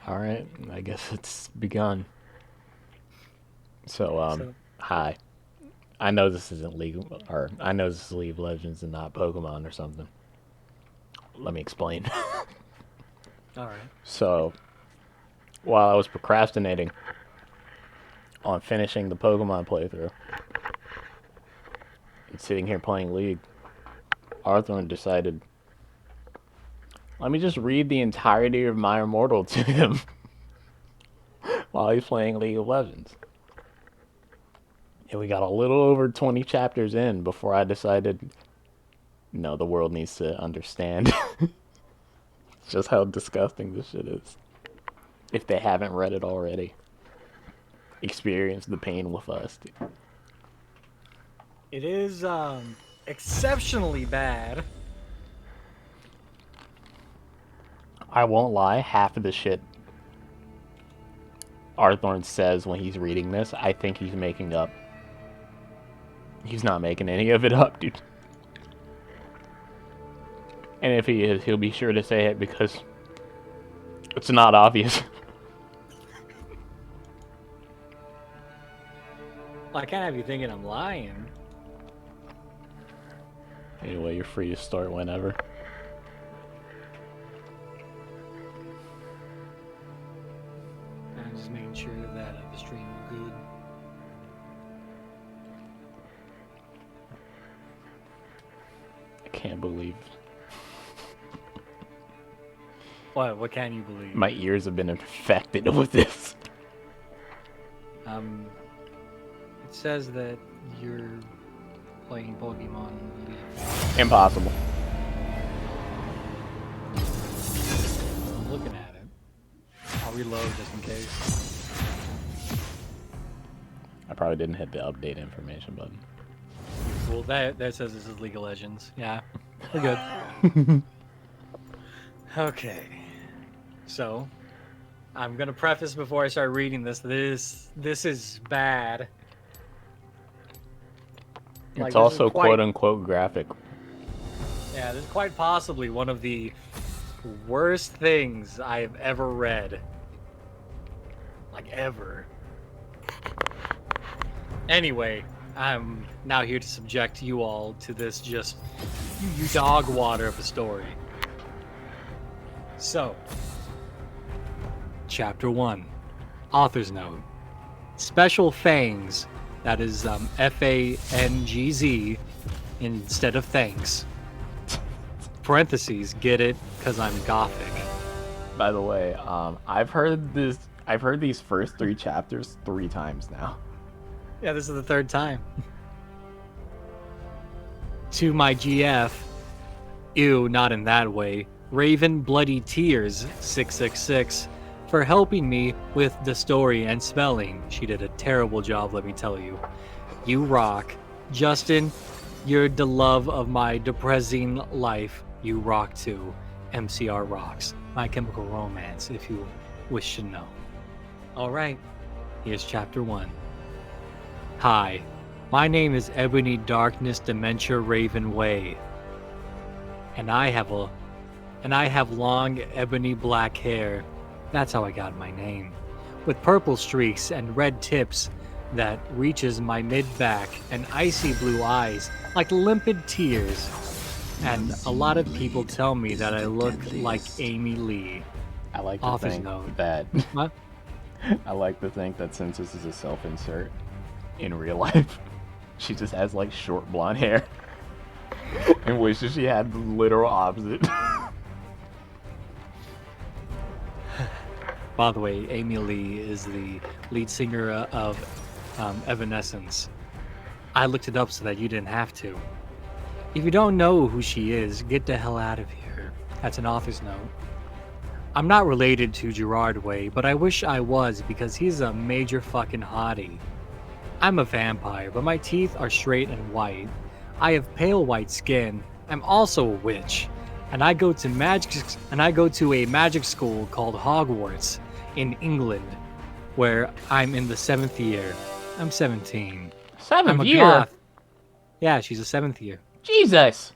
All right, I guess it's begun. So, So, hi. I know this isn't League, or I know this is League of Legends and not Pokemon or something. Let me explain. all right. So, while I was procrastinating on finishing the Pokemon playthrough and sitting here playing League, Arthorn decided, let me just read the entirety of my Immortal to him while he's playing League of Legends. And we got a little over 20 chapters in before I decided, no, the world needs to understand just how disgusting this shit is. If they haven't read it already, experience the pain with us. It is exceptionally bad. I won't lie, half of the shit Arthorn says when he's reading this, I think he's making up. He's not making any of it up, dude. And if he is, he'll be sure to say it because it's not obvious. Well, I can't have you thinking I'm lying. Anyway, you're free to start whenever. I'm just making sure that the stream is good. I can't believe What can you believe? my ears have been infected with this. Um, it says that you're playing Pokemon Leaf. Impossible. I'm looking at it. I'll reload just in case. I probably didn't hit the update information button. Well, that says this is League of Legends. Yeah, we're good. Okay. So, I'm gonna preface before I start reading this. This is bad. It's This is also quite, quote unquote graphic. yeah, this is quite possibly one of the worst things I've ever read. Like ever. Anyway, I'm now here to subject you all to this just you dog water of a story. So, Chapter 1, Author's Note. Special Fangs, that is Fangz instead of thanks. Parentheses, get it, because I'm gothic. By the way, I've heard this. I've heard these first 3 chapters 3 times now. Yeah, this is the third time. To my GF, ew, not in that way, Raven Bloody Tears 666, for helping me with the story and spelling. She did a terrible job, let me tell you. You rock. Justin, you're the love of my depressing life. You rock too. MCR rocks. My Chemical Romance, if you wish to know. All right, here's chapter 1. Hi, my name is Ebony Darkness Dementia Raven Way, and I have long ebony black hair. That's how I got my name. With purple streaks and red tips that reaches my mid-back and icy blue eyes like limpid tears. And a lot of people tell me that I look like Amy Lee. I like to Author's think note. that What? I like to think that since this is a self-insert in real life, she just has like short blonde hair and wishes she had the literal opposite. By the way, Amy Lee is the lead singer of Evanescence. I looked it up so that you didn't have to. If you don't know who she is, get the hell out of here. That's an author's note. I'm not related to Gerard Way, but I wish I was because he's a major fucking hottie. I'm a vampire, but my teeth are straight and white. I have pale white skin. I'm also a witch, and I go to a magic school called Hogwarts in England, where I'm in the 7th year. I'm 17. I'm Seventh a year? goth. Yeah, she's a 7th year. Jesus!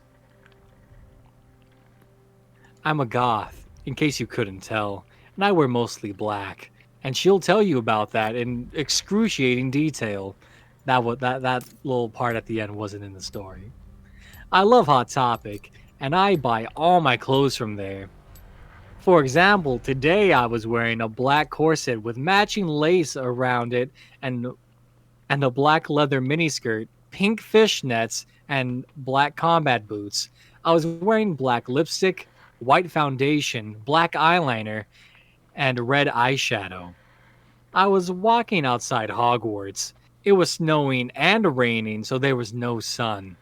I'm a goth, in case you couldn't tell. and I wear mostly black. And she'll tell you about that in excruciating detail. That little part at the end wasn't in the story. I love Hot Topic, and I buy all my clothes from there. For example, today I was wearing a black corset with matching lace around it and a black leather miniskirt, pink fishnets, and black combat boots. I was wearing black lipstick, white foundation, black eyeliner, and red eyeshadow. I was walking outside Hogwarts. It was snowing and raining, so there was no sun,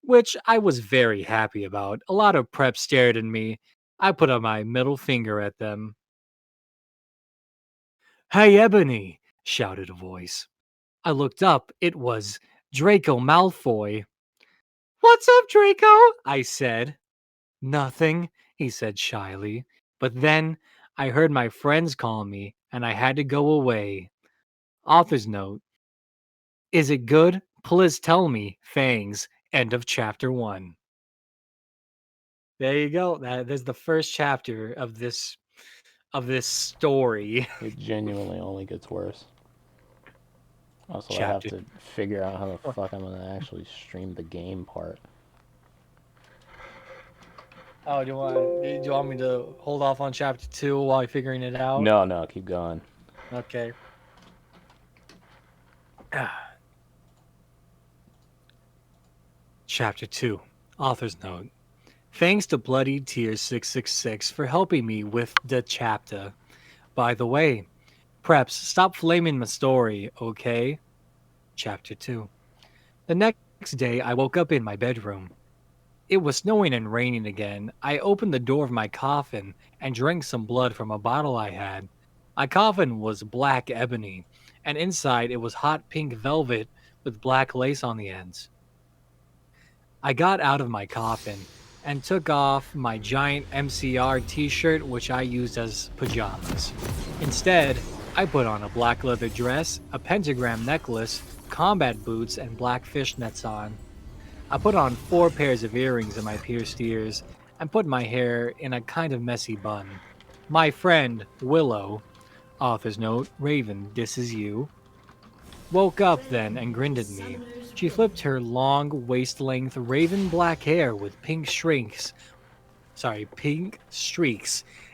which I was very happy about. A lot of preps stared at me. I put up my middle finger at them. "Hey, Ebony!" shouted a voice. I looked up. It was Draco Malfoy. "What's up, Draco?" I said. "Nothing," he said shyly. But then I heard my friends call me, and I had to go away. Author's note. Is it good? Please tell me. Fangs. End of chapter 1. There you go. There's the first chapter of this story. It genuinely only gets worse. Also, I have Chapter. to figure out how the fuck I'm gonna actually stream the game part. Oh, do you want me to hold off on chapter 2 while you're figuring it out? No, keep going. Okay. Chapter 2. Author's note. Thanks to Bloody Tears 666 for helping me with the chapter. By the way, Preps, stop flaming my story, okay? Chapter 2. The next day, I woke up in my bedroom. It was snowing and raining again. I opened the door of my coffin and drank some blood from a bottle I had. My coffin was black ebony, and inside it was hot pink velvet with black lace on the ends. I got out of my coffin and took off my giant MCR t-shirt, which I used as pajamas. Instead, I put on a black leather dress, a pentagram necklace, combat boots, and black fishnets on. I put on 4 pairs of earrings in my pierced ears and put my hair in a kind of messy bun. My friend, Willow, author's note, Raven, this is you, woke up then and grinned at me. She flipped her long, waist-length, raven black hair with pink streaks,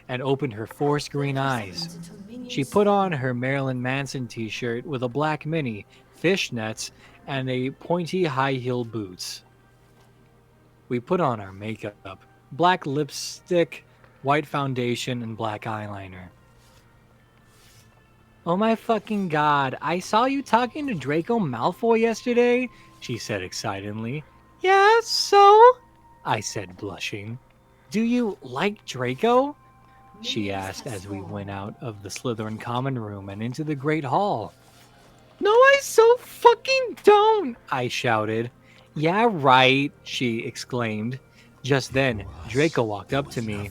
and opened her forest green eyes. She put on her Marilyn Manson t-shirt with a black mini, fishnets, and a pointy high-heeled boots. We put on our makeup, black lipstick, white foundation, and black eyeliner. "Oh my fucking god, I saw you talking to Draco Malfoy yesterday," she said excitedly. "Yeah, so?" I said, blushing. "Do you like Draco?" she asked as we went out of the Slytherin common room and into the Great Hall. "No, I so fucking don't!" I shouted. "Yeah, right," she exclaimed. Just then, Draco walked up to me.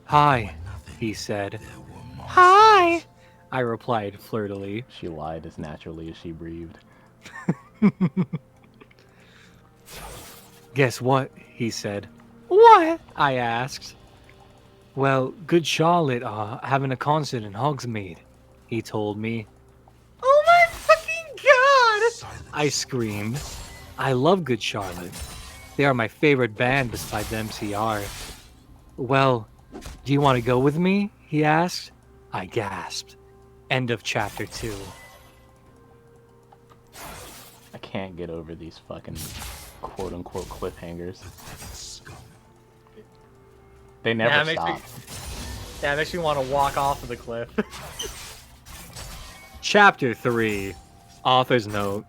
"Hi," he said. "Hi," I replied flirtily. She lied as naturally as she breathed. "Guess what?" he said. "What?" I asked. "Well, Good Charlotte are having a concert in Hogsmeade," he told me. "Oh my fucking god!" I screamed. I love Good Charlotte. They are my favorite band besides MCR. "Well, do you want to go with me?" he asked. I gasped. End of chapter 2. I can't get over these fucking quote-unquote cliffhangers. They never stop. It makes me want to walk off of the cliff. Chapter 3. Author's note.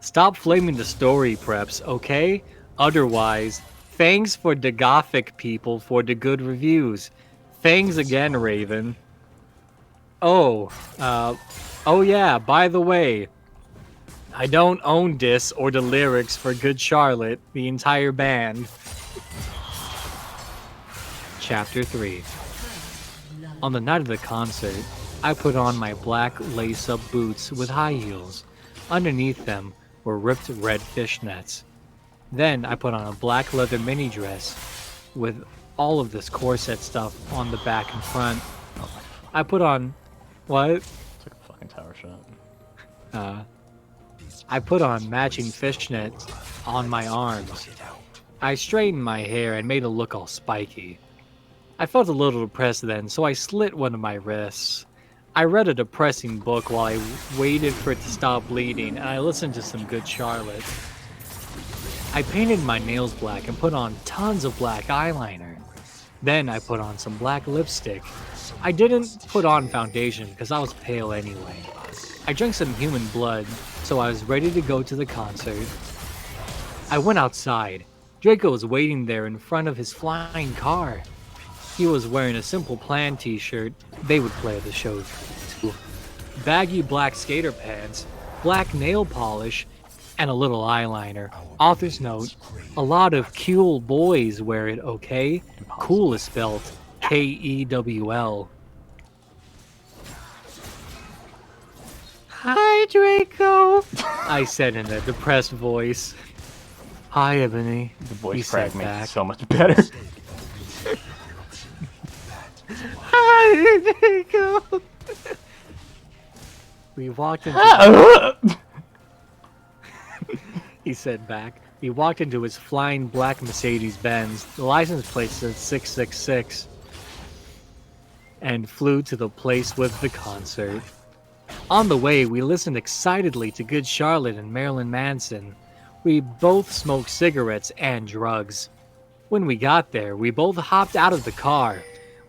Stop flaming the story, Preps, okay? Otherwise, thanks for the Gothic people for the good reviews. Thanks again, Raven. Oh yeah, by the way, I don't own this or the lyrics for Good Charlotte, the entire band. Chapter 3. On the night of the concert, I put on my black lace-up boots with high heels. Underneath them were ripped red fishnets. Then I put on a black leather mini dress with all of this corset stuff on the back and front. I put on... What? It's like a fucking tower shot. I put on matching fishnet on my arms. I straightened my hair and made it look all spiky. I felt a little depressed then, so I slit one of my wrists. I read a depressing book while I waited for it to stop bleeding, and I listened to some Good Charlotte. I painted my nails black and put on tons of black eyeliner. Then I put on some black lipstick. I didn't put on foundation because I was pale anyway. I drank some human blood, so I was ready to go to the concert. I went outside. Draco was waiting there in front of his flying car. He was wearing a Simple Plan t-shirt. They would play at the show too. Baggy black skater pants, black nail polish, and a little eyeliner. Author's note, a lot of cool boys wear it, okay? Cool is spelled K-E-W-L. Hi, Draco, I said in a depressed voice. Hi, Ebony. The he voice said crack makes back. it so much better. Hi, Draco. We walked into... He said back. He walked into his flying black Mercedes-Benz. The license plate said 666. And flew to the place with the concert. On the way, we listened excitedly to Good Charlotte and Marilyn Manson. We both smoked cigarettes and drugs. When we got there, we both hopped out of the car.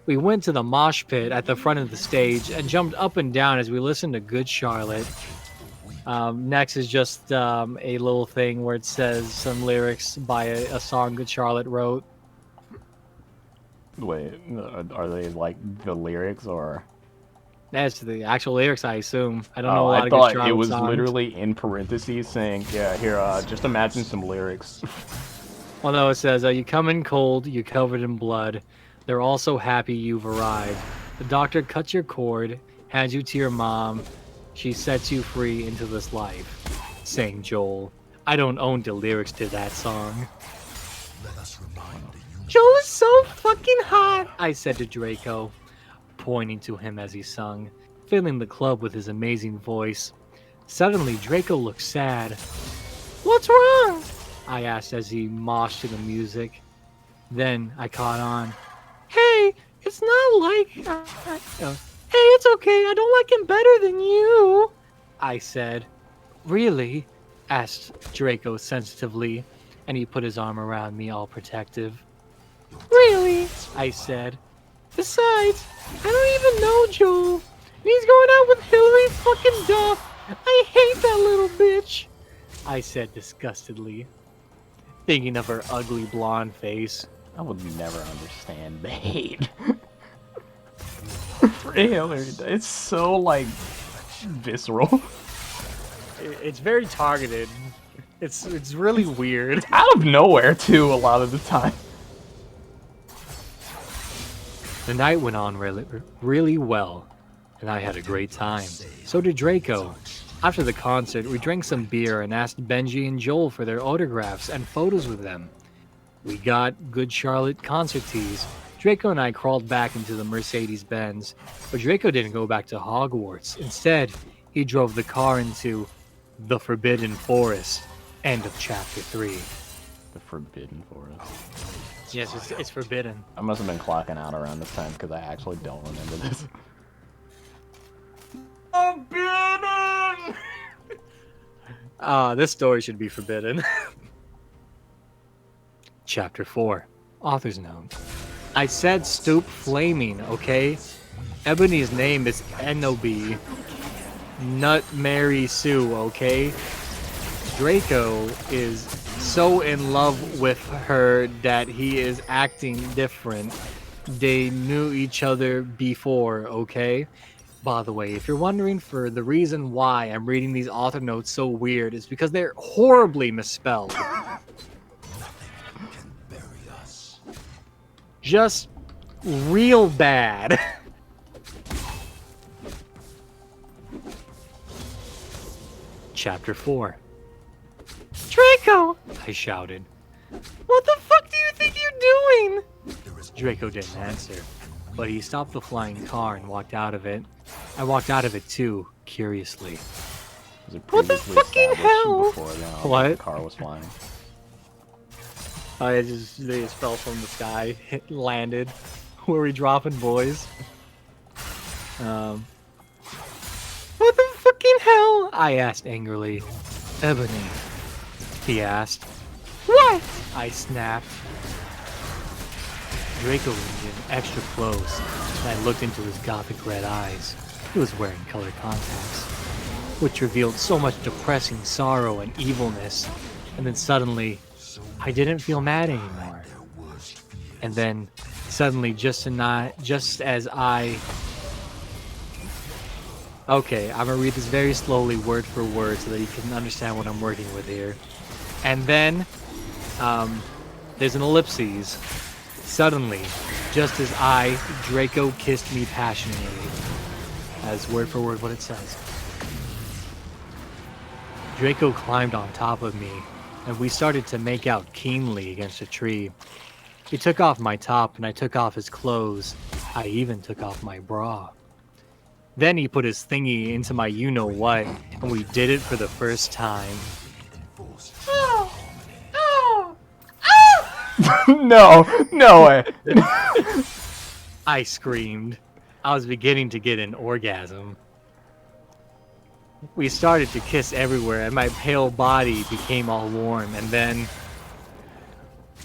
We went to the mosh pit at the front of the stage and jumped up and down as we listened to Good Charlotte. Next is just a little thing where it says some lyrics by a song Good Charlotte wrote. Wait, are they like the lyrics or? That's the actual lyrics, I assume. I don't know a lot I of Good thought Charlotte it was songs. literally in parentheses saying, yeah, here, just imagine some lyrics. Well, no, it says, you come in cold, you covered in blood. They're all so happy you've arrived. The doctor cuts your cord, hands you to your mom. She sets you free into this life. Sang Joel. I don't own the lyrics to that song. Joel is so fucking hot, I said to Draco, pointing to him as he sung, filling the club with his amazing voice. Suddenly, Draco looked sad. What's wrong? I asked as he moshed to the music. Then I caught on. Hey, it's not like... Hey, it's okay, I don't like him better than you, I said. Really? Asked Draco sensitively, and he put his arm around me all protective. Really? I said. Besides, I don't even know Joel. And he's going out with Hillary fucking Duff. I hate that little bitch, I said disgustedly, thinking of her ugly blonde face. I would never understand the hate. For Hillary, it's so, like, visceral. It's very targeted. It's really weird. Out of nowhere, too, a lot of the time. The night went on really well, and I had a great time. So did Draco. After the concert, we drank some beer and asked Benji and Joel for their autographs and photos with them. We got Good Charlotte concert tees. Draco and I crawled back into the Mercedes-Benz, but Draco didn't go back to Hogwarts. Instead, he drove the car into the Forbidden Forest. End of Chapter 3. The Forbidden Forest. Yes, it's forbidden. I must have been clocking out around this time because I actually don't remember this. Forbidden! This story should be forbidden. Chapter 4. Author's note. I said stoop flaming, okay? Ebony's name is Enobi. Nut Mary Sue, okay? Draco is so in love with her that he is acting different. They knew each other before, okay? By the way, if you're wondering for the reason why I'm reading these author notes so weird, it's because they're horribly misspelled. Just real bad. Chapter 4. Draco! I shouted. What the fuck do you think you're doing? Draco didn't answer. but he stopped the flying car and walked out of it. I walked out of it too, curiously. Was it What the previously fucking established hell? before What? the car was flying? They just fell from the sky, landed. Were we dropping, boys? What the fucking hell? I asked angrily. Ebony, he asked. What? I snapped. Draco leaned in extra close, and I looked into his gothic red eyes. He was wearing colored contacts, which revealed so much depressing sorrow and evilness. And then suddenly, I didn't feel mad anymore. And then, suddenly, just as I... Okay, I'm gonna read this very slowly, word for word, so that you can understand what I'm working with here. And then, there's an ellipses. Suddenly, just as Draco kissed me passionately. As word for word what it says. Draco climbed on top of me, and we started to make out keenly against a tree. He took off my top, and I took off his clothes. I even took off my bra. Then he put his thingy into my you-know-what, and we did it for the first time. Oh! Oh! No way. I screamed. I was beginning to get an orgasm. We started to kiss everywhere, and my pale body became all warm, and then...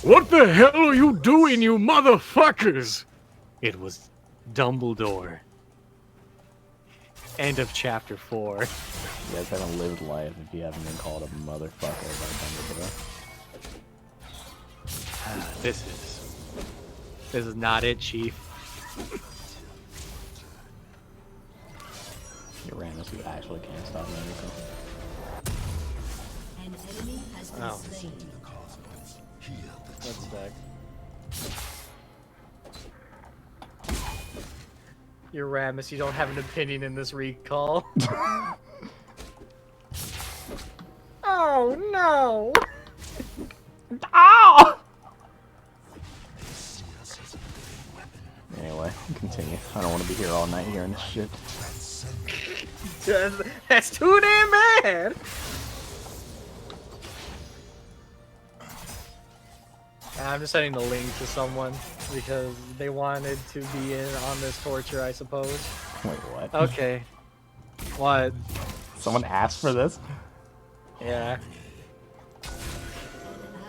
What the hell are you doing, you motherfuckers? It was Dumbledore. End of chapter 4. You guys haven't lived life if you haven't been called a motherfucker by Dumbledore. This is not it, Chief. Uranus, you actually can't stop me anything. An enemy has been Oh. slain. That's back. Uranus, you don't have an opinion in this recall. Oh no! Ow! Anyway, continue. I don't want to be here all night hearing this shit. That's too damn bad! I'm just sending the link to someone because they wanted to be in on this torture, I suppose. Wait, what? Okay. What? Someone asked for this? Yeah. An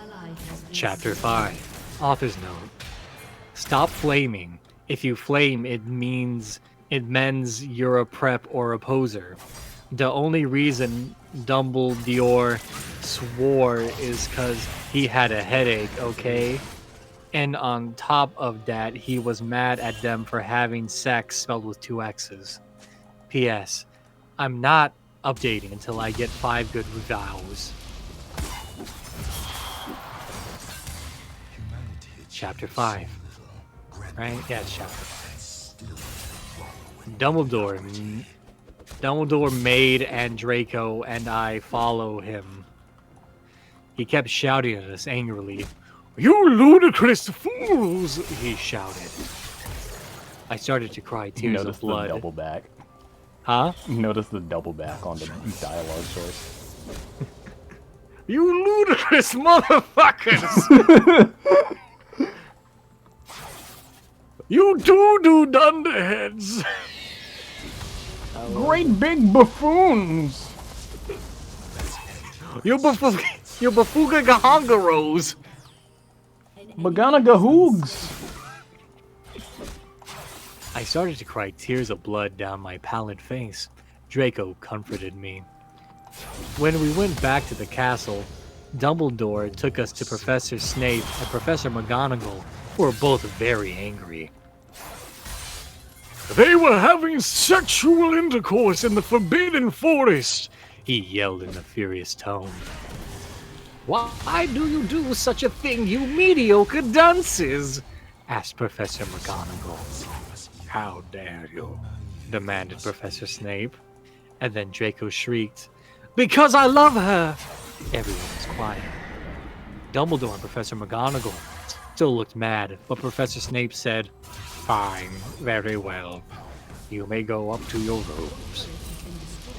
ally has been Chapter 5. Author's note. Stop flaming. If you flame, it means you're a prep or a poser. The only reason Dumbledore swore is because he had a headache, okay? And on top of that, he was mad at them for having sex spelled with 2 X's. P.S. I'm not updating until I get 5 good reviews. Chapter 5. Right? Yeah, it's chapter 5. Dumbledore made and Draco and I follow him. He kept shouting at us angrily. You ludicrous fools! He shouted. I started to cry tears Notice of blood. the double back. Huh? Notice the double back on the dialogue source. You ludicrous motherfuckers! You doo-doo dunderheads! Great big buffoons! You bafooga gahongaros! Maganagahoogs! I started to cry tears of blood down my pallid face. Draco comforted me. When we went back to the castle, Dumbledore took us to Professor Snape and Professor McGonagall, who were both very angry. They were having sexual intercourse in the Forbidden Forest, he yelled in a furious tone. Why do you do such a thing, you mediocre dunces? Asked Professor McGonagall. How dare you? Demanded Professor Snape. And then Draco shrieked, Because I love her! Everyone was quiet. Dumbledore and Professor McGonagall still looked mad, but Professor Snape said, "Fine, very well. You may go up to your rooms."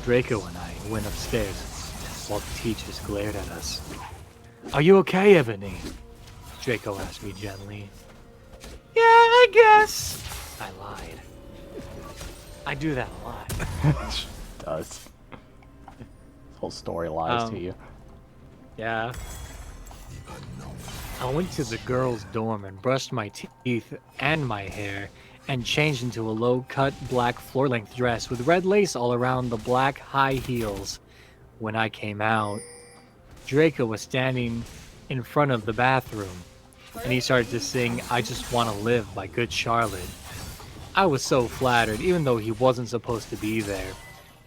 Draco and I went upstairs while the teachers glared at us. "Are you okay, Ebony?" Draco asked me gently. "Yeah, I guess." I lied. I do that a lot. Does. This whole story lies to you. Yeah. I went to the girls' dorm and brushed my teeth and my hair and changed into a low-cut black floor-length dress with red lace all around the black high heels. When I came out, Draco was standing in front of the bathroom, and he started to sing "I Just Want to Live" by Good Charlotte. I was so flattered, even though he wasn't supposed to be there.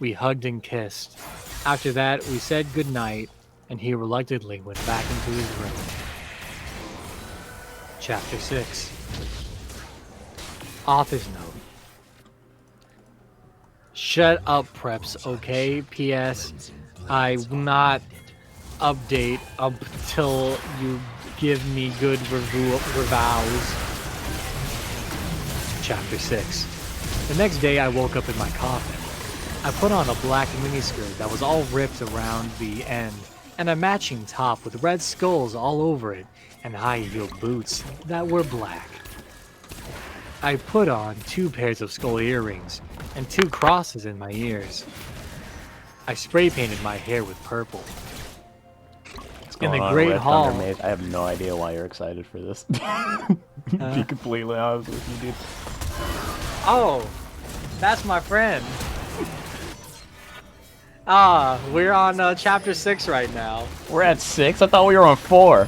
We hugged and kissed. After that, we said goodnight, and he reluctantly went back into his room. Chapter 6. Author's note. Shut up, preps, okay? P.S. I will not update until you give me good reviews. Chapter 6. The next day I woke up in my coffin. I put on a black miniskirt that was all ripped around the end, and a matching top with red skulls all over it, and high-heeled boots that were black. I put on 2 pairs of skull earrings and 2 crosses in my ears. I spray painted my hair with purple. In the Great Hall, I have no idea why you're excited for this. To be completely honest with you, dude. Oh, that's my friend. We're on chapter 6 right now. We're at 6? I thought we were on 4.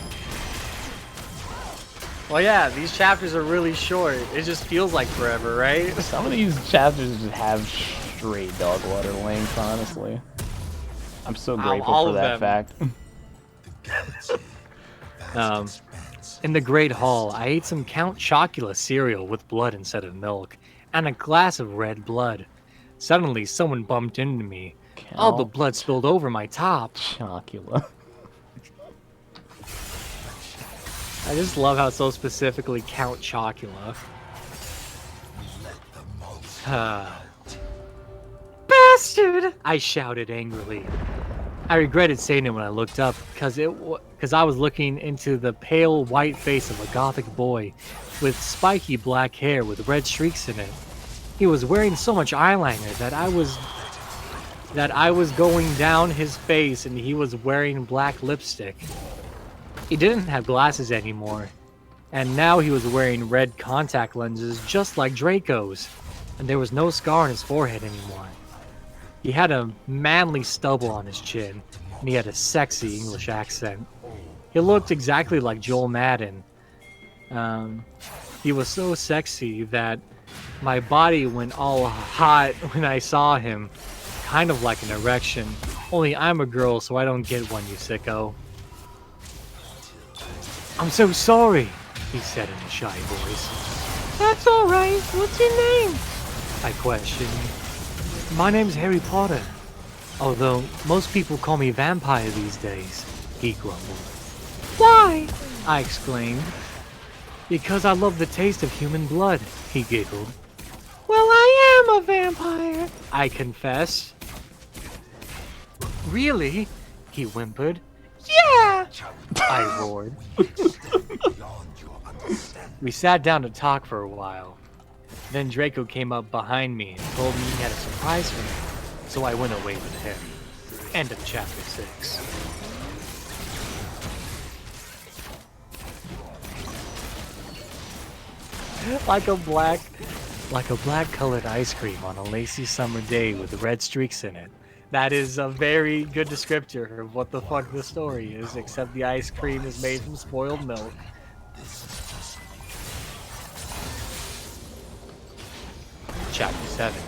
Well, yeah, these chapters are really short. It just feels like forever, right? Some of these chapters just have straight dog water length, honestly. I'm so grateful for that fact. In the Great Hall, I ate some Count Chocula cereal with blood instead of milk, and a glass of red blood. Suddenly, someone bumped into me. All the blood spilled over my top. Chocula. I just love how it's so specifically Count Chocula. Bastard! I shouted angrily. I regretted saying it when I looked up, because I was looking into the pale white face of a gothic boy with spiky black hair with red streaks in it. He was wearing so much eyeliner that I was going down his face, and he was wearing black lipstick. He didn't have glasses anymore, and now he was wearing red contact lenses just like Draco's, and there was no scar on his forehead anymore. He had a manly stubble on his chin, and he had a sexy English accent. He looked exactly like Joel Madden. He was so sexy that my body went all hot when I saw him, kind of like an erection, only I'm a girl so I don't get one, you sicko. "I'm so sorry," he said in a shy voice. "That's alright, what's your name?" I questioned. "My name's Harry Potter, although most people call me Vampire these days," he grumbled. "Why?" I exclaimed. "Because I love the taste of human blood," he giggled. "Well, I am a vampire," I confessed. "Really?" he whimpered. "Yeah!" I roared. We sat down to talk for a while. Then Draco came up behind me and told me he had a surprise for me, so I went away with him. End of chapter 6. Like a black colored ice cream on a lacy summer day with red streaks in it. That is a very good descriptor of what the fuck the story is, except the ice cream is made from spoiled milk. Chapter 7.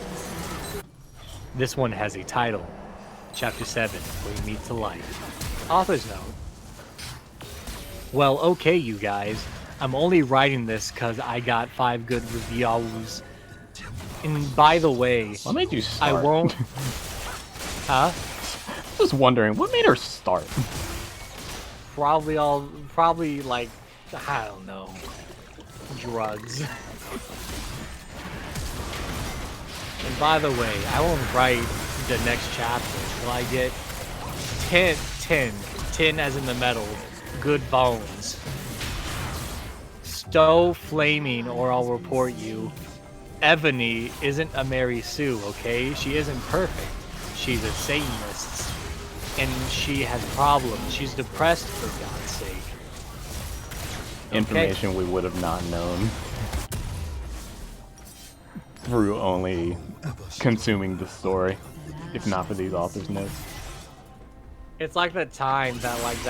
This one has a title. Chapter 7, Bring Me to Life. Author's note. Well, okay, you guys. I'm only writing this because I got 5 good reviews. And by the way, What made you start? I won't... Huh? Just wondering, what made her start? Probably like I don't know. Drugs. And by the way, I won't write the next chapter till I get 10 as in the metal, good bones. Stow flaming or I'll report you. Ebony isn't a Mary Sue, okay? She isn't perfect. She's a Satanist. And she has problems. She's depressed, for God's sake. Information we would have not known through only consuming the story, if not for these authors' notes. It's like the time that, like,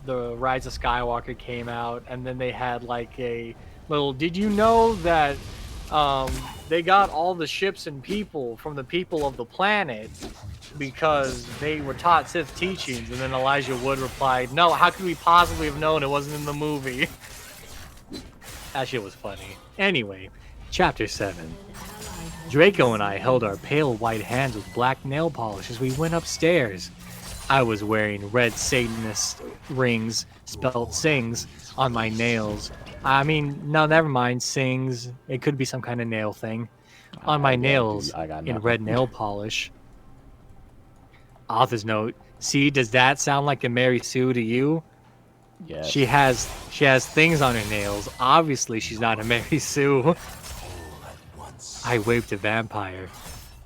the Rise of Skywalker came out, and then they had, like, a little, did you know that they got all the ships and people from the people of the planet because they were taught Sith teachings? And then Elijah Wood replied, no, how could we possibly have known it wasn't in the movie? That shit was funny. Anyway, Chapter 7. Draco and I held our pale white hands with black nail polish as we went upstairs. I was wearing red Satanist rings, spelt sings, on my nails. I mean, no, never mind, sings. It could be some kind of nail thing. On my nails, I got in nothing. red nail polish. Author's note. See, does that sound like a Mary Sue to you? Yes. She has things on her nails. Obviously, she's not a Mary Sue. I waved to Vampire.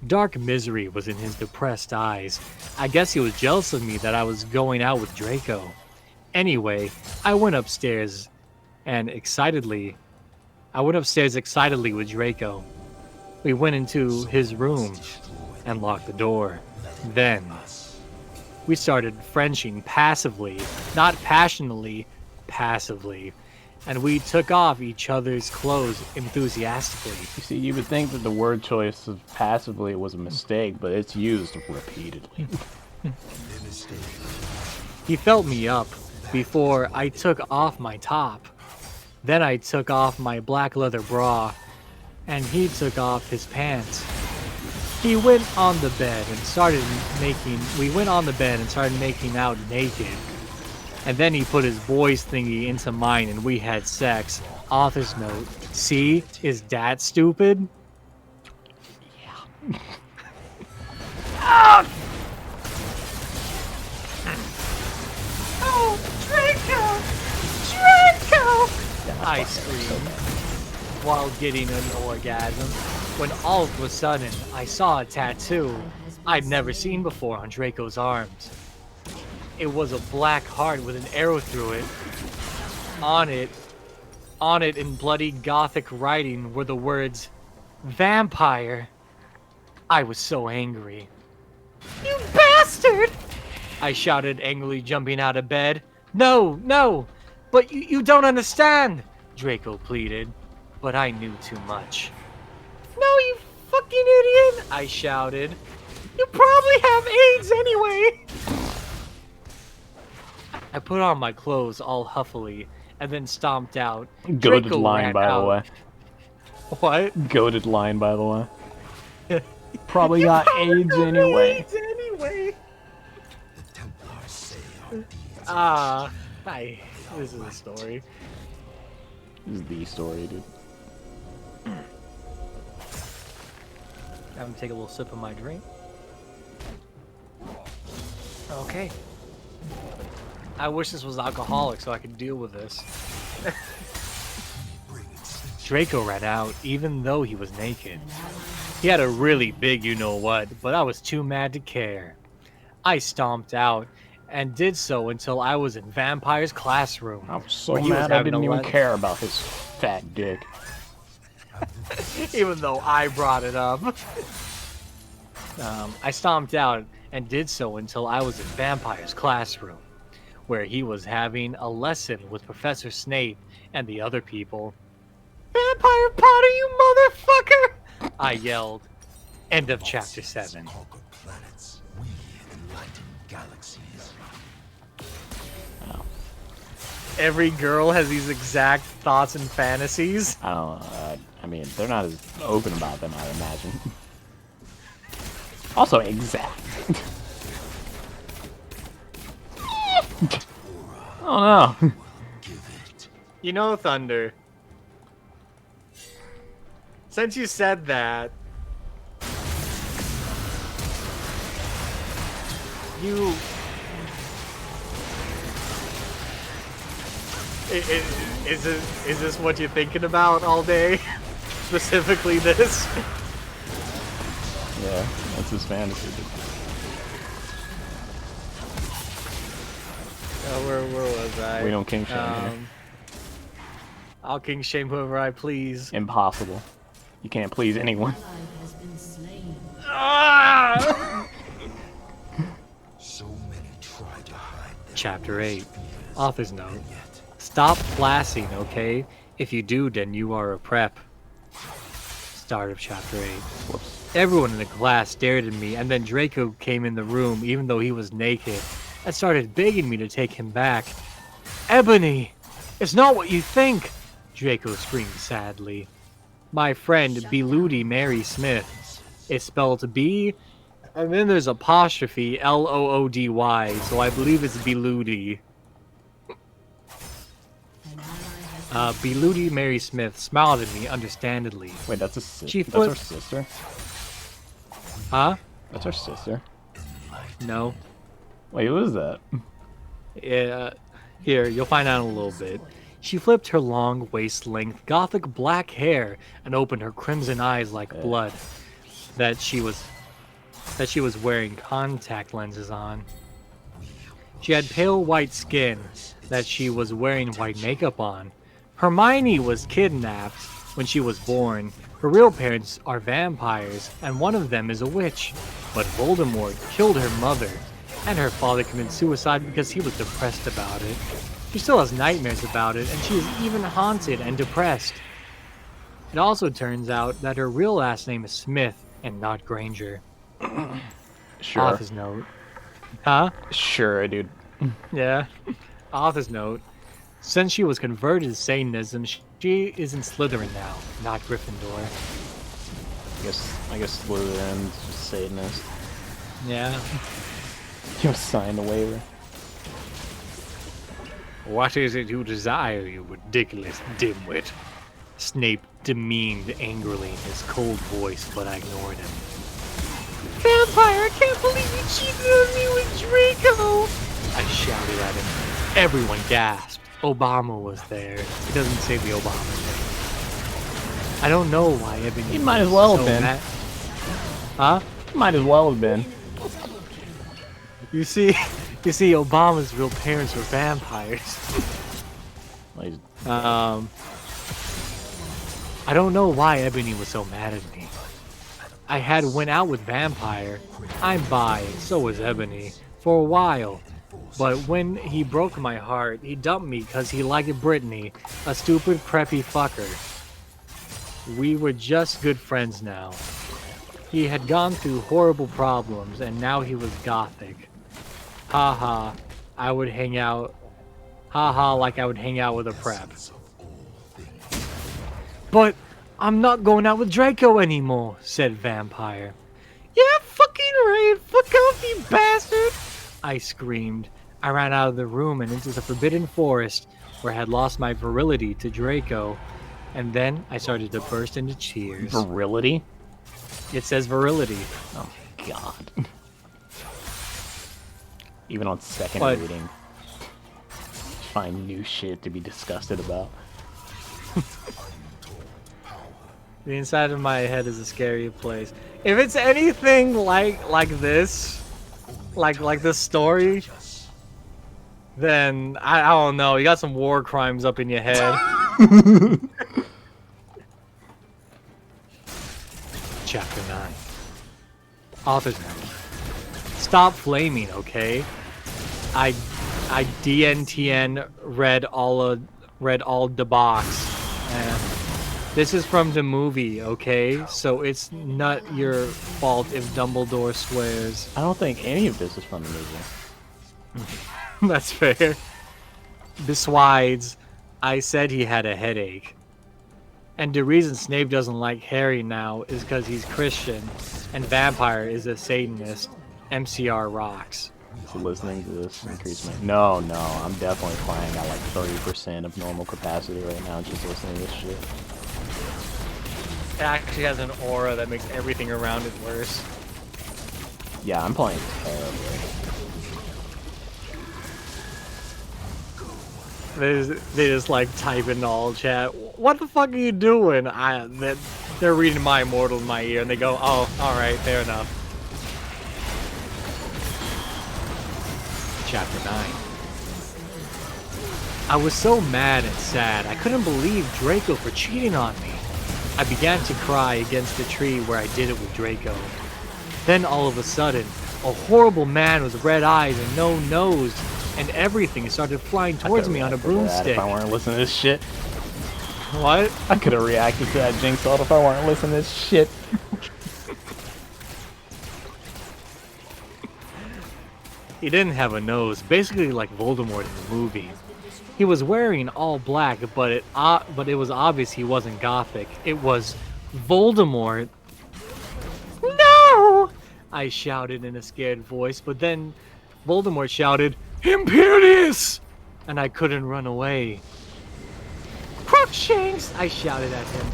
Dark misery was in his depressed eyes. I guess he was jealous of me that I was going out with Draco. Anyway, I went upstairs excitedly with Draco. We went into his room and locked the door. Then we started Frenching passively, not passionately, passively. And we took off each other's clothes enthusiastically. You see, you would think that the word choice of passively was a mistake, but it's used repeatedly. He felt me up before I took off my top. Then I took off my black leather bra, and he took off his pants. We went on the bed and started making out naked. And then he put his boy's thingy into mine and we had sex. Author's note. See? Is that stupid? Yeah. Oh, Draco! Draco! I screamed while getting an orgasm, when all of a sudden I saw a tattoo I'd never seen before on Draco's arms. It was a black heart with an arrow through it. On it in bloody gothic writing were the words, Vampire. I was so angry. You bastard! I shouted angrily, jumping out of bed. No, but you don't understand, Draco pleaded, but I knew too much. No, you fucking idiot, I shouted. You probably have AIDS anyway. I put on my clothes all huffily and then stomped out. Goated Draco line, ran by the out. way. What? Goated line, by the way. Probably got AIDS anyway. AIDS anyway. The Templars say our deeds This is a story. This is the story, dude. I'm gonna take a little sip of my drink. Okay. I wish this was alcoholic so I could deal with this. Draco ran out, even though he was naked. He had a really big you-know-what, but I was too mad to care. I stomped out, and did so until I was in Vampire's classroom. I was so where he was mad I having didn't a even le- care about his fat dick. Even though I brought it up. I stomped out, and did so until I was in Vampire's classroom, where he was having a lesson with Professor Snape and the other people. Vampire Potter, you motherfucker! I yelled. End of chapter 7. conquer planets. We enlighten galaxies. Every girl has these exact thoughts and fantasies. I don't know. I mean, they're not as open about them, I imagine. Also, exact. Oh no. Give it. You know, Thunder. Since you said that, you. Is this what you're thinking about all day? Specifically this? Yeah, that's his fantasy. Where was I? We don't king shame here. I'll king shame whoever I please. Impossible. You can't please anyone. Ally has been slain. Ah! So many try to hide their Chapter 8. fears, Author's note. and yet Stop flassing, okay? If you do, then you are a prep. Start of chapter 8. Whoops. Everyone in the class stared at me, and then Draco came in the room, even though he was naked, and started begging me to take him back. Ebony! It's not what you think! Draco screamed sadly. My friend, Beludi Mary Smith. It's spelled B, and then there's apostrophe Loody, so I believe it's Beludi. An ally has Beludi Mary Smith smiled at me understandably. Wait, that's a sister. She That's her flipped- sister. Huh? That's her sister. No. Wait, who is that? Here, you'll find out in a little bit. She flipped her long, waist-length, gothic black hair and opened her crimson eyes like blood. That she was wearing contact lenses on. She had pale white skin that she was wearing white makeup on. Hermione was kidnapped when she was born. Her real parents are vampires, and one of them is a witch. But Voldemort killed her mother, and her father committed suicide because he was depressed about it. She still has nightmares about it, and she is even haunted and depressed. It also turns out that her real last name is Smith and not Granger. Sure. Author's note. Huh? Sure, dude. Yeah. Author's note. Since she was converted to Satanism, she is in Slytherin now, not Gryffindor. I guess Slytherin's just Satanist. Yeah. You signed a waiver. What is it you desire, you ridiculous dimwit? Snape demeaned angrily in his cold voice, but I ignored him. Vampire, I can't believe you cheated on me with Draco! I shouted at him. Everyone gasped. Obama was there. It doesn't say the Obama name. I don't know why Ebony. He might as well have so been. mad- Huh? Might as well have been. You see, Obama's real parents were vampires. Like, I don't know why Ebony was so mad at me. I had went out with Vampire. I'm bi, and so was Ebony, for a while. But when he broke my heart, he dumped me because he liked Brittany, a stupid preppy fucker. We were just good friends now. He had gone through horrible problems, and now he was gothic. Haha, I would hang out. Haha, like I would hang out with a prep. But I'm not going out with Draco anymore, said Vampire. Yeah, fucking right. Fuck off, you bastard! I screamed. I ran out of the room and into the Forbidden Forest, where I had lost my virility to Draco. And then I started to burst into tears. virility? It says virility. Oh my god. Even on second What? reading. Find new shit to be disgusted about. The inside of my head is a scary place. If it's anything like this, like this story, then I don't know. You got some war crimes up in your head. Chapter 9. Author's note. Stop flaming, okay? I DNTN read all the box. This is from the movie, okay? So it's not your fault if Dumbledore swears. I don't think any of this is from the movie. That's fair. Besides, I said he had a headache. And the reason Snape doesn't like Harry now is because he's Christian, and Vampire is a Satanist. MCR rocks. So listening to this increase my... No, I'm definitely playing at like 30% of normal capacity right now just listening to this shit. It actually has an aura that makes everything around it worse. Yeah, I'm playing terribly. They just like type in all chat. What the fuck are you doing? They're reading my Immortal in my ear, and they go, "Oh, all right, fair enough." Chapter 9. I was so mad and sad. I couldn't believe Draco for cheating on me. I began to cry against the tree where I did it with Draco. Then all of a sudden, a horrible man with red eyes and no nose and everything started flying towards me on a broomstick. If I weren't listening to this shit. What? I could have reacted to that Jinx ult if I weren't listening to this shit. He didn't have a nose, basically like Voldemort in the movie. He was wearing all black, but it was obvious he wasn't Gothic. It was Voldemort. No! I shouted in a scared voice, but then Voldemort shouted, "Imperius!" And I couldn't run away. "Crookshanks!" I shouted at him.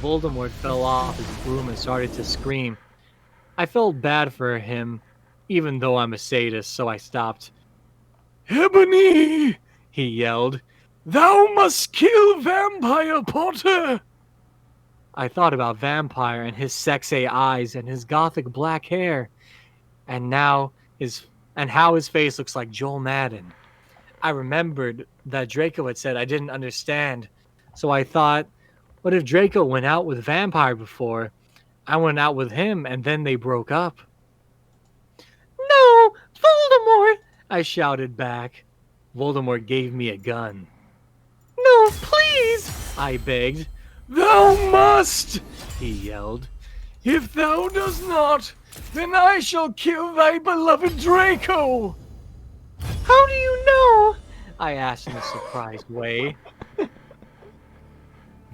Voldemort fell off his broom and started to scream. I felt bad for him, even though I'm a sadist, so I stopped. "Ebony!" he yelled. "Thou must kill Vampire Potter!" I thought about Vampire and his sexy eyes and his gothic black hair, and how his face looks like Joel Madden. I remembered that Draco had said I didn't understand, so I thought, what if Draco went out with Vampire before? I went out with him, and then they broke up. "No, Voldemort!" I shouted back. Voldemort gave me a gun. "No, please!" I begged. "Thou must!" he yelled. "If thou does not, then I shall kill thy beloved Draco!" "How do you know?" I asked in a surprised way.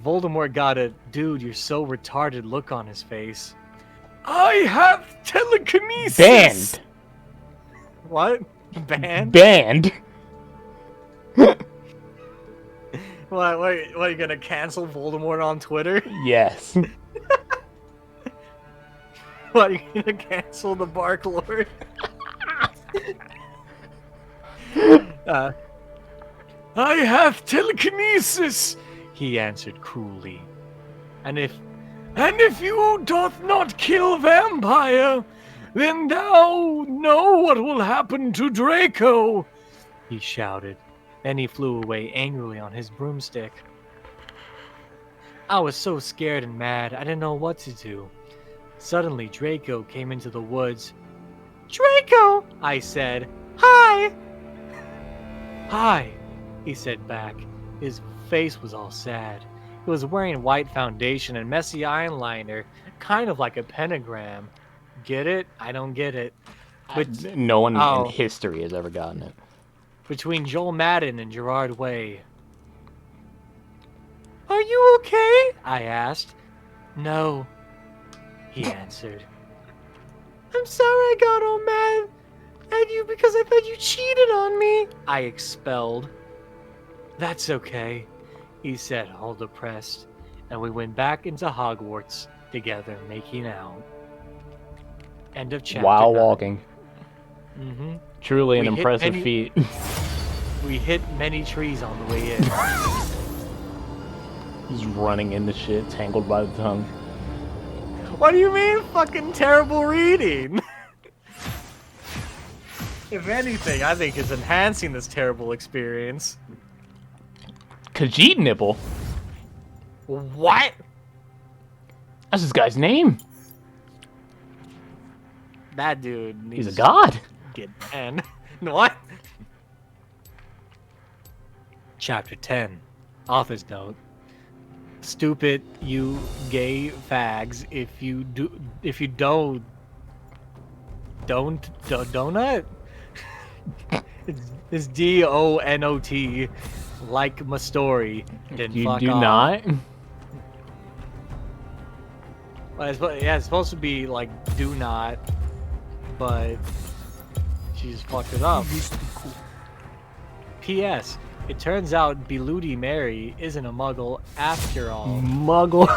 Voldemort got a "dude, you're so retarded" look on his face. "I have telekinesis!" Banned! What? Banned? Banned! What, are you gonna cancel Voldemort on Twitter? Yes. What, are you gonna cancel the Bark Lord? "I have telekinesis," he answered cruelly. And if you doth not kill Vampire, then thou know what will happen to Draco," he shouted. Then he flew away angrily on his broomstick. I was so scared and mad, I didn't know what to do. Suddenly, Draco came into the woods. "Draco!" I said. "Hi!" "Hi!" he said back. His face was all sad. He was wearing white foundation and messy eyeliner, kind of like a pentagram. Get it? I don't get it. But No one in history has ever gotten it. between Joel Madden and Gerard Way. "Are you okay?" I asked. "No," he answered. "I'm sorry I got all mad at you because I thought you cheated on me," I expelled. "That's okay," he said, all depressed, and we went back into Hogwarts together, making out. End of chapter. While 9. walking. Mm-hmm. Truly an We hit impressive many- feat. We hit many trees on the way in. He's running into shit, tangled by the tongue. What do you mean, fucking terrible reading? If anything, I think it's enhancing this terrible experience. Khajiit nipple? What? That's this guy's name. That dude needs He's a god. to get banned. What? Chapter 10. Author's note. Stupid, you gay fags. If you don't donut. It's DONOT. Like my story. Then You fuck do off. not? Well, it's supposed to be like do not, but She just fucked it up. P.S. It turns out Bloody Mary isn't a muggle after all. Muggle.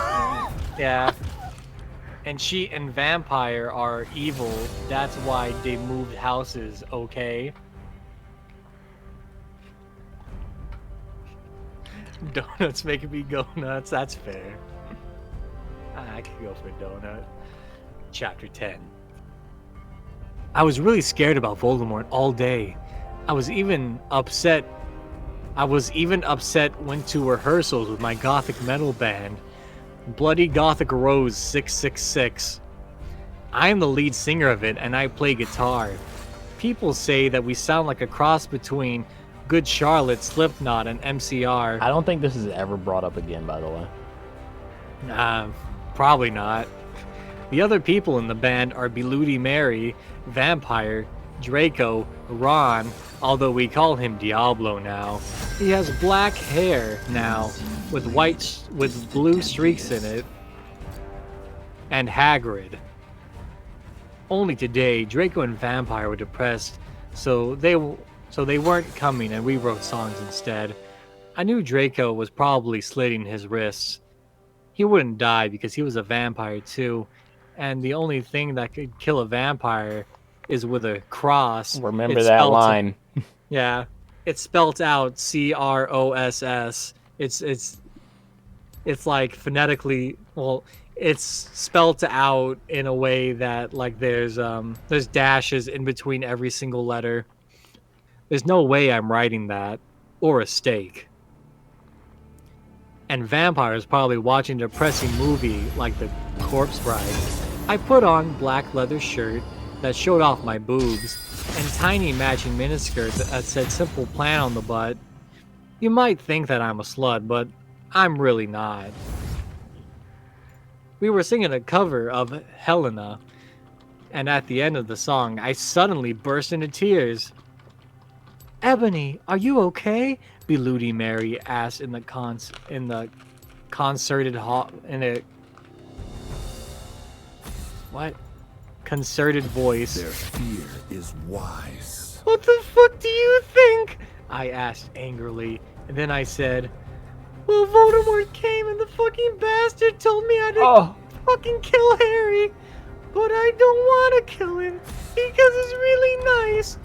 Yeah. And she and Vampire are evil. That's why they moved houses, okay? Donuts making me go nuts. That's fair. I could go for a donut. Chapter 10. I was really scared about Voldemort all day. I was even upset. Went to rehearsals with my gothic metal band, Bloody Gothic Rose 666. I am the lead singer of it, and I play guitar. People say that we sound like a cross between Good Charlotte, Slipknot, and MCR. I don't think this is ever brought up again, by the way. Probably not. The other people in the band are Bloody Mary, Vampire, Draco, Ron, although we call him Diablo now. He has black hair now, with blue streaks in it, and Hagrid. Only today, Draco and Vampire were depressed, so they weren't coming, and we wrote songs instead. I knew Draco was probably slitting his wrists. He wouldn't die because he was a vampire too, and the only thing that could kill a vampire is with a cross. Remember that line. Yeah, it's spelt out CROSS. It's like phonetically, well, it's spelt out in a way that like there's dashes in between every single letter. There's no way I'm writing that, or a steak. And Vampire is probably watching a depressing movie like The Corpse Bride. I put on black leather shirt that showed off my boobs, and tiny matching miniskirt that said Simple Plan on the butt. You might think that I'm a slut, but I'm really not. We were singing a cover of Helena, and at the end of the song, I suddenly burst into tears. Ebony, are you okay? Bloody Mary asked in the concerted concerted voice. Their fear is wise. What the fuck do you think? I asked angrily, and then I said, well, Voldemort came and the fucking bastard told me I had to fucking kill Harry, but I don't want to kill him because it's really nice,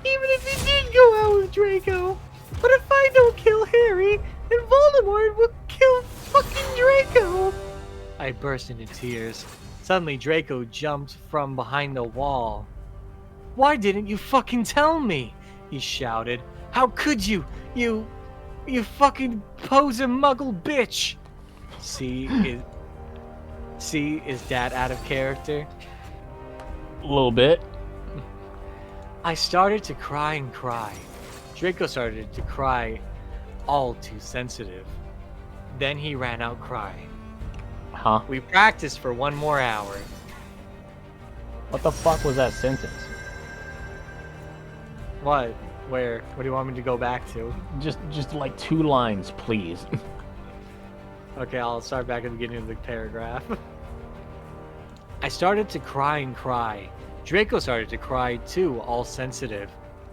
even if he did go out with Draco. But if I don't kill Harry, then Voldemort will kill fucking Draco. I burst into tears. Suddenly, Draco jumped from behind the wall. Why didn't you fucking tell me? He shouted. How could you? You fucking poser muggle bitch. See, is Dad out of character? A little bit. I started to cry and cry. Draco started to cry, all too sensitive. Then he ran out crying. Huh? We practiced for 1 more hour. What the fuck was that sentence? What? Where? What do you want me to go back to? Just like 2 lines, please. Okay, I'll start back at the beginning of the paragraph. I started to cry and cry. Draco started to cry too, all sensitive.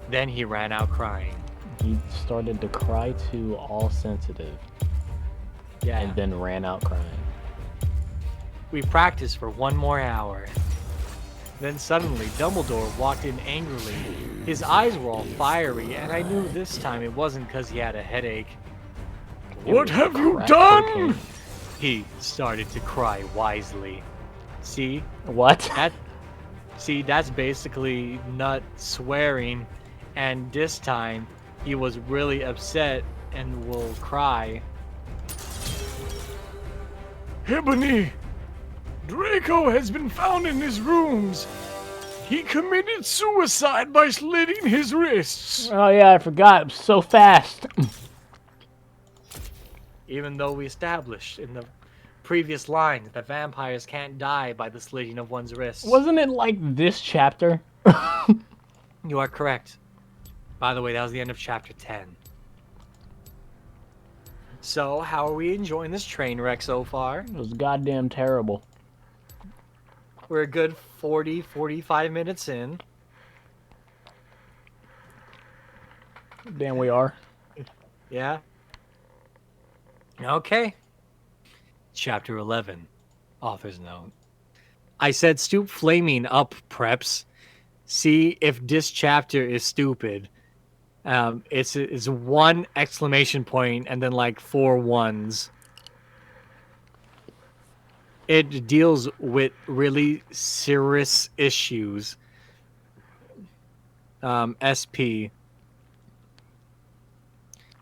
Then he ran out crying. He started to cry too, all sensitive. Yeah. And then ran out crying. We practiced for 1 more hour. Then suddenly, Dumbledore walked in angrily. His eyes were all fiery, and I knew this time it wasn't because he had a headache. What have you done? He started to cry wisely. See? What? That's basically Nut swearing, and this time he was really upset and will cry. Ebony! Draco has been found in his rooms. He committed suicide by slitting his wrists. Oh yeah, I forgot. So fast. Even though we established in the previous line that vampires can't die by the slitting of one's wrists. Wasn't it like this chapter? You are correct. By the way, that was the end of chapter 10. So, how are we enjoying this train wreck so far? It was goddamn terrible. We're a good 45 minutes in. Damn, we are. Yeah. Okay. Chapter 11. Author's note. I said stoop flaming up, preps. See if this chapter is stupid. It's one exclamation point and then like 4 ones. It deals with really serious issues. SP.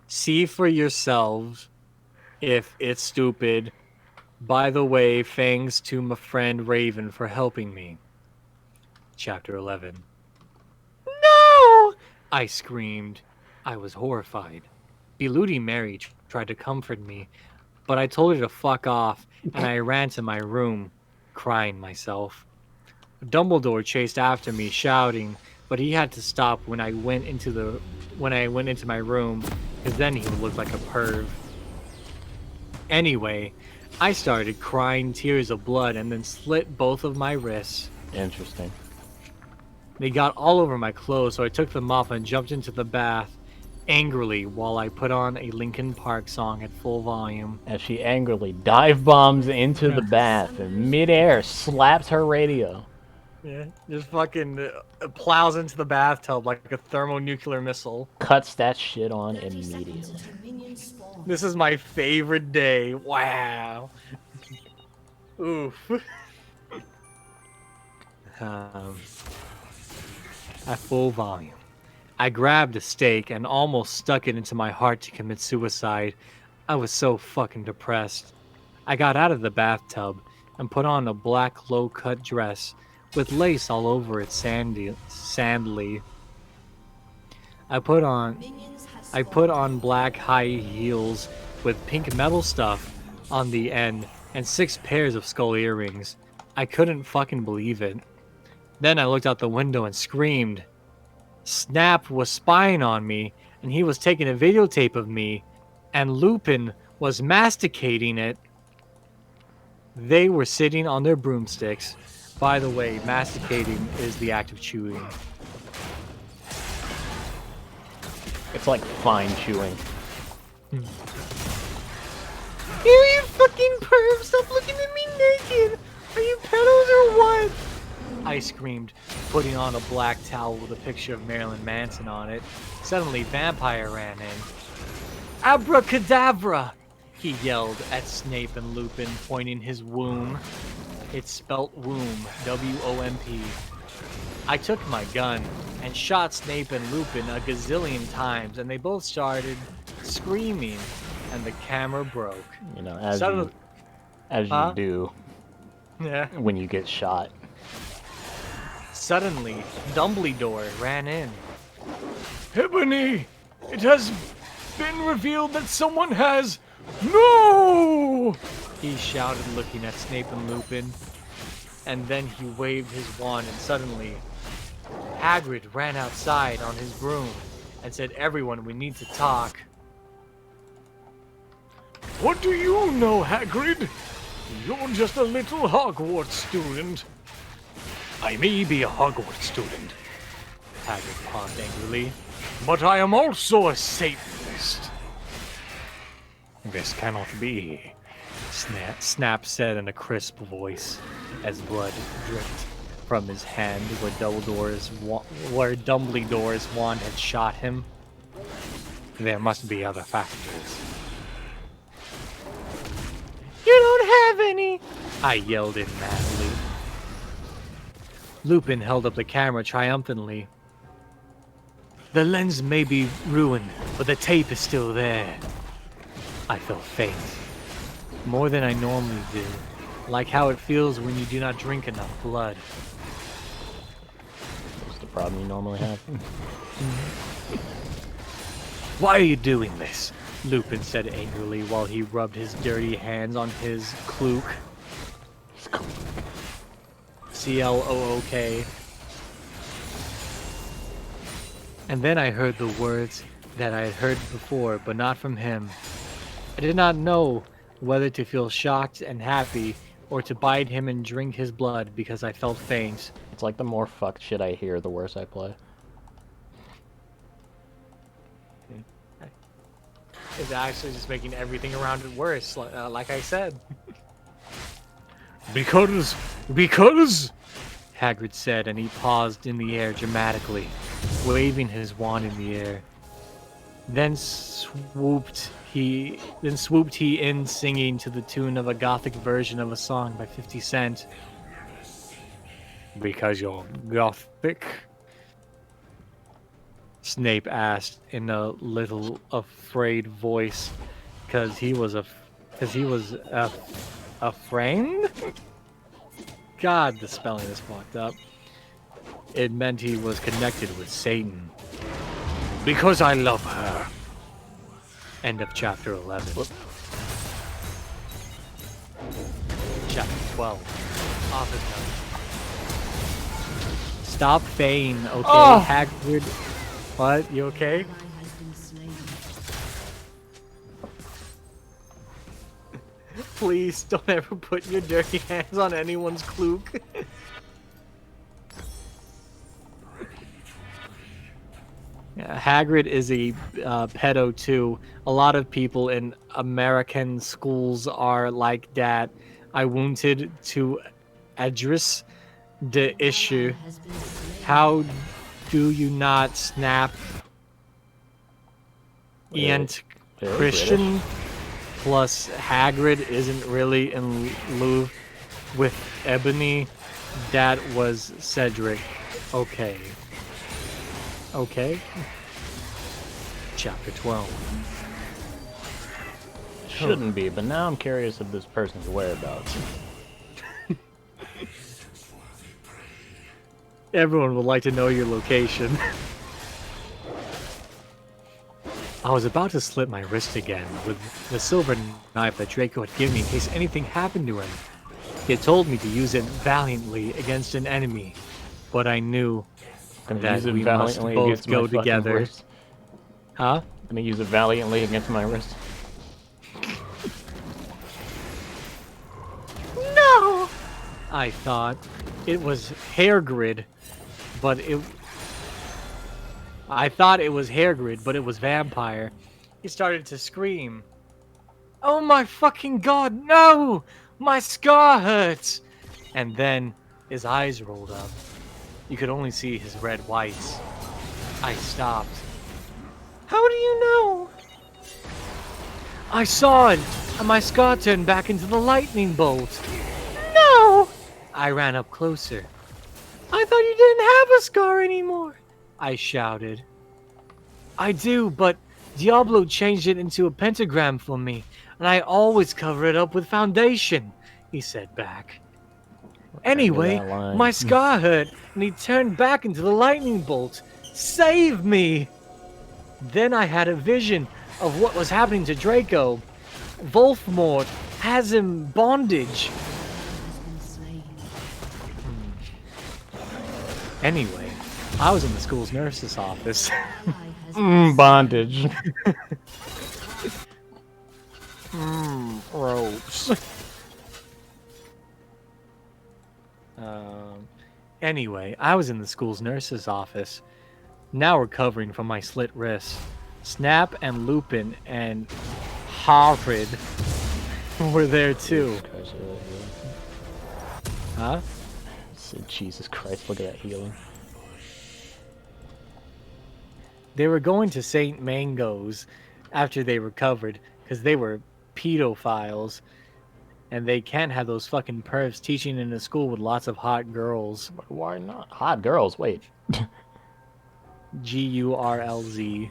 See for yourselves if it's stupid. By the way, thanks to my friend Raven for helping me. Chapter 11. No! I screamed. I was horrified. Beludi Mary tried to comfort me, but I told her to fuck off, and I ran to my room, crying myself. Dumbledore chased after me, shouting, but he had to stop when I went into my room, because then he would look like a perv. Anyway, I started crying tears of blood and then slit both of my wrists. Interesting. They got all over my clothes, so I took them off and jumped into the bath angrily while I put on a Linkin Park song at full volume. As she angrily dive bombs into the bath and midair slaps her radio. Yeah, just fucking plows into the bathtub like a thermonuclear missile. Cuts that shit on 30 seconds immediately. until minions spawn. This is my favorite day. Wow. Oof. At full volume. I grabbed a stake and almost stuck it into my heart to commit suicide. I was so fucking depressed. I got out of the bathtub and put on a black low-cut dress with lace all over it sandly. I put on black high heels with pink metal stuff on the end and 6 pairs of skull earrings. I couldn't fucking believe it. Then I looked out the window and screamed. Snap was spying on me, and he was taking a videotape of me, and Lupin was masticating it. They were sitting on their broomsticks. By the way, masticating is the act of chewing. It's like fine chewing. You fucking perv, stop looking at me naked! Are you pedos or what? I screamed, putting on a black towel with a picture of Marilyn Manson on it. Suddenly, Vampire ran in. Abracadabra! He yelled at Snape and Lupin, pointing his womb. It spelt womb, W-O-M-P. I took my gun and shot Snape and Lupin a gazillion times, and they both started screaming, and the camera broke. You know, as Suddenly- you do Yeah. when you get shot. Suddenly, Dumbledore ran in. Ebony, it has been revealed that someone has... No! He shouted, looking at Snape and Lupin, and then he waved his wand, and suddenly, Hagrid ran outside on his broom and said, "Everyone, we need to talk." What do you know, Hagrid? You're just a little Hogwarts student. I may be a Hogwarts student, Hagrid paused angrily. but I am also a Satanist. This cannot be. Snap said in a crisp voice, as blood dripped from his hand where Dumbledore's wand had shot him. There must be other factors. You don't have any! I yelled in madly. Lupin held up the camera triumphantly. The lens may be ruined, but the tape is still there. I felt faint. More than I normally do. Like how it feels when you do not drink enough blood. That's the problem you normally have. Why are you doing this? Lupin said angrily while he rubbed his dirty hands on his cloak. C-L-O-O-K. And then I heard the words that I had heard before, but not from him. I did not know whether to feel shocked and happy or to bite him and drink his blood because I felt faint. It's like the more fucked shit I hear, the worse I play. is actually just making everything around it worse, like I said. Because Hagrid said, and he paused in the air dramatically, waving his wand in the air. Then swooped he in, singing to the tune of a gothic version of a song by 50 Cent. because you're gothic. Snape asked in a little afraid voice, because he was a friend. God, the spelling is fucked up. It meant he was connected with Satan. Because I love her. End of chapter 11. Whoop. Chapter 12. Office note. Stop Fane, okay? Oh! Hagrid. What? You okay? Ally has been slain. Please don't ever put your dirty hands on anyone's kluk. Yeah, Hagrid is a pedo too. A lot of people in American schools are like that. I wanted to address the issue. Ally has been slain. How do you not snap and They're Christian plus Hagrid isn't really in love with Ebony? That was Cedric. Okay. Okay. Chapter 12. Shouldn't be, but now I'm curious of this person's whereabouts. Everyone would like to know your location. I was about to slit my wrist again with the silver knife that Draco had given me in case anything happened to him. He had told me to use it valiantly against an enemy, but I knew Gonna that use it we must valiantly both against my go fucking together. wrist. Huh? Gonna use it valiantly against my wrist. No! I thought it was Hairgrid, but it... I thought it was Hairgrid, but it was Vampire. He started to scream. Oh my fucking god, no! My scar hurts! And then his eyes rolled up. You could only see his red whites. I stopped. How do you know? I saw it, and my scar turned back into the lightning bolt. No! I ran up closer. I thought you didn't have a scar anymore, I shouted. I do, but Diablo changed it into a pentagram for me, and I always cover it up with foundation, he said back. Anyway, that line. my scar hurt, and he turned back into the lightning bolt. Save me! Then I had a vision of what was happening to Draco. Wolfmort has him bondage. Has been slain. Anyway, I was in the school's nurse's office. Ally has been Bondage. Ropes. Anyway, I was in the school's nurse's office, now recovering from my slit wrist. Snap and Lupin and Harvard were there too. Huh? Jesus Christ, look at that healing. They were going to St. Mango's after they recovered, because they were pedophiles, and they can't have those fucking pervs teaching in a school with lots of hot girls. Why not? Hot girls, wait. Gurlz.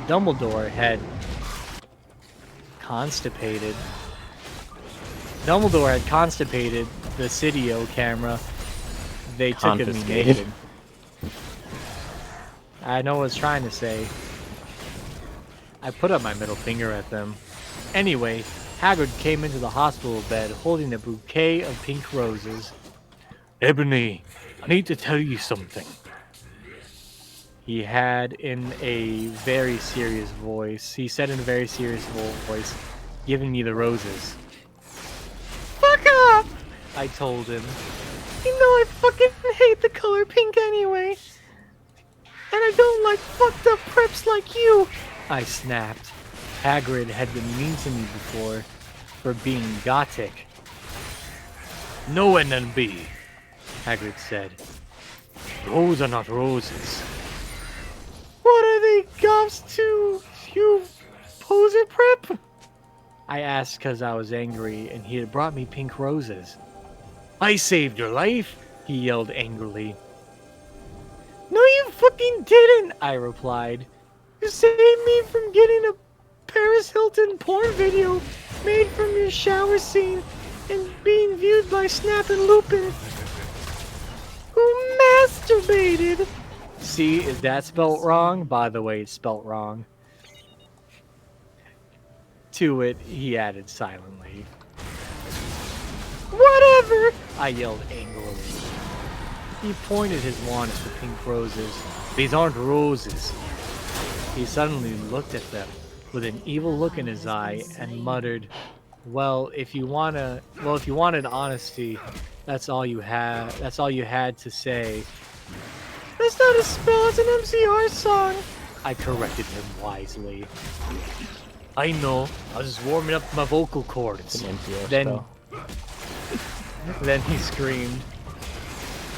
Dumbledore had constipated. Dumbledore had constipated the Cydio camera. They took it me Confiscated. naked. I know what I was trying to say. I put up my middle finger at them. Anyway, Hagrid came into the hospital bed holding a bouquet of pink roses. Ebony, I need to tell you something. He had in a very serious voice. He said in a very serious voice, giving me the roses. Fuck up! I told him. You know I fucking hate the color pink anyway. And I don't like fucked up preps like you. I snapped. Hagrid had been mean to me before for being gothic. No NNB, Hagrid said. Those are not roses. What are they goths to, you poser prep? I asked because I was angry and he had brought me pink roses. I saved your life, he yelled angrily. No, you fucking didn't, I replied. You saved me from getting a Paris Hilton porn video made from your shower scene and being viewed by Snap and Lupin, who masturbated. See, is that spelt wrong? By the way, it's spelt wrong. To it, he added silently. Whatever! I yelled angrily. He pointed his wand at the pink roses. These aren't roses. He suddenly looked at them with an evil look in his eye and muttered, if you wanted honesty, that's all you had to say. That's not a spell, it's an MCR song. I corrected him wisely. I know, I was just warming up my vocal cords. An MCR Then, spell. then he screamed,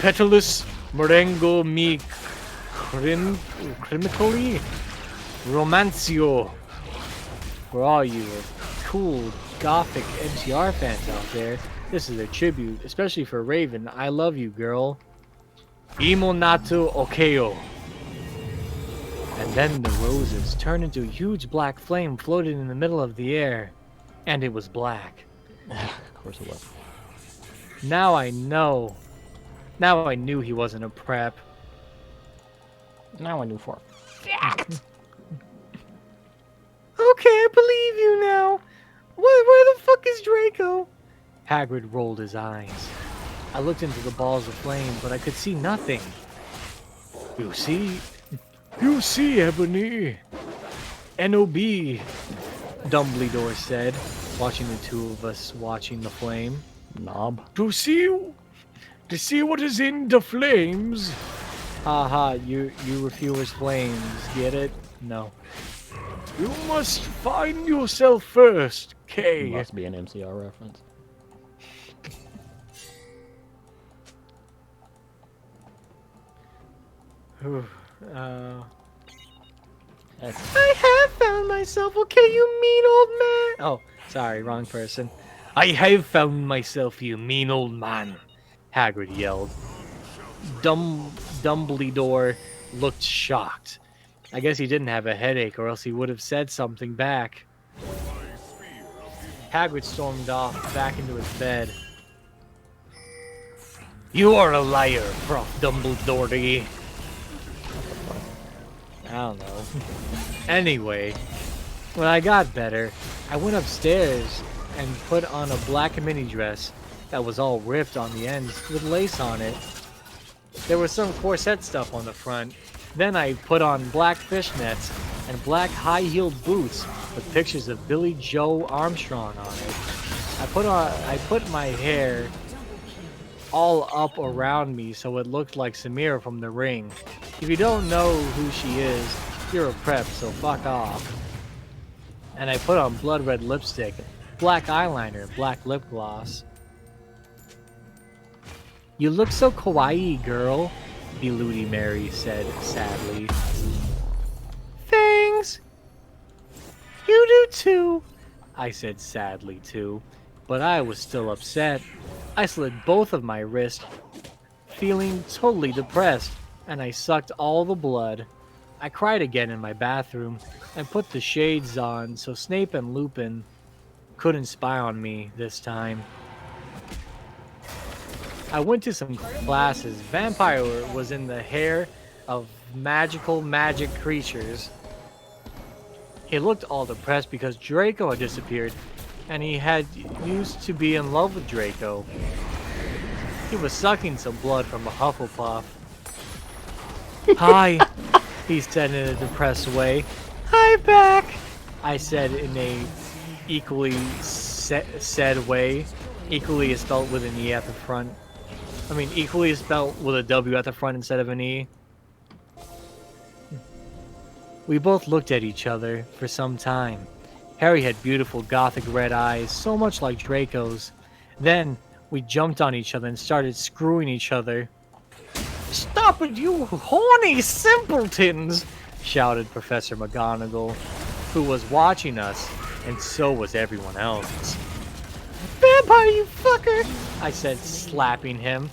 Petalus Morengo mi crimically romancio. For all you cool gothic MCR fans out there, this is a tribute, especially for Raven. I love you, girl. Imo nato okeo. And then the roses turned into a huge black flame floating in the middle of the air. And it was black. Of course it was. Now I know. Now I knew he wasn't a prep. Now I knew for a fact. Okay, I believe you now. Where the fuck is Draco? Hagrid rolled his eyes. I looked into the balls of flame, but I could see nothing. You see, Ebony. N.O.B., Dumbledore said, watching the two of us watching the flame. Knob. To see what is in the flames. Haha, you refuse flames, get it? No. You must find yourself first, Kay. Must be an MCR reference. I have found myself, okay, you mean old man. Oh, sorry, wrong person. I have found myself, you mean old man, Hagrid yelled. Dumbledore looked shocked. I guess he didn't have a headache, or else he would have said something back. Hagrid stormed off, back into his bed. You are a liar, Prof. Dumbledore. I don't know. Anyway, when I got better, I went upstairs and put on a black mini dress that was all ripped on the ends with lace on it. There was some corset stuff on the front. Then I put on black fishnets and black high-heeled boots with pictures of Billy Joe Armstrong on it. I put my hair all up around me so it looked like Samira from The Ring. If you don't know who she is, you're a prep, so fuck off. And I put on blood red lipstick, black eyeliner, black lip gloss. You look so kawaii, girl, Beludi Mary said sadly. Thanks. You do too, I said sadly too, but I was still upset. I slid both of my wrists, feeling totally depressed, and I sucked all the blood. I cried again in my bathroom and put the shades on so Snape and Lupin couldn't spy on me this time. I went to some classes. Vampire was in the hair of magic creatures. He looked all depressed because Draco had disappeared, and he had used to be in love with Draco. He was sucking some blood from a Hufflepuff. Hi, he said in a depressed way. Hi, back, I said in a equally said way. Equally is spelled with an E at the front. I mean, equally is spelled with a W at the front instead of an E. We both looked at each other for some time. Harry had beautiful gothic red eyes, so much like Draco's. Then we jumped on each other and started screwing each other. "Stop it, you horny simpletons!" shouted Professor McGonagall, who was watching us, and so was everyone else. "Vampire, you fucker!" I said, slapping him.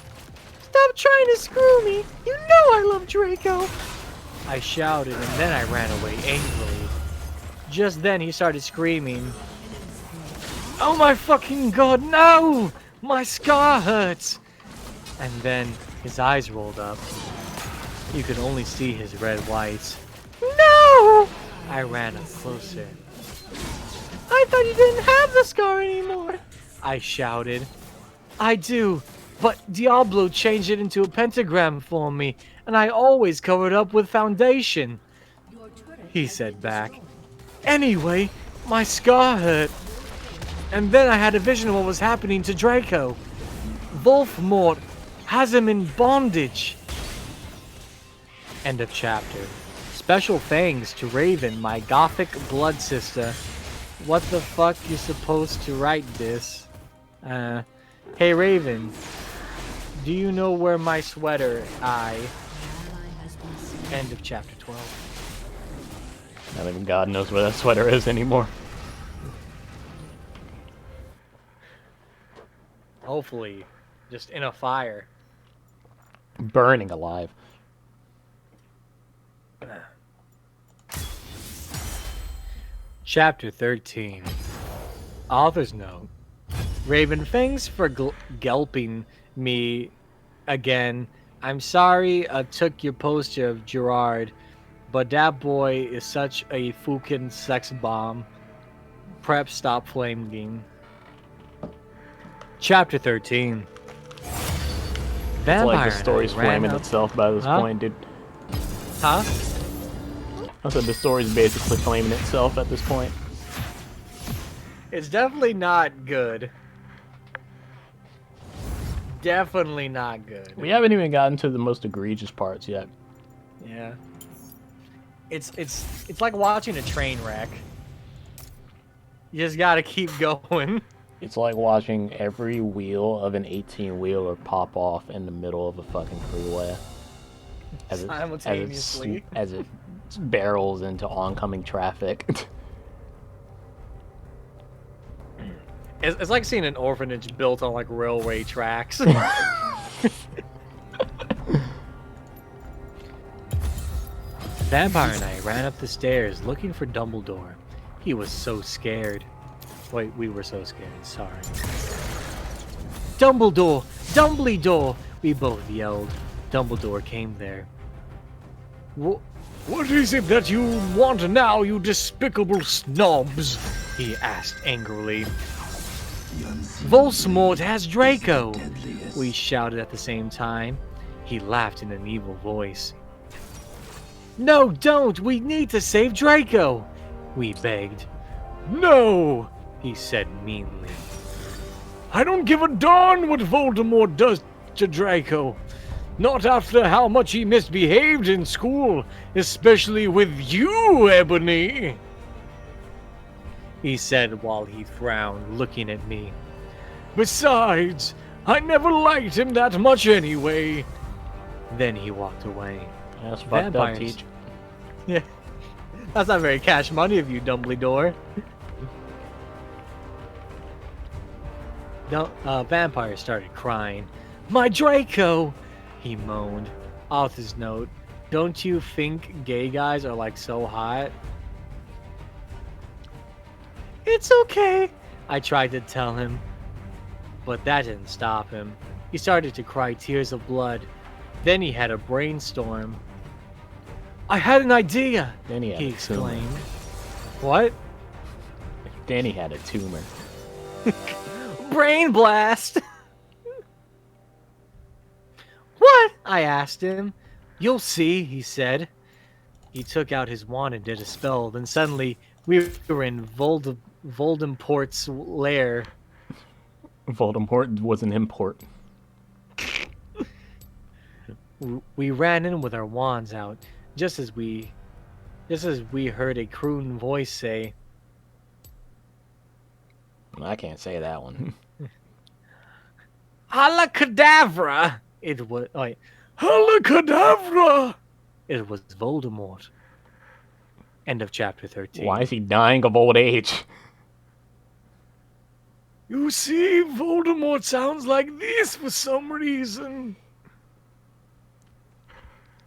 "Stop trying to screw me! You know I love Draco!" I shouted, and then I ran away angrily. Just then he started screaming, "Oh my fucking god, no! My scar hurts!" And then his eyes rolled up. You could only see his red whites. "No!" I ran up closer. "I thought you didn't have the scar anymore!" I shouted. "I do, but Diablo changed it into a pentagram for me, and I always cover it up with foundation," he said back. "Anyway, my scar hurt. And then I had a vision of what was happening to Draco. Voldemort has him in bondage." End of chapter. Special thanks to Raven, my gothic blood sister. What the fuck you supposed to write this? Hey Raven, do you know where my sweater End of chapter 12. Not even God knows where that sweater is anymore. Hopefully, just in a fire. Burning alive. Chapter 13. Author's note. Raven, thanks for gulping me again. I'm sorry I took your poster of Gerard, but that boy is such a fucking sex bomb. Prep stop flaming. Chapter 13. It's Vampire like the story's flaming itself by this point, dude. Huh? I said the story's basically flaming itself at this point. It's definitely not good. Definitely not good. We haven't even gotten to the most egregious parts yet. Yeah. It's like watching a train wreck. You just gotta keep going. It's like watching every wheel of an 18-wheeler pop off in the middle of a fucking freeway. Simultaneously. As it barrels into oncoming traffic. It's like seeing an orphanage built on like railway tracks. Vampire and I ran up the stairs looking for Dumbledore. He was so scared. Wait, we were so scared, sorry. "Dumbledore! Dumbledore!" we both yelled. Dumbledore came there. What is it that you want now, you despicable snobs?" he asked angrily. "Voldemort has Draco!" we shouted at the same time. He laughed in an evil voice. "No, don't! We need to save Draco!" we begged. "No! He said meanly. I don't give a darn what Voldemort does to Draco. Not after how much he misbehaved in school, especially with you, Ebony," he said while he frowned, looking at me. "Besides, I never liked him that much anyway." Then he walked away. That's fucked up, Vampires. Teach. Yeah, that's not very cash money of you, Dumbledore. Vampire started crying. "My Draco!" he moaned. Author's note. Don't you think gay guys are like so hot? "It's okay," I tried to tell him. But that didn't stop him. He started to cry tears of blood. Then he had a brainstorm. "I had an idea!" Then he had he a tumor. exclaimed. "What?" Danny had a tumor. "Brain blast!" "What?" I asked him. "You'll see," he said. He took out his wand and did a spell. Then suddenly we were in Voldemort's lair. Voldemort was an import. We ran in with our wands out, just as Just as we heard a croon voice say, I can't say that one. Alacadabra! It was. Oh, wait. Alacadabra! It was Voldemort. End of chapter 13. Why is he dying of old age? You see, Voldemort sounds like this for some reason.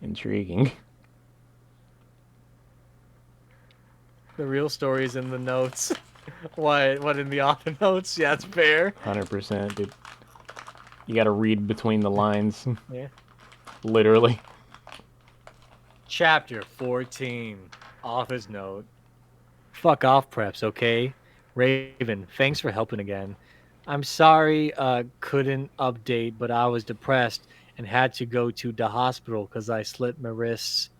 Intriguing. The real story is in the notes. What in the author notes? Yeah, it's fair. 100%, dude. You gotta read between the lines. Yeah. Literally. Chapter 14. Author's note. Fuck off, preps, okay? Raven, thanks for helping again. I'm sorry couldn't update, but I was depressed and had to go to the hospital because I slit my wrists.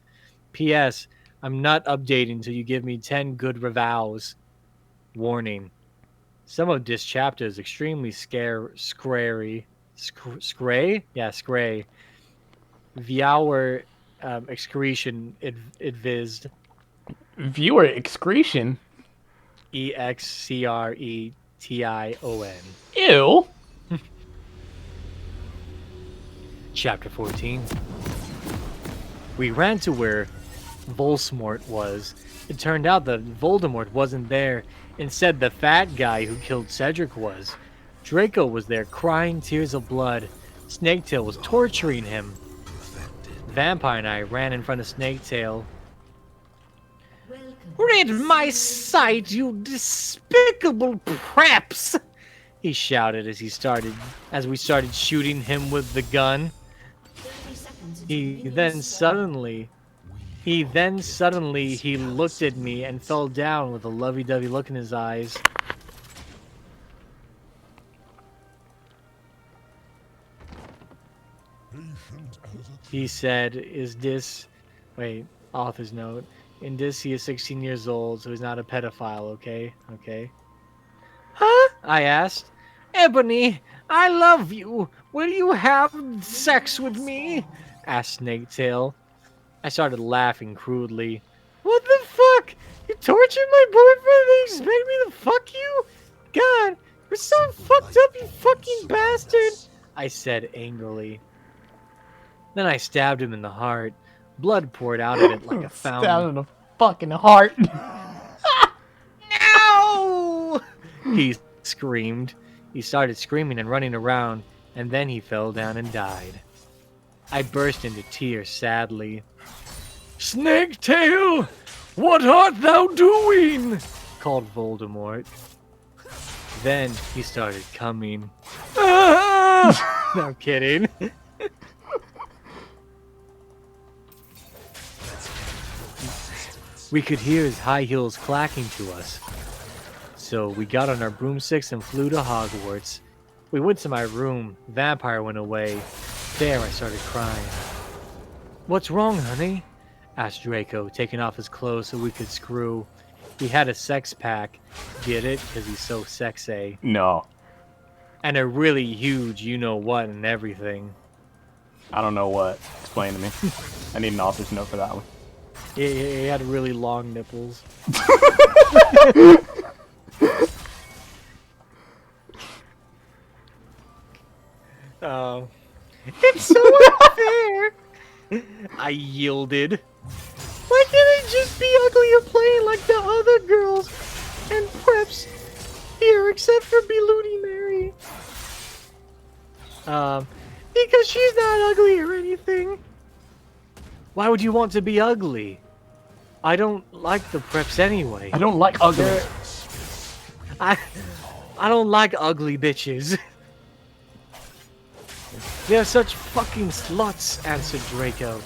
P.S. I'm not updating until you give me 10 good reviews. Warning. Some of this chapter is extremely scary. Scray? Yeah, scray. Viewer excretion advised. Viewer excretion? EXCRETION. Ew. Chapter 14. We ran to where Volsmort was. It turned out that Voldemort wasn't there. Instead, the fat guy who killed Cedric was. Draco was there crying tears of blood. Snaketail was torturing him. Vampire and I ran in front of Snaketail. Welcome. Rid my sight, you despicable preps! He shouted as we started shooting him with the gun. 30 seconds until He minions then spawn. suddenly he looked at me and fell down with a lovey-dovey look in his eyes. He said, "Is this?" Wait, author's note. In this, he is 16 years old, so he's not a pedophile. Okay, okay. Huh? I asked. Ebony, I love you. Will you have sex with me? Asked Snaketail. I started laughing crudely. What the fuck? You tortured my boyfriend and you expect me to fuck you? God, you're so fucked up, you fucking bastard! I said angrily. Then I stabbed him in the heart. Blood poured out of it like a fountain. Stabbed in the fucking heart. No! He screamed. He started screaming and running around, and then he fell down and died. I burst into tears sadly. Snaketail, what art thou doing? Called Voldemort. Then he started coming. Ah! No, I'm kidding. We could hear his high heels clacking to us. So we got on our broomsticks and flew to Hogwarts. We went to my room. Vampire went away. There I started crying. What's wrong, honey? Asked Draco, taking off his clothes so we could screw. He had a sex pack. Get it? Because he's so sexy. No. And a really huge you-know-what and everything. I don't know what. Explain to me. I need an author's note for that one. He had really long nipples. Oh. It's so unfair! I yielded. Why can't I just be ugly and playing like the other girls and preps here, except for Beludi Mary? Because she's not ugly or anything. Why would you want to be ugly? I don't like the preps anyway. I don't like ugly. I don't like ugly bitches. They're such fucking sluts, answered Draco.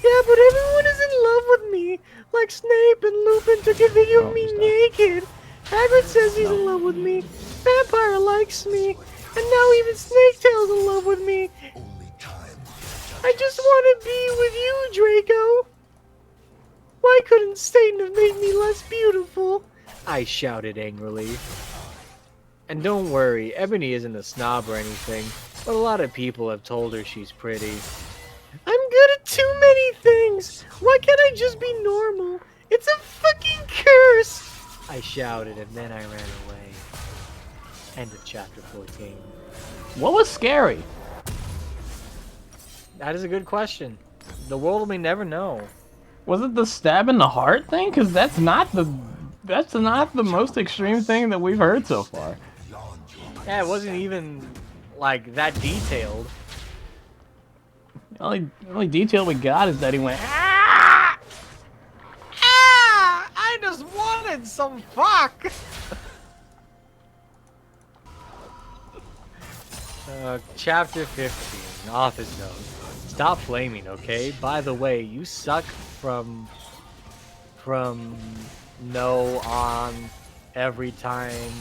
Yeah, but everyone is in love with me. Like Snape and Lupin took a video of me naked. Hagrid says he's in love with me. Vampire likes me. And now even Snaketail's in love with me. Only time. I just want to be with you, Draco. Why couldn't Satan have made me less beautiful? I shouted angrily. And don't worry, Ebony isn't a snob or anything, but a lot of people have told her she's pretty. I'm good at too many things. Why can't I just be normal? It's a fucking curse. I shouted and then I ran away. End of chapter 14. What was scary? That is a good question. The world may never know. Was it the stab in the heart thing? Because that's not the most extreme thing that we've heard so far. Yeah, it wasn't even like that detailed. The only detail we got is that he went. Ah! Ah! I just wanted some fuck. Chapter 15. Author's note. Stop flaming, okay? By the way, you suck from no on every time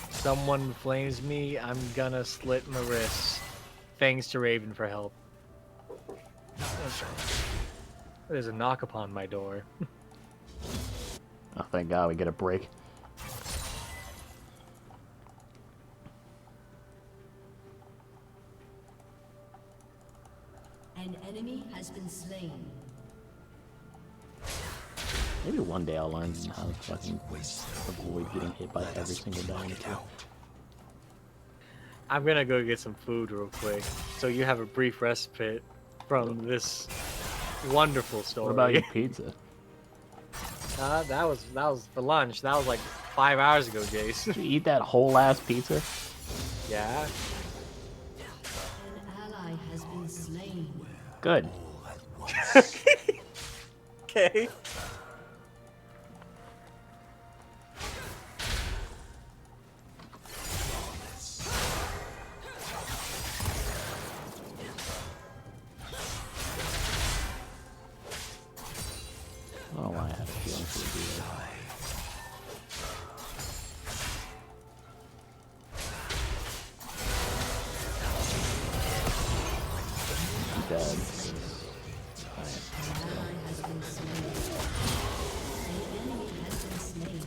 someone flames me, I'm gonna slit my wrists. Thanks to Raven for help. There's a knock upon my door. Oh, thank God we get a break. An enemy has been slain. Maybe one day I'll learn how to fucking avoid getting hit by every single dinosaur. I'm gonna go get some food real quick, so you have a brief respite from this wonderful story. What about your pizza? That was for lunch. That was like 5 hours ago, Jace. Did you eat that whole ass pizza? Yeah. An ally has been slain. Good. Okay. I don't know why I had a feeling for the dead. An ally has been slain. An enemy has been slain.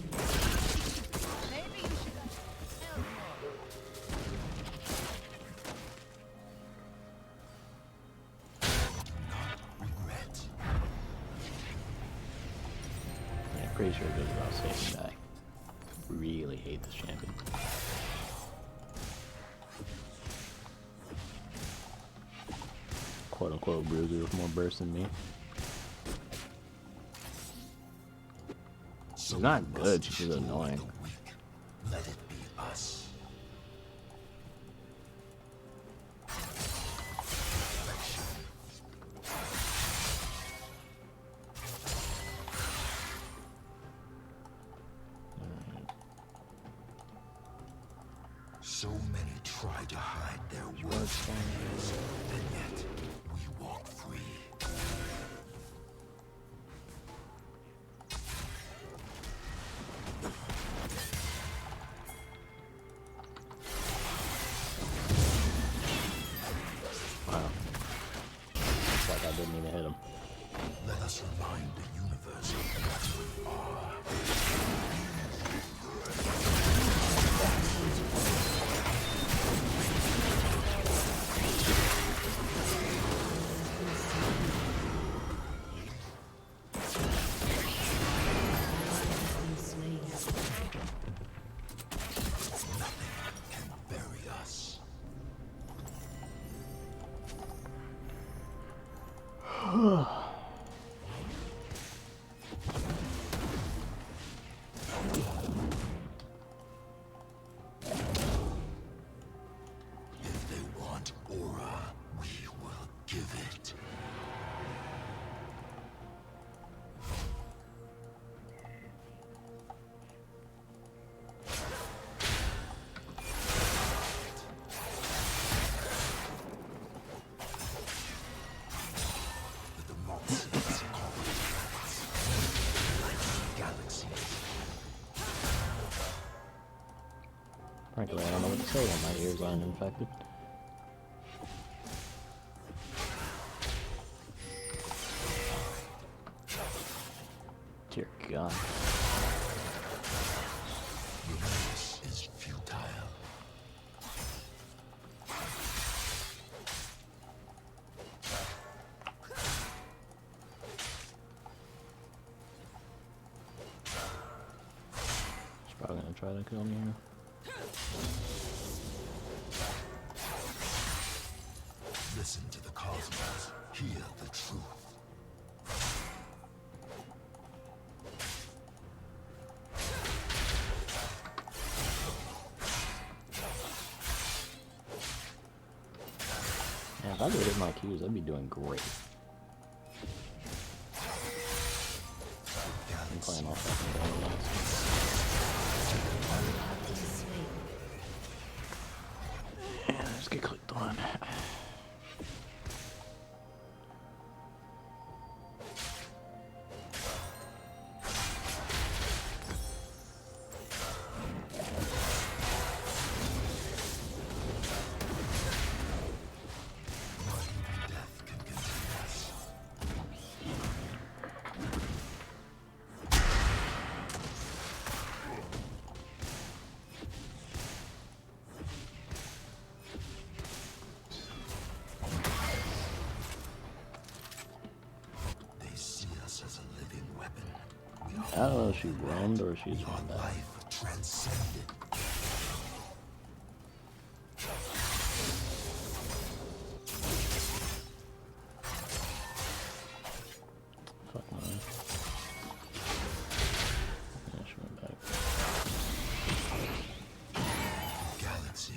Yeah, pretty sure it goes without saying that I really hate this champion. Quote unquote bruiser with more burst than me. She's not good, she's just annoying. Let it be us. So many try to hide their worst enemies, and yet we walk free. Wow. Looks like I didn't even hit him. Let us remind the universe of what we are. Been slain. Can bury us. If they want aura, we will give it. The democracies galaxies. Frankly, I don't know what to say when my ears aren't infected. Dear God. This is futile. Probably gonna try to kill me here. Listen to the cosmos. Hear the truth. Man, if I could hit my Qs, I'd be doing great. I'm playing all fucking Borderlands. And I just get clicked on. I don't know if she roamed or if she's run back. Life transcended. Fuck no. Yeah, she went back. Galaxy,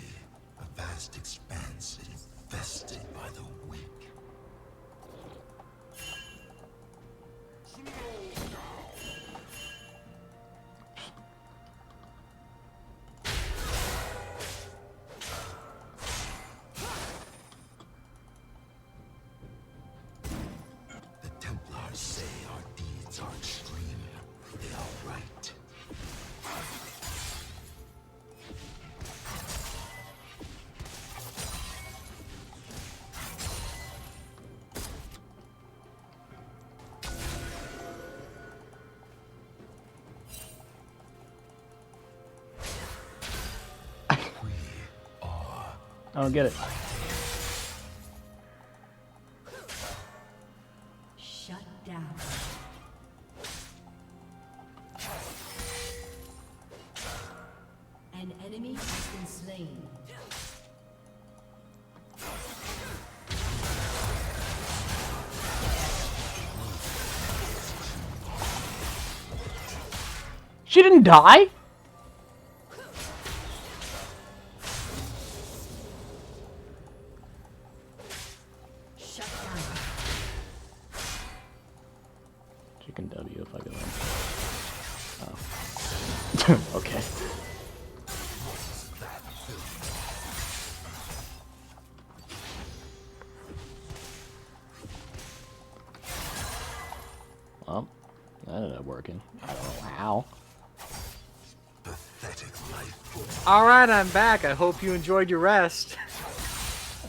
a vast expanse infested by the weak. The Templars say our deeds are extreme. They are right. I don't get it. Shut down. An enemy has been slain. She didn't die? Shut down. She can W if I go in. Oh. Okay. Well, that ended up working. I don't know how. Pathetic life. Alright, I'm back. I hope you enjoyed your rest.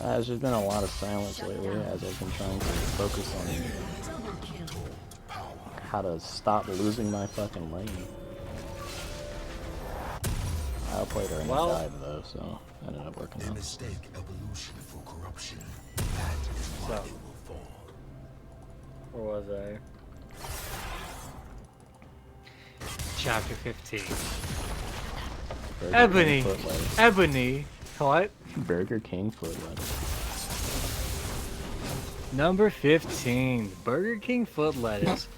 There's just been a lot of silence lately as I've been trying to focus on Double kill. how to stop losing my fucking lane. I outplayed her and Well- died though, so it ended up working They out. mistake evolution for corruption. That is why So. they will fall. Where was I? Chapter 15. Burger Ebony. King foot lettuce. Ebony. What? Burger King foot lettuce. Number 15. Burger King foot lettuce.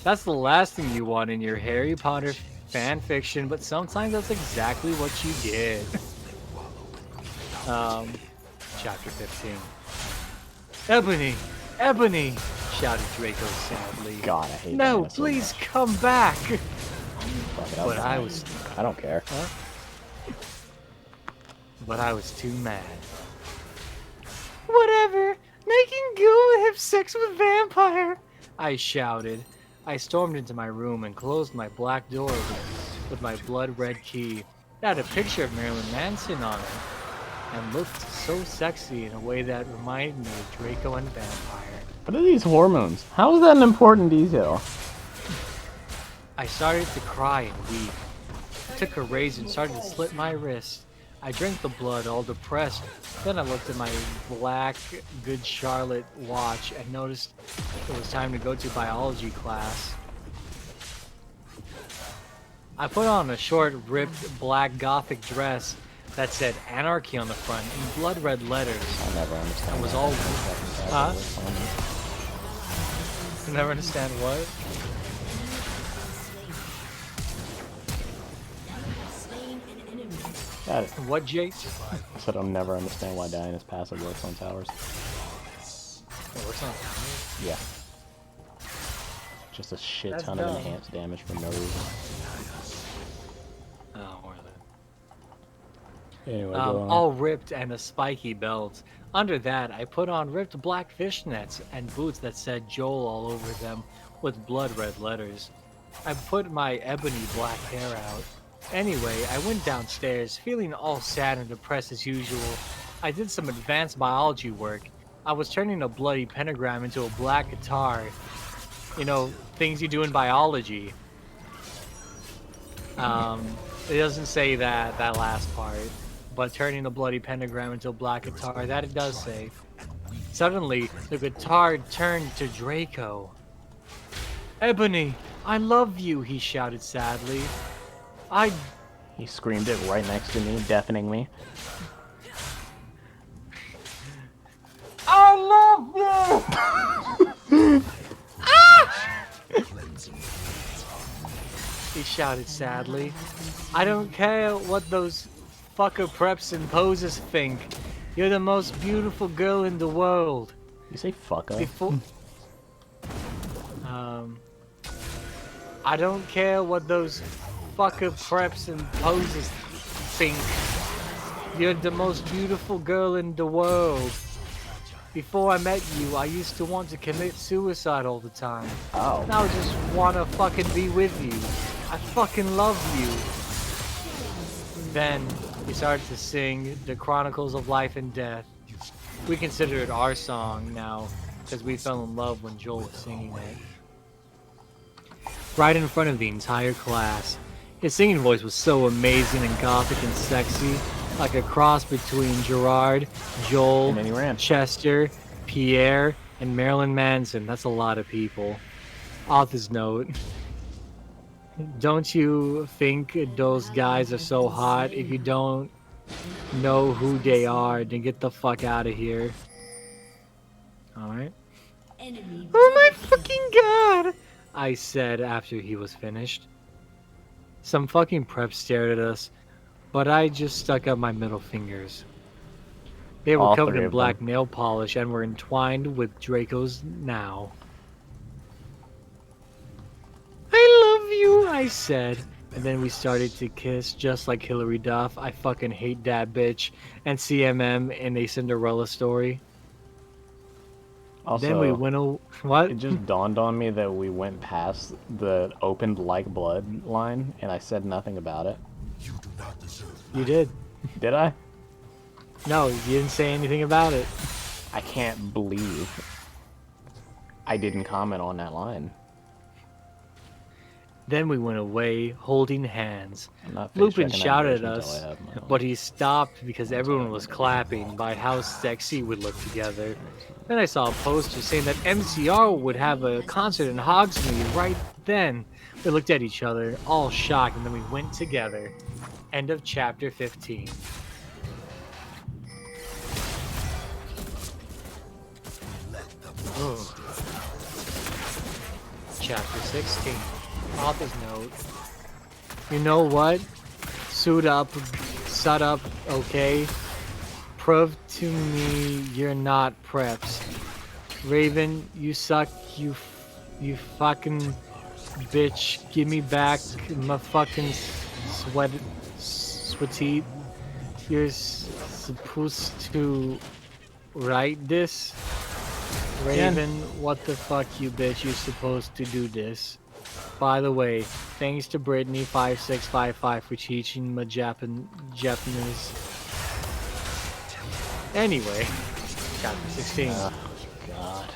That's the last thing you want in your Harry Potter fan fiction, but sometimes that's exactly what you get. Chapter 15. Ebony! Ebony! Shouted Draco sadly. God, I hate No, Diana so please much. come back! Fuck it, But I was I don't care. But I was too mad. Whatever! Making ghoul have sex with vampire! I shouted. I stormed into my room and closed my black door with my blood-red key. It had a picture of Marilyn Manson on it, and looked so sexy in a way that reminded me of Draco and Vampire. What are these hormones? How is that an important detail? I started to cry and weep. I took a razor and started to slit my wrist. I drank the blood, all depressed. Then I looked at my black Good Charlotte watch and noticed it was time to go to biology class. I put on a short, ripped black gothic dress that said anarchy on the front in blood red letters. I never understand. It was why all- fucking Huh? works on me. I never understand what. Slain an enemy. Got it. What, Jake? I said I'll never understand why Diana's passive works on towers. It works on. Yeah. Just a shit That's ton dumb. of enhanced damage for no reason. Oh, really? Anyway, go on. All ripped and a spiky belt. Under that, I put on ripped black fishnets and boots that said Joel all over them with blood red letters. I put my ebony black hair out. Anyway, I went downstairs, feeling all sad and depressed as usual. I did some advanced biology work. I was turning a bloody pentagram into a black guitar. You know, things you do in biology. It doesn't say that last part, but turning the bloody pentagram into a black guitar, that it does say. Suddenly, the guitar turned to Draco. Ebony, I love you, he shouted sadly. He screamed it right next to me, deafening me. I love you! He shouted sadly. I don't care what those fucker preps and poses think. You're the most beautiful girl in the world. You say fucker? Before... I don't care what those fucker preps and poses think. You're the most beautiful girl in the world. Before I met you, I used to want to commit suicide all the time. Oh. Now I just wanna fucking be with you. I fucking love you. Then he started to sing the Chronicles of Life and Death. We consider it our song now, because we fell in love when Joel was singing it. Right in front of the entire class. His singing voice was so amazing and gothic and sexy, like a cross between Gerard, Joel, And then he ran. Chester, Pierre, and Marilyn Manson. That's a lot of people. Author's note. Don't you think those guys are so hot? If you don't know who they are, then get the fuck out of here. Alright. Enemy. Oh my fucking god! I said after he was finished. Some fucking prep stared at us, but I just stuck up my middle fingers. They were All covered three in of black them. nail polish and were entwined with Draco's now. I love you, I said. And then we started to kiss just like Hilary Duff. I fucking hate that bitch. And CMM in A Cinderella Story. Also, Then we went what? it just dawned on me that we went past the opened like blood line, and I said nothing about it. You do not deserve You did. Did I? No, you didn't say anything about it. I can't believe I didn't comment on that line. Then we went away, holding hands. I'm not face Lupin checking that shouted version at until us, I have my own. but he stopped because everyone was clapping by how sexy we looked together. Then I saw a poster saying that MCR would have a concert in Hogsmeade right then. We looked at each other, all shocked, and then we went together. End of chapter 15. Oh. Chapter 16. Author's note. You know what? Suit up, shut up, okay? Prove to me you're not preps. Raven, you suck, you fucking bitch. Give me back my fucking sweaty. You're supposed to write this? Raven, what the fuck, you bitch? You're supposed to do this. By the way, thanks to Brittany5655 for teaching my Japanese. Anyway, chapter 16. Oh, God.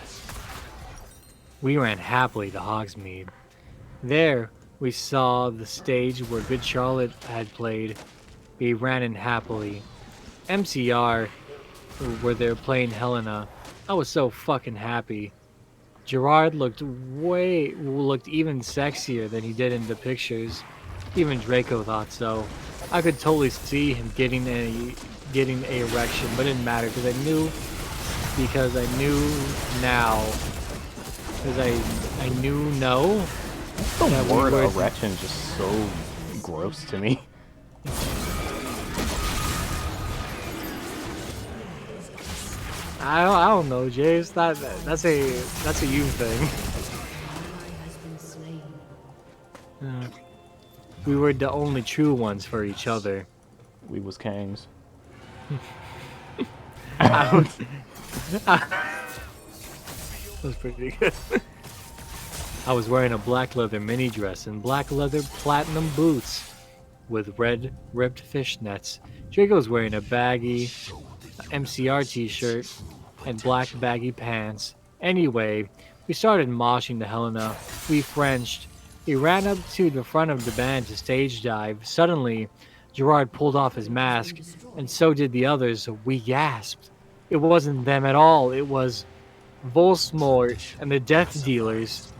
We ran happily to Hogsmeade. There, we saw the stage where Good Charlotte had played. We ran in happily. MCR, where they were playing Helena. I was so fucking happy. Gerard looked even sexier than he did in the pictures. Even Draco thought so. I could totally see him getting a erection, but it didn't matter because I knew now. Because I knew no. The that we word were- erection is just so gross to me. I don't know, Jace. That's a you thing. Ally has been slain. We were the only true ones for each other. We was kangs. I was, that was pretty good. I was wearing a black leather mini dress and black leather platinum boots with red ribbed fishnets. Draco's wearing a baggy MCR t-shirt and black baggy pants. Anyway, we started moshing to Helena. We Frenched. He ran up to the front of the band to stage dive. Suddenly, Gerard pulled off his mask, and so did the others. We gasped. It wasn't them at all. It was Volsmort and the Death Dealers.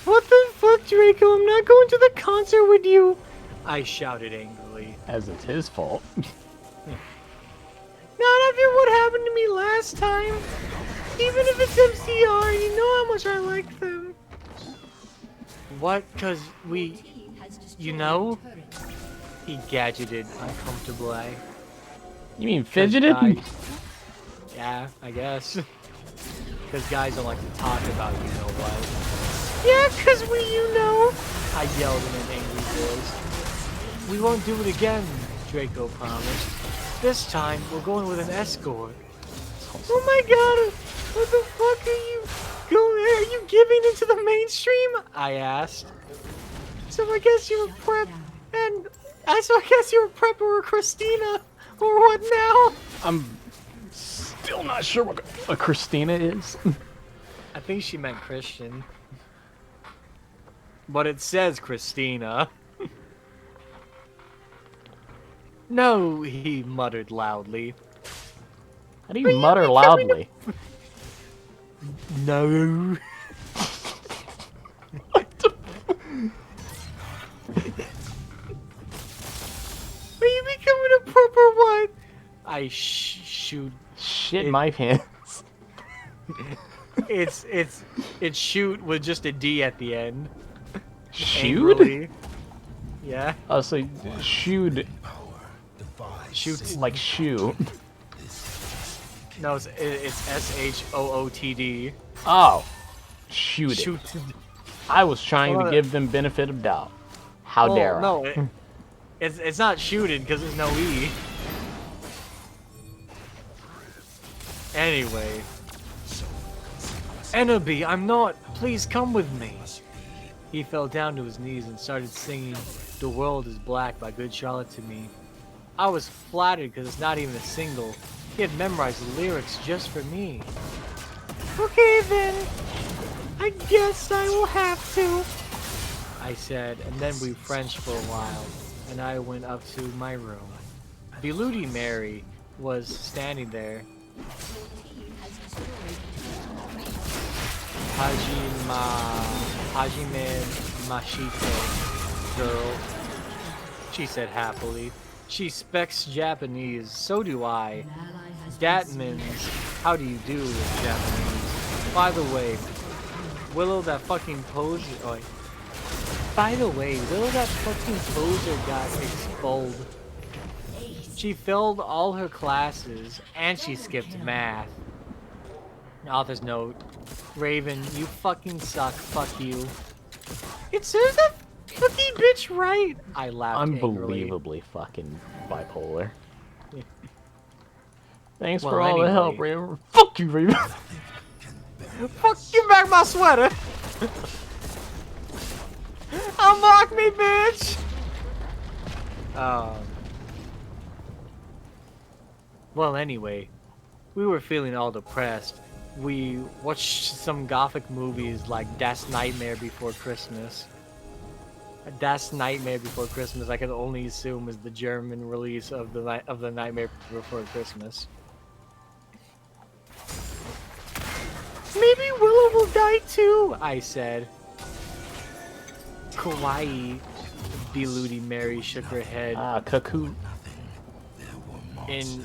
What the fuck, Draco? I'm not going to the concert with you! I shouted angrily. As it's his fault. Not after what happened to me last time. Even if it's MCR, you know how much I like them. What? Cause we... Team has destroyed You know? a turret. He gadgeted uncomfortably. You mean 'Cause fidgeted? guys- Yeah, I guess. Because guys don't like to talk about you know what. Yeah, cause you know. I yelled in an angry voice. We won't do it again, Draco promised. This time, we're going with an escort. Oh my god! What the fuck are you going? Are you giving into the mainstream? I asked. So I guess you're prep, and so I guess you're prep or Christina, or what now? I'm still not sure what a Christina is. I think she meant Christian, but it says Christina. No, he muttered loudly. How do you mutter loudly? No. Are you becoming a prep or what? I shoot. Shit my pants. It's shoot with just a D at the end. Shoot? Angrily. Yeah. Oh, so shoot Shoot. like shoe. No, it's SHOOTD. Oh. Shoot it. Shoot. I was trying Well, to give them benefit of doubt. How Well, dare I? no, it's not shooted because there's no E. Anyway. Enoby, I'm not. Please come with me. He fell down to his knees and started singing The World is Black by Good Charlotte to me. I was flattered because it's not even a single. He had memorized the lyrics just for me. Okay then. I guess I will have to. I said, and then we Frenched for a while, and I went up to my room. Beludi Mary was standing there. Team has destroyed Hajime Mashite, girl. She said happily. She speaks Japanese, so do I. an ally has That been means, how do you do in Japanese? By the way, Willow that fucking poser. Oh, wait. By the way, Willow that fucking poser got expelled. She failed all her classes and she skipped math. Author's note: Raven, you fucking suck. Fuck you. It says that fucking bitch right. I laughed angrily. Unbelievably fucking bipolar. Thanks Well, for all the help, anyway. Raven. Fuck you, Raven. Fuck, give back my sweater. Unlock me, bitch. Well, anyway, we were feeling all depressed. We watched some gothic movies like Das Nightmare Before Christmas. Das Nightmare Before Christmas, I can only assume is the German release of the Nightmare Before Christmas. Maybe Willow will die too, I said. Kawaii. Beludi Mary shook her head. Ah, cuckoo. In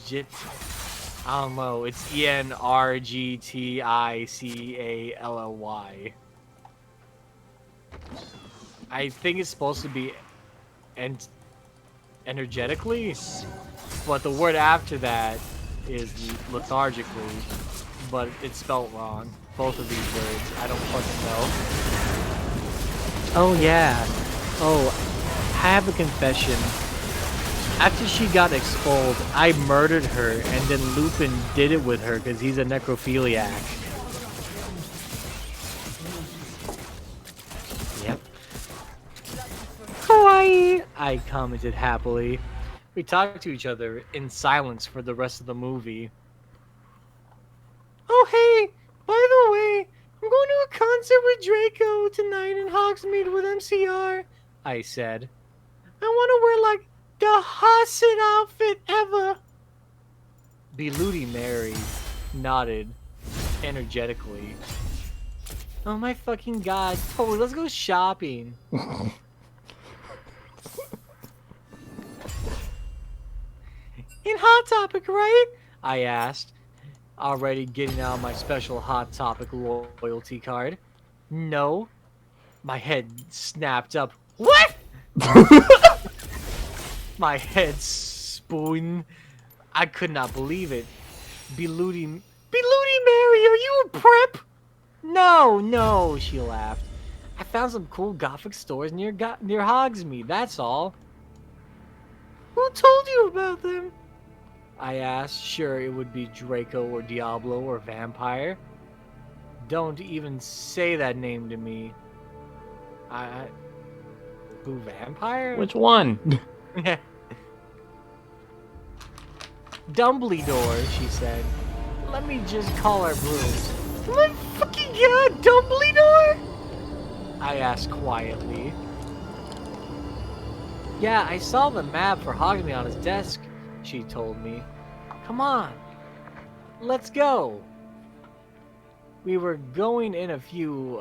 Jit. I don't know. It's ENRGTICALLY. I think it's supposed to be energetically, but the word after that is lethargically, but it's spelled wrong. Both of these words. I don't fucking know. Oh yeah. Oh, I have a confession. After she got expelled, I murdered her, and then Lupin did it with her because he's a necrophiliac. Yep. Kawaii, I commented happily. We talked to each other in silence for the rest of the movie. Oh hey, by the way, I'm going to a concert with Draco tonight in Hogsmeade with MCR, I said. I want to wear like the hottest outfit ever. Beludi Mary nodded energetically. Oh my fucking god, totally, let's go shopping. In Hot Topic, right? I asked, already getting out my special Hot Topic loyalty card. No. My head snapped up. What? My head spoon. I could not believe it. Beludi Mary, are you a prep? No, she laughed. I found some cool gothic stores near Hogsmeade, that's all. Who told you about them? I asked, sure it would be Draco or Diablo or Vampire. Don't even say that name to me. Who, Vampire? Which one? Dumbledore, she said. Let me just call our brooms. My fucking god, Dumbledore? I asked quietly. Yeah, I saw the map for Hogsmeade on his desk, she told me. Come on, let's go. We were going in a few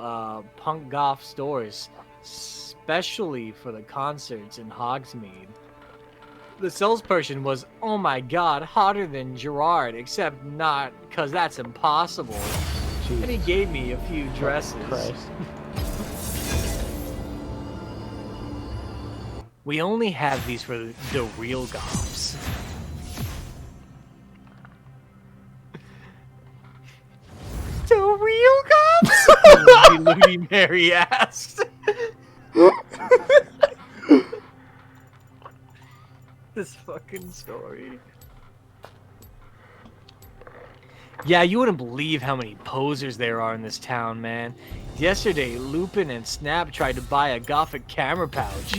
punk goth stores, especially for the concerts in Hogsmeade. The salesperson was, oh my god, hotter than Gerard, except not, because that's impossible. Jesus. And he gave me a few dresses. Christ. We only have these for the real goths. The real goths? Beludi Mary asked. This fucking story. Yeah, you wouldn't believe how many posers there are in this town, man. Yesterday, Lupin and Snap tried to buy a gothic camera pouch.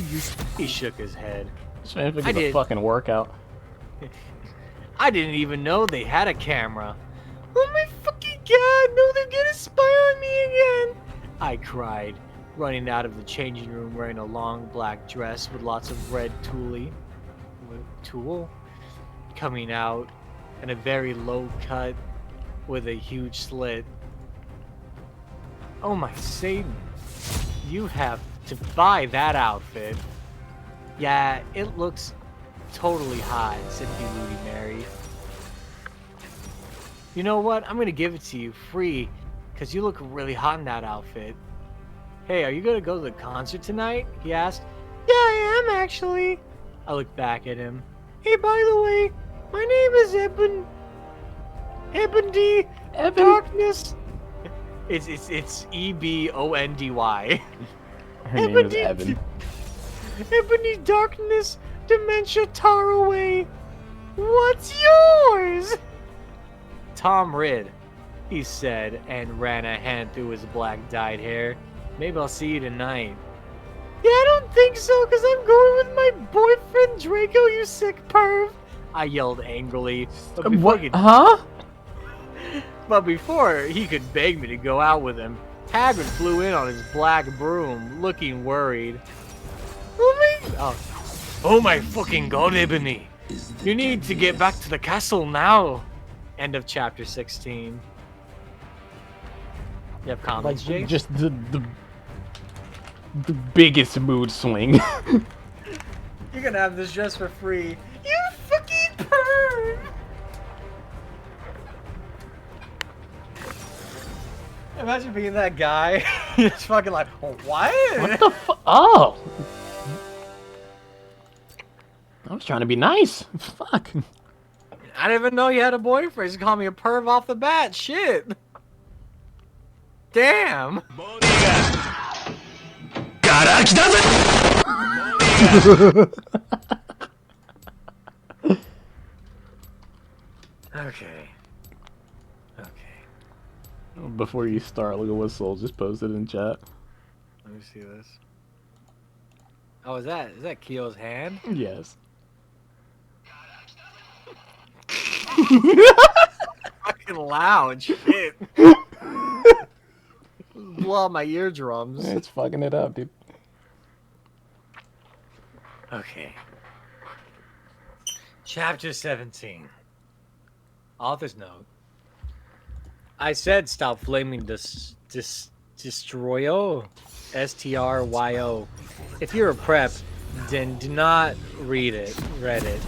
He shook his head. This man's making a fucking workout. I didn't even know they had a camera. Oh my fucking god, no, they're gonna spy on me again! I cried, running out of the changing room wearing a long black dress with lots of red tulle coming out and a very low cut with a huge slit. Oh my Satan, you have to buy that outfit. Yeah, it looks totally hot, said Beludi Mary. You know what? I'm gonna give it to you free, because you look really hot in that outfit. Hey, are you gonna go to the concert tonight? He asked. Yeah, I am actually. I looked back at him. Hey, by the way, my name is Ebondy Darkness. It's EBONDY. Her name is Evan. Ebony Darkness, Dementia Taraway. What's yours? Tom Ridd, he said, and ran a hand through his black dyed hair. Maybe I'll see you tonight. Yeah, I don't think so, because I'm going with my boyfriend Draco, you sick perv. I yelled angrily. What? Huh? But before he could beg me to go out with him, Hagrid flew in on his black broom, looking worried. Oh my fucking god, Ebony. You need to get back to the castle now. End of chapter 16. You have Like comments, Jay? just the biggest mood swing. You're gonna have this dress for free. You fucking perv! Imagine being that guy. You're just fucking like, what? What the fuck? Oh! I was trying to be nice. Fuck. I didn't even know you had a boyfriend. You called me a perv off the bat. Shit. Damn. Okay. Okay. Before you start, look at what Soul just posted in chat. Let me see this. Oh, is that Kyo's hand? Yes. Fucking loud. Shit. Blow out my eardrums. It's fucking it up, dude. Okay. Chapter 17. Author's note. I said stop flaming destroyo. STRYO. If you're a prep, then do not read it. Reddit.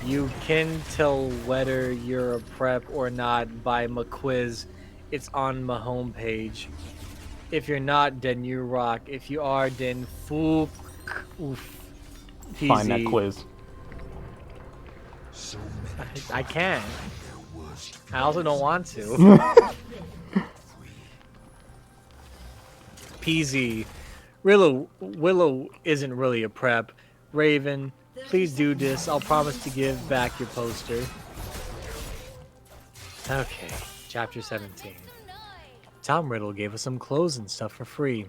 You can tell whether you're a prep or not by my quiz. It's on my homepage. If you're not, then you rock. If you are, then fool. Oof. Find that Easy. quiz. So many I can't. their worst I also don't want to. PZ. Willow isn't really a prep. Raven, please do this. I'll promise to give back your poster. Okay, chapter 17. Tom Riddle gave us some clothes and stuff for free.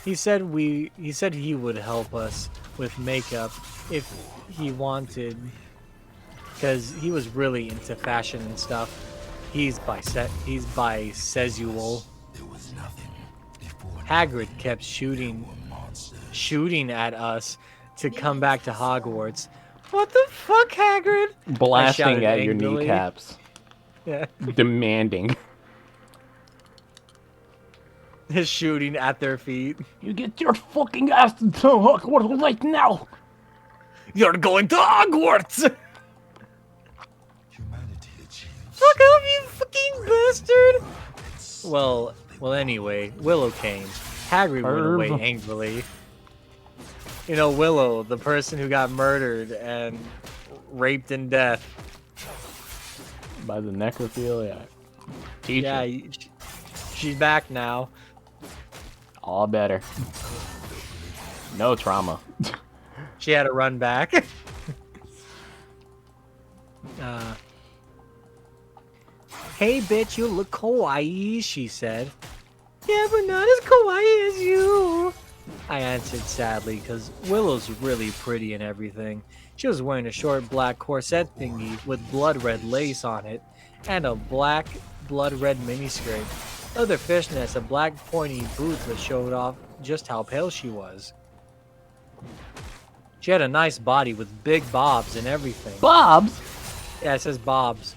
He said he would help us with makeup if he wanted, because he was really into fashion and stuff. He's bisexual. There was nothing before Hagrid kept shooting at us to come back to Hogwarts. What the fuck, Hagrid? I Blasting shouted at your angrily. kneecaps. Yeah. Demanding. His shooting at their feet. You get your fucking ass to Hogwarts right now! You're going to Hogwarts! humanity achieves. Fuck off, you fucking bastard! Well, anyway, Willow came. Hagrid went away Perv. angrily. You know, Willow, the person who got murdered and raped in death. By the necrophilia teacher. Yeah, she's back now. All better. No trauma. She had to run back. Hey, bitch, you look kawaii, she said. Yeah, but not as kawaii as you. I answered sadly, because Willow's really pretty and everything. She was wearing a short black corset thingy with blood red lace on it, and a black blood red miniskirt. Other fishnets and black pointy boots that showed off just how pale she was. She had a nice body with big bobs and everything. Bob's? Yeah, it says bobs.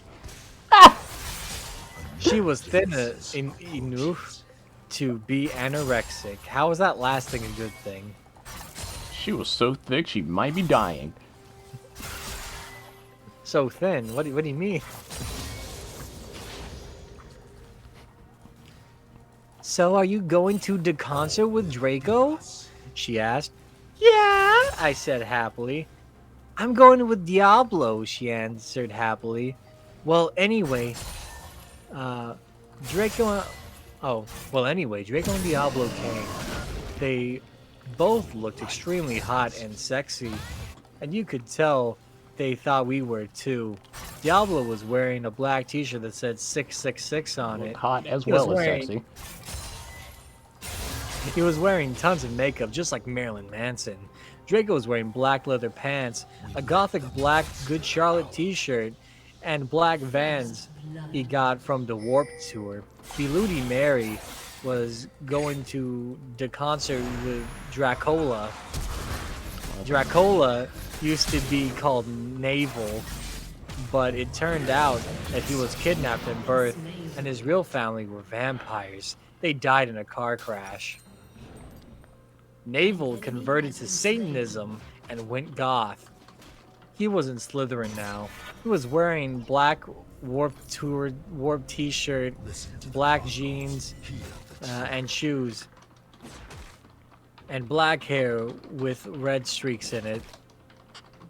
She was thin enough to be anorexic. How is that last thing a good thing? She was so thick she might be dying. So thin? What do you mean? So are you going to the concert with Draco? She asked. Yeah, I said happily. I'm going with Diablo, she answered happily. Well, anyway, Draco and Diablo came. They both looked extremely hot and sexy, and you could tell they thought we were too. Diablo was wearing a black t-shirt that said 666 on it. Hot as He was well as wearing- sexy. He was wearing tons of makeup, just like Marilyn Manson. Draco was wearing black leather pants, a gothic black Good Charlotte t-shirt, and black Vans he got from the Warped Tour. Bloody Mary was going to the concert with Dracola. Dracola used to be called Navel. but it turned out that he was kidnapped at birth, and his real family were vampires. They died in a car crash. Navel converted to Satanism and went goth. He was in Slytherin now. He was wearing black warp t-shirt, black jeans, and shoes, and black hair with red streaks in it.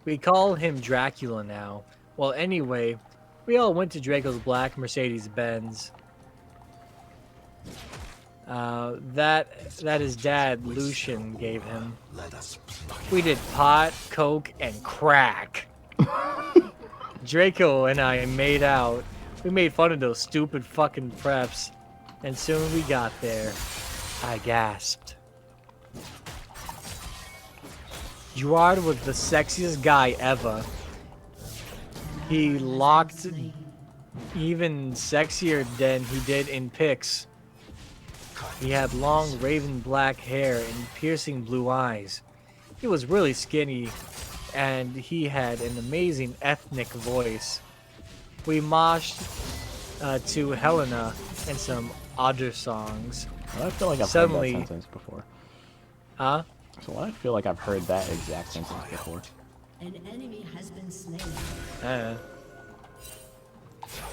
We call him Dracula now. Well, anyway, we all went to Draco's black Mercedes-Benz. That his dad, Lucian, gave him. We did pot, coke, and crack. Draco and I made out. We made fun of those stupid fucking preps. And soon we got there. I gasped. Gerard was the sexiest guy ever. He looked even sexier than he did in pics. He had long raven black hair and piercing blue eyes. He was really skinny, and he had an amazing ethnic voice. We moshed to Helena and some other songs. Well, I feel like I've Suddenly- heard that sentence before. Huh? So I feel like I've heard that exact sentence before. An enemy has been slain.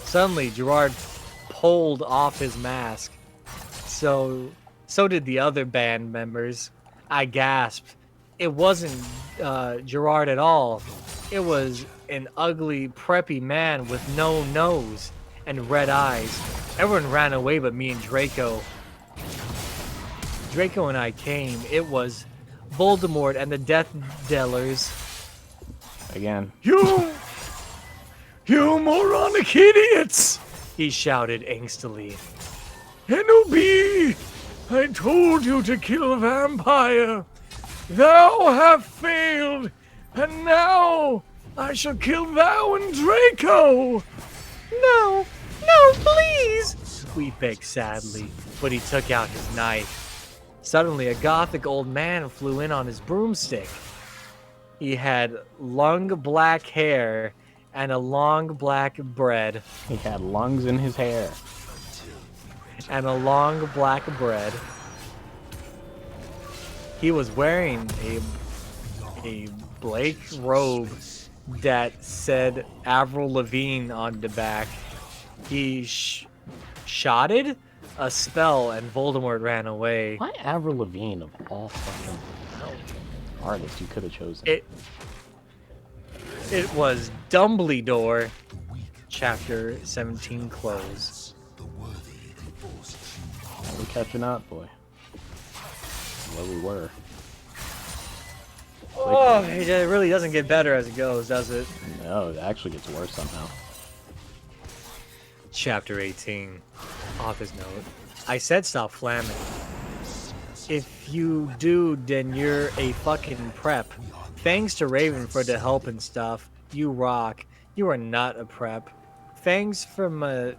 Suddenly, Gerard pulled off his mask. So did the other band members. I gasped. It wasn't Gerard at all. It was an ugly, preppy man with no nose and red eyes. Everyone ran away but me and Draco. Draco and I came. It was Voldemort and the Death Dealers. Again. You moronic idiots! He shouted angstily. NOB, I told you to kill a vampire. Thou have failed, and now I shall kill thou and Draco. No, no, please! We begged sadly, but he took out his knife. Suddenly, a gothic old man flew in on his broomstick. He had long black hair and a long black bread. He had lungs in his hair. And a long black bread. He was wearing a Blake robe that said Avril Lavigne on the back. He shotted a spell and Voldemort ran away. Why Avril Lavigne of all fucking artists you could have chosen? It was Dumbledore. Chapter 17 close. Are we catching up, boy? Where we were. Oh, it really doesn't get better as it goes, does it? No, it actually gets worse somehow. Chapter 18. Author's note. I said stop flamming. If you do, then you're a fucking prep. Thanks to Raven for the help and stuff. You rock. You are not a prep. Thanks from a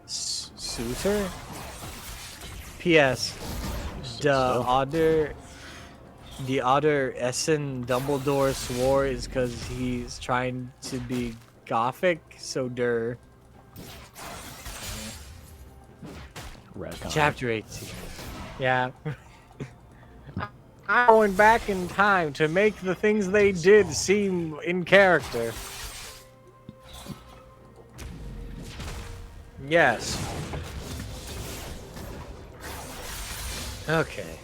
suitor? P.S. The other Essen Dumbledore swore is because he's trying to be gothic, so der. Retcon. Chapter 18. Yeah. I'm going back in time to make the things they did seem in character. Yes. Okay.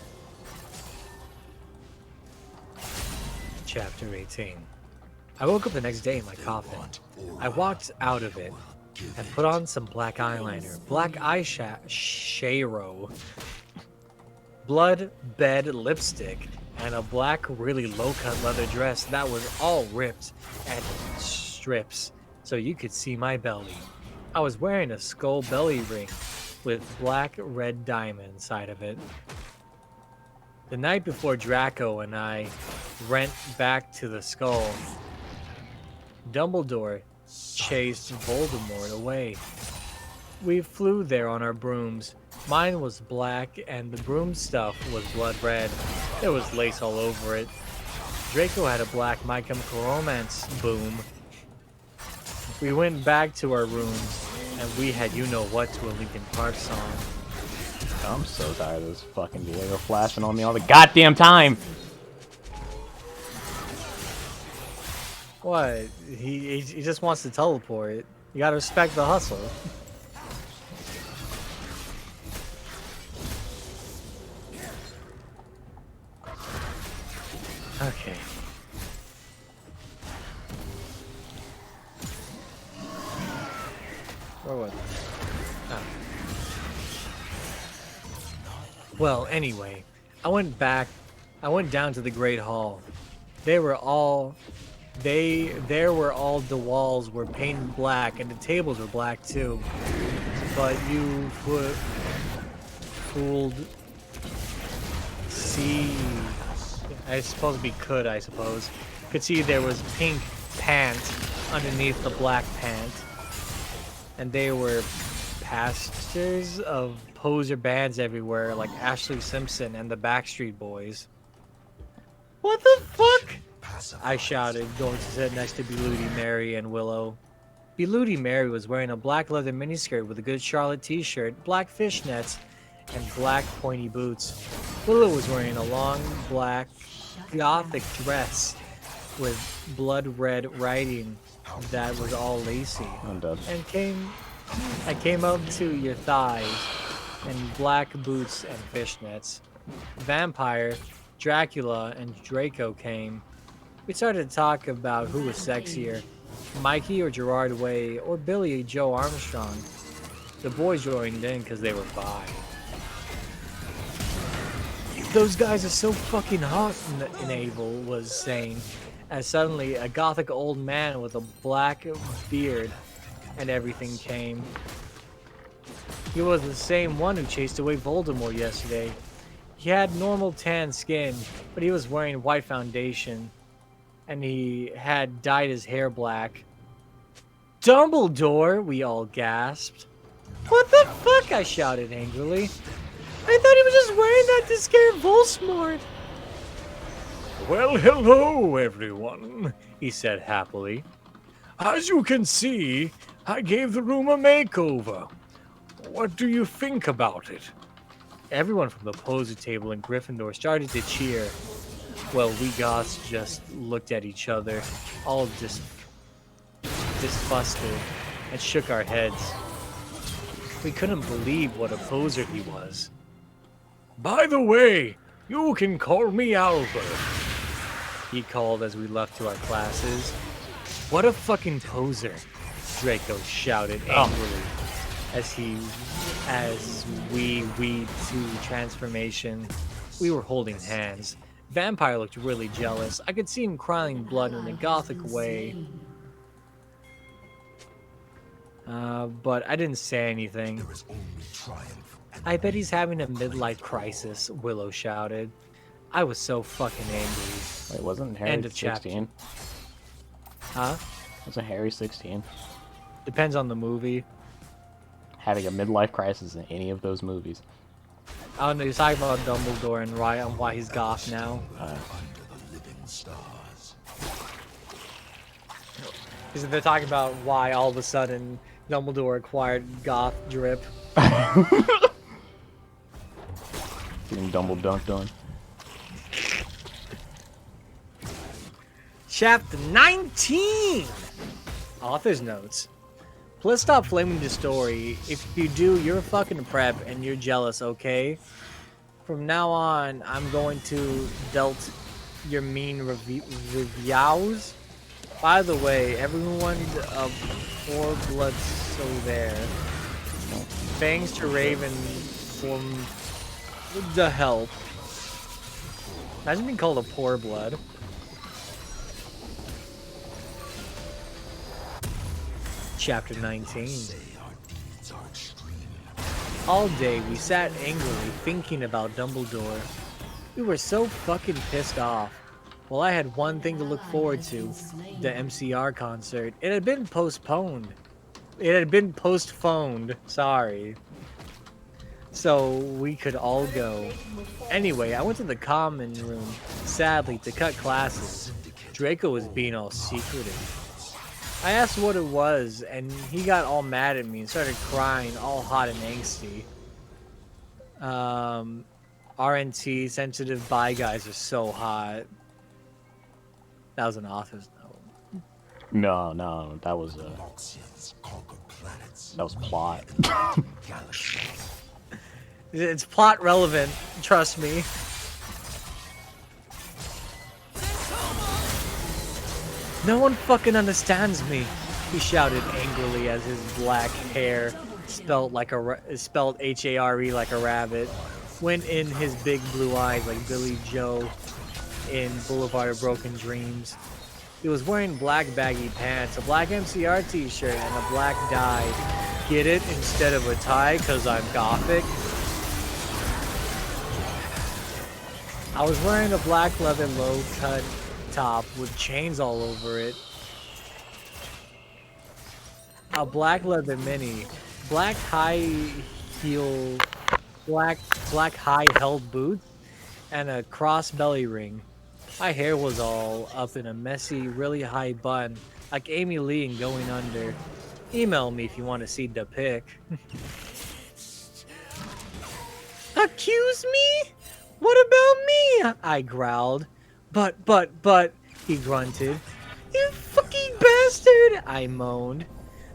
Chapter 18. I woke up the next day in my coffin. I walked out of it and put on some black eyeliner, black eyeshadow, blood bed lipstick, and a black, really low-cut leather dress that was all ripped and strips so you could see my belly. I was wearing a skull belly ring with black red diamond inside of it. The night before Draco and I went back to the skull, Dumbledore chased Voldemort away. We flew there on our brooms. Mine was black and the broom stuff was blood red. There was lace all over it. Draco had a black My Chemical Romance boom. We went back to our rooms, and we had you know what to a Linkin Park song. I'm so tired of this fucking Diego flashing on me all the goddamn time. What? He just wants to teleport. You gotta respect the hustle. Okay. Where was it? Oh. Well, anyway, I went down to the Great Hall. There were all the walls were painted black and the tables were black too. But you fooled see I suppose could see there was pink pant underneath the black pant. And they were pastors of poser bands everywhere, like Ashley Simpson and the Backstreet Boys. What the fuck? I shouted, going to sit next to Beluti Mary and Willow. Beluti Mary was wearing a black leather miniskirt with a good Charlotte t-shirt, black fishnets, and black pointy boots. Willow was wearing a long black gothic dress with blood red writing that was all lacy. I'm dead. And I came up to your thighs in black boots and fishnets. Vampire, Dracula, and Draco came. We started to talk about who was sexier, Mikey or Gerard Way, or Billy Joe Armstrong. The boys joined in because they were bi. Those guys are so fucking hot, Abel was saying, as suddenly a gothic old man with a black beard and everything came. He was the same one who chased away Voldemort yesterday. He had normal tan skin, but he was wearing white foundation, and he had dyed his hair black. Dumbledore, we all gasped. What the fuck, I shouted angrily. I thought he was just wearing that to scare Voldemort. Well, hello, everyone, he said happily. As you can see, I gave the room a makeover. What do you think about it? Everyone from the poser table in Gryffindor started to cheer. Well, we goths just looked at each other, all disgusted, and shook our heads. We couldn't believe what a poser he was. By the way, you can call me Albert, he called as we left to our classes. What a fucking poser, Draco shouted angrily as we to transformation. We were holding hands. Vampire looked really jealous. I could see him crying blood in a gothic way. But I didn't say anything. There is only triumph. I bet he's having a midlife crisis, Willow shouted. I was so fucking angry. Wait, wasn't Harry End of chapter. 16? Huh? Wasn't Harry 16? Depends on the movie. Having a midlife crisis in any of those movies. I don't know, he's talking about Dumbledore and why he's goth now. Under the living stars. Because they're talking about why all of a sudden Dumbledore acquired goth drip. Getting double dunked on. Chapter 19! Author's notes. Please stop flaming the story. If you do, you're a fucking prep and you're jealous, okay? From now on, I'm going to dealt your mean reviews. By the way, everyone of 4 Blood so there. Thanks to Raven for the help. Imagine being called a poor blood. Chapter 19. All day we sat angrily thinking about Dumbledore. We were so fucking pissed off. Well, I had one thing to look forward to, the MCR concert. It had been postponed. Sorry. So we could all go. Anyway, I went to the common room, sadly, to cut classes. Draco was being all secretive. I asked what it was, and he got all mad at me and started crying, all hot and angsty. RNT, sensitive bi guys are so hot. That was an author's note. No, that was Noxians conquer planets. that was plot. Galaxies. It's plot relevant, trust me. No one fucking understands me, he shouted angrily as his black hair, spelled H-A-R-E like a rabbit, went in his big blue eyes like Billy Joe in Boulevard of Broken Dreams. He was wearing black baggy pants, a black MCR t-shirt, and a black dye. Get it? Instead of a tie, cause I'm gothic? I was wearing a black leather low-cut top with chains all over it, a black leather mini, black high held boots, and a cross belly ring. My hair was all up in a messy, really high bun, like Amy Lee in Going Under. Email me if you want to see the pic. Accuse me? What about me? I growled. But, he grunted. You fucking bastard! I moaned.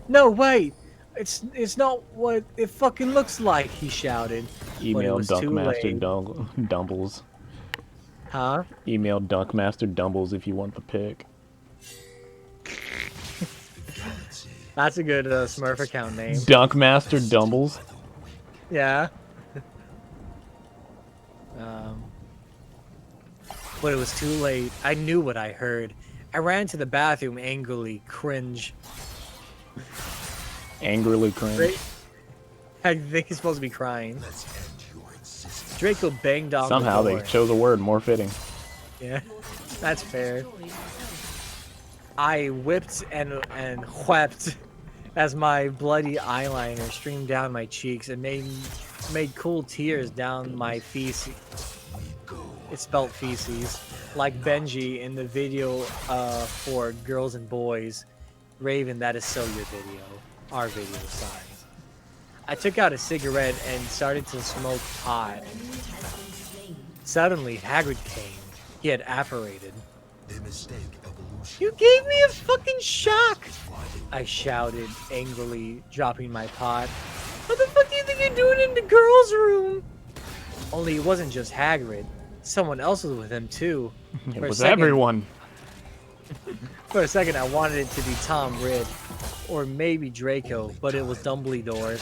No, wait. It's not what it fucking looks like, he shouted. Email was too Dunkmaster late. Dumbles. Huh? Email Dunkmaster Dumbles if you want the pic. That's a good Smurf account name. Dunkmaster Dumbles. Yeah. But it was too late. I knew what I heard. I ran to the bathroom angrily, cringe. Angrily cringe. I think he's supposed to be crying. Draco banged on Somehow the they door. chose a word more fitting. Yeah, that's fair. I whipped and wept as my bloody eyeliner streamed down my cheeks and made cool tears down my feces. It spelled feces, like Benji in the video for Girls and Boys. Raven, that is so your video. Our video size. I took out a cigarette and started to smoke pot. Suddenly, Hagrid came. He had apparated. They mistake evolution. You gave me a fucking shock! I shouted angrily, dropping my pot. What the fuck do you think you're doing in the girls' room? Only it wasn't just Hagrid. Someone else was with him too. It For a was second- everyone. For a second, I wanted it to be Tom Ridd, or maybe Draco, but it was Dumbledore.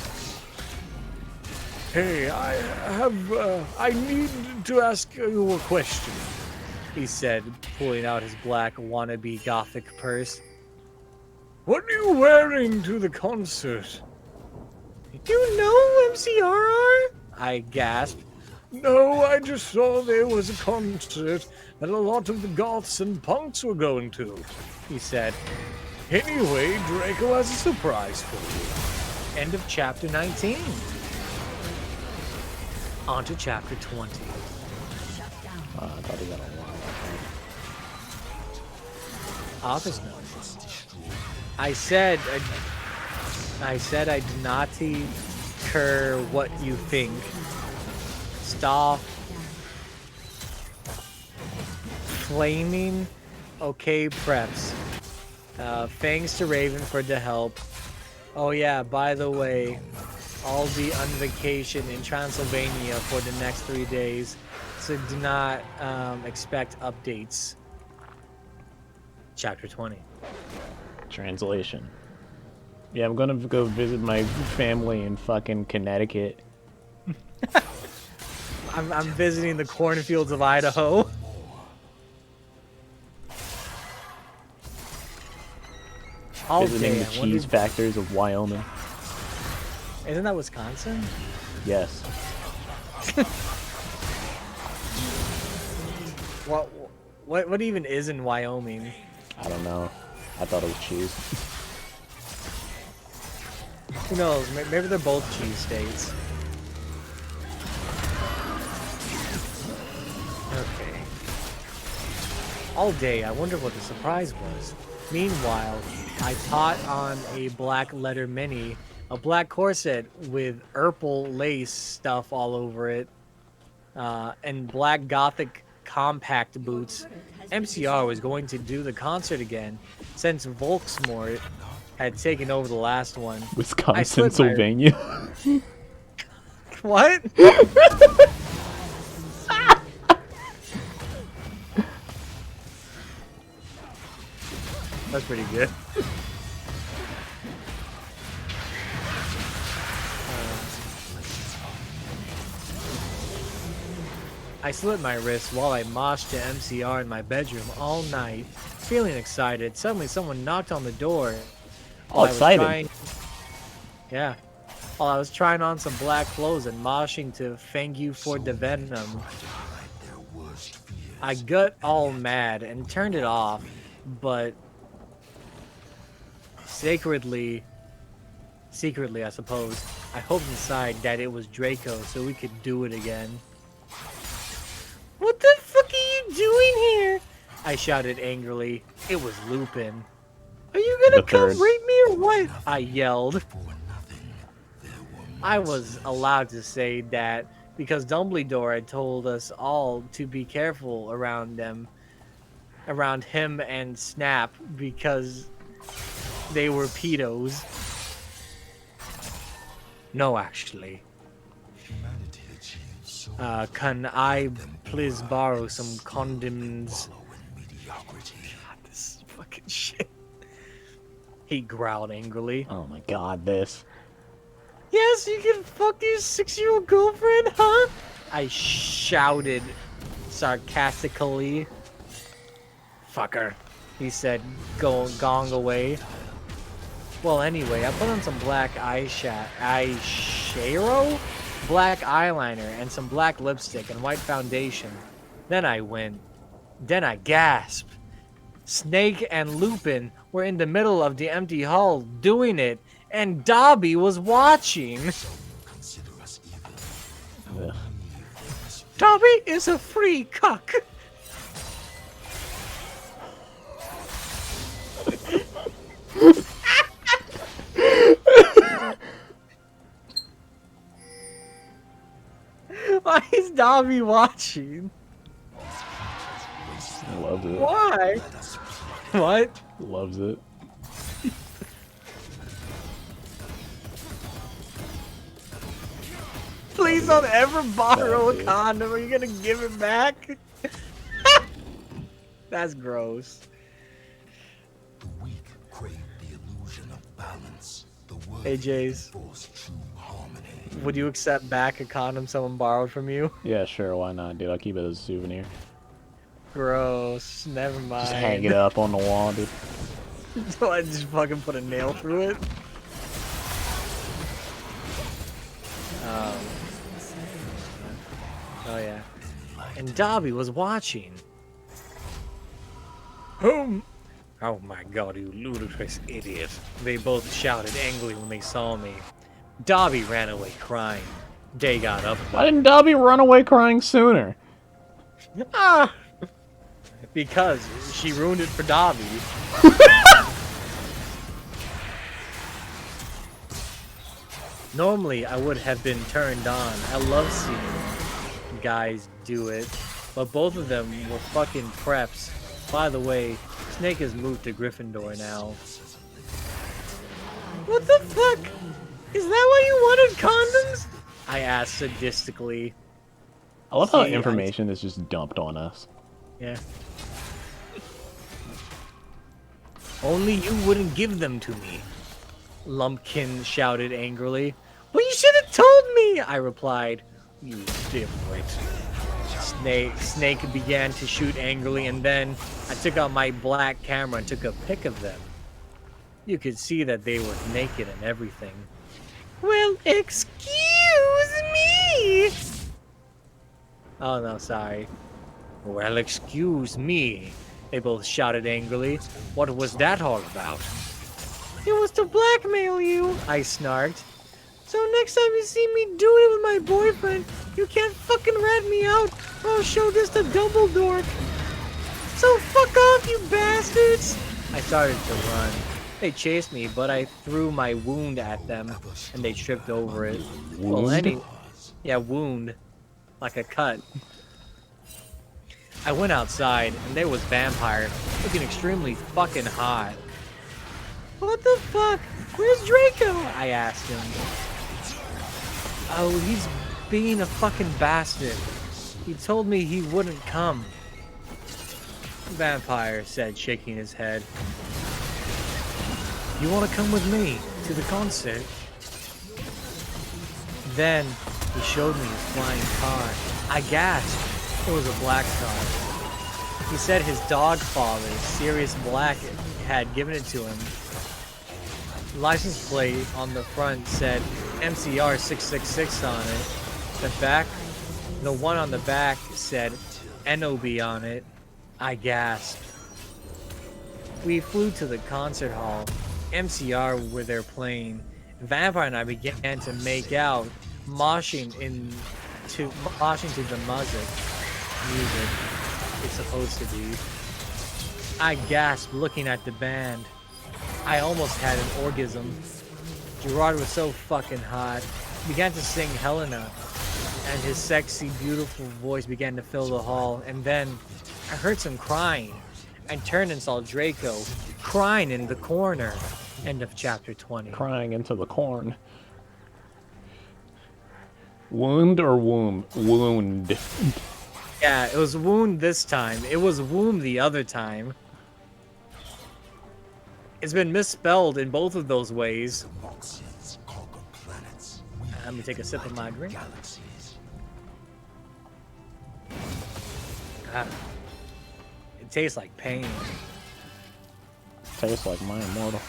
Hey, I need to ask you a question. He said, pulling out his black wannabe gothic purse. What are you wearing to the concert? You know who MCR? I gasped. No, I just saw there was a concert that a lot of the goths and punks were going to. He said. Anyway, Draco has a surprise for End of chapter 19. On to chapter 20. I thought he got a lot. Author's notes. I said I do not care what you think. Stop flaming. Okay, preps. Thanks to Raven for the help. Oh yeah, by the way, I'll be on vacation in Transylvania for the next 3 days, so do not expect updates. Chapter 20. Translation. Yeah, I'm gonna go visit my family in fucking Connecticut. I'm visiting the cornfields of Idaho. All Visiting day. the I wonder- cheese factories of Wyoming. Isn't that Wisconsin? Yes. What even is in Wyoming? I don't know. I thought it was cheese. Who knows? Maybe they're both cheese states. Okay. All day, I wonder what the surprise was. Meanwhile, I taught on a black letter mini, a black corset with purple lace stuff all over it, and black gothic compact boots. MCR was going to do the concert again since Volksmort had taken over the last one. Wisconsin, Sylvania. What? That's pretty good. I slit my wrist while I moshed to MCR in my bedroom all night, feeling excited. Suddenly someone knocked on the door. All excited. Yeah. While I was trying on some black clothes and moshing to Thank You for the Venom, I got all mad and turned it off, but secretly I suppose, I hoped inside that it was Draco so we could do it again. What the fuck are you doing here? I shouted angrily. It was Lupin. Are you gonna come rape me or what? I yelled. I was allowed to say that because Dumbledore had told us all to be careful around him and Snap because they were pedos. No, actually. Can I please borrow some condoms? God, this fucking shit. He growled angrily. Oh my god, this. Yes, you can fuck your 6-year-old girlfriend, huh? I shouted sarcastically. Fucker, he said, gong away. Well, anyway, I put on some black eyeshadow, black eyeliner, and some black lipstick and white foundation. Then I gasped. Snake and Lupin were in the middle of the empty hall doing it, and Dobby was watching. Ugh. Dobby is a free cuck. Why is Dobby watching? Loves it. Why? What? Loves it. Please don't ever borrow a condom. Are you gonna give it back? That's gross. The weak crave the illusion of balance. The Hey, Jays. force true harmony. Would you accept back a condom someone borrowed from you? Yeah, sure, why not, dude? I'll keep it as a souvenir. Gross. Never mind. Just hang it up on the wall, dude. So I just fucking put a nail through it. Oh yeah. And Dobby was watching. Oh my god, you ludicrous idiot. They both shouted angrily when they saw me. Dobby ran away crying. Day got up. Why didn't Dobby run away crying sooner? Ah! Because she ruined it for Dobby. Normally, I would have been turned on. I love seeing guys do it. But both of them were fucking preps. By the way, Snake has moved to Gryffindor now. What the fuck? Is that why you wanted condoms? I asked sadistically. I love how See, information is just dumped on us. Yeah. Only you wouldn't give them to me. Lumpkin shouted angrily. Well, you should have told me, I replied. You dimwit. Snake began to shoot angrily, and then I took out my black camera and took a pic of them. You could see that they were naked and everything. Well, excuse me! Oh no, sorry. Well, excuse me, they both shouted angrily. What was that all about? It was to blackmail you, I snarked. So next time you see me doing it with my boyfriend, you can't fucking rat me out, or I'll show this to Dumbledore. So fuck off, you bastards! I started to run. They chased me, but I threw my wound at them, and they tripped over it. Well, Wound? yeah, wound, like a cut. I went outside, and there was Vampire, looking extremely fucking hot. What the fuck? Where's Draco? I asked him. Oh, he's being a fucking bastard. He told me he wouldn't come. Vampire said, shaking his head. You want to come with me to the concert? Then he showed me his flying car. I gasped. It was a black car. He said his dog father, Sirius Black, had given it to him. The license plate on the front said MCR 666 on it. The one on the back said NOB on it. I gasped. We flew to the concert hall. MCR were there playing. Vampire and I began to make out, moshing to the music it's supposed to be. I gasped looking at the band. I almost had an orgasm. Gerard was so fucking hot. He began to sing Helena, and his sexy, beautiful voice began to fill the hall. And then I heard some crying. I turned and saw Draco crying in the corner. End of chapter 20. Crying into the corn. Wound or womb? Wound. Yeah, it was wound this time. It was womb the other time. It's been misspelled in both of those ways. Oxyds conquer planets. Let me take a sip of my drink. Galaxies. Ah, it tastes like pain. Tastes like my Immortal.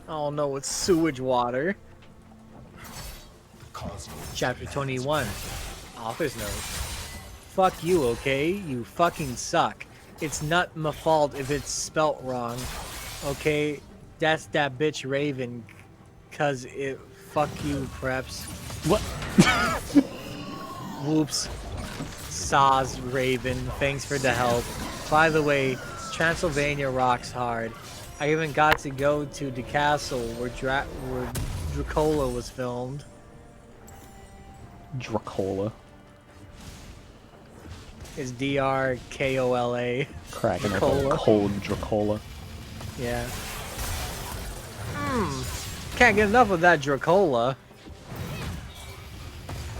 Oh no, it's sewage water. Chapter 21. Author's note. Fuck you, okay? You fucking suck. It's not my fault if it's spelt wrong. Okay? That's that bitch Raven. Cause it... Fuck you, preps. What? Whoops. Saws, Raven. Thanks for the help. By the way, Transylvania rocks hard. I even got to go to the castle where Dracola was filmed. Dracola. It's Drkola. Cracking up Dracola. a cold Dracola. Yeah. Can't get enough of that Dracola.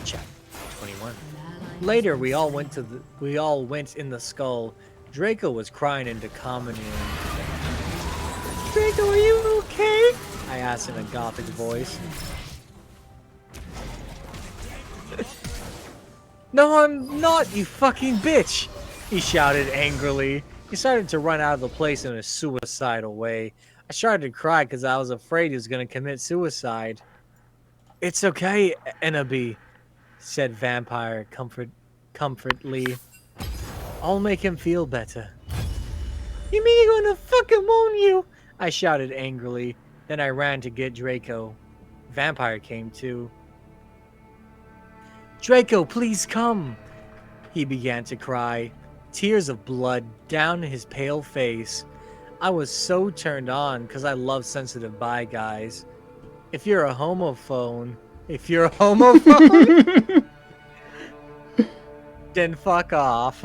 Chapter 21. Later, we all went in the skull. Draco was crying into common room. Draco, are you okay? I asked in a gothic voice. No, I'm not, you fucking bitch! He shouted angrily. He started to run out of the place in a suicidal way. I started to cry because I was afraid he was going to commit suicide. It's okay, Enabi, said Vampire comfortably. I'll make him feel better. You mean you're gonna fucking moan you? I shouted angrily. Then I ran to get Draco. Vampire came too. Draco, please come! He began to cry, tears of blood down his pale face. I was so turned on because I love sensitive bi guys. If you're a homophone, then fuck off.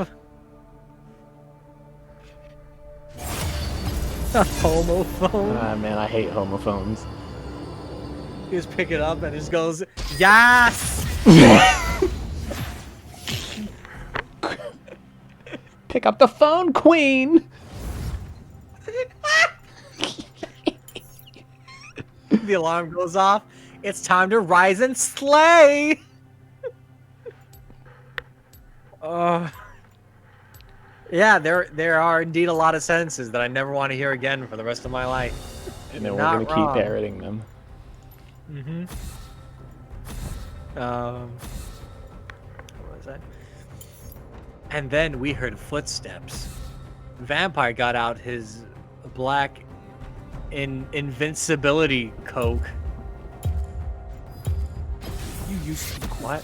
A homophone? Ah, man, I hate homophones. He just pick it up and just goes, yes! Pick up the phone, queen! The alarm goes off. It's time to rise and slay! Yeah, there are indeed a lot of sentences that I never want to hear again for the rest of my life. And then we're Not gonna keep wrong. parroting them. What was that? And then we heard footsteps. Vampire got out his black invincibility coke. You used to what?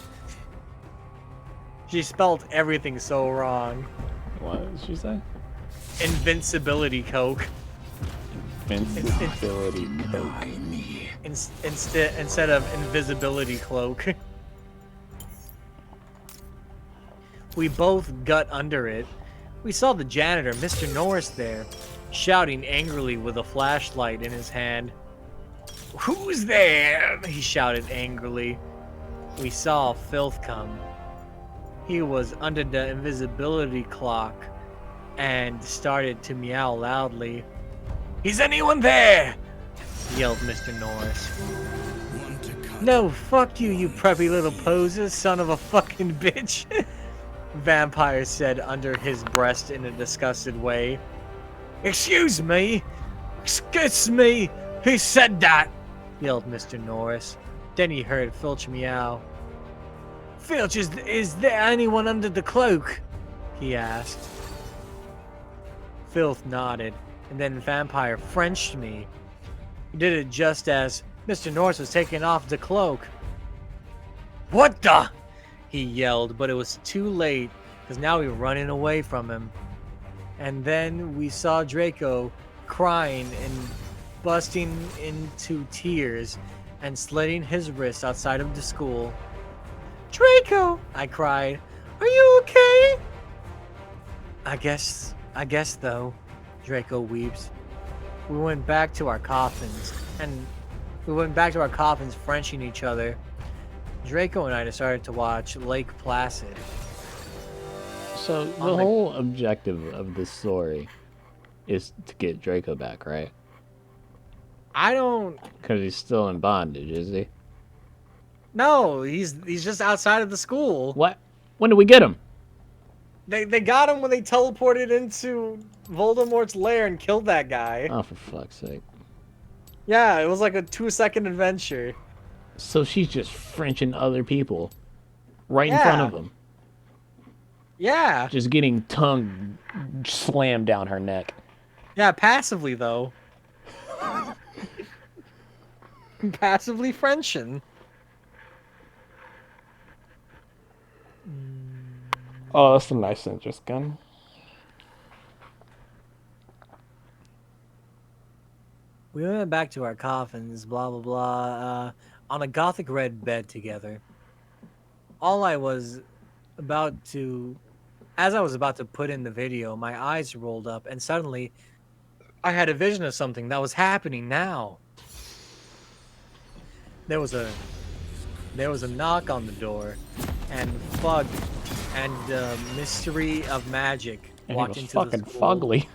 She spelled everything so wrong. What did she say? Invincibility Coke. Invincibility Coke. Instead of invisibility cloak. We both got under it. We saw the janitor, Mr. Norris, there, shouting angrily with a flashlight in his hand. "Who's there?" he shouted angrily. We saw Filth come. He was under the invisibility clock and started to meow loudly. "Is anyone there?" yelled Mr. Norris. "No, fuck you, you preppy little poser, son of a fucking bitch," Vampire said under his breast in a disgusted way. "Excuse me? Excuse me? Who said that?" yelled Mr. Norris. Then he heard Filch meow. "Filch, is there anyone under the cloak?" he asked. Filth nodded, and then Vampire Frenched me. He did it just as Mr. Norris was taking off the cloak. "What the?" he yelled, but it was too late, because now we were running away from him. And then we saw Draco crying and busting into tears and slitting his wrist outside of the school. "Draco!" I cried. "Are you okay?" I guess though," Draco weeps. We went back to our coffins, Frenching each other. Draco and I decided to watch Lake Placid. So the whole objective of this story is to get Draco back, right? I don't Because he's still in bondage, is he? know. He's just outside of the school. What? When did we get him? They got him when they teleported into Voldemort's lair and killed that guy. Oh, for fuck's sake. Yeah, it was like a 2-second adventure. So she's just Frenching other people right in front of them. Yeah. Just getting tongue slammed down her neck. Yeah, passively though. Passively Frenching. Oh, that's a nice interest gun. We went back to our coffins, blah blah blah, on a gothic red bed together. As I was about to put in the video, my eyes rolled up, and suddenly, I had a vision of something that was happening now. There was a knock on the door, and Fug and Mystery of Magic And walked he was into fucking the school. fugly.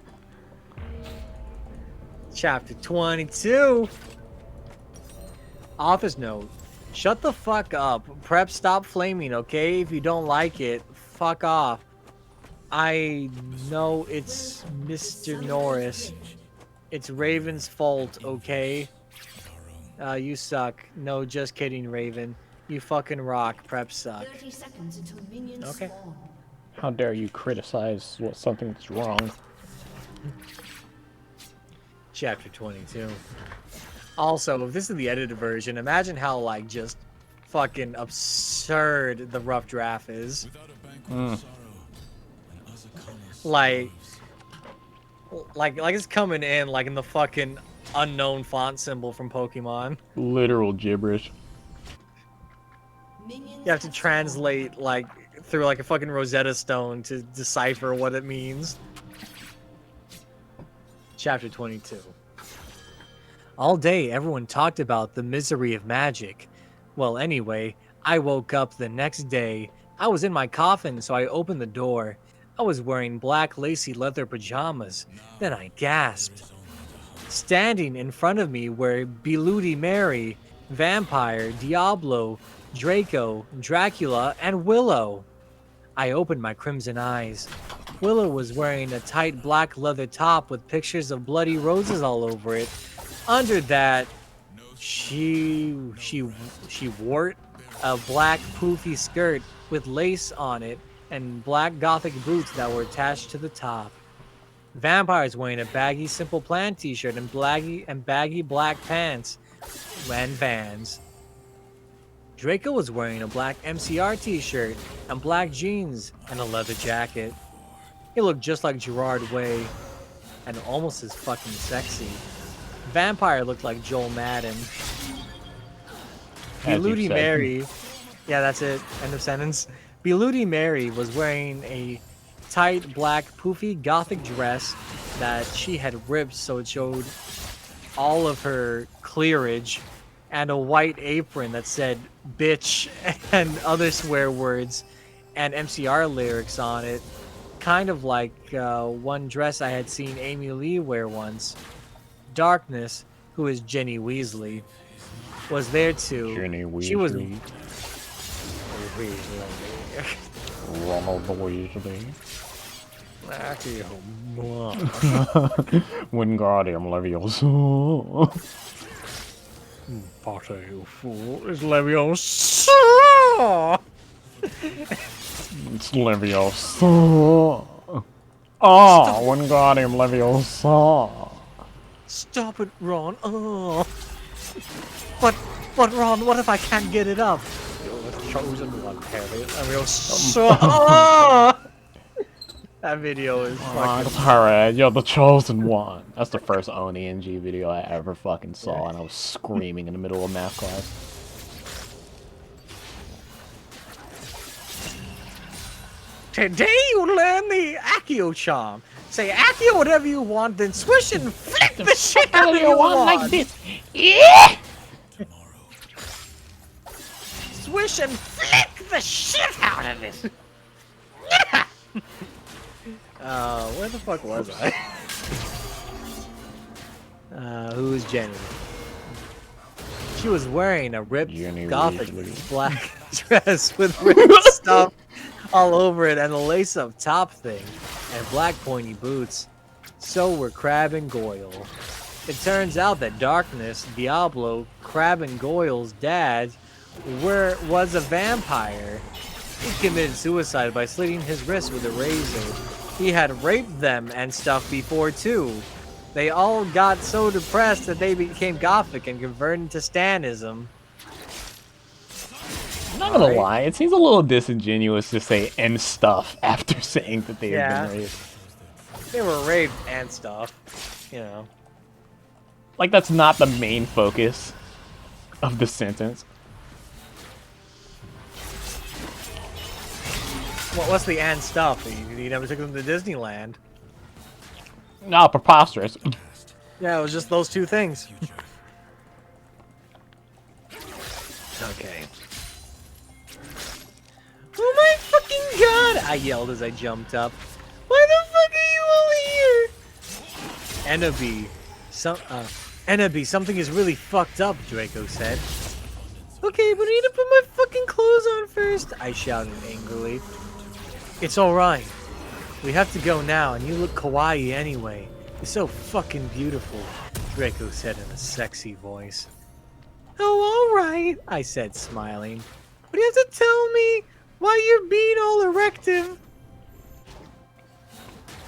Chapter 22. Author's note. Shut the fuck up. Prep, stop flaming, okay? If you don't like it, fuck off. I know it's Mr. Norris. It's Raven's fault, okay? You suck. No, just kidding, Raven. You fucking rock. Prep suck. 30 seconds until minions Okay. spawn. How dare you criticize something that's wrong? Chapter 22. Also, if this is the edited version, imagine how, like, just fucking absurd the rough draft is. Like it's coming in, like, in the fucking unknown font symbol from Pokemon. Literal gibberish. Minions You have to have translate, like, through, like, a fucking Rosetta Stone to decipher what it means. Chapter 22. All day, everyone talked about the misery of magic. Well, anyway, I woke up the next day. I was in my coffin, so I opened the door. I was wearing black lacy leather pajamas. Then I gasped. Standing in front of me were Beludi Mary, Vampire, Diablo, Draco, Dracula, and Willow. I opened my crimson eyes. Willow was wearing a tight black leather top with pictures of bloody roses all over it. Under that, she wore a black poofy skirt with lace on it and black gothic boots that were attached to the top. Vampire's wearing a baggy Simple Plan t-shirt and baggy black pants and Vans. Draco was wearing a black MCR t-shirt and black jeans and a leather jacket. He looked just like Gerard Way and almost as fucking sexy. Vampire looked like Joel Madden. As you Beludi said. Mary, yeah, that's it. End of sentence. Beludi Mary was wearing a tight black poofy gothic dress that she had ripped so it showed all of her clearage, and a white apron that said bitch and other swear words and MCR lyrics on it, kind of like one dress I had seen Amy Lee wear once. Darkness, who is Jenny Weasley, was there too. Jenny She was Weasley. Ronald Weasley. Wingardium Leviosa. Potter, you fool, is Leviosa. It's Leviosa. Oh, Wingardium Leviosa. Stop it, Ron. Oh. But Ron, what if I can't get it up? You're the chosen one, Harry. That video is fucking... Alright, you're the chosen one. That's the first Oni NG video I ever fucking saw, and I was screaming in the middle of math class. Today you learn the Accio charm. Say Accio whatever you want, then swish and flick the shit out of you want. this. Yeah! Swish and flick the shit out of it. Where the fuck was I? Who is Jenny? She was wearing a ripped Jenny gothic Weasley. black dress with ripped stuff all over it and a lace-up top thing and black pointy boots. So were Crab and Goyle. It turns out that Darkness, Diablo, Crab and Goyle's dad was a vampire. He committed suicide by slitting his wrist with a razor. He had raped them and stuff before too. They all got so depressed that they became gothic and converted to Stanism. I'm not gonna lie, it seems a little disingenuous to say and stuff after saying that they had been raped. They were raped and stuff, you know. Like, that's not the main focus of the sentence. What's the and stuff? You never took them to Disneyland. No, preposterous. Yeah, it was just those two things. Okay. Oh my fucking god! I yelled as I jumped up. Why the fuck are you all here? Ennaby, something is really fucked up, Draco said. Okay, but I need to put my fucking clothes on first, I shouted angrily. It's alright. We have to go now, and you look kawaii anyway. You're so fucking beautiful, Draco said in a sexy voice. Oh, alright, I said, smiling. But you have to tell me why you're being all erective.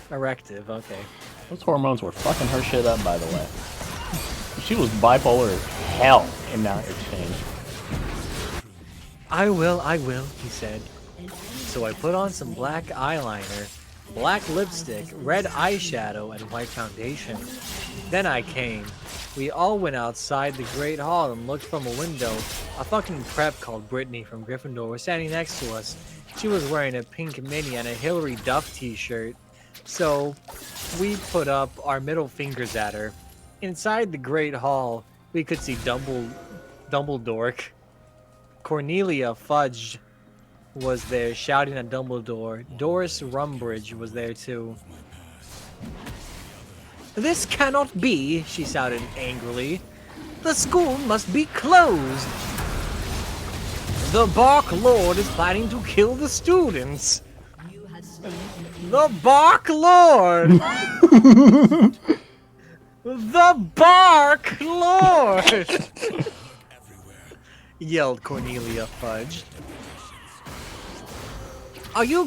Erective, okay. Those hormones were fucking her shit up, by the way. She was bipolar as hell in that exchange. I will, he said. So I put on some black eyeliner, black lipstick, red eyeshadow, and white foundation. Then I came. We all went outside the Great Hall and looked from a window. A fucking prep called Brittany from Gryffindor was standing next to us. She was wearing a pink mini and a Hilary Duff t-shirt. So we put up our middle fingers at her. Inside the Great Hall, we could see Dumbledore. Cornelia Fudge was there shouting at Dumbledore. Doris Rumbridge was there too. This cannot be, she shouted angrily. The school must be closed. The Bark Lord is planning to kill the students. The Bark Lord! The Bark Lord! Yelled Cornelia Fudge. Are you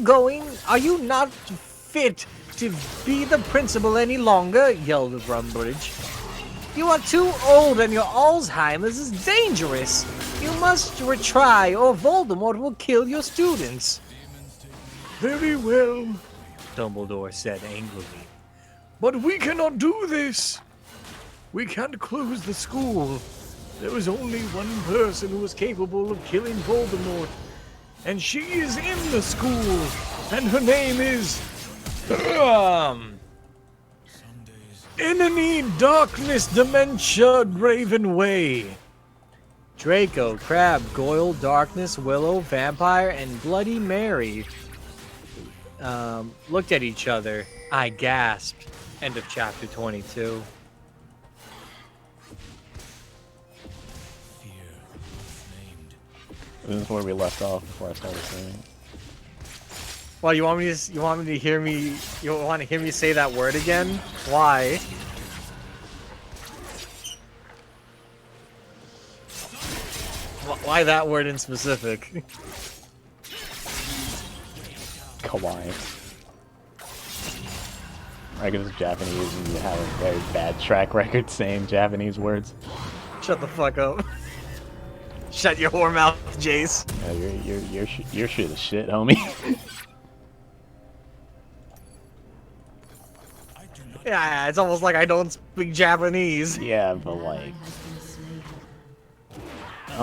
not fit to be the principal any longer? Yelled Rumbridge. You are too old and your Alzheimer's is dangerous. You must retry or Voldemort will kill your students. Very well. Dumbledore said angrily. But we cannot do this! We can't close the school. There is only one person who is capable of killing Voldemort. And she is in the school. And her name is... Enemy Darkness Dementia Ravenway. Draco, Crab, Goyle, Darkness, Willow, Vampire, and Bloody Mary looked at each other. I gasped. End of chapter 22. This is where we left off before I started singing. Well, you want me to hear me? You want to hear me say that word again? Why? Why that word in specific? Kawaii. I guess it's Japanese and you have a very bad track record saying Japanese words. Shut the fuck up. Shut your whore mouth, Jace. Yeah, your shit is shit, homie. Yeah, it's almost like I don't speak Japanese. Yeah, but like, I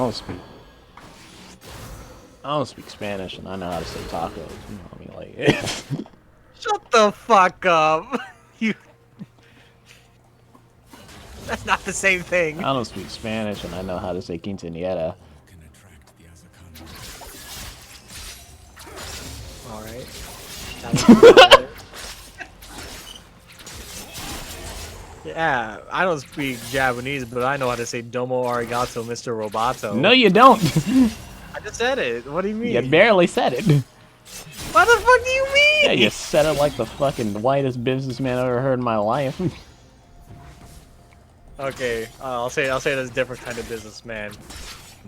don't speak Spanish, and I know how to say tacos. You know what I mean? Like, Shut the fuck up. You. That's not the same thing. I don't speak Spanish, and I know how to say quinceañera. All right. Yeah, I don't speak Japanese, but I know how to say domo arigato, Mr. Roboto. No, you don't. I just said it. What do you mean? You barely said it. What the fuck do you mean? Yeah, you said it like the fucking whitest businessman I've ever heard in my life. Okay, I'll say it as a different kind of businessman.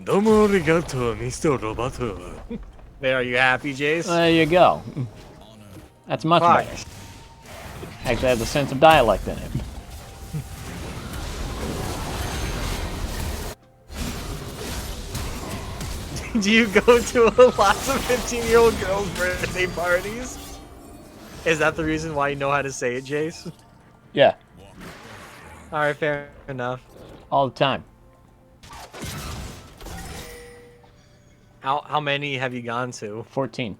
Domo arigato, Mr. Roboto. There, are you happy, Jace? There you go. That's much Fuck. better. Actually has a sense of dialect in it. Do you go to lots of 15-year-old girls' birthday parties? Is that the reason why you know how to say it, Jace? Yeah, Alright, fair enough. all the time. How many have you gone to? 14.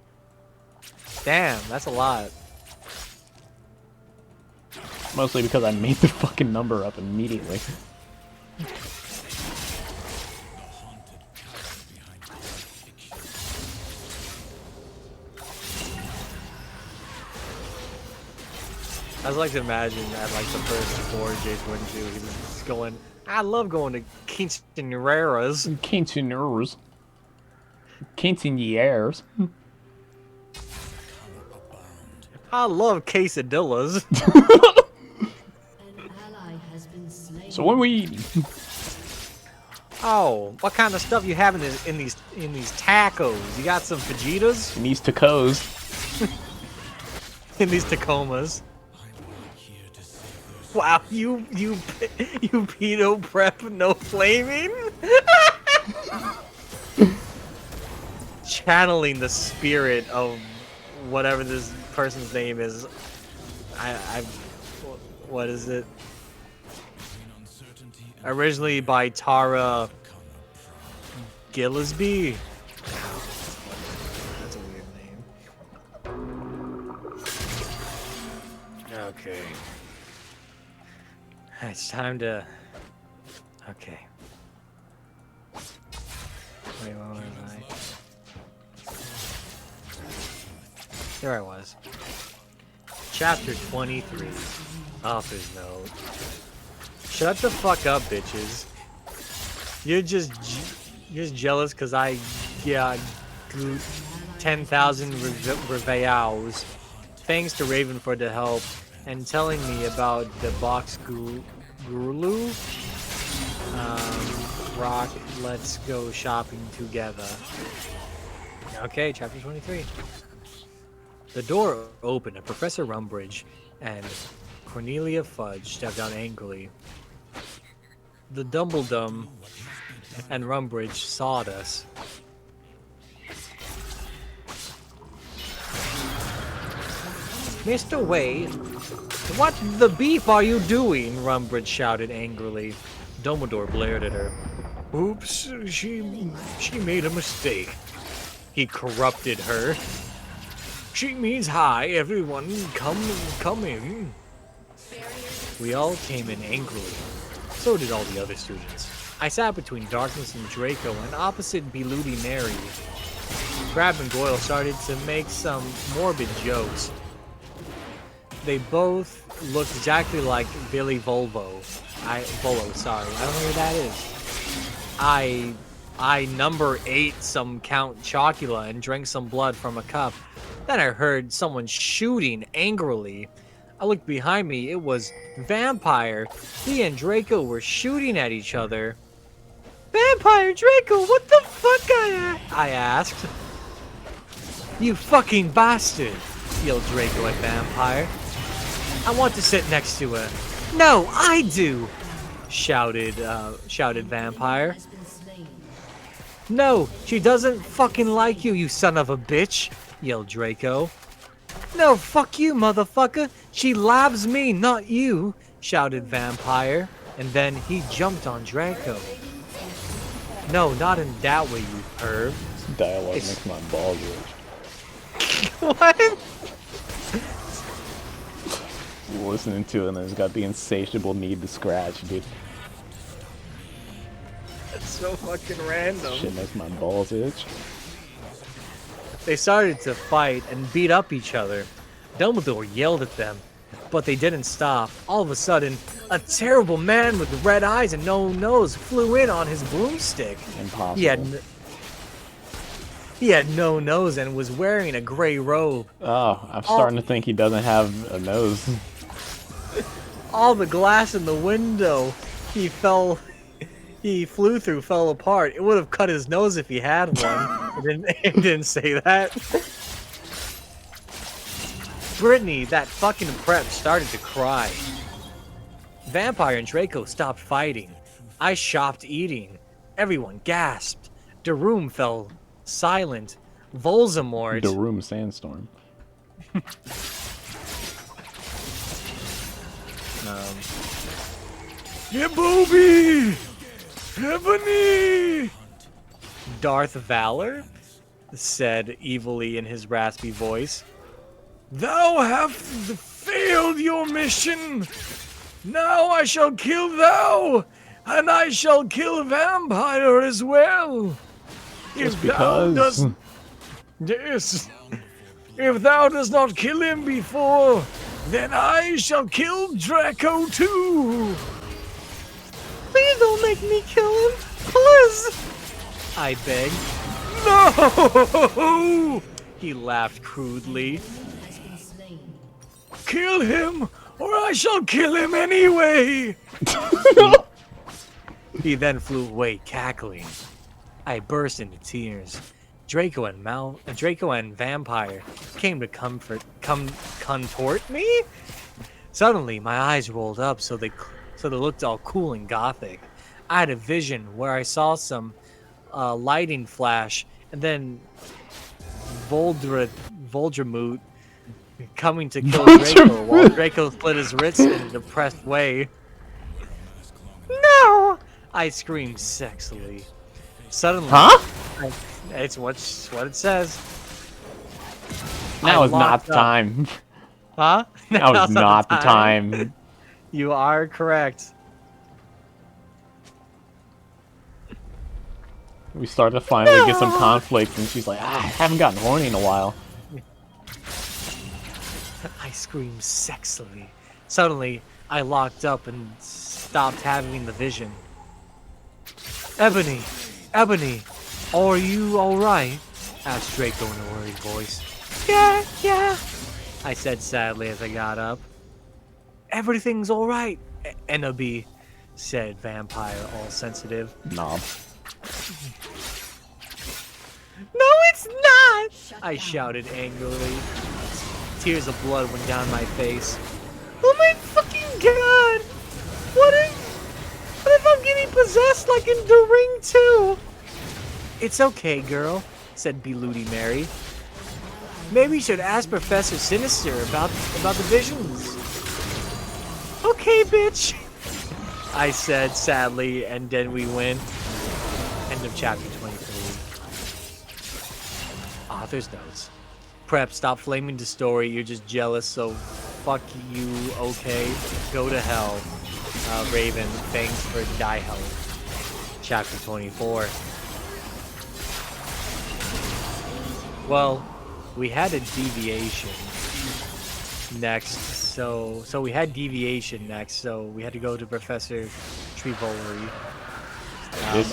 Damn, that's a lot. Mostly because I made the fucking number up immediately. I just like to imagine at like the first floor Jace went to, he was just going, I love going to quinceañeras. Quinceañeras. Quinceañeras. I love quesadillas. An ally has been slain. So what are we eating? Oh, what kind of stuff you have in these tacos? You got some fajitas In these tacos. in these Tacomas. Wow, you pedo prep no flaming? Channeling the spirit of whatever this person's name is. What is it? Originally by Tara Gillespie. That's a weird name. Okay. It's time to... Okay. Wait, where was I? There I was. Chapter 23. Author's note. Shut the fuck up, bitches. You're just jealous because I got 10,000 reveals. Thanks to Raven for the help and telling me about the box guru. Rock, let's go shopping together. Okay, chapter 23. The door opened and Professor Rumbridge and Cornelia Fudge stepped out angrily. The Dumbledum and Rumbridge sawed us. Mr. Wade, what the beef are you doing? Rumbridge shouted angrily. Dumbledore blared at her. Oops, she made a mistake. He corrupted her. She means hi, everyone. Come in. We all came in angrily. So did all the other students. I sat between Darkness and Draco and opposite Beludi Mary. Crab and Goyle started to make some morbid jokes. They both looked exactly like Billy Volo, sorry. I don't know who that is. I number 8 some Count Chocula and drank some blood from a cup. Then I heard someone shooting angrily. I looked behind me. It was Vampire. He and Draco were shooting at each other. Vampire Draco, what the fuck? I asked. You fucking bastard, yelled Draco at Vampire. I want to sit next to her. No, I do, shouted Vampire. Has been slain. No, she doesn't fucking like you, you son of a bitch, yelled Draco. No, fuck you, motherfucker. She loves me, not you, shouted Vampire. And then he jumped on Draco. No, not in that way, you perv. This dialogue makes my balls itch. What? Listening to it and it's got the insatiable need to scratch, dude. That's so fucking random. Shit makes my balls itch. They started to fight and beat up each other. Dumbledore yelled at them, but they didn't stop. All of a sudden, a terrible man with red eyes and no nose flew in on his broomstick. Impossible. He had no nose and was wearing a gray robe. Oh, I'm starting to think he doesn't have a nose. All the glass in the window he flew through fell apart. It would have cut his nose if he had one. It didn't say that. Brittany, that fucking prep, started to cry. Vampire and Draco stopped fighting. I stopped eating. Everyone gasped. The room fell silent. Voldemort. The room sandstorm. Yeah, Booby! Ebony! Darth Valor said evilly in his raspy voice. Thou hast failed your mission. Now I shall kill thou, and I shall kill Vampire as well. Just because. Yes. If thou dost not kill him before, then I shall kill Draco too. Please don't make me kill him. Please. I begged. No! He laughed crudely. Has been slain. Kill him, or I shall kill him anyway. He then flew away cackling. I burst into tears. Draco and Vampire came to contort me? Suddenly, my eyes rolled up so they looked all cool and gothic. I had a vision where I saw some lighting flash, and then Voldemort coming to kill Draco while Draco split his wrists in a depressed way. No! I screamed sexily. Suddenly, Huh? It's what it says. Now I is not locked the up. time. Huh? Now Now's is not the time. You are correct. We start to finally get some conflict, and she's like, I haven't gotten horny in a while. I screamed sexily. Suddenly, I locked up and stopped having the vision. Ebony, are you alright? Asked Draco in a worried voice. Yeah, I said sadly as I got up. Everything's alright, Enobi, said Vampire, all sensitive. Knob. No, it's not! I shouted angrily. Tears of blood went down my face. Oh my fucking god! What if I'm getting possessed like in The Ring 2? It's okay, girl, said Beludi Mary. Maybe you should ask Professor Sinister about the visions. Okay, bitch. I said sadly, and then we went. End of chapter 23. Author's notes. Prep, stop flaming the story. You're just jealous, so fuck you, okay? Go to hell. Raven, thanks for die hell. Chapter 24. Well, we had a deviation next, so we had deviation next, so we had to go to Professor Trivoli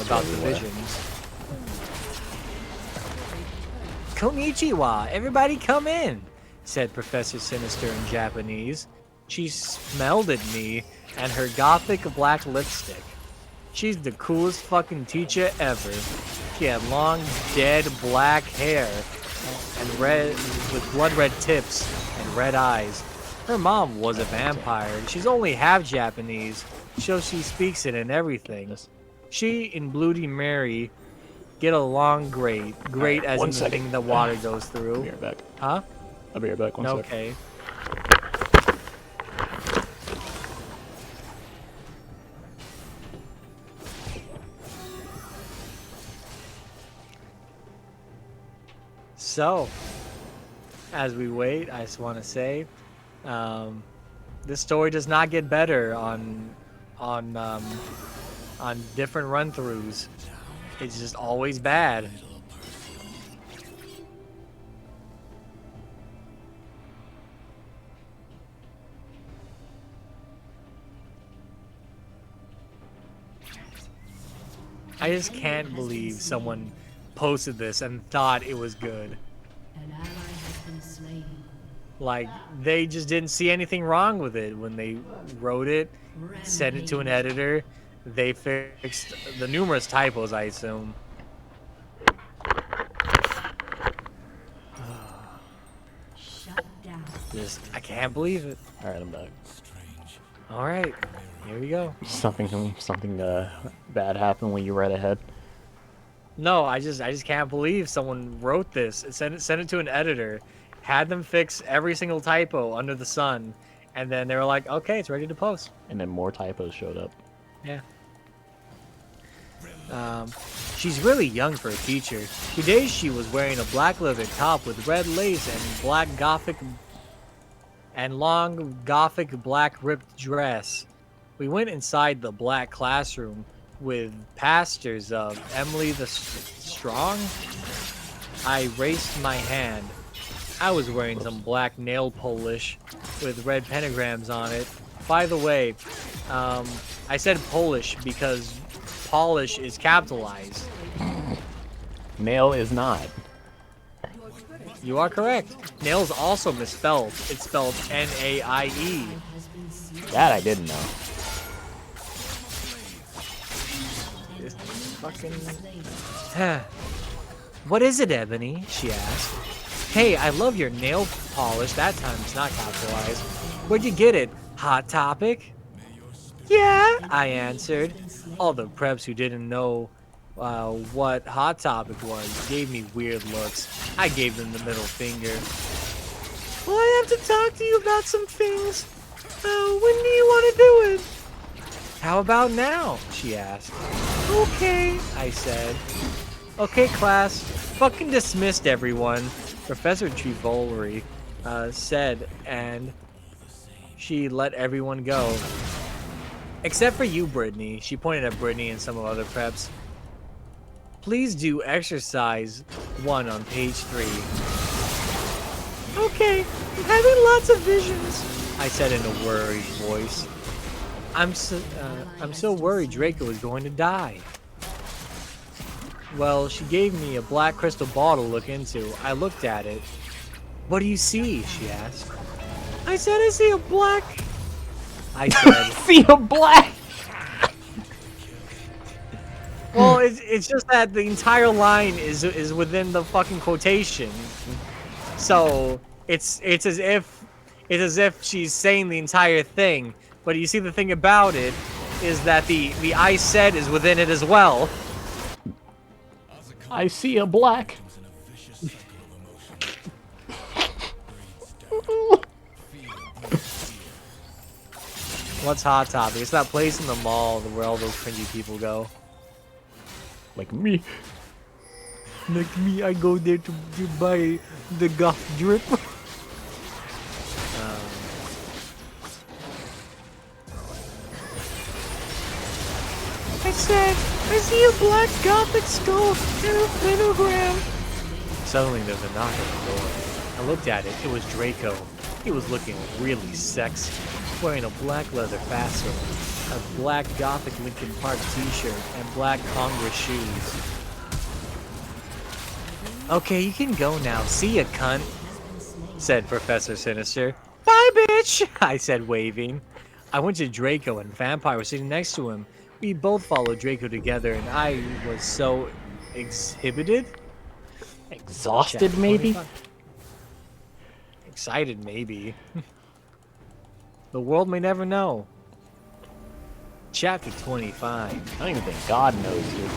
about the visions. Konnichiwa, everybody come in, said Professor Sinister in Japanese. She smelled at me and her gothic black lipstick. She's the coolest fucking teacher ever. She had long, dead black hair and red with blood red tips and red eyes. Her mom was a vampire. She's only half Japanese, so she speaks it and everything. She and Bloody Mary get along great. Great as in the thing the water goes through. I'll be right back. Huh? I'll be right back. One sec. Okay. So, as we wait, I just want to say, this story does not get better on different run-throughs. It's just always bad. I just can't believe someone posted this and thought it was good. An ally has been slain. Like, they just didn't see anything wrong with it when they wrote it, sent it to an editor. They fixed the numerous typos, I assume. Shut down. Just, I can't believe it. All right, I'm back. All right, here we go. Something bad happened when you read ahead. No, I just can't believe someone wrote this and sent it to an editor, had them fix every single typo under the sun, and then they were like, okay, it's ready to post. And then more typos showed up. Yeah. She's really young for a teacher. Today she was wearing a black leather top with red lace and black gothic and long gothic black ripped dress. We went inside the black classroom with pastors of Emily the Strong. I raised my hand. I was wearing some black nail polish with red pentagrams on it. By the way, I said Polish because polish is capitalized. Nail is not. You are correct. Nail is also misspelled. It's spelled N-A-I-E. That I didn't know. This fucking... What is it, Ebony? She asked. Hey, I love your nail polish. That time it's not capitalized. Where'd you get it? Hot Topic? Yeah, I answered. All the preps who didn't know what Hot Topic was gave me weird looks. I gave them the middle finger. Well, I have to talk to you about some things. When do you want to do it? How about now? She asked. Okay, I said. Okay, class. Fucking dismissed everyone. Professor Trivoli said, and she let everyone go. Except for you, Brittany. She pointed at Brittany and some of other preps. Please do exercise 1 on page 3. Okay, I'm having lots of visions, I said in a worried voice. I'm so worried Draco is going to die. Well, she gave me a black crystal ball to look into. I looked at it. What do you see? She asked. I said I see a black... I said... See a black! Well, it's just that the entire line is within the fucking quotation. So, it's as if she's saying the entire thing. But you see, the thing about it is that the I said is within it as well. I see a black. What's Hot Topic? It's that place in the mall where all those cringy people go. Like me. Like me, I go there to buy the goth drip. I said, I see a black gothic skull and a pentagram. Suddenly there's a knock at the door. I looked at it. It was Draco. He was looking really sexy, wearing a black leather fastener, a black gothic Linkin Park t-shirt, and black Congress shoes. Okay, you can go now. See ya, cunt, said Professor Sinister. Bye, bitch, I said, waving. I went to Draco, and Vampire was sitting next to him. We both followed Draco together, and I was so exhibited. Exhausted, Chapter maybe? 25. Excited, maybe. The world may never know. Chapter 25. I don't even think God knows you.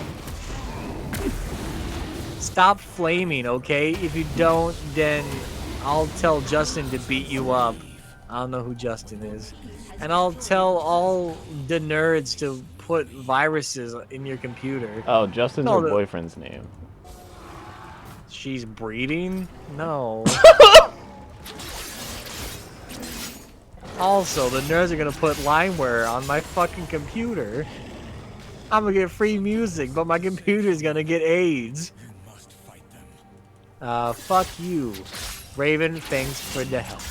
Stop flaming, okay? If you don't, then I'll tell Justin to beat you up. I don't know who Justin is. And I'll tell all the nerds to put viruses in your computer. Oh, Justin's No, her boyfriend's name. She's breeding? No. Also, the nerds are gonna put limeware on my fucking computer. I'm gonna get free music, but my computer's gonna get AIDS. Fuck you. Raven, thanks for the help.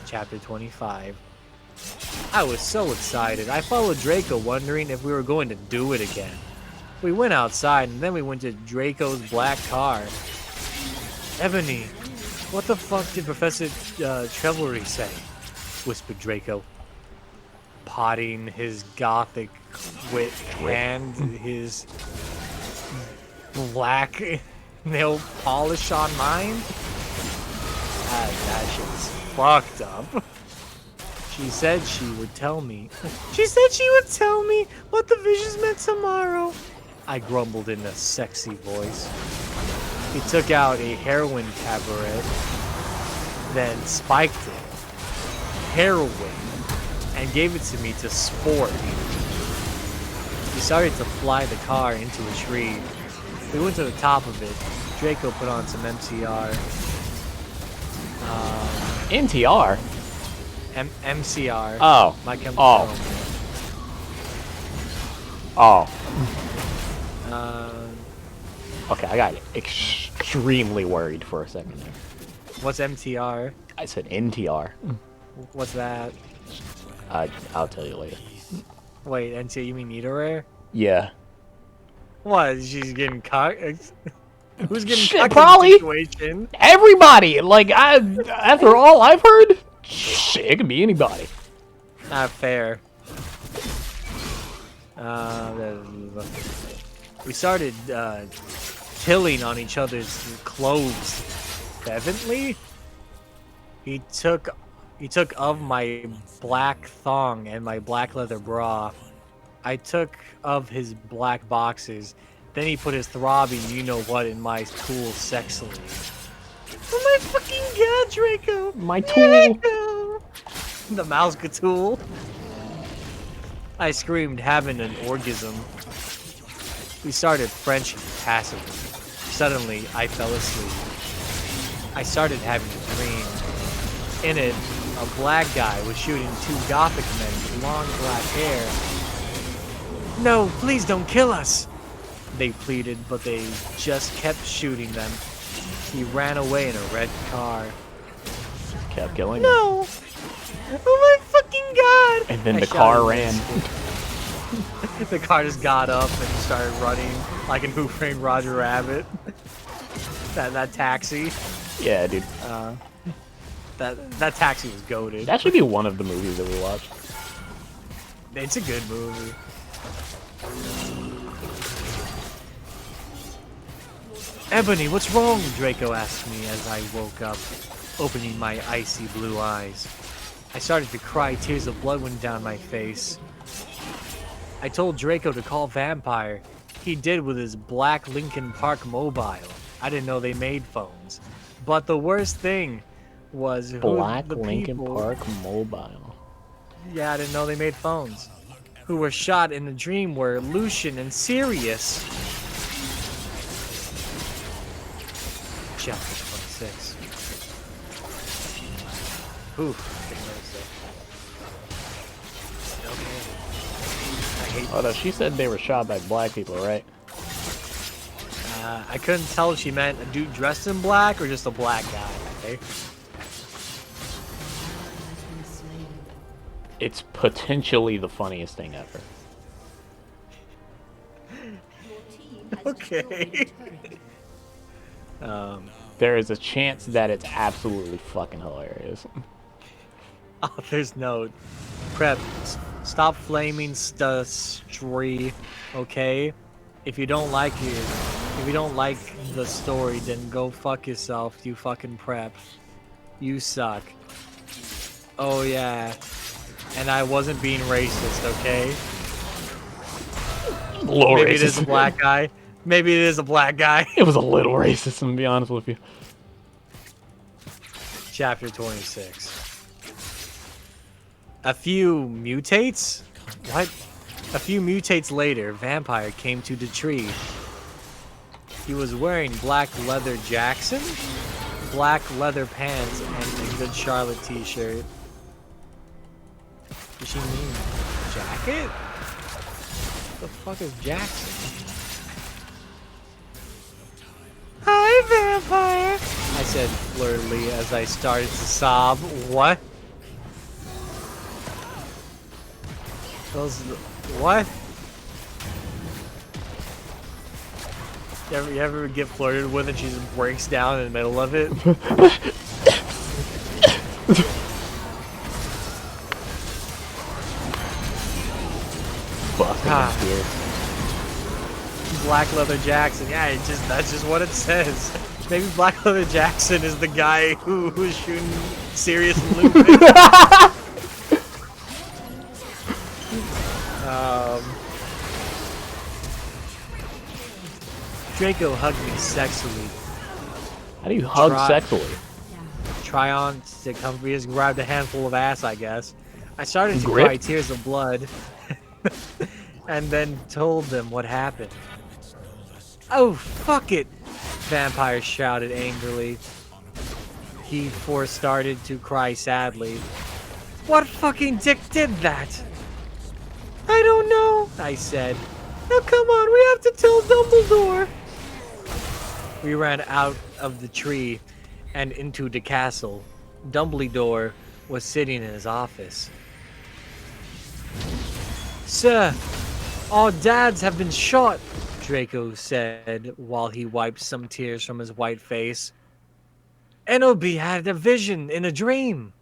Chapter 25. I was so excited. I followed Draco, wondering if we were going to do it again. We went outside, and then we went to Draco's black car. Ebony, what the fuck did Professor Trevelry say? Whispered Draco, potting his gothic wit and his black nail polish on mine. That shit's fucked up. She said she would tell me. She said she would tell me what the visions meant tomorrow. I grumbled in a sexy voice. He took out a heroin tablet, then spiked it. Heroin, and gave it to me to sport. We started to fly the car into a tree. We went to the top of it. Draco put on some MCR. NTR? MCR. Oh. My chemical Oh. romance. Okay, I got extremely worried for a second there. What's MTR? I said NTR. What's that? I'll tell you later. Wait, NTR, you mean Nidoran? Yeah. What? She's getting caught? Who's getting Shit, caught probably. in the situation? Everybody! Like, after all I've heard, shit, it could be anybody. Not fair. We started tilling on each other's clothes. Definitely? He took of my black thong and my black leather bra. I took of his black boxes. Then he put his throbbing you-know-what in my tool sexily. Oh my fucking god, Draco! My tool. Draco! The mouse tool. I screamed, having an orgasm. We started Frenching passively. Suddenly, I fell asleep. I started having a dream. In it, a black guy was shooting two gothic men with long black hair. No, please don't kill us! They pleaded, but they just kept shooting them. He ran away in a red car. Kept killing him. No! Oh my fucking god! And then I the car shouted ran. this. The car just got up and started running like in Who Framed Roger Rabbit. that taxi. Yeah, dude. That taxi was goated. That should be one of the movies that we watch. It's a good movie. Ebony, what's wrong? Draco asked me as I woke up, opening my icy blue eyes. I started to cry, tears of blood went down my face. I told Draco to call Vampire. He did with his black Linkin Park mobile. I didn't know they made phones. But the worst thing was Black the Linkin people... Park Mobile. Yeah, I didn't know they made phones. Who were shot in a dream were Lucian and Sirius. Chapter 26. Oof, didn't notice that. Okay. I hate Although she said they were shot by black people, right? I couldn't tell if she meant a dude dressed in black or just a black guy. Okay? Has been slain. It's potentially the funniest thing ever. Your team has Okay. destroyed a turret. There is a chance that it's absolutely fucking hilarious. Author's note. Prep. Stop flaming street. Okay? If you don't like the story, then go fuck yourself, you fucking prep. You suck. Oh yeah. And I wasn't being racist, okay? A little Maybe racist. it is a black guy. Maybe it is a black guy. It was a little racist, to be honest with you. Chapter 26. A few mutates? What? A few mutates later, Vampire came to the tree. He was wearing black leather Jackson, black leather pants, and a Good Charlotte t-shirt. Does she mean jacket? What the fuck is Jackson? Hi, Vampire! I said flirtily as I started to sob. What? Those... What? You ever get flirted with and she just breaks down in the middle of it? Fucking weird. Black Leather Jackson. Yeah, that's just what it says. Maybe Black Leather Jackson is the guy who was shooting Sirius and Lupin. Draco hugged me sexily. How do you hug Try- sexually? Tryon circumference grabbed a handful of ass, I guess. I started to Grip? cry tears of blood, and then told them what happened. Oh, fuck it! Vampire shouted angrily. He started to cry sadly. What fucking dick did that? I don't know, I said. Now come on, we have to tell Dumbledore. We ran out of the tree and into the castle. Dumbledore was sitting in his office. Sir, our dads have been shot, Draco said while he wiped some tears from his white face. Enoby had a vision in a dream.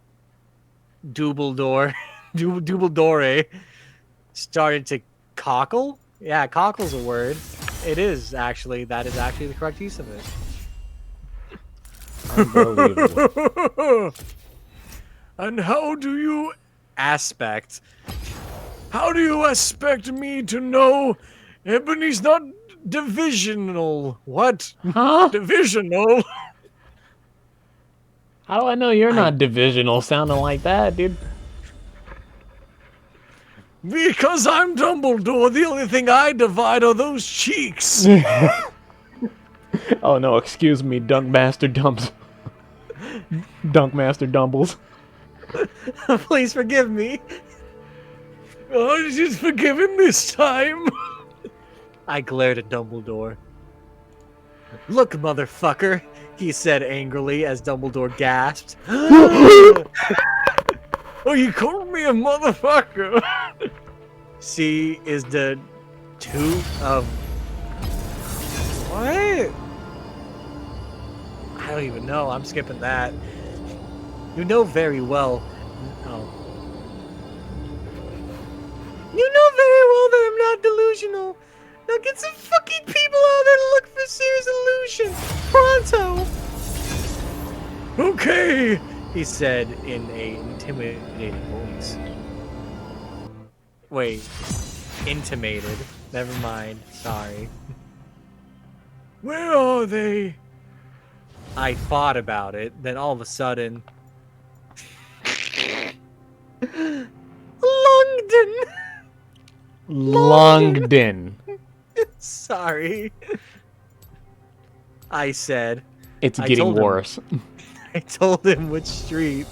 Dumbledore started to cockle. Yeah, cockle's a word. It is actually. That is actually the correct use of it. Unbelievable. And how do you Aspect. expect me to know Ebony's not divisional? What? Huh? Divisional? How do I know you're not divisional sounding like that, dude? Because I'm Dumbledore, the only thing I divide are those cheeks. Oh no, excuse me, Dunkmaster Dumps. Dunkmaster Dumbles. Please forgive me. Oh, she's forgiven this time. I glared at Dumbledore. Look, motherfucker, he said angrily as Dumbledore gasped. Oh, you called me a motherfucker. C is the two of... What? I don't even know. I'm skipping that. You know very well... Oh. You know very well that I'm not delusional. Now get some fucking people out there to look for Sirius illusion. Pronto! Okay. He said in a intimidating voice. Wait. Intimated. Never mind. Sorry. Where are they? I thought about it, then all of a sudden... Longdon. Sorry. I said. It's I getting told him. worse. I told him which street.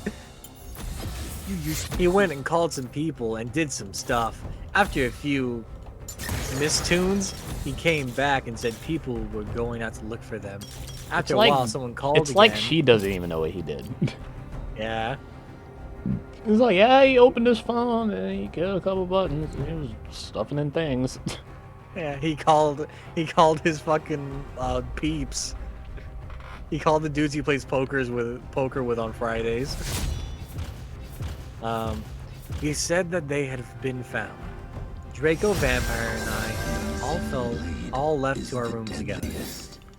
He went and called some people and did some stuff. After a few mistunes, he came back and said people were going out to look for them. After a while, someone called It's again. like she doesn't even know what he did. Yeah. He's like, yeah, he opened his phone and he killed a couple buttons and he was stuffing in things. Yeah, he called his fucking peeps. He called the dudes he plays poker with on Fridays. He said that they had been found. Draco Vampire and I all left to our rooms together.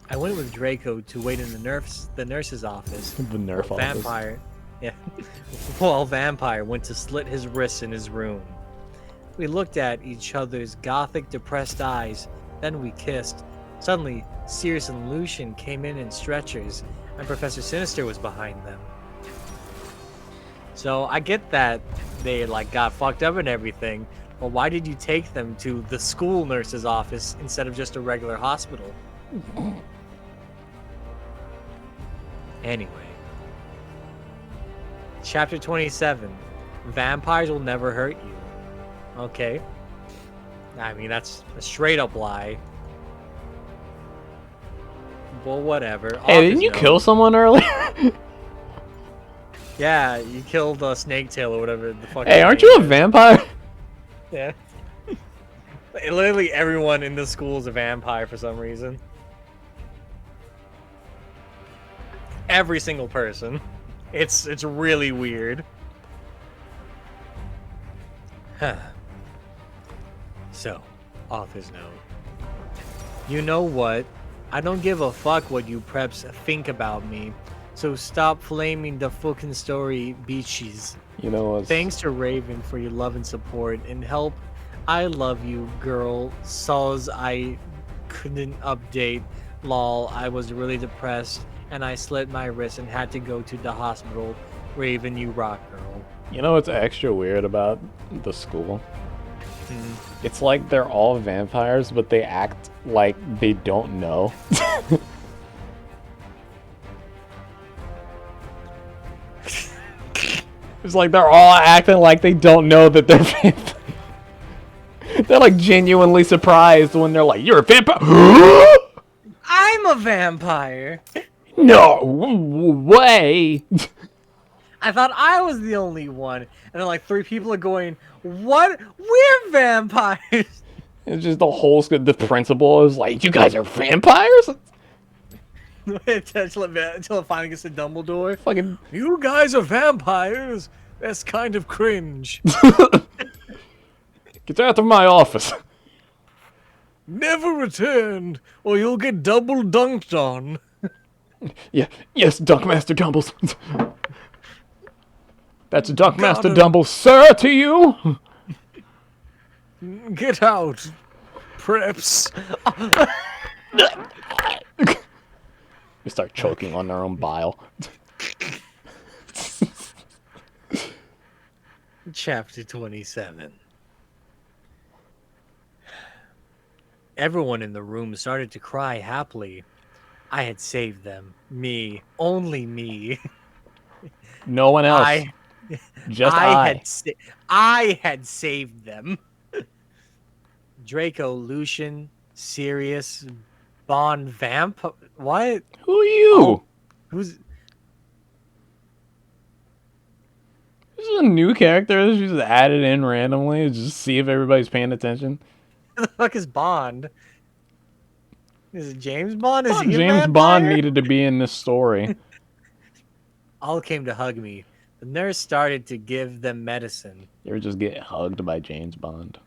I went with Draco to wait in the nurse's office. The nerf office. Vampire, yeah. While Vampire went to slit his wrists in his room. We looked at each other's gothic, depressed eyes. Then we kissed. Suddenly, Sirius and Lucian came in stretchers, and Professor Sinister was behind them. So I get that they like got fucked up and everything, but why did you take them to the school nurse's office instead of just a regular hospital? Anyway. Chapter 27. Vampires will never hurt you. Okay. I mean, that's a straight up lie. Well, whatever. Hey, didn't you kill someone earlier? Yeah, you killed Snake Tail or whatever the fuck. Hey, aren't you a vampire? Yeah. Literally everyone in this school is a vampire for some reason. Every single person. It's really weird. Huh. So, author's note. You know what? I don't give a fuck what you preps think about me. So stop flaming the fucking story, beaches. You know what? Thanks to Raven for your love and support and help. I love you, girl. Saws I couldn't update. Lol, I was really depressed and I slit my wrist and had to go to the hospital. Raven, you rock, girl. You know what's extra weird about the school? It's like they're all vampires, but they act like they don't know. It's like they're all acting like they don't know that they're vampires. They're like genuinely surprised when they're like, "You're a vampire." I'm a vampire. No way. I thought I was the only one. And then like 3 people are going, what? We're vampires. It's just the whole school. The principal is like, "You guys are vampires?" until it finally gets to Dumbledore. Fucking. You guys are vampires? That's kind of cringe. Get out of my office. Never return, or you'll get double dunked on. Yeah, yes, Dunkmaster Dumbles. That's Dunkmaster Got him. Dumble, sir, to you. Get out, preps. We start choking on our own bile. Chapter 27. Everyone in the room started to cry happily. I had saved them. Me. Only me. No one else. Just I. I had saved them. Draco, Lucian, Sirius, Bond, Vamp. What? Who are you? Oh, who's? This is a new character that just added in randomly to just see if everybody's paying attention. Who the fuck is Bond? Is it James Bond? Is Oh, he a James vampire? Bond needed to be in this story. All came to hug me. The nurse started to give them medicine. You ever just get hugged by James Bond?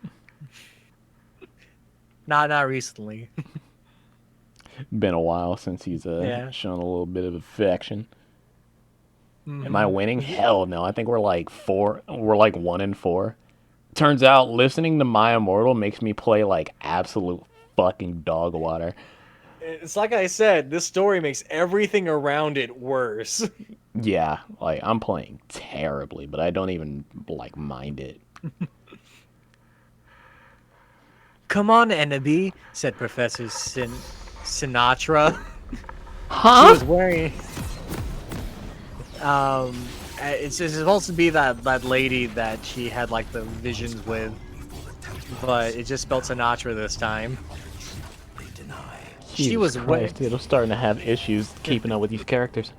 Not recently. Been a while since he's Yeah. shown a little bit of affection. Mhm. Am I winning? Hell no. I think we're like 4. We're like 1-4. Turns out listening to My Immortal makes me play like absolute fucking dog water. It's like I said, this story makes everything around it worse. Yeah, like I'm playing terribly, but I don't even like mind it. come on, Ennaby, said Professor Sinatra. She Huh? was wearing. It's supposed to be that lady that she had like the visions with, but it just spelled Sinatra this time. She Jesus was Christ, dude, I'm starting to have issues keeping up with these characters.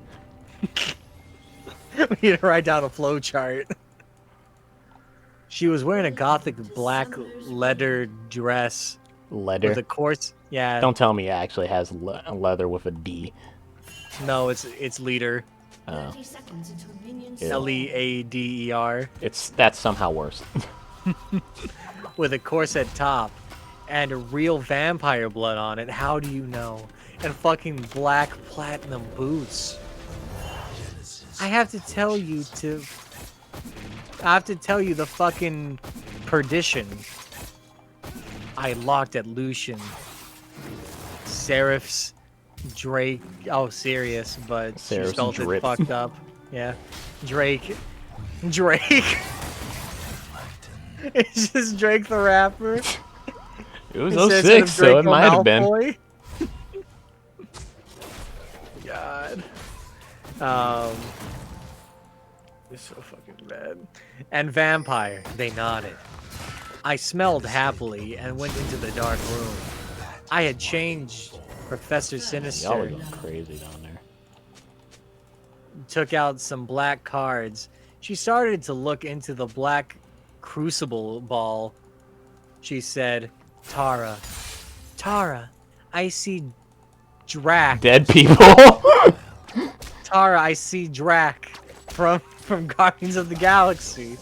We need to write down a flow chart. She was wearing a gothic black leather dress Leather. with a coarse. Yeah, Don't tell me it actually has leather with a D. no, it's leader. 30 seconds until minions Yeah. Leader That's somehow worse. with a corset top and real vampire blood on it. How do you know? And fucking black platinum boots. I have to tell you the fucking perdition. I locked at Lucian. Seraph's Drake. Oh, serious, but she Seraph's spelled it drip. fucked up. Yeah. Drake. It's just Drake the rapper. It was Instead 06, of so it Draco might have been. Malfoy. God. It's so fucking bad. And vampire. They nodded. I smelled happily and went into the dark room. I had changed Professor Y'all are Sinister. going crazy down there. Took out some black cards. She started to look into the black crucible ball. She said, Tara, I see Drac. Dead people. Tara, I see Drac from Guardians of the Galaxy.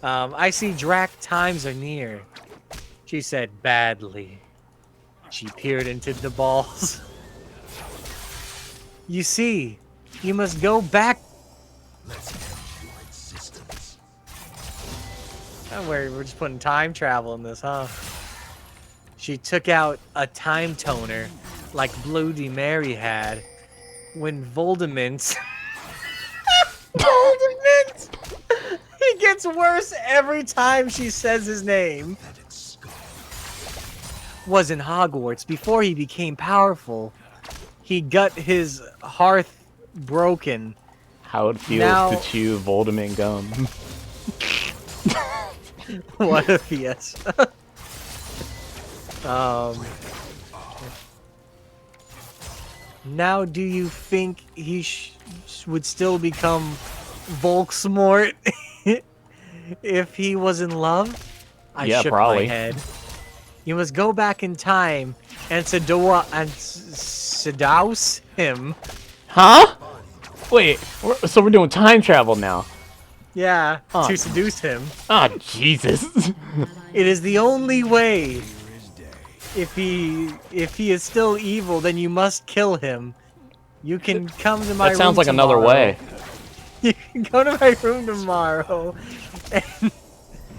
I see Drac times are near. She said badly. She peered into the balls. You see, you must go back. Oh, we're just putting time travel in this, huh? She took out a time toner like Bloody Mary had when Voldemort. Voldemort! It gets worse every time she says his name. Was in Hogwarts before he became powerful. He got his hearth broken. How it feels Now- to chew Voldemort gum. What a yes. Now do you think he would still become Volksmort if he was in love? I Yeah, shook probably. my head. You must go back in time and seduce him. Huh? Wait, so we're doing time travel now. Yeah, Huh. to seduce him. Oh, Jesus. It is the only way. If he is still evil, then you must kill him. You can come to my room That sounds like another tomorrow. way. You can go to my room tomorrow, and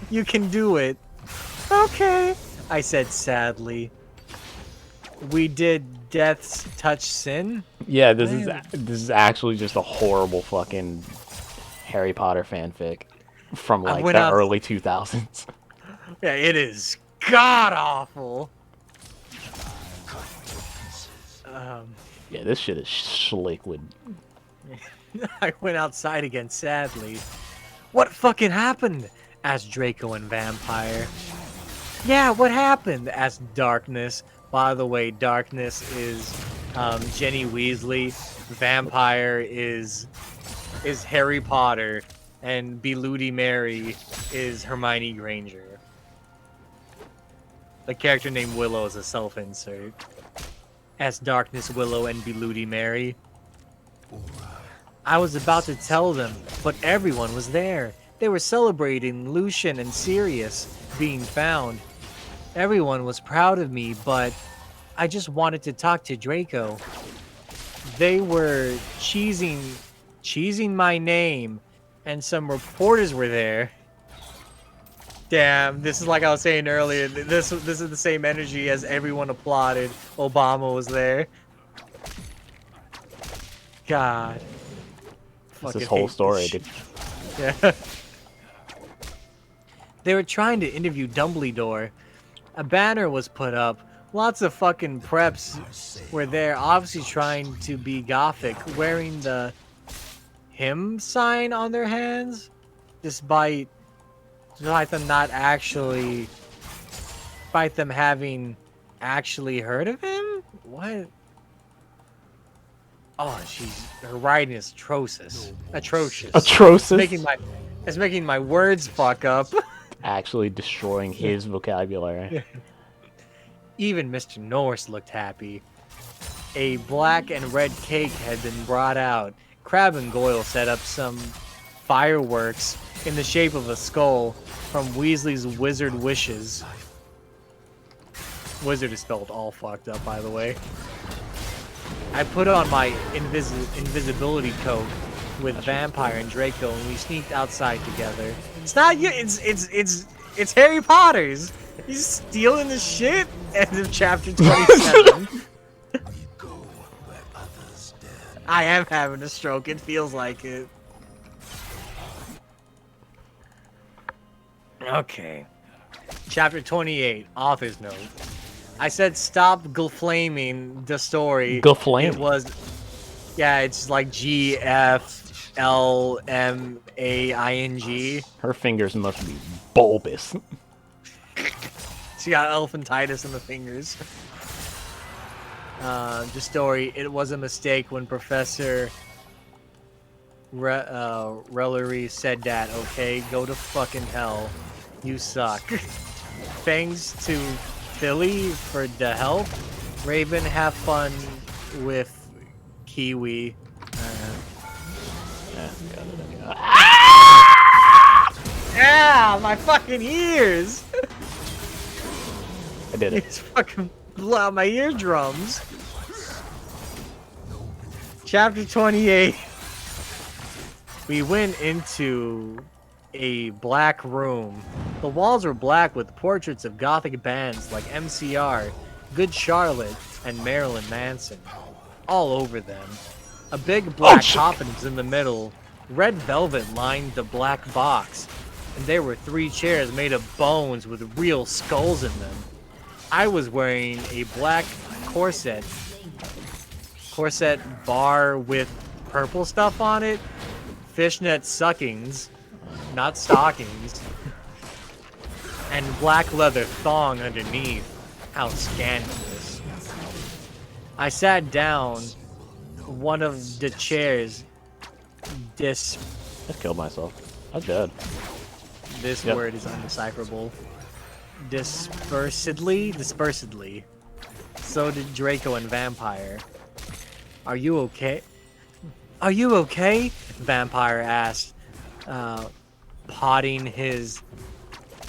you can do it. Okay, I said sadly. We did Death's Touch Sin. Yeah, this is actually just a horrible fucking Harry Potter fanfic from like went the out- early 2000s. Yeah, it is god awful. Yeah, this shit is schliquid. I went outside again, sadly. What fucking happened? Asked Draco and Vampire. Yeah, what happened? Asked Darkness. By the way, Darkness is Jenny Weasley. Vampire is Harry Potter. And Bloody Mary is Hermione Granger. The character named Willow is a self-insert. Asked Darkness, Willow, and Bloody Mary. I was about to tell them, but everyone was there. They were celebrating Lucian and Sirius being found. Everyone was proud of me, but I just wanted to talk to Draco. They were cheesing my name, and some reporters were there. Damn, this is like I was saying earlier. This is the same energy as everyone applauded. Obama was there. God. It's Fucking this whole hate story, this dude. shit. Yeah. They were trying to interview Dumbledore. A banner was put up. Lots of fucking preps were there, obviously trying to be gothic, wearing the him sign on their hands, despite them not actually, despite them having actually heard of him. What? Oh, she's her writing is atrocious. Atrocious. Atrocious. It's making my words fuck up. Actually destroying his vocabulary. Even Mr. Norse looked happy. A black and red cake had been brought out. Crab and Goyle set up some fireworks in the shape of a skull from Weasley's Wizard Wishes. Wizard is spelled all fucked up, by the way. I put on my invisibility coat with Vampire and Draco, and we sneaked outside together. It's not you. It's Harry Potter's. He's stealing the shit. End of chapter 27. I am having a stroke. It feels like it. Okay. Chapter 28. Author's note. I said stop flaming the story. Gaflaming. It was, yeah, it's like GFLMAING. Her fingers must be bulbous. She got elephantitis in the fingers. The story. It was a mistake when Professor Rellery said that. Okay, go to fucking hell. You suck. Thanks to Philly for the help. Raven, have fun with Kiwi. Ah, my fucking ears! I did it. It's fucking blew out my eardrums. Chapter 28. We went into a black room. The walls were black with portraits of gothic bands like MCR, Good Charlotte, and Marilyn Manson all over them. A big black coffin was in the middle. Red velvet lined the black box, and there were 3 chairs made of bones with real skulls in them. I was wearing a black corset bar with purple stuff on it, fishnet suckings, not stockings, and black leather thong underneath. How scandalous. I sat down one of the chairs. I killed myself. I'm dead. This Yep. word is undecipherable. Dispersedly. So did Draco and Vampire. Are you okay? Are you okay? Vampire asked, potting his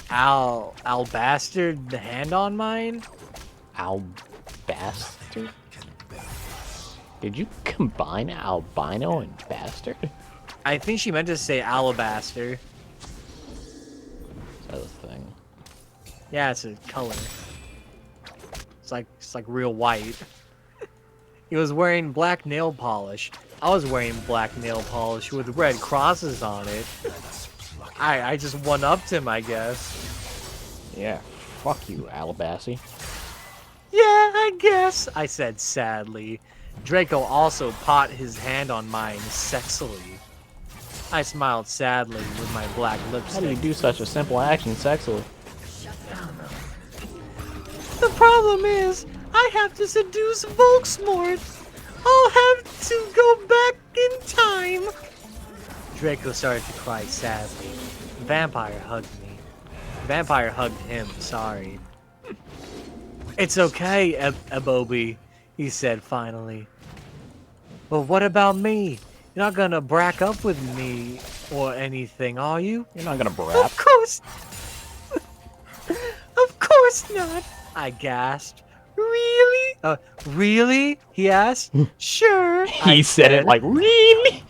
alabaster hand on mine. Albastard? Did you combine albino and bastard? I think she meant to say alabaster. Is that a thing? Yeah, it's a color. It's like real white. He was wearing black nail polish. I was wearing black nail polish with red crosses on it. I just one-upped him, I guess. Yeah, fuck you, Alabassi. Yeah, I guess, I said sadly. Draco also put his hand on mine sexily. I smiled sadly with my black How do you lipstick. do such a simple action sexually? The problem is, I have to seduce Volksmort. I'll have to go back in time. Draco started to cry sadly. Vampire hugged me. Vampire hugged him, sorry. It's okay, Ebobi, he said finally. But what about me? You're not gonna brack up with me or anything, are you? You're not gonna Of brap. course. Of course not, I gasped. Really? Really? He asked. Sure. He said it like, really?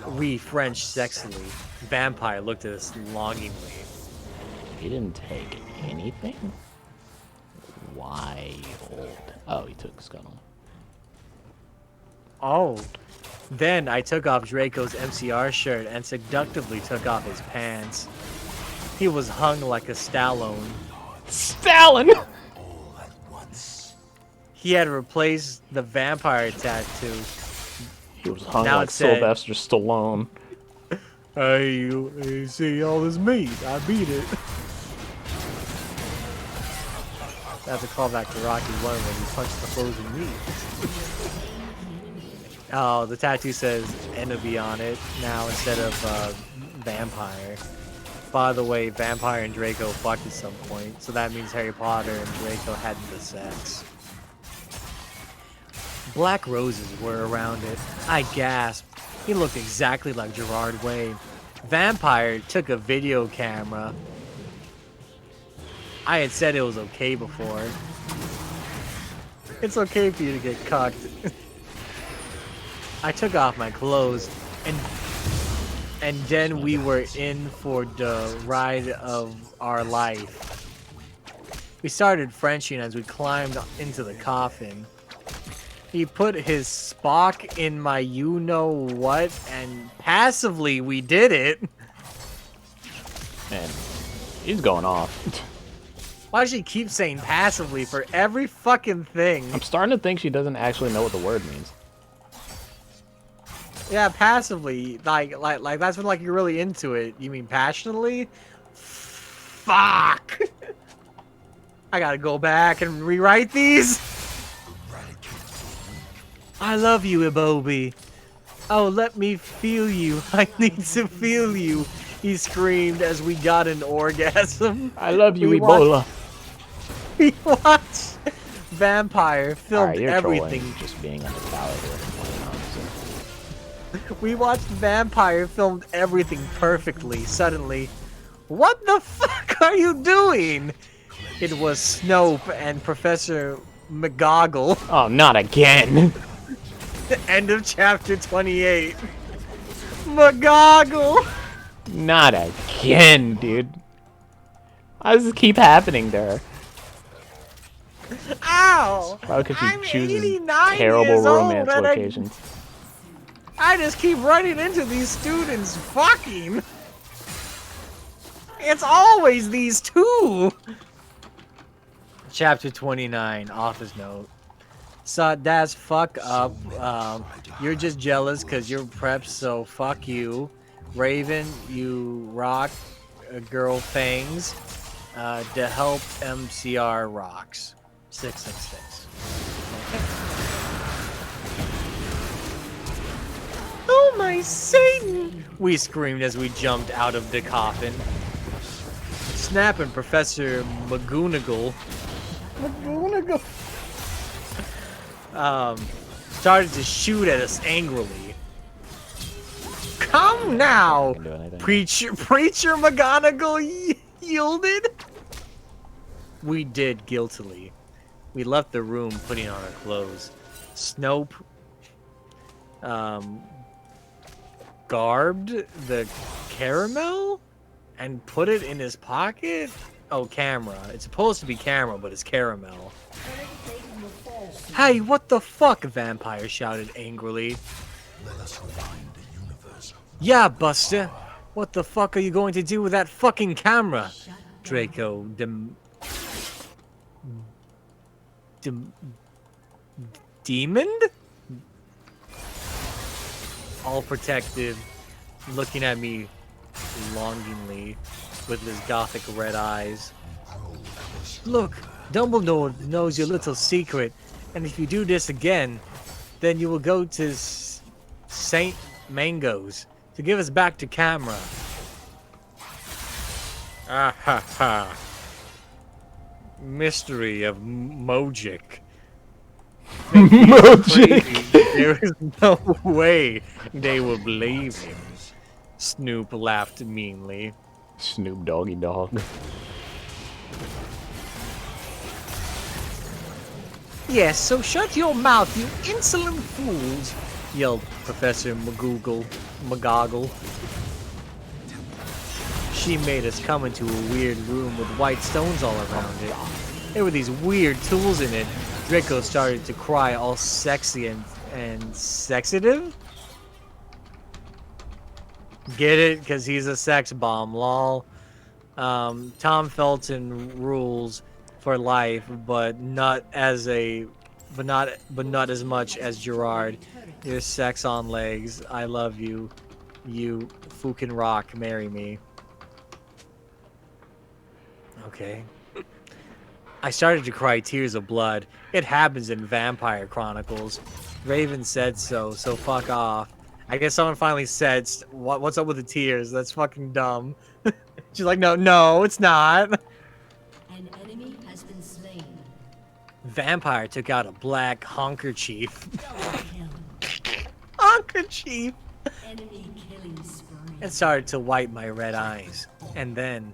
We French sexily. Vampire looked at us longingly. He didn't take anything? Wild. Oh, he took Scuttle. Oh. Then I took off Draco's MCR shirt and seductively took off his pants. He was hung like a Stallone. Stalin! all at once. He had replaced the vampire tattoo. He was hung Now like it said- Sylvester Stallone. Hey, you see all this meat? I beat it. That's a callback to Rocky 1 when he punched the frozen meat. Oh, the tattoo says enemy on it now instead of vampire. By the way, vampire and Draco fucked at some point, so that means Harry Potter and Draco had the sex. Black roses were around it. I gasped. He looked exactly like Gerard Way. Vampire took a video camera. I had said it was okay before. It's okay for you to get cucked. I took off my clothes and then we were in for the ride of our life. We started Frenching as we climbed into the coffin. He put his Spock in my you-know-what, and passively we did it. Man, he's going off. Why does she keep saying passively for every fucking thing? I'm starting to think she doesn't actually know what the word means. Yeah, passively. Like that's when like you're really into it. You mean passionately? Fuck! I gotta go back and rewrite these. I love you, Ibobi. Oh, let me feel you. I need to feel you. He screamed as we got an orgasm. I love you, We Ebola. We watched Vampire filmed Alright, you're everything. trolling, just being on the tower here. We watched Vampire filmed everything perfectly. Suddenly, what the fuck are you doing? It was Snope and Professor McGoggle. Oh, not again! End of chapter 28. McGoggle! Not again, dude. Why does this keep happening to her? Ow! Why could she I'm choose 89 terrible years old romance and locations? I just keep running into these students fucking. It's always these two. Chapter 29, office note. So that's fuck up. You're just jealous because you're prepped, so fuck you. Raven, you rock. Girl Fangs. To help MCR rocks. 666. Oh my Satan! We screamed as we jumped out of the coffin. Snap and Professor McGonagall started to shoot at us angrily. Come now! Can't do anything. Preacher McGonagall yielded? We did guiltily. We left the room putting on our clothes. Snope garbed the caramel and put it in his pocket? Oh, camera. It's supposed to be camera, but it's caramel. Hey, what the fuck? Vampire shouted angrily. Let us rewind the universe. Yeah, Buster. What the fuck are you going to do with that fucking camera? Draco Demon? All protective, looking at me longingly with his gothic red eyes. Look, Dumbledore knows your little secret, and if you do this again, then you will go to Saint Mango's to give us back to camera. Ah ha ha. Mystery of Mojic. Mojic. There is no way they will believe him. Snoop laughed meanly. Snoop Doggy Dog. Yes, so shut your mouth, you insolent fools! Yelled Professor McGoggle. She made us come into a weird room with white stones all around it. There were these weird tools in it. Draco started to cry all sexy and sexitive? Get it? Because he's a sex bomb, lol. Tom Felton rules for life, but not as much as Gerard. Your sex on legs. I love you. You fucking rock. Marry me. Okay. I started to cry tears of blood. It happens in Vampire Chronicles. Raven said so, so fuck off. I guess someone finally said, what's up with the tears? That's fucking dumb. She's like, no, it's not. An enemy has been slain. Vampire took out a black handkerchief. Double kill. Handkerchief! Enemy killing spree. And started to wipe my red eyes. And then,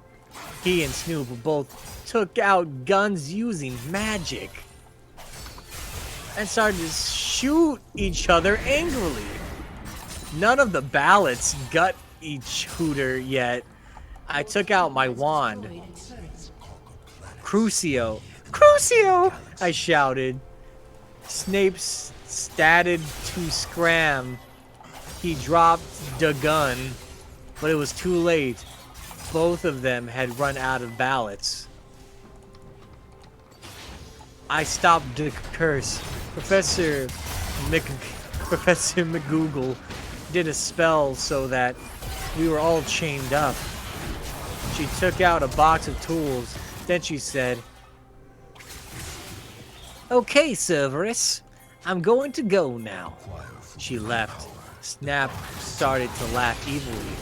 he and Snoop both took out guns using magic. And started to shoot each other angrily. None of the ballots got each hooter yet. I took out my wand. Destroyed a turret. Crucio! Crucio! I shouted. Snape statted to scram. He dropped the gun, but it was too late. Both of them had run out of ballots. I stopped the curse. Professor McGoogle did a spell so that we were all chained up. She took out a box of tools. Then she said, "Okay, Cerberus, I'm going to go now." She left. Snap started to laugh evilly.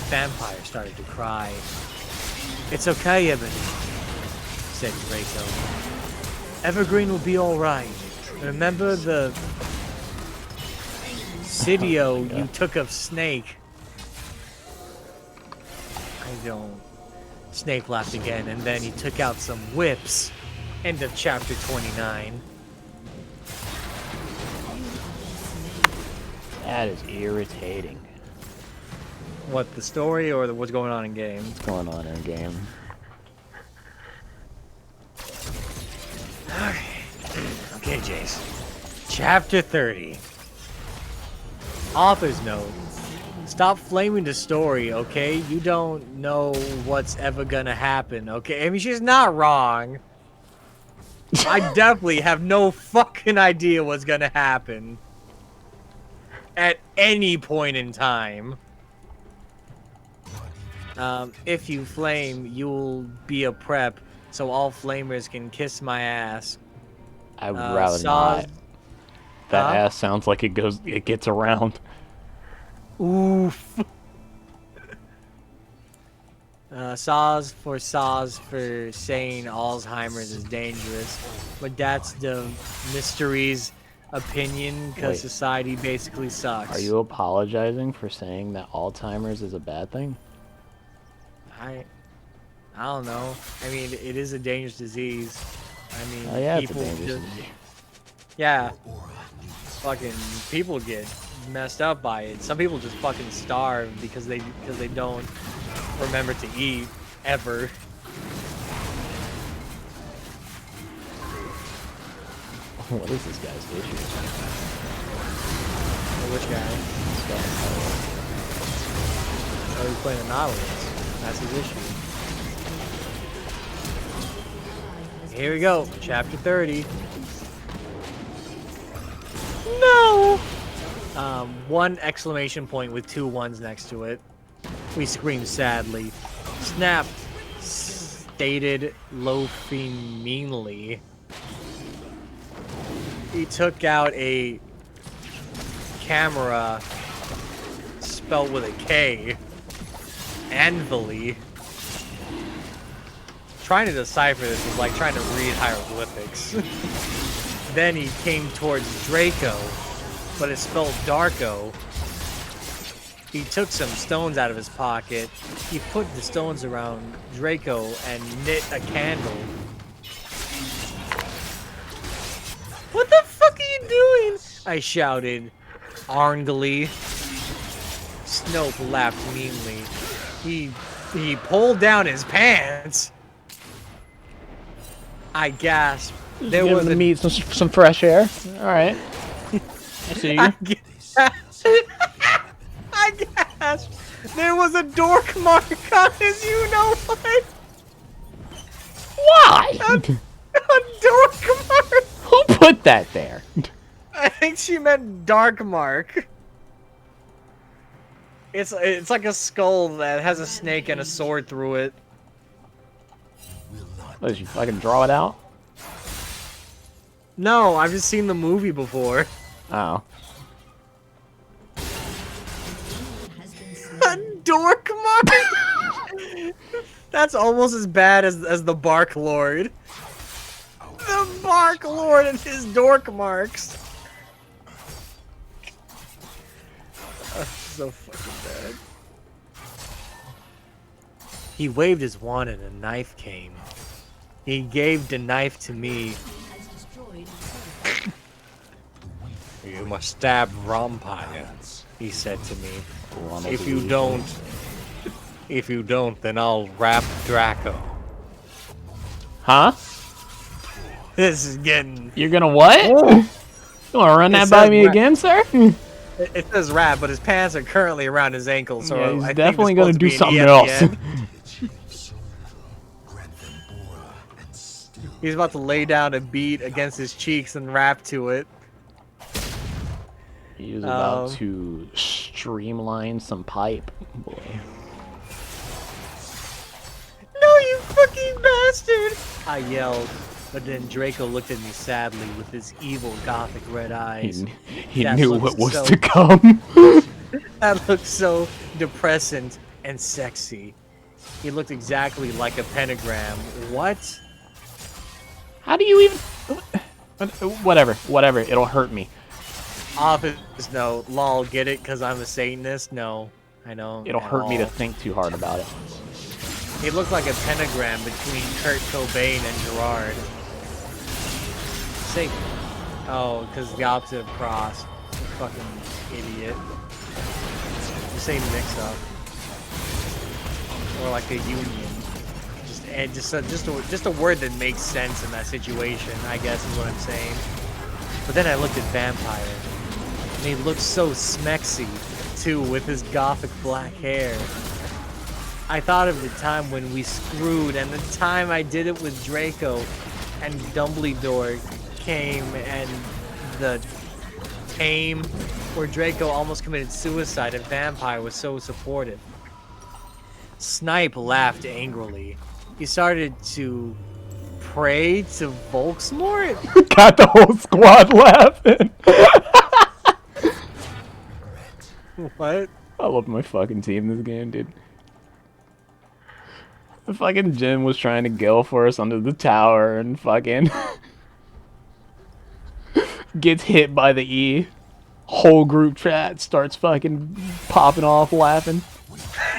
Vampire started to cry. "It's okay, Ebony," said Draco. "Evergreen will be alright. Remember the Sidio you took of Snake?" I don't. Snake laughed again, and then he took out some whips. End of chapter 29. That is irritating. What, the story or what's going on in game? What's going on in game? Okay, Jace. Chapter 30. Author's note. Stop flaming the story, okay? You don't know what's ever gonna happen, okay? I mean, she's not wrong. I definitely have no fucking idea what's gonna happen. At any point in time. If you flame, you'll be a prep, so all flamers can kiss my ass. I would rather Saz- not. That Huh? ass sounds like it gets around. Oof. Saz for saying Alzheimer's is dangerous, but that's the mystery's opinion because Wait. society basically sucks. Are you apologizing for saying that Alzheimer's is a bad thing? I don't know. I mean, it is a dangerous disease. I mean, Oh yeah, it's a people dangerous just, disease. yeah, fucking people get messed up by it. Some people just fucking starve because they don't remember to eat ever. What is this guy's issue? Which guy? This guy, Oh, he's playing the Nautilus. That's his issue. Here we go, chapter 30. No! One exclamation point with 2 ones next to it. We scream sadly. Snap stated loafing meanly. He took out a camera spelled with a K. Anvily. Trying to decipher this is like trying to read hieroglyphics. Then he came towards Draco, but it's spelled Darko. He took some stones out of his pocket. He put the stones around Draco and knit a candle. What the fuck are you doing? I shouted, angrily. Snoke laughed meanly. He pulled down his pants. I gasped. There was to a meet some fresh air. All right. I see you. I gasped. Ash, there was a dork mark on his you-know-what. Why? A dork mark. Who put that there? I think she meant dark mark. It's like a skull that has a snake and a sword through it. What, did you fucking draw it out? No, I've just seen the movie before. Oh. Has been A slain. dork mark. That's almost as bad as the Bark Lord. The Bark Lord and his dork marks. So fucking bad. He waved his wand and a knife came. He gave the knife to me. Has destroyed a turret. You must stab Vampire, he said to me. If you don't, then I'll wrap Draco. Huh? This is getting... You're gonna what? You wanna run that by says me ra- again, sir? It says wrap, but his pants are currently around his ankles, so Yeah, he's I think definitely there's gonna do supposed to something be an E at the else. end. Grant them aura and still He's about to lay down a beat against his cheeks and rap to it. He was about to streamline some pipe. Boy. No, you fucking bastard! I yelled, but then Draco looked at me sadly with his evil gothic red eyes. He That knew looks what was so- to come. That looked so depressant and sexy. He looked exactly like a pentagram. What? How do you even... Whatever, it'll hurt me. Office note, lol, get it because I'm a Satanist? No, I don't. It'll at hurt me to all. think too hard about it. It looked like a pentagram between Kurt Cobain and Gerard. Satan. Oh, because the opposite of cross. You fucking idiot. The same mix-up. Or like a union. Just a word that makes sense in that situation, I guess is what I'm saying. But then I looked at Vampire. And he looked so smexy, too, with his gothic black hair. I thought of the time when we screwed, and the time I did it with Draco, and Dumbledore came, and the game where Draco almost committed suicide, and Vampire was so supportive. Snipe laughed angrily. He started to pray to Volksmort. Got the whole squad laughing. What? I love my fucking team this game, dude. The fucking Jin was trying to gill for us under the tower and fucking gets hit by the E. Whole group chat starts fucking popping off laughing.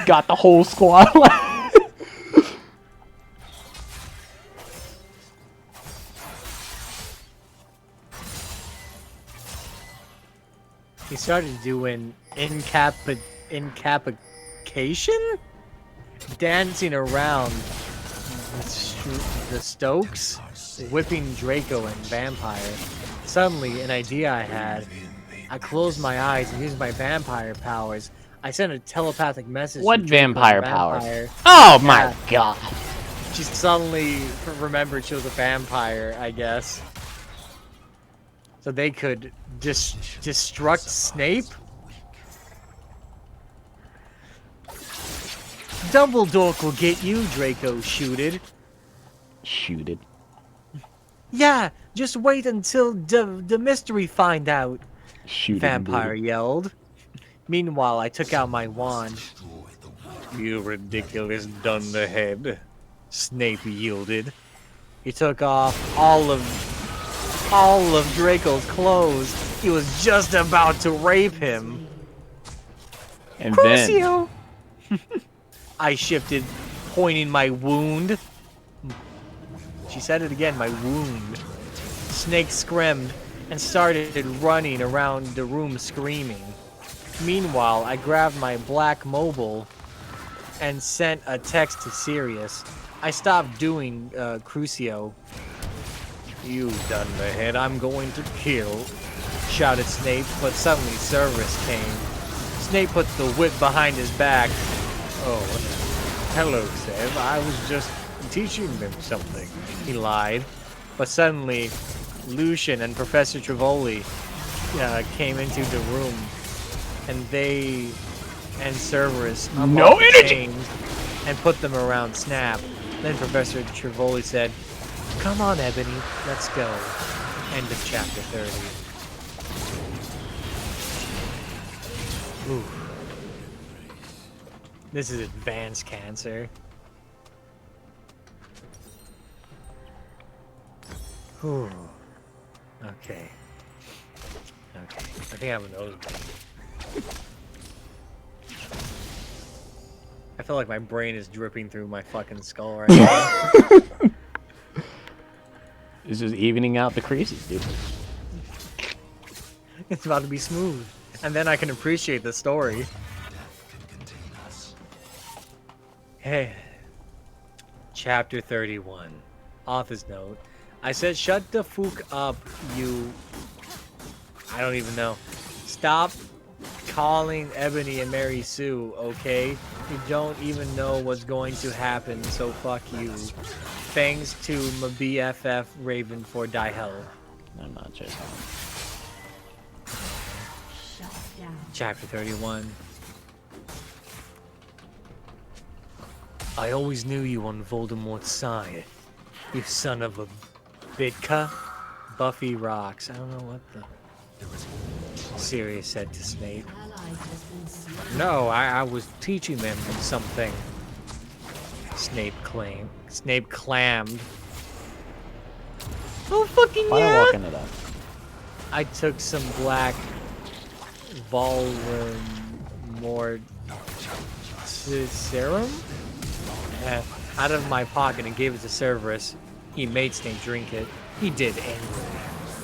Got the whole squad laughing. He started doing incapication? Dancing around the Stokes, whipping Draco and Vampire. Suddenly, an idea I had. I closed my eyes and used my vampire powers. I sent a telepathic message What to Draco and vampire powers? Vampire. Oh my Yeah. god. She suddenly remembered she was a vampire, I guess. So they could destruct Snape? Dumbledore will get you, Draco shooted. Shoot it. Yeah, just wait until the mystery find out, Shoot it. Vampire dude. yelled. Meanwhile, I took out my wand. You ridiculous dunderhead, Snape yielded. He took off all of Draco's clothes. He was just about to rape him. And then Crucio! I shifted, pointing my wound. She said it again, my wound. Snake screamed and started running around the room screaming. Meanwhile, I grabbed my black mobile and sent a text to Sirius. I stopped doing Crucio. You dunderhead, I'm going to kill, shouted Snape, but suddenly Cerberus came. Snape put the whip behind his back. Oh, hello, Sev. I was just teaching them something. He lied. But suddenly, Lucian and Professor Trivoli came into the room, and they and Cerberus No energy! chains and put them around Snap. Then Professor Trivoli said, "Come on, Ebony, let's go." End of chapter 30. Ooh. This is advanced cancer. Ooh. Okay. Okay. I think I have a nosebleed. I feel like my brain is dripping through my fucking skull right now. It's just evening out the creases, dude. It's about to be smooth. And then I can appreciate the story. Hey. Chapter 31. Author's note. I said shut the fuck up, you... I don't even know. Stop calling Ebony and Mary Sue, okay? You don't even know what's going to happen, so fuck you. Thanks to my BFF Raven for die hell. I'm not joking. Shut down. Chapter 31. I always knew you on Voldemort's side, you son of a Bitka. Buffy rocks. I don't know what the... Sirius said to Snape. Ally has been slain. No, I was teaching them something. Snape claimed. Snape clammed. Oh fucking Why yeah! walk into that? I took some black serum out of my pocket and gave it to Cerberus. He made Snape drink it. He did angrily.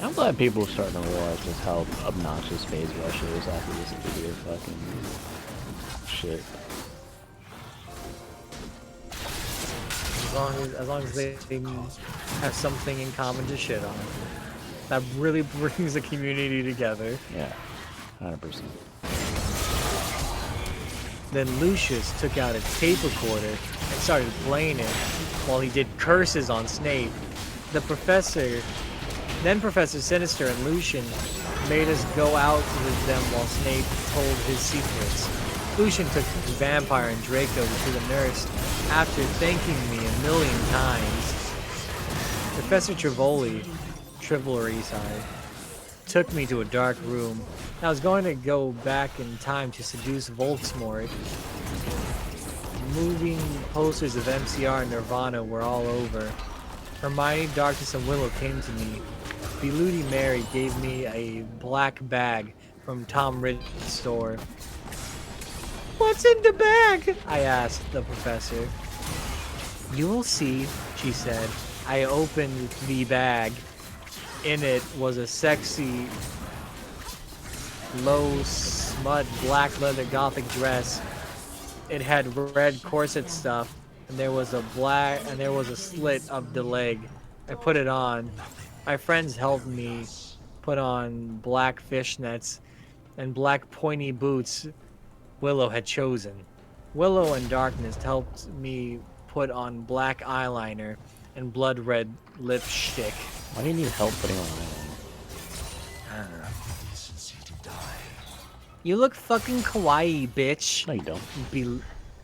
I'm glad people are starting to realize just how obnoxious Phase Rush is after this video fucking shit. As long as they have something in common to shit on. That really brings the community together. Yeah, 100%. Then Lucius took out a tape recorder and started playing it while he did curses on Snape. Then Professor Sinister and Lucian made us go out with them while Snape told his secrets. Lucian took Vampire and Draco to the nurse after thanking me a million times. Professor Trivoli, took me to a dark room. I was going to go back in time to seduce Volksmort. Moving posters of MCR and Nirvana were all over. Hermione, Darkness, and Willow came to me. Beludi Mary gave me a black bag from Tom Riddle's store. What's in the bag? I asked the professor. You will see, she said. I opened the bag. In it was a sexy, low smut black leather gothic dress. It had red corset stuff, and there was a slit of the leg. I put it on. My friends helped me put on black fishnets and black pointy boots Willow had chosen. Willow and Darkness helped me put on black eyeliner and blood red lipstick. Why do you need help putting on eyeliner? I don't know. Decency to die. You look fucking kawaii, bitch. No, you don't.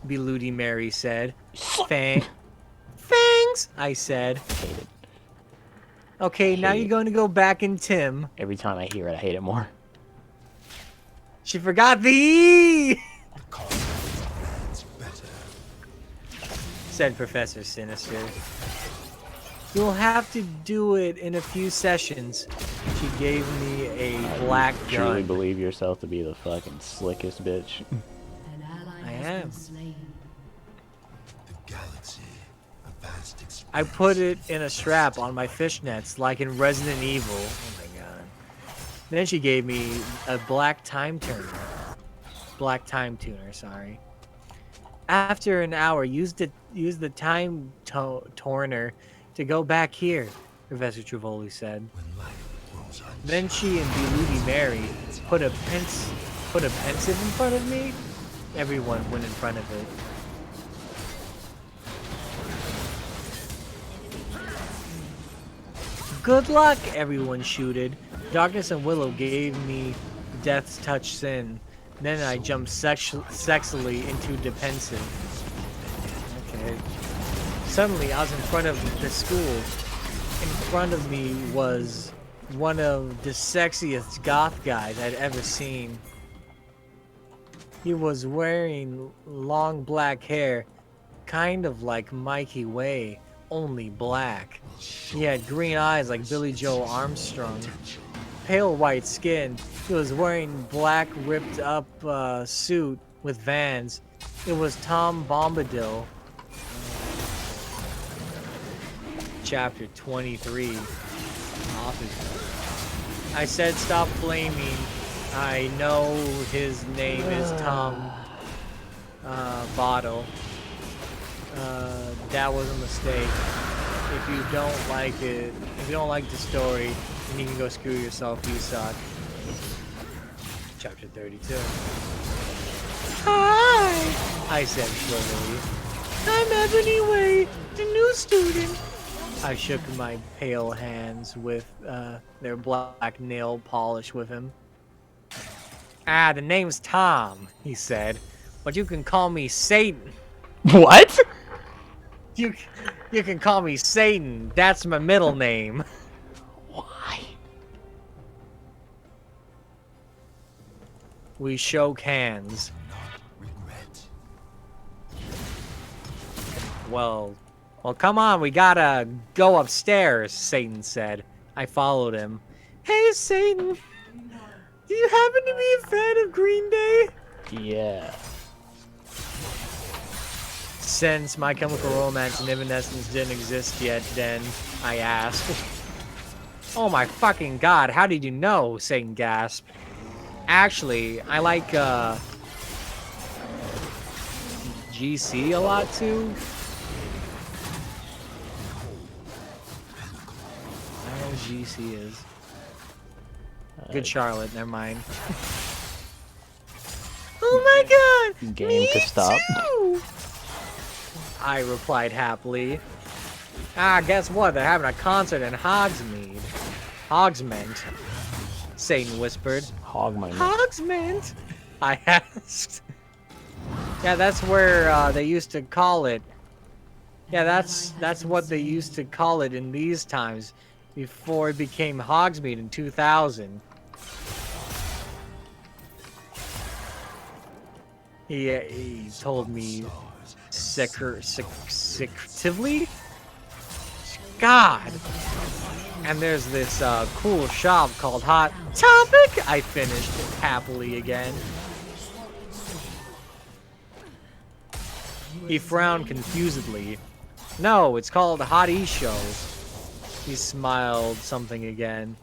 Beludi Mary said. Fangs, I said. Hate it. Okay, now Hate you're it. going to go back in Tim. Every time I hear it, I hate it more. She forgot the E! The cause is better. Said Professor Sinister. You'll have to do it in a few sessions. She gave me a black You truly gun. believe yourself to be the fucking slickest bitch. An ally I has am. been slain. The galaxy, a vast expanse. I put it in a strap on my fishnets like in Resident Evil. Oh my god. Then she gave me a black time tuner. Sorry. After an hour, use the time torner to go back here, Professor Trivoli said. When life grows Then she and Beludi Mary put a put a pensive in front of me, everyone went in front of it. Good luck, everyone shooted. Darkness and Willow gave me Death's Touch Sin. Then I jumped sexily into defensive. Okay. Suddenly, I was in front of the school. In front of me was one of the sexiest goth guys I'd ever seen. He was wearing long black hair, kind of like Mikey Way, only black. He had green eyes like Billy Joe Armstrong. Pale white skin. He was wearing black ripped up suit with Vans. It was Tom Bombadil. Chapter 23. I said stop flaming. I know his name is Tom Bottle. That was a mistake. If you don't like it, if you don't like the story, then you can go screw yourself, you suck. Chapter 32. Hi! I said slowly. I'm Ebony Way, the new student. I shook my pale hands with their black nail polish with him. Ah, the name's Tom, he said, but you can call me Satan. What? You can call me Satan. That's my middle name. Why? We shook hands. Regret. Well, come on, we gotta go upstairs, Satan said. I followed him. Hey, Satan. Do you happen to be a fan of Green Day? Yeah. Since My Chemical Romance and Evanescence didn't exist yet then, I asked. Oh my fucking god, how did you know? Satan gasped. Actually, I like GC a lot too. I don't know what GC is. Good Charlotte, never mind. Oh my god! Game me to stop. Too! I replied happily. Ah, guess what? They're having a concert in Hogsmeade. Hogsmeade, Satan whispered. Hog my neck. Hogsmeade? I asked. Yeah, that's where they used to call it. Yeah, that's what they used to call it in these times, before it became Hogsmeade in 2000. He told me secretively. God. And there's this cool shop called Hot Topic. I finished happily again. He frowned confusedly. No, it's called Hot E Show. He smiled something again.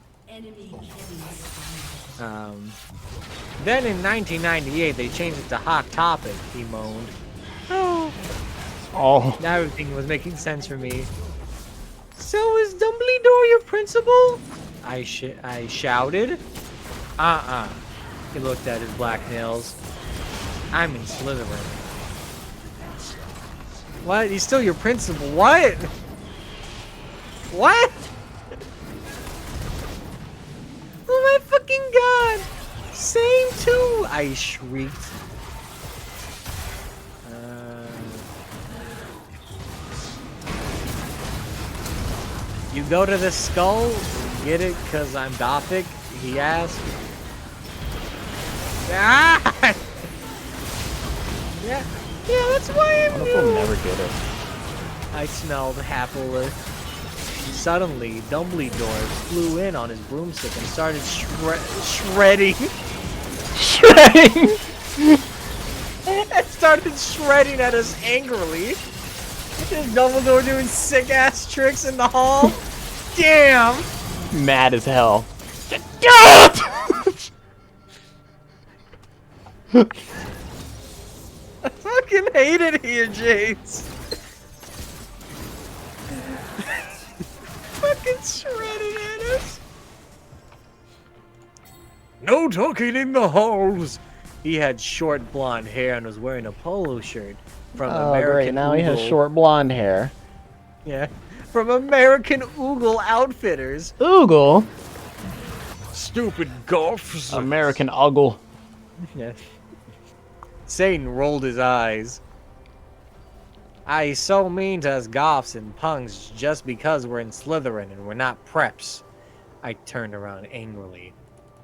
Then in 1998 they changed it to Hot Topic, he moaned. Oh. Now everything was making sense for me. So is Dumbledore your principal? I shouted. He looked at his black nails. I'm in Slytherin. What? He's still your principal? What? What? Oh my fucking god! Same too! I shrieked. You go to the skull? Get it? Cause I'm Gothic? He asked. Ah! Yeah, that's why I'm What if we'll new. never get it? I smelled happily. Suddenly, Dumbledore flew in on his broomstick and started shredding. Shredding! And started shredding at us angrily. Is Dumbledore doing sick-ass tricks in the hall? Damn! Mad as hell. I fucking hate it here, James. Fucking shredding at us. No talking in the halls. He had short blonde hair and was wearing a polo shirt from Oh, American great. Now he has Eagle. short blonde hair. Yeah, from American Eagle Outfitters. Oogle. Stupid goths. American Uggle. Yeah. Satan rolled his eyes. He's so mean to us goths and punks just because we're in Slytherin and we're not preps. I turned around angrily.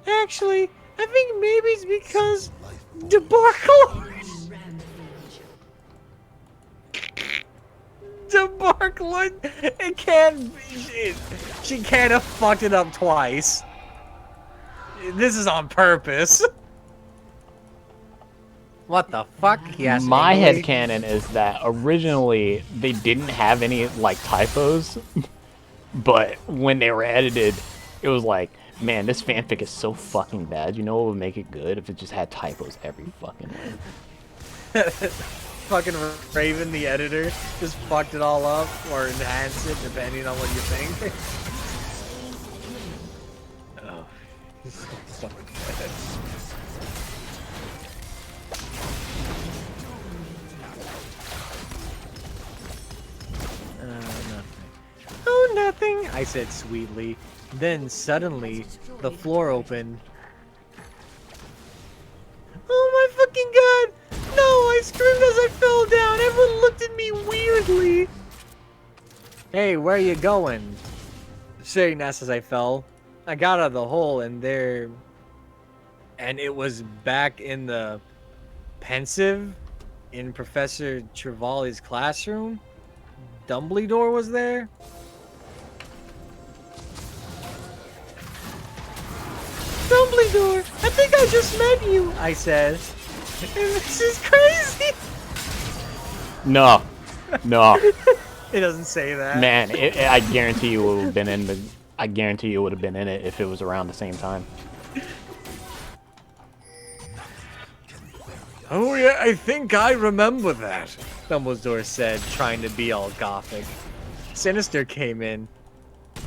Actually, I think maybe it's because debacle. Rampage. Debacle. It can't. She can't have fucked it up twice. This is on purpose. What the fuck? He asked My angrily. headcanon is that originally they didn't have any like typos, but when they were edited, it was like, man, this fanfic is so fucking bad. You know what would make it good if it just had typos every fucking way. Fucking Raven, the editor, just fucked it all up or enhanced it depending on what you think. Oh, he's so fucking good. Nothing. Oh, nothing, I said sweetly. Then suddenly, the floor opened. Oh my fucking god! No, I screamed as I fell down. Everyone looked at me weirdly. Hey, where are you going? Saying that as I fell. I got out of the hole and there... And it was back in the... Pensive? In Professor Trevali's classroom? Dumbledore was there? Dumbledore! I think I just met you! I said. This is crazy! No, no, It doesn't say that. man, I guarantee you it would have been in the. I guarantee you would have been in it if it was around the same time. Oh yeah, I think I remember that. Dumbledore said, trying to be all gothic. Sinister came in.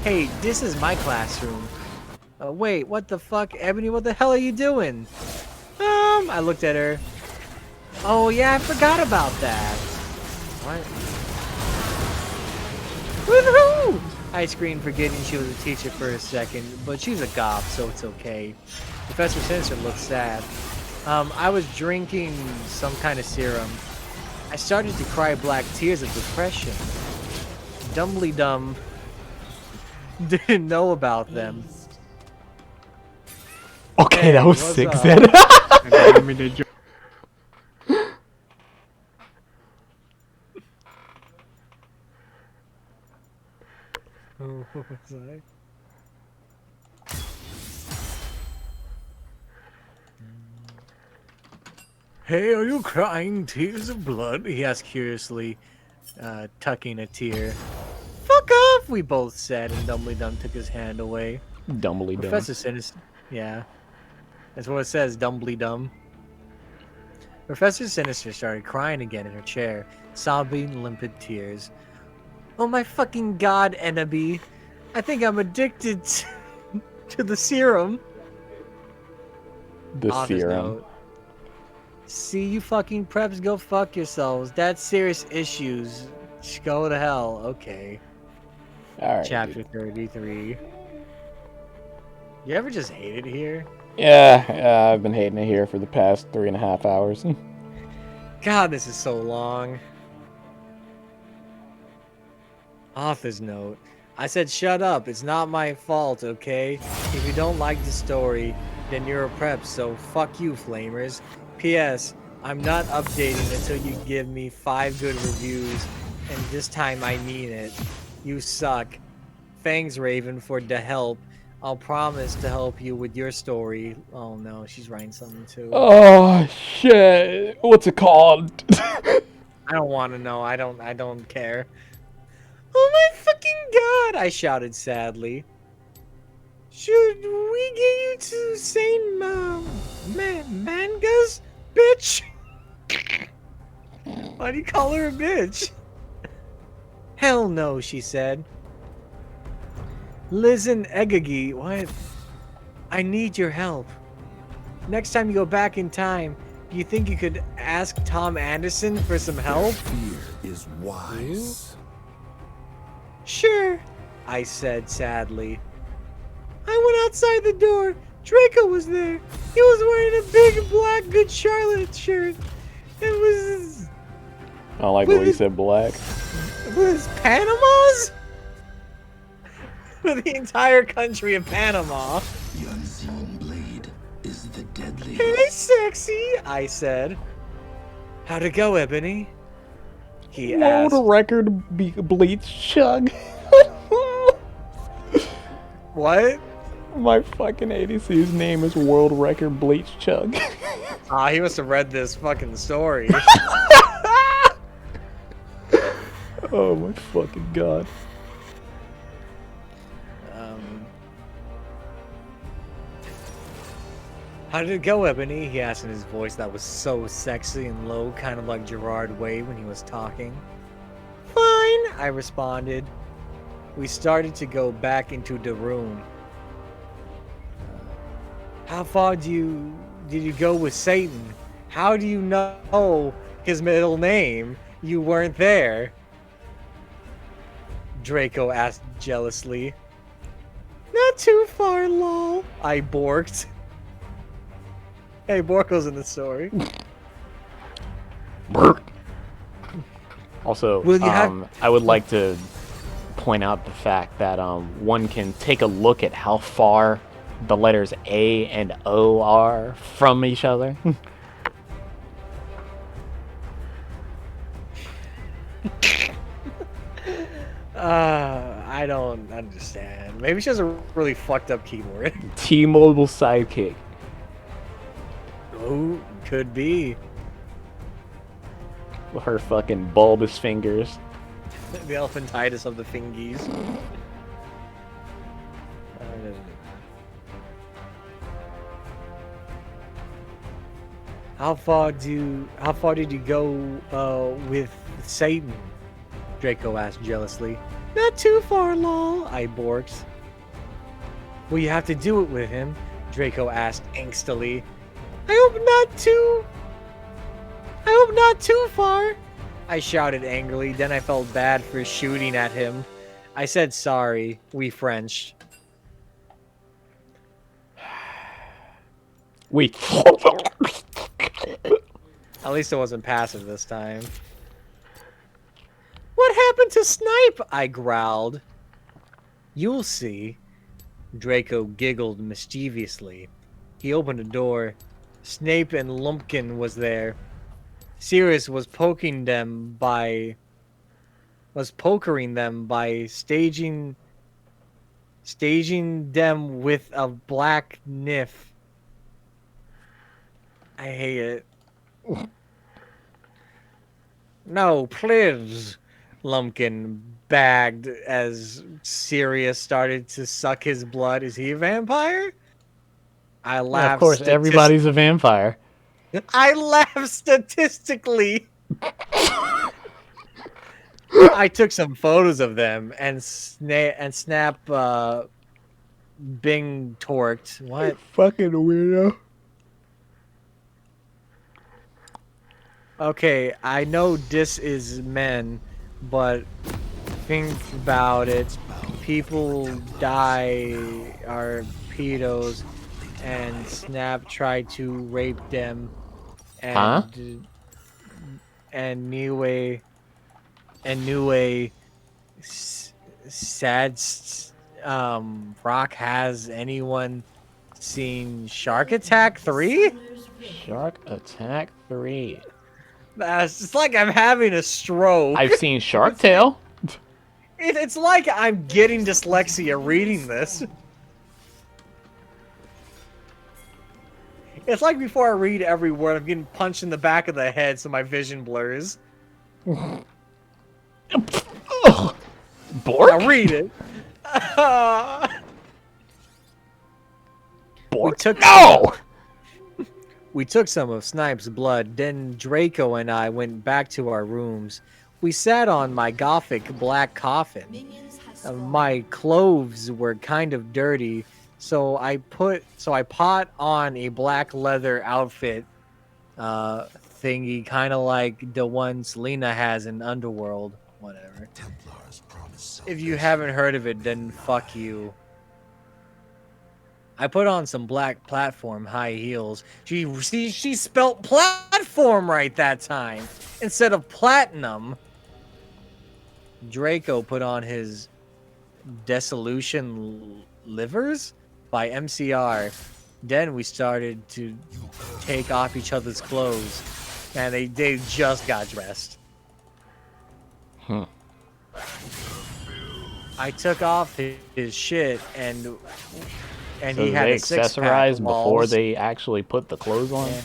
Hey, this is my classroom. Wait, what the fuck? Ebony, what the hell are you doing? I looked at her. Oh yeah, I forgot about that. What? With who? I screamed, forgetting she was a teacher for a second, but she's a goth, so it's okay. Professor Sinister looked sad. I was drinking some kind of serum. I started to cry black tears of depression. Dumbly Dumb didn't know about them. Okay, Hey, that was what's sick, up? Zed. Oh, what was I? Hey, are you crying tears of blood? He asked curiously, tucking a tear. Fuck off, we both said, and Dumbly Dumb took his hand away. Dumbly dumb. Professor Sinister. Yeah. That's what it says, Dumbly Dumb. Professor Sinister started crying again in her chair, sobbing limpid tears. Oh my fucking god, Enemy. I think I'm addicted to the serum. The Author's serum. note. See, you fucking preps, go fuck yourselves. That's serious issues. Just go to hell. Okay. All right. Chapter 33. You ever just hate it here? Yeah, I've been hating it here for the past 3.5 hours. God, this is so long. Author's note. I said shut up. It's not my fault, okay? If you don't like the story, then you're a prep, so fuck you, flamers. P.S. I'm not updating until you give me 5 good reviews, and this time I mean it. You suck. Thanks, Raven, for the help. I'll promise to help you with your story. Oh no, she's writing something too. Oh shit! What's it called? I don't want to know. I don't care. Oh my fucking god! I shouted sadly. Should we get you to Saint Mangas, bitch? Why do you call her a bitch? Hell no, she said. Listen, Egagi, what? I need your help. Next time you go back in time, do you think you could ask Tom Anderson for some help? Fear is wise. Sure, I said sadly. I went outside the door. Draco was there. He was wearing a big black Good Charlotte shirt. It was I don't like the way you said black. was Panama's? For the entire country of Panama. The unseen blade is the deadly. Hey, sexy, I said. How'd it go, Ebony? He asked. World record bleach chug. What? My fucking ADC's name is World Record Bleach Chug. Ah, he must have read this fucking story. Oh my fucking god. How did it go, Ebony? He asked in his voice that was so sexy and low, kind of like Gerard Way when he was talking. Fine, I responded. We started to go back into the room. How far did you go with Satan? How do you know his middle name? You weren't there. Draco asked jealously. Not too far, lol. I borked. Hey, Borko's in the story. Also, Will you have- I would like to point out the fact that one can take a look at how far the letters A and O are from each other. I don't understand. Maybe she has a really fucked up keyboard. T-Mobile Sidekick. Oh, could be. Her fucking bulbous fingers. The elephantitis of the fingies. How far did you go with Satan? Draco asked jealously. Not too far, lol, I borked. Will you have to do it with him? Draco asked angstily. I hope not too far. I shouted angrily, then I felt bad for shooting at him. I said sorry. We Frenched. We. At least it wasn't passive this time. What happened to Snipe? I growled. You'll see. Draco giggled mischievously. He opened the door. Snape and Lumpkin was there. Sirius was pokering them by staging them with a black nif. I hate it. No, please, Lumpkin bagged as Sirius started to suck his blood. Is he a vampire? I laughed. Yeah, of course, everybody's a vampire. I laughed statistically. I took some photos of them and snap Bing torqued. What? Fucking weirdo. Okay, I know this is men, but think about it. People die are pedos, and Snap tried to rape them, and Niue sad Rock, has anyone seen Shark Attack 3? Shark Attack 3. It's like I'm having a stroke. I've seen Shark Tale. It's like I'm getting dyslexia reading this. It's like before I read every word, I'm getting punched in the back of the head so my vision blurs. Bork? Now read it. Bork? No! We took some of Snipe's blood, then Draco and I went back to our rooms. We sat on my gothic black coffin. Minions have spawned. My clothes were kind of dirty, So I pot on a black leather outfit thingy, kind of like the one Selena has in Underworld, whatever. Templars promise If you haven't heard of it, then fuck you. I put on some black platform high heels. She spelt platform right that time instead of platinum. Draco put on his Dissolution Livers by MCR. Then we started to take off each other's clothes, and they just got dressed. Hmm. I took off his shit, and So he had they a six-pack. accessorize before walls. they actually put the clothes on? Yeah.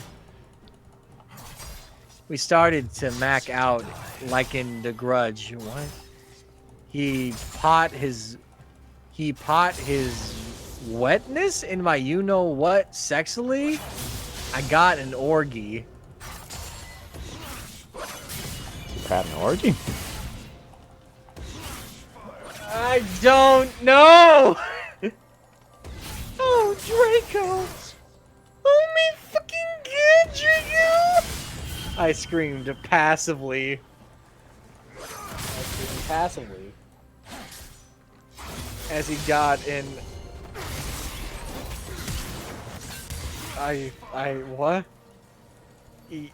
We started to mac out like in The Grudge. What? He pot his wetness in my you-know-what sexily. I got an orgy. You had an orgy? I don't know. Oh, Draco. Oh, me fucking god, Draco. I screamed passively. As he got in. What?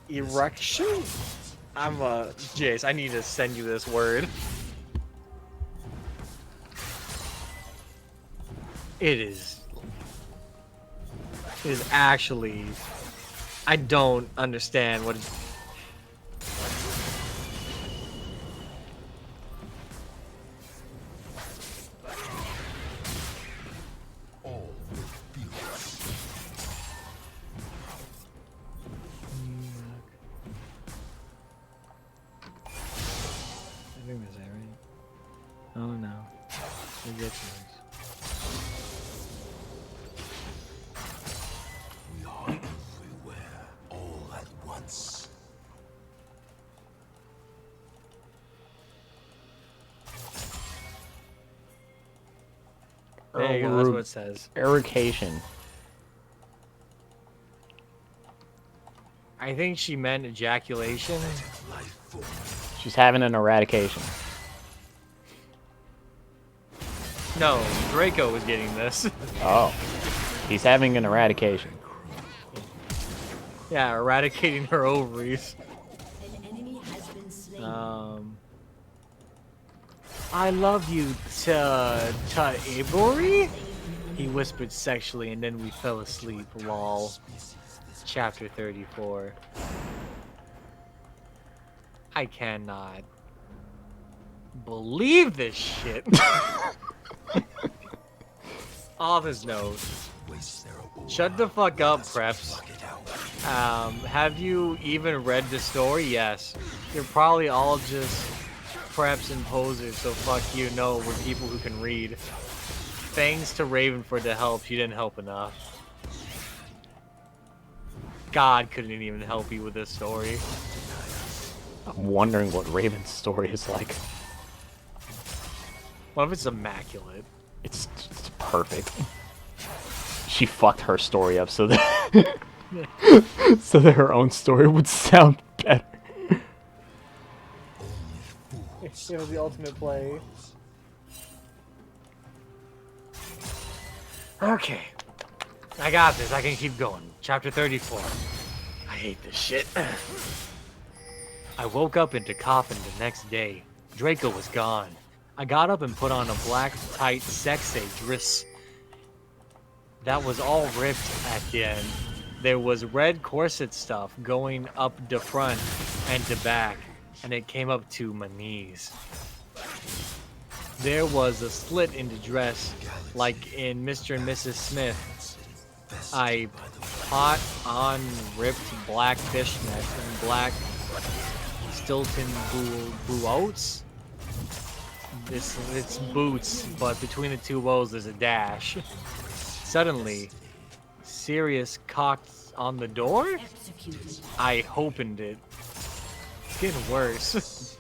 Erection? Jace, I need to send you this word. It is actually, I don't understand what all with beauty. I think that's it, right? Oh no. We get yours. We are everywhere, all at once. There you go, that's what it says. Eradication. I think she meant ejaculation. Life form. She's having an eradication. No, Draco was getting this. Oh. He's having an eradication. Yeah, eradicating her ovaries. An enemy has been slain. I love you, Ibori? He whispered sexually, and then we fell asleep. Lol. Chapter 34. I cannot believe this shit. Author's note. Waste their aura. Shut the fuck up, Preps. Block it out. Have you even read the story? Yes. You're probably all just preps and posers, so fuck you. No, we're people who can read. Thanks to Raven for the help. She didn't help enough. God couldn't even help you with this story. I'm wondering what Raven's story is like. What if it's immaculate? It's perfect. She fucked her story up so that so that her own story would sound better. It was the ultimate play. Okay. I got this. I can keep going. Chapter 34. I hate this shit. I woke up into coffin the next day. Draco was gone. I got up and put on a black, tight sexy dress that was all ripped at the end. There was red corset stuff going up the front and the back, and it came up to my knees. There was a slit in the dress, like in Mr. and Mrs. Smith. I put on ripped black fishnets and black Stilton boots. It's boots, but between the two bows there's a dash. Suddenly, Sirius cocked on the door? Executed. I opened it. It's getting worse.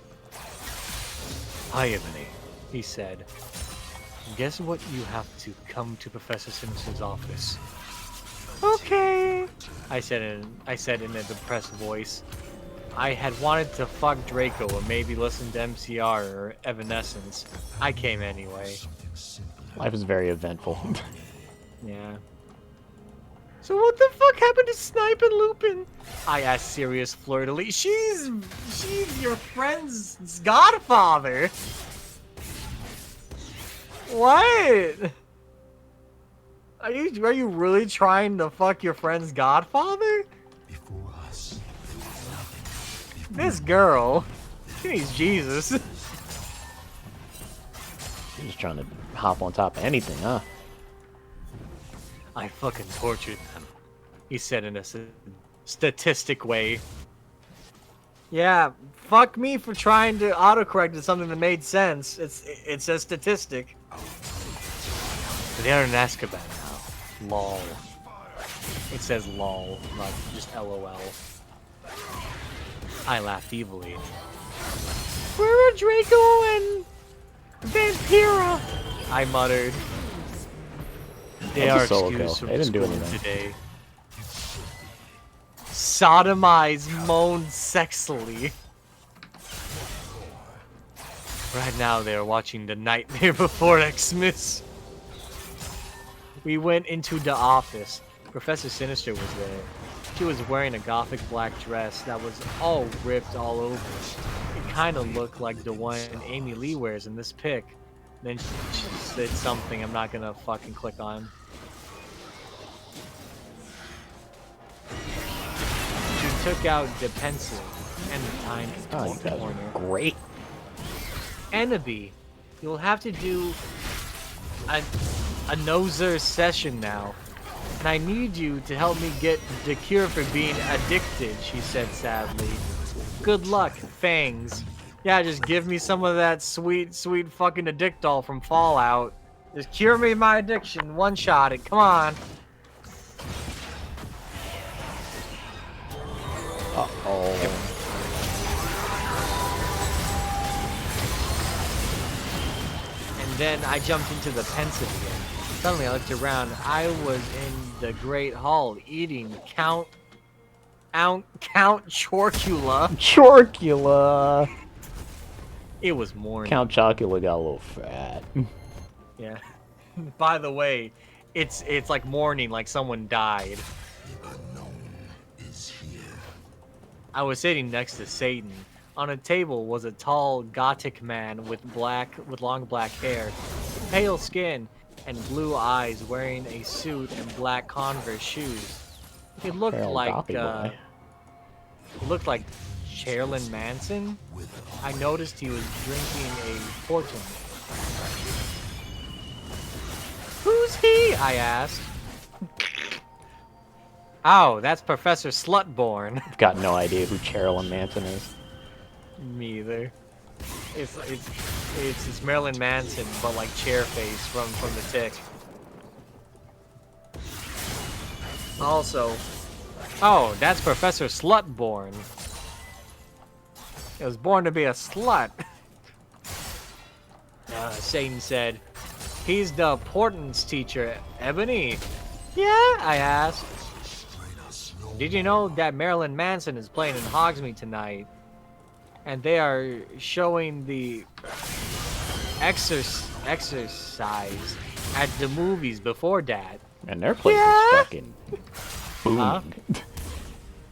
Hi, Ebony, he said. Guess what? You have to come to Professor Sinister's office. Okay. I said in a depressed voice. I had wanted to fuck Draco or maybe listen to MCR or Evanescence. I came anyway. Life is very eventful. Yeah. So what the fuck happened to Snipe and Lupin? I asked Sirius flirtily. She's your friend's godfather. What? Are you really trying to fuck your friend's godfather? Before us, there was nothing. This girl, she needs Jesus. You're just trying to hop on top of anything, huh? I fucking tortured them, he said in a statistic way. Yeah, fuck me for trying to autocorrect to something that made sense. It's a statistic. They're in Azkaban now. Lol. It says lol, not just LOL. I laughed evilly. Where are Draco and Vampira? I muttered. They That's are a solo excused kill. from They didn't do school anything. today. Sodomize moaned sexily. Right now they are watching The Nightmare Before Xmas. We went into the office. Professor Sinister was there. She was wearing a gothic black dress that was all ripped all over. It kind of looked like the one Amy Lee wears in this pic. Then she said something I'm not gonna fucking click on. She took out the pencil and the time Oh, you guys corner. are great. Ennaby, you'll have to do a noser session now. And I need you to help me get the cure for being addicted, she said sadly. Good luck, Fangs. Yeah, just give me some of that sweet, sweet fucking addictol from Fallout. Just cure me my addiction, one-shot it, come on. Uh-oh. And then I jumped into the pensive again. Suddenly I looked around. I was in the Great Hall eating Count Chorkula. Chorkula! It was morning. Count Chocula got a little fat. Yeah. By the way, it's like morning, like someone died. The unknown is here. I was sitting next to Satan. On a table was a tall, gothic man with long black hair, pale skin, and blue eyes, wearing a suit and black Converse shoes. He looked Pale like gothy boy. he looked like Sherilyn Manson. I noticed he was drinking a porton. Who's he? I asked. Oh, that's Professor Slutborn. I've got no idea who Cheryl Manson is. Me either. It's Marilyn Manson, but like Chairface from The Tick. Also, oh, that's Professor Slutborn. It was born to be a slut. Satan said, "He's the portents teacher, Ebony." Yeah, I asked. Did you know that Marilyn Manson is playing in Hogsmeade tonight? And they are showing the exercise at the movies before that. And their place is fucking booming. Huh?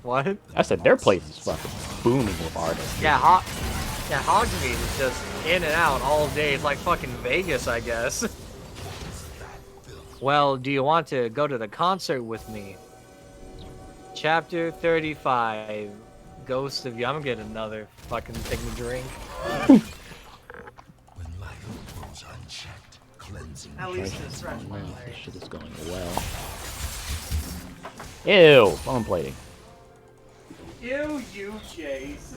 What? I said their place is fucking booming with artists. Yeah, Hogsmeade is just in and out all day. It's like fucking Vegas, I guess. Well, do you want to go to the concert with me? Chapter 35. Ghost of you. I'm gonna get another fucking thing to drink. When life goes unchecked, cleansing. At least it's fresh. Oh, man, this shit is going well. Ew, bone plating. Ew, you, Chase.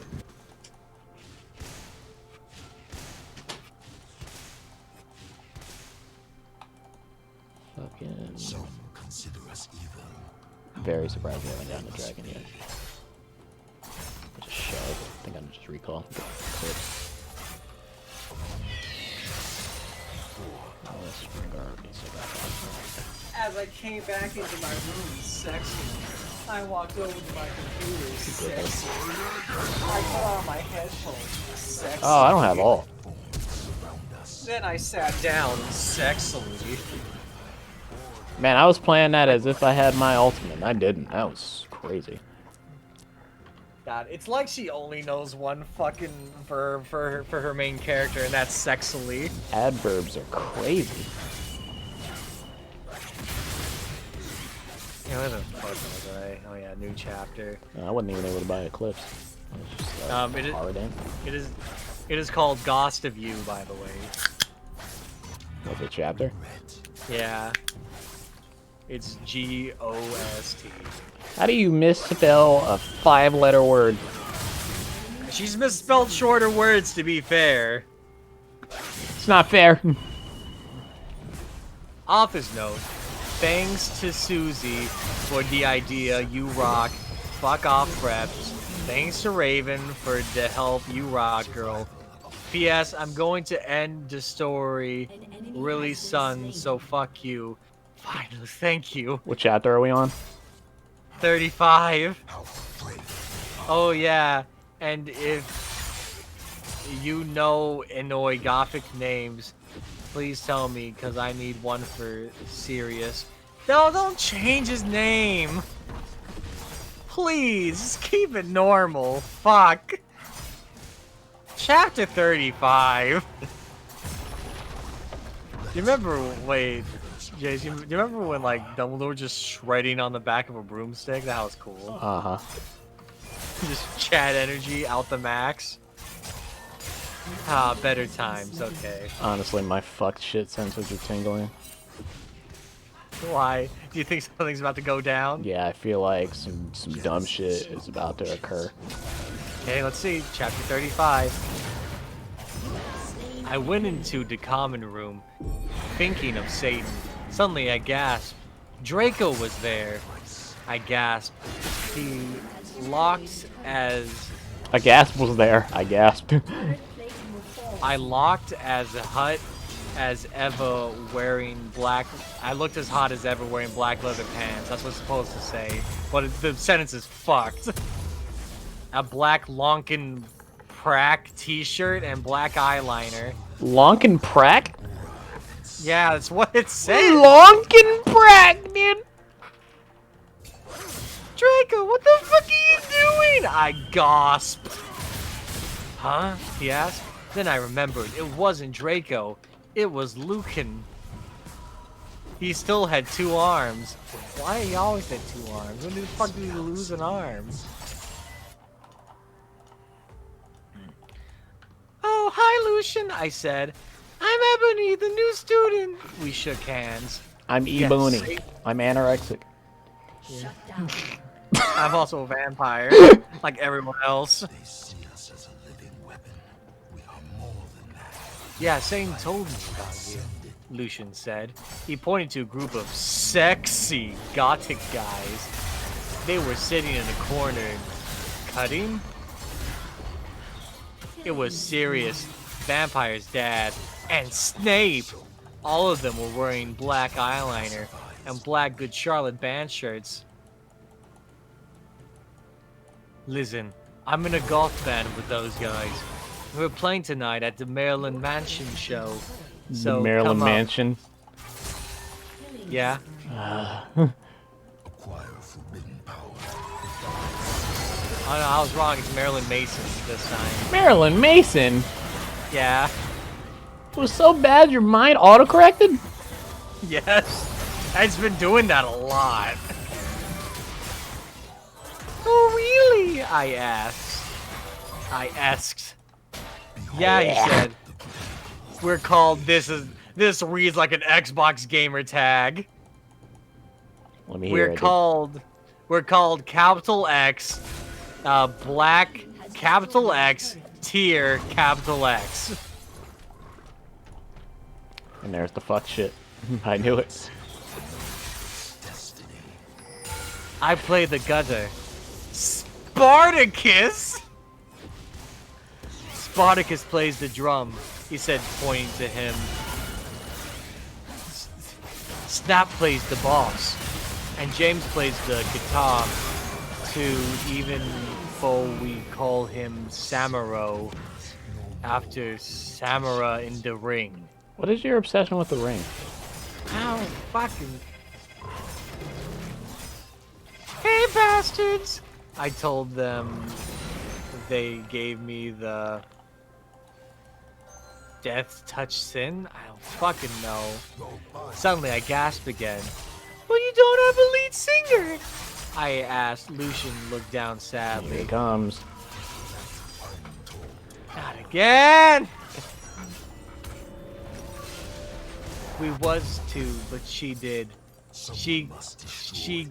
Fucking Some consider us evil. very surprised we haven't gotten the dragon yet. Just shove. I think I'm just recall. Clip. As I came back into my room, sexy, I walked over to my computer, sexy. I put on my headphones, sexy. Oh, I don't have all. Then I sat down, sexily. Man, I was playing that as if I had my ultimate. I didn't. That was crazy. God, it's like she only knows one fucking verb for her main character, and that's sexily. Adverbs are crazy. Yeah, what the fuck was I? Oh yeah, new chapter. I wasn't even able to buy Eclipse. I was just, hard in. It is called Ghost of You, by the way. What's a chapter? Yeah. It's G-O-S-T. How do you misspell a 5-letter word? She's misspelled shorter words, to be fair. It's not fair. Author's note. Thanks to Susie for the idea, you rock. Fuck off, preps. Thanks to Raven for the help, you rock, girl. P.S. I'm going to end the story really, son, so fuck you. Finally, thank you. What chapter are we on? 35. Oh, yeah. And if you know Inoi Gothic names, please tell me, because I need one for Sirius. No, don't change his name. Please, just keep it normal. Fuck. Chapter 35. You remember, wait, Jace, do you remember when, like, Dumbledore was just shredding on the back of a broomstick? That was cool. Uh-huh. Just chat energy out the max. Ah, better times, okay. Honestly, my fucked shit sensors are tingling. Why? Do you think something's about to go down? Yeah, I feel like some dumb shit is about to occur. Okay, let's see. Chapter 35. I went into the common room, thinking of Satan. Suddenly I gasped. Draco was there. I gasped. He locked as... A gasp was there. I gasped. I looked as hot as ever wearing black... I looked as hot as ever wearing black leather pants. That's what it's supposed to say. But the sentence is fucked. A black Lonkin Prack t-shirt and black eyeliner. Lonkin Prack? Yeah, that's what it said. Lonkin Prack, dude! Draco, what the fuck are you doing? I gasped. Huh? He asked. Then I remembered. It wasn't Draco. It was Lucan. He still had 2 arms. Why he always had 2 arms? When the fuck did he lose an arm? Oh, hi, Lucian, I said. I'm Ebony, the new student. We shook hands. I'm Yes. Ebony. I'm anorexic. Shut down. I'm also a vampire, like everyone else. They see us as a living weapon. We are more than that. Yeah, Satan told me about you, Lucian said. He pointed to a group of sexy gothic guys. They were sitting in a corner, cutting. It was Sirius, Vampire's dad, and Snape. All of them were wearing black eyeliner and black Good Charlotte band shirts. Listen, I'm in a golf band with those guys. We're playing tonight at the Maryland Mansion show. So The Maryland come up. Mansion. Yeah. Acquire forbidden power. Oh no, I was wrong. It's Marilyn Mason this time. Marilyn Mason? Yeah. It was so bad your mind autocorrected? Yes. It's been doing that a lot. Oh really? I asked. Yeah, he said. We're called this reads like an Xbox gamer tag. Let me hear We're called capital X, black capital X, tier capital X. And there's the fuck shit. I knew it. I play the gutter. Spartacus! Spartacus plays the drum, he said, pointing to him. Snap plays the boss, and James plays the guitar. To even though we call him Samuro after Samura in the ring. What is your obsession with the ring? Ow, fucking. Hey, bastards! I told them they gave me the death touch sin. I don't fucking know. Suddenly I gasp again. Well, you don't have a lead singer! I asked. Lucian looked down Here sadly. it comes. Not again! We was to, but she did. She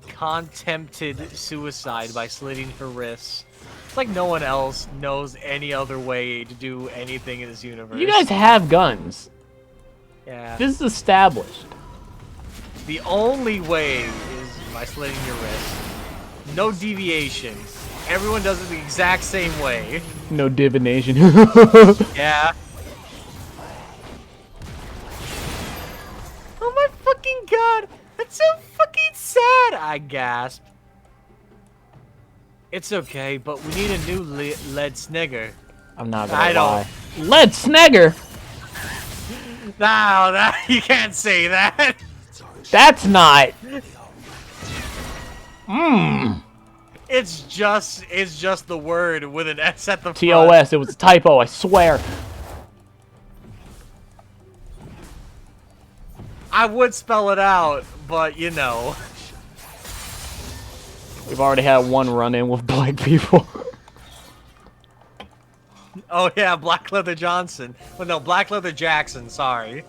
contempted suicide by slitting her wrists. It's like no one else knows any other way to do anything in this universe. You guys have guns. Yeah. This is established. The only way is by slitting your wrist. No deviation. Everyone does it the exact same way. No divination. Yeah. Oh my fucking god! That's so fucking sad! I gasped. It's okay, but we need a new lead snigger. I'm not gonna I lie. Lead Snegger? No, that you can't say that. That's not. Mmm. It's just the word with an S at the front. TOS, it was a typo, I swear. I would spell it out, but you know. We've already had one run-in with black people. Oh yeah, Black Leather Johnson. Well, no, Black Leather Jackson. Sorry.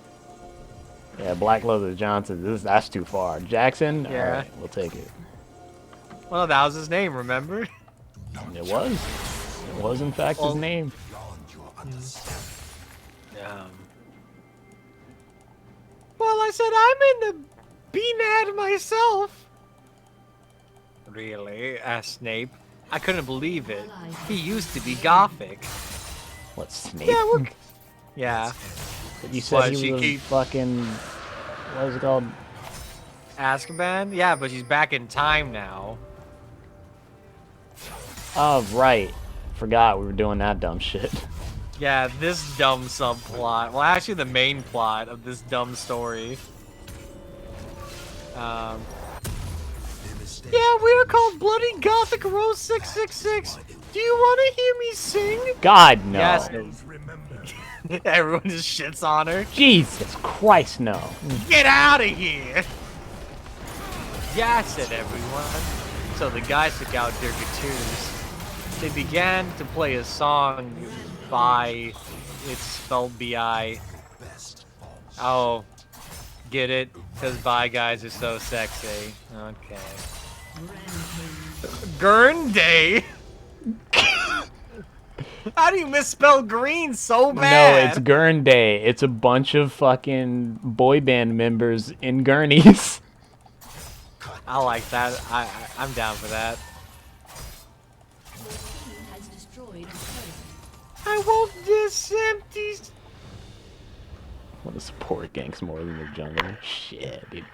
Yeah, Black Leather Johnson, that's too far. Jackson? Yeah. Alright, we'll take it. Well, that was his name. Remember? It was. It was, in fact, his name. Well, I said I'm in the B-Nad myself. Really? Asked Snape. I couldn't believe it. He used to be Gothic. What, Snape? Yeah, yeah. You said What, he she was keep- fucking... What was it called? Azkaban? Yeah, but she's back in time now. Oh, right. Forgot we were doing that dumb shit. Yeah, this dumb subplot. Well, actually, the main plot of this dumb story. Yeah, we are called Bloody Gothic Rose 666. Do you want to hear me sing? God, no. Yes. Everyone just shits on her. Jesus Christ, no. Get out of here! Yeah, said everyone. So the guys took out their guitars. They began to play a song by, it's spelled B-I. Oh, get it? Because bi guys are so sexy. Okay. Gurn-day? How do you misspell green so bad? No, it's Gurn Day. It's a bunch of fucking boy band members in gurneys. I like that. I'm down for that. Has destroyed a turret. I want this empty. Want to support gangs more than the jungle. Shit, dude.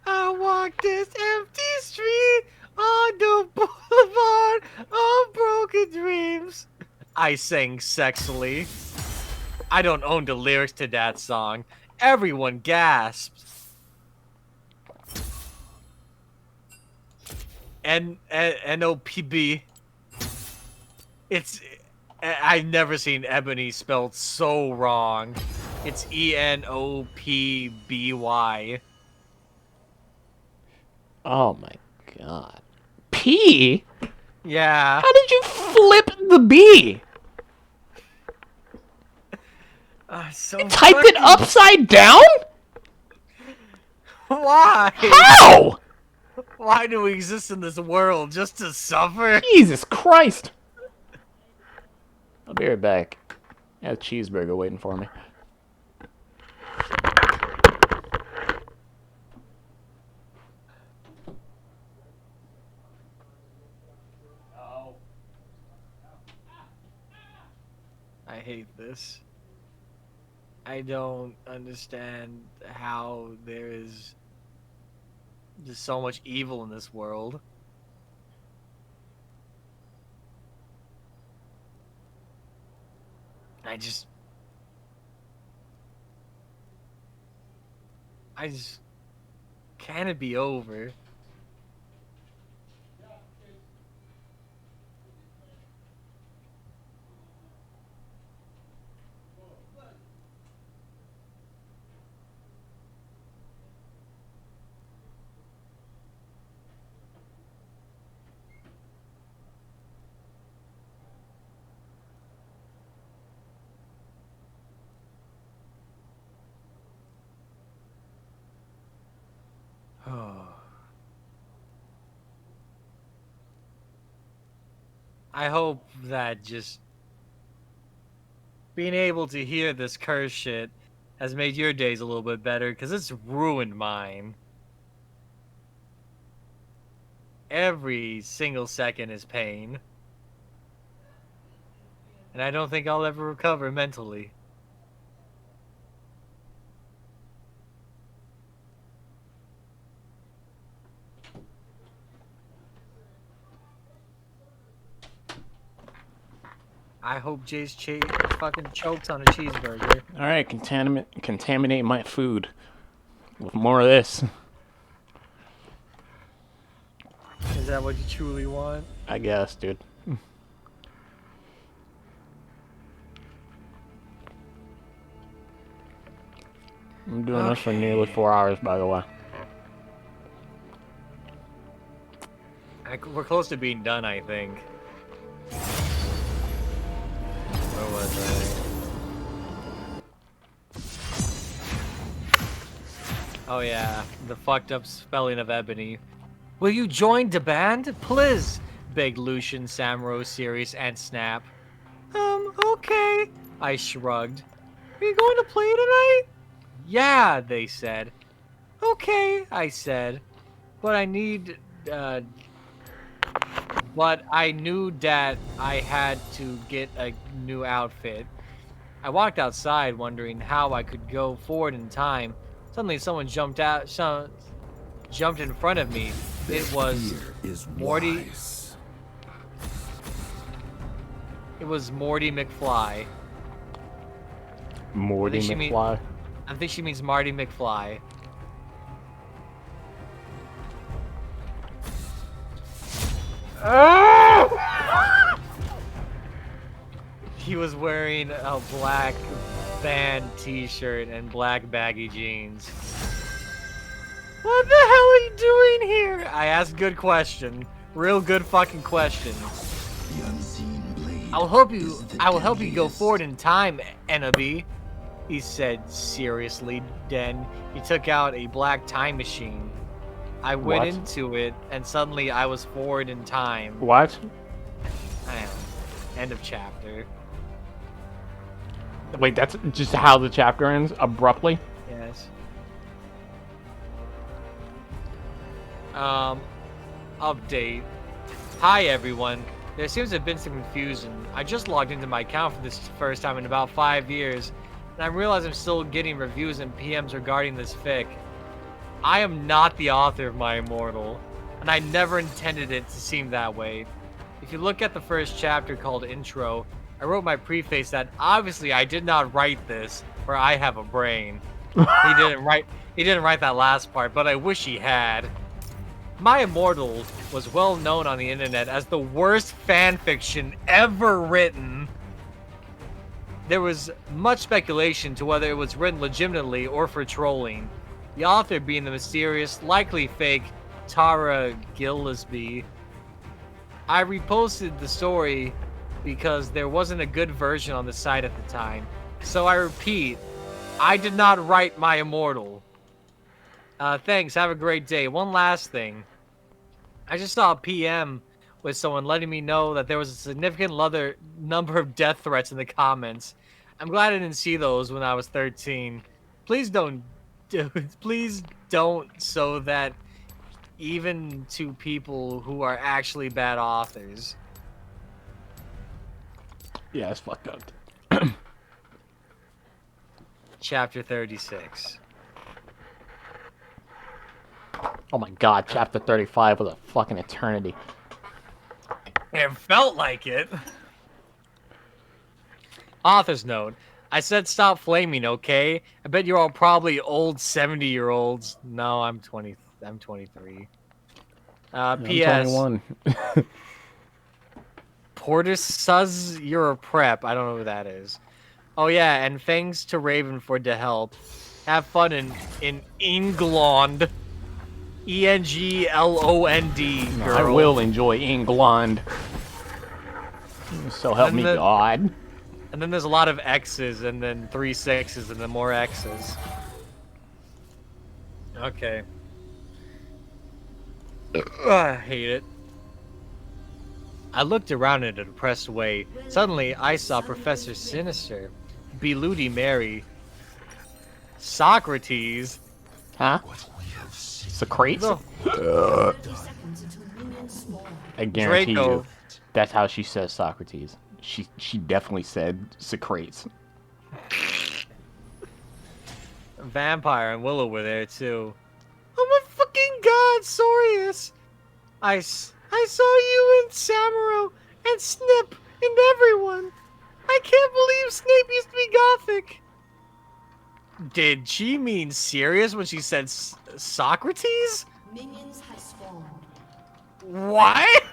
I walk this empty street on the boulevard of broken dreams. I sang sexily. I don't own the lyrics to that song. Everyone gasped. N-O-P-B. It's... I've never seen Ebony spelled so wrong. It's E-N-O-P-B-Y. Oh my god. P? Yeah. How did you flip the B? So You typed it upside down? Why? How? Why do we exist in this world? Just to suffer? Jesus Christ. I'll be right back. I have a cheeseburger waiting for me. I hate this. I don't understand how there is just so much evil in this world. I just can it be over? I hope that just being able to hear this curse shit has made your days a little bit better, because it's ruined mine. Every single second is pain. And I don't think I'll ever recover mentally. I hope Jace fucking chokes on a cheeseburger. All right, contaminate my food with more of this. Is that what you truly want? I guess, dude. I'm doing this for nearly 4 hours, by the way. We're close to being done, I think. Where was I? Oh yeah, the fucked up spelling of Ebony. Will you join the band? Please, begged Lucian, Samro, Sirius, and Snap. Okay. I shrugged. Are you going to play tonight? Yeah, they said. Okay, I said. But I need, but I knew that I had to get a new outfit. I walked outside wondering how I could go forward in time. Suddenly someone jumped in front of me. It was Morty. Wise. It was Morty McFly. Morty I think she McFly. I think she means Marty McFly. He was wearing a black band t-shirt and black baggy jeans. What the hell are you doing here? I asked good question. Real good fucking question. The unseen blade. I will help you go forward in time, Enobi. He said seriously. Then he took out a black time machine. I went What? into it, and suddenly I was forward in time. What? I don't know. End of chapter. Wait, that's just how the chapter ends? Abruptly? Yes. Update. Hi everyone. There seems to have been some confusion. I just logged into my account for this first time in about 5 years, and I realize I'm still getting reviews and PMs regarding this fic. I am not the author of my Immortal, and I never intended it to seem that way. If you look at the first chapter called Intro, I wrote my preface that obviously I did not write this, for I have a brain. He didn't write that last part, but I wish he had. My Immortal was well known on the internet as the worst fanfiction ever written. There was much speculation to whether it was written legitimately or for trolling. The author being the mysterious, likely fake Tara Gillespie. I reposted the story because there wasn't a good version on the site at the time. So I repeat, I did not write my Immortal. Thanks, have a great day. One last thing. I just saw a PM with someone letting me know that there was a significant number of death threats in the comments. I'm glad I didn't see those when I was 13. Please don't so that even to people who are actually bad authors. Yeah, it's fucked up. Chapter 36. Oh my god, chapter 35 was a fucking eternity. It felt like it. Author's note. I said stop flaming, okay? I bet you're all probably old 70-year-olds. No, I'm 20. I'm 23. I'm P.S. 21. Porter says you're a prep. I don't know who that is. Oh yeah, and thanks to Raven for the help. Have fun in England. E-N-G-L-O-N-D, girl. I will enjoy England. So help And me the- God. And then there's a lot of X's, and then 3 6s, and then more X's. Okay. I hate it. I looked around in a depressed way. Suddenly, I saw Professor Sinister, Beludi Mary, Socrates. Huh? What we have seen. Secretes? No. 30 seconds until minions spawn. I guarantee Draco. you. That's how she says Socrates. She definitely said secretes. Vampire and Willow were there too. Oh my fucking god, Sorius! I saw you and Samuro and Snip and everyone. I can't believe Snape used to be gothic. Did she mean serious when she said Socrates? Minions have spawned. What?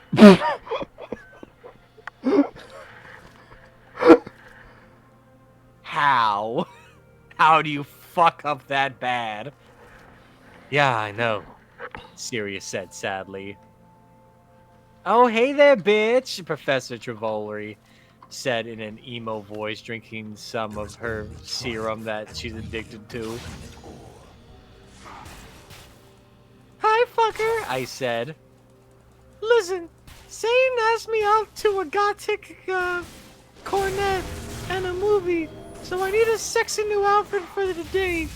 How? How do you fuck up that bad? Yeah, I know, Sirius said sadly. Oh, hey there, bitch, Professor Trivoli said in an emo voice, drinking some of her serum that she's addicted to. Hi, fucker, I said. Listen, Satan asked me out to a gothic, cornet and a movie, so I need a sexy new outfit for the day.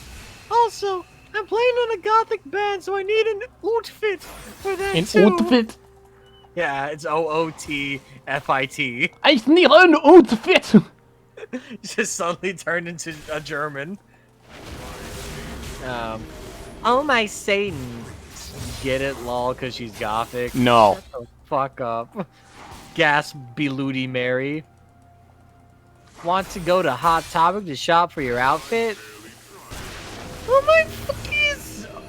Also, I'm playing in a gothic band, so I need an outfit for that An too. outfit? Yeah, it's OOTFIT. I need an outfit! Just suddenly turned into a German. Oh my Satan. Get it, lol, because she's gothic? No. Shut the fuck up. Gasp, Beludi Mary. Want to go to Hot Topic to shop for your outfit? Oh my fucking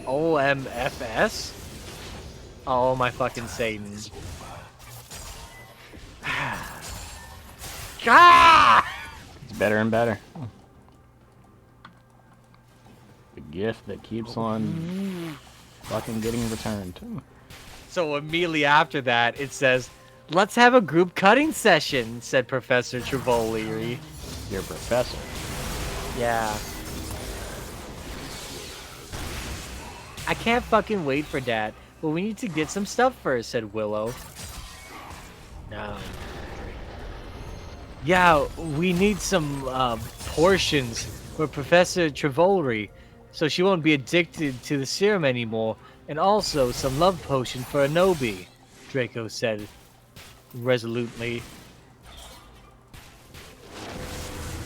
OMFS? Oh my fucking Satan. Ah! It's better and better. The gift that keeps on fucking getting returned. So immediately after that, it says, "Let's have a group cutting session," said Professor Trivoli. Your professor. Yeah. I can't fucking wait for that, but we need to get some stuff first, said Willow. No. Yeah, we need some portions for Professor Trivoli, so she won't be addicted to the serum anymore, and also some love potion for Anobi, Draco said resolutely.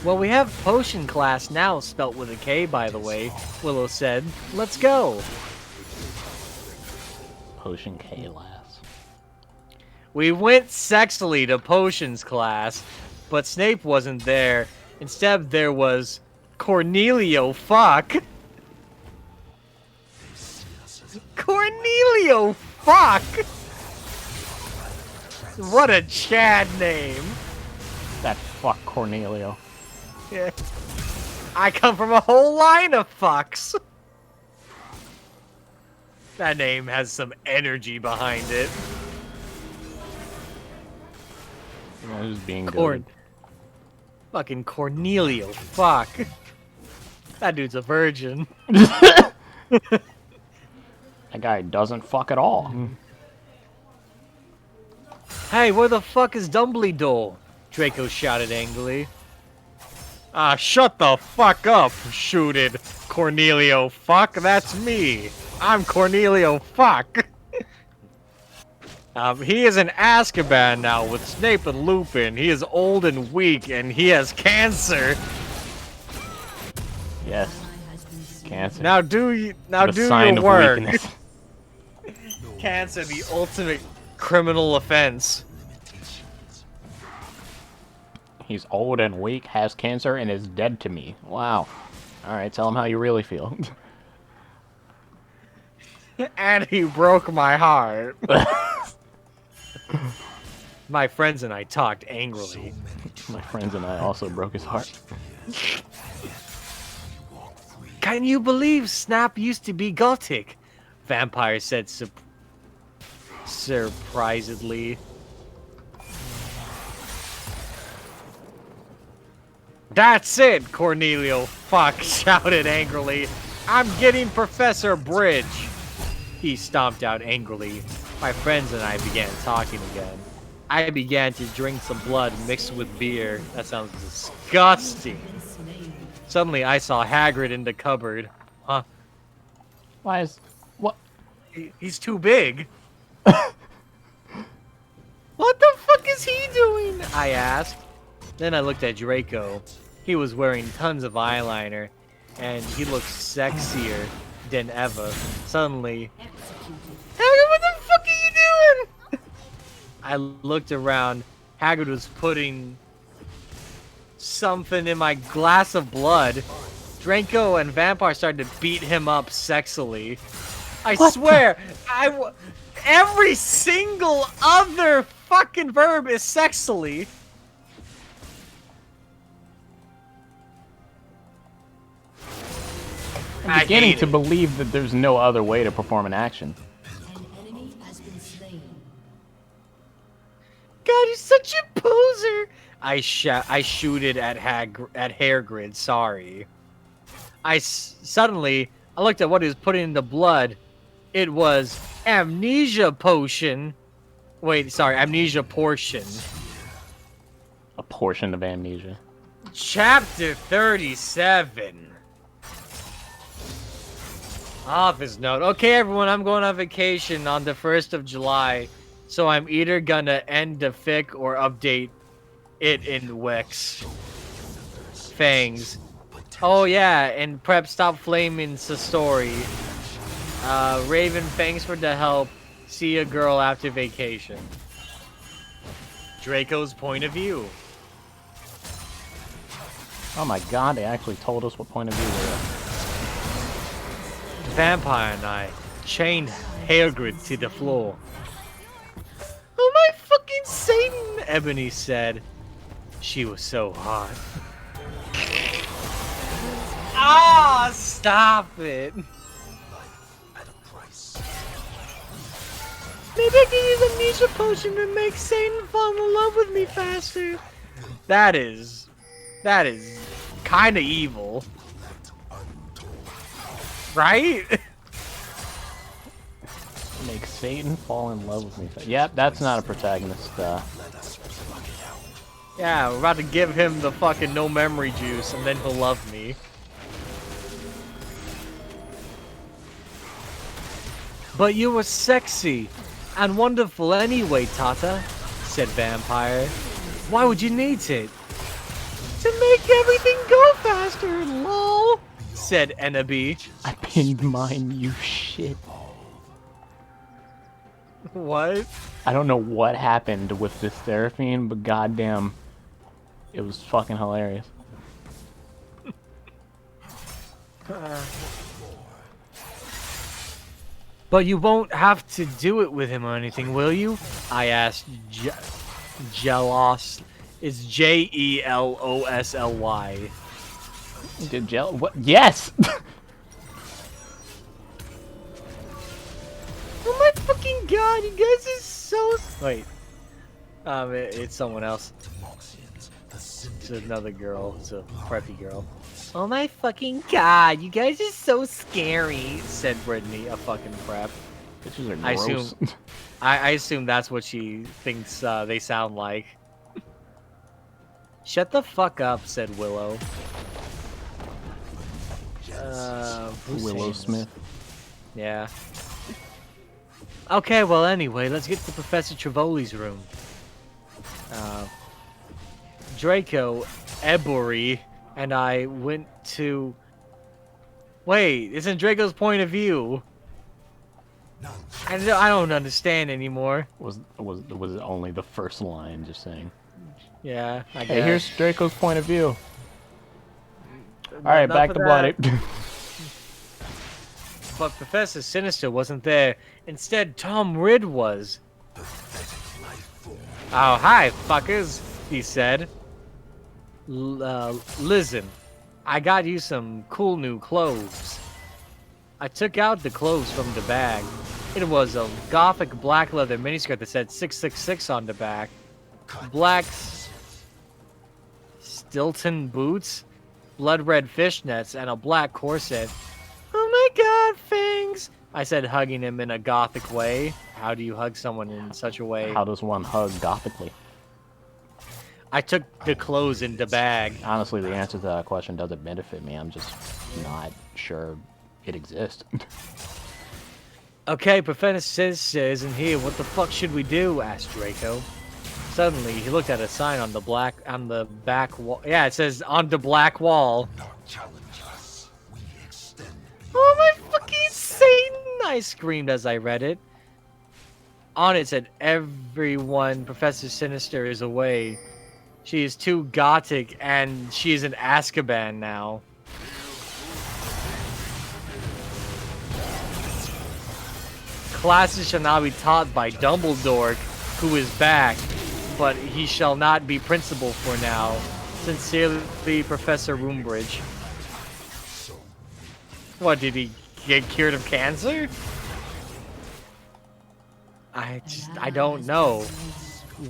Well, we have potion class now, spelt with a K, by the way, Willow said. Let's go. Potion K lass. We went sexily to potions class, but Snape wasn't there. Instead, there was Cornelio Fuck. Cornelio Fuck! What a Chad name. That fuck Cornelio. Yeah. I come from a whole line of fucks. That name has some energy behind it. You know, just being Corn. good. Fucking Cornelio. Fuck. That dude's a virgin. That guy doesn't fuck at all. Hey, where the fuck is Dumbledore? Draco shouted angrily. Ah, shut the fuck up, shooted Cornelio. Fuck, that's me. I'm Cornelio. Fuck. He is in Azkaban now with Snape and Lupin. He is old and weak, and he has cancer. Yes. Cancer. Now do the do sign your of work. weakness. Cancer, the ultimate criminal offense. He's old and weak, has cancer, and is dead to me. Wow. Alright, tell him how you really feel. And he broke my heart. My friends and I talked angrily. My friends and I also broke his heart. Can you believe Snap used to be gothic? Vampire said surprisedly. That's it, Cornelio fuck shouted angrily. I'm getting Professor Bridge. He stomped out angrily. My friends and I began talking again. I began to drink some blood mixed with beer. That sounds disgusting. Suddenly, I saw Hagrid in the cupboard. Huh? Why is... What? He's too big. What the fuck is he doing? I asked. Then I looked at Draco. He was wearing tons of eyeliner, and he looked sexier than ever. Suddenly, Hagrid, what the fuck are you doing? I looked around. Hagrid was putting something in my glass of blood. Draco and Vampire started to beat him up sexily. I swear, every single other fucking verb is sexily. I'm beginning to believe that there's no other way to perform an action. An enemy has been slain. God, he's such a poser. I shooted at Hagrid. Sorry. Suddenly I looked at what he was putting in the blood. It was amnesia potion. Wait, sorry, amnesia portion. A portion of amnesia. Chapter 37. Office note. Okay, everyone, I'm going on vacation on the 1st of July, so I'm either gonna end the fic or update it in Wix. Fangs. Oh yeah, and Prep, stop flaming the story. Raven, thanks for the help. See a girl after vacation. Draco's point of view. Oh my god, they actually told us what point of view we're at. Vampire and I chained Hagrid to the floor. Oh my fucking Satan, Ebony said. She was so hot. Ah, stop it. Maybe I can use amnesia potion to make Satan fall in love with me faster. That is kind of evil. Right? Make Satan fall in love with me. Yep, that's not a protagonist. Yeah, we're about to give him the fucking no memory juice and then he'll love me. But you were sexy and wonderful anyway, Tata, said Vampire. Why would you need it? To make everything go faster, lol, said Ennaby. I pinned mine, you shit. What? I don't know what happened with this Seraphine, but goddamn, it was fucking hilarious. But you won't have to do it with him or anything, will you? I asked Jealous. It's Jelosly. Did Gel? What? Yes! Oh my fucking god, you guys are so... Wait. It's someone else. It's another girl. It's a preppy girl. Oh my fucking god, you guys are so scary, said Brittany, a fucking prep. Bitches are I gross. I assume that's what she thinks they sound like. Shut the fuck up, said Willow. Who's Willow saying Smith. this? Yeah. Okay, well anyway, let's get to Professor Trivoli's room. Draco, Ebury, and I went to Wait, isn't Draco's point of view? I don't understand anymore. Was it only the first line? Just saying. Yeah, I guess. Hey, here's Draco's point of view. All right, Enough back of to that. Bloody. But Professor Sinister wasn't there. Instead, Tom Ridd was. Oh, hi, fuckers, he said. Listen, I got you some cool new clothes. I took out the clothes from the bag. It was a gothic black leather miniskirt that said 666 on the back. Black Stilton boots, blood red fishnets, and a black corset. Oh my god, Fangs! I said, hugging him in a gothic way. How do you hug someone in such a way? How does one hug gothically? I took the clothes in the bag. Honestly, the answer to that question doesn't benefit me. I'm just not sure it exists. Okay, Professor Sinister isn't here. What the fuck should we do? Asked Draco. Suddenly, he looked at a sign on the back wall. Yeah, it says on the black wall. Not challenge us. We extend Oh my fucking Satan! I screamed as I read it. On it said, everyone, Professor Sinister is away. She is too gothic and she is in Azkaban now. Classes shall now be taught by Dumbledore, who is back, but he shall not be principal for now. Sincerely, Professor Roombridge. What, did he get cured of cancer? I don't know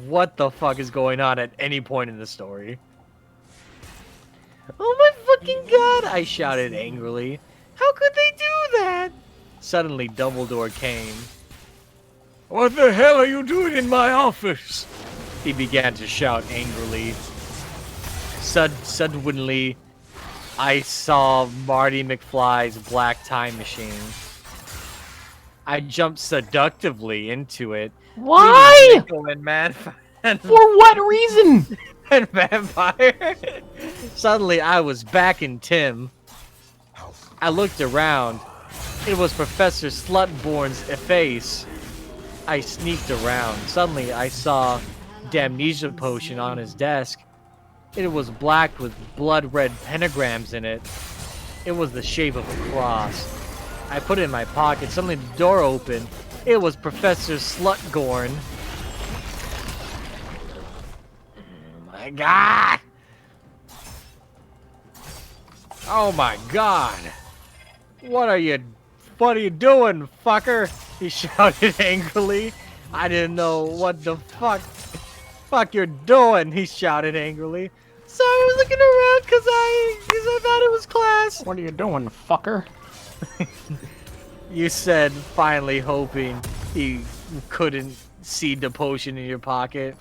what the fuck is going on at any point in the story. Oh my fucking god, I shouted angrily. How could they do that? Suddenly, Dumbledore came. What the hell are you doing in my office? He began to shout angrily. Suddenly, I saw Marty McFly's black time machine. I jumped seductively into it. Why? And man, and For what reason? and vampire. Suddenly, I was back in Tim. I looked around. It was Professor Slutborn's face. I sneaked around. Suddenly, I saw Damnesia potion on his desk. It was black with blood-red pentagrams in it. It was the shape of a cross. I put it in my pocket. Suddenly, the door opened. It was Professor Slutgorn. Oh my god! Oh my god! What are you doing, fucker? He shouted angrily. I didn't know what the fuck you're doing, he shouted angrily. Sorry, I was looking around because I thought it was class. What are you doing, fucker? You said, finally hoping he couldn't see the potion in your pocket.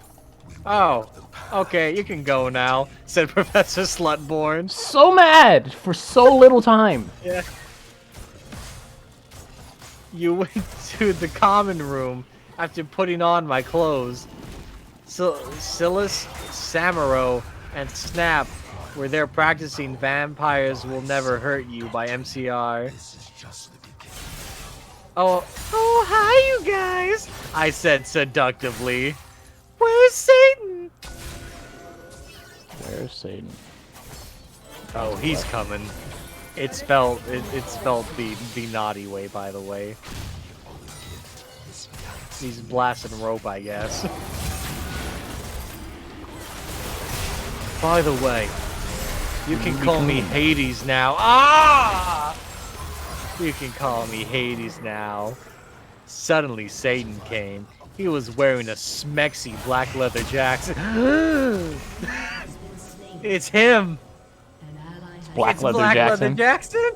Oh, okay, you can go now, said Professor Slutborn. So mad for so little time. Yeah. You went to the common room after putting on my clothes. Silas, Samaro, and Snap were there practicing Vampires Will Never Hurt You by MCR. This is just the beginning. Oh, hi you guys, I said seductively. Where's Satan? Where's Satan? Oh, he's coming. It's spelled the naughty way, by the way. He's blasting rope, I guess. By the way, you can call me Hades now. Ah! You can call me Hades now. Suddenly, Satan came. He was wearing a smexy black leather jacket. It's him. An ally has Black It's Leather Black Jackson. Leather Jackson?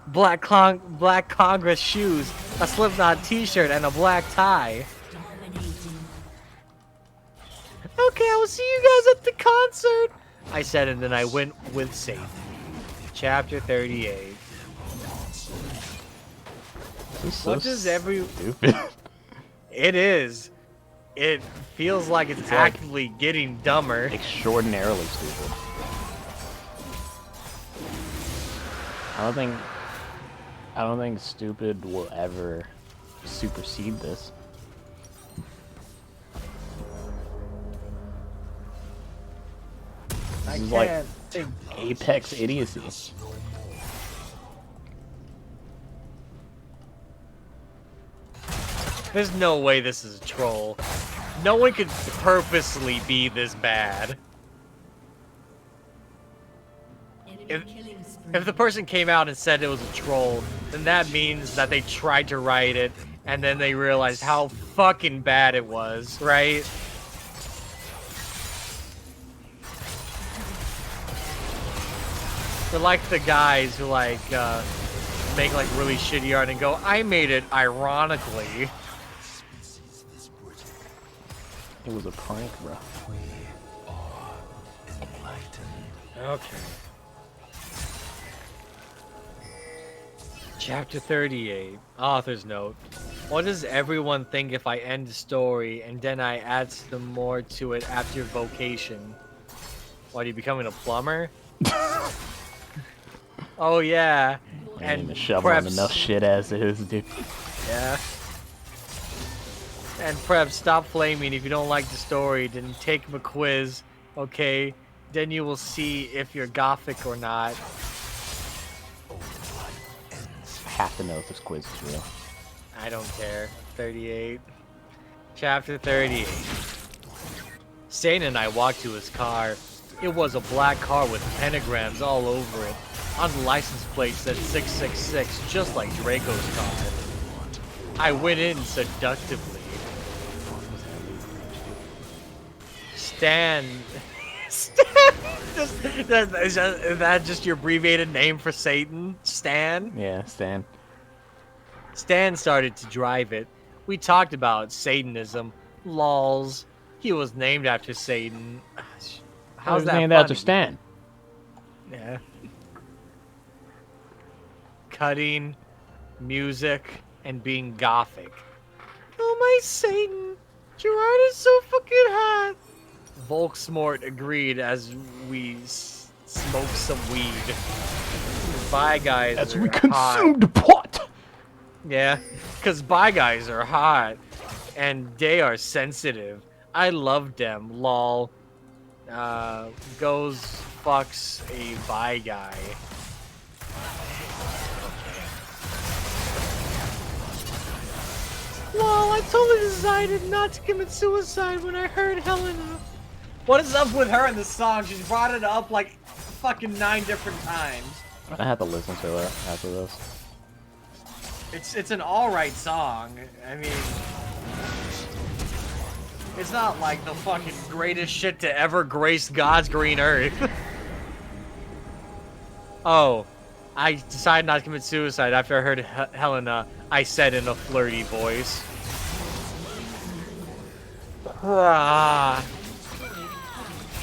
Black Congress shoes, a Slipknot t-shirt, and a black tie. dominating. Okay, I will see you guys at the concert, I said, and then I went with Satan. Chapter 38. This is so What does every... stupid. It is. It feels like it's like- actively getting dumber. Extraordinarily stupid. I don't think stupid will ever supersede this. This is like apex idiocy. There's no way this is a troll. No one could purposely be this bad. If the person came out and said it was a troll, then that means that they tried to write it, and then they realized how fucking bad it was, right? They're like the guys who like make like really shitty art and go, I made it ironically. It was a prank, bro. Okay. Chapter 38. Author's note. What does everyone think if I end the story and then I add some more to it after vocation? What, are you becoming a plumber? Oh yeah. And the shovel on enough shit as it is, dude. Yeah. And Prep, stop flaming. If you don't like the story, then take a quiz, okay? Then you will see if you're gothic or not. I have to know if this quiz is real. I don't care. 38. Chapter 38. Satan and I walked to his car. It was a black car with pentagrams all over it. On the license plate said 666, just like Draco's car. I went in seductively. Stan. Is that just your abbreviated name for Satan? Stan? Yeah, Stan. Stan started to drive it. We talked about Satanism. Lols. He was named after Satan. How's that named funny? after Stan? Yeah. Cutting, music, and being gothic. Oh my Satan! Gerard is so fucking hot! Volksmort agreed as we smoked some weed. Bye guys. As we hot. consumed pot! Yeah, because Bye Guys are hot, and they are sensitive. I love them, lol. Goes fucks a Bye Guy. Lol, I totally decided not to commit suicide when I heard Helena. What is up with her in the song? She's brought it up like fucking 9 different times. I have to listen to her after this. It's an alright song. I mean, it's not like the fucking greatest shit to ever grace God's green earth. Oh, I decided not to commit suicide after I heard Helena. I said in a flirty voice.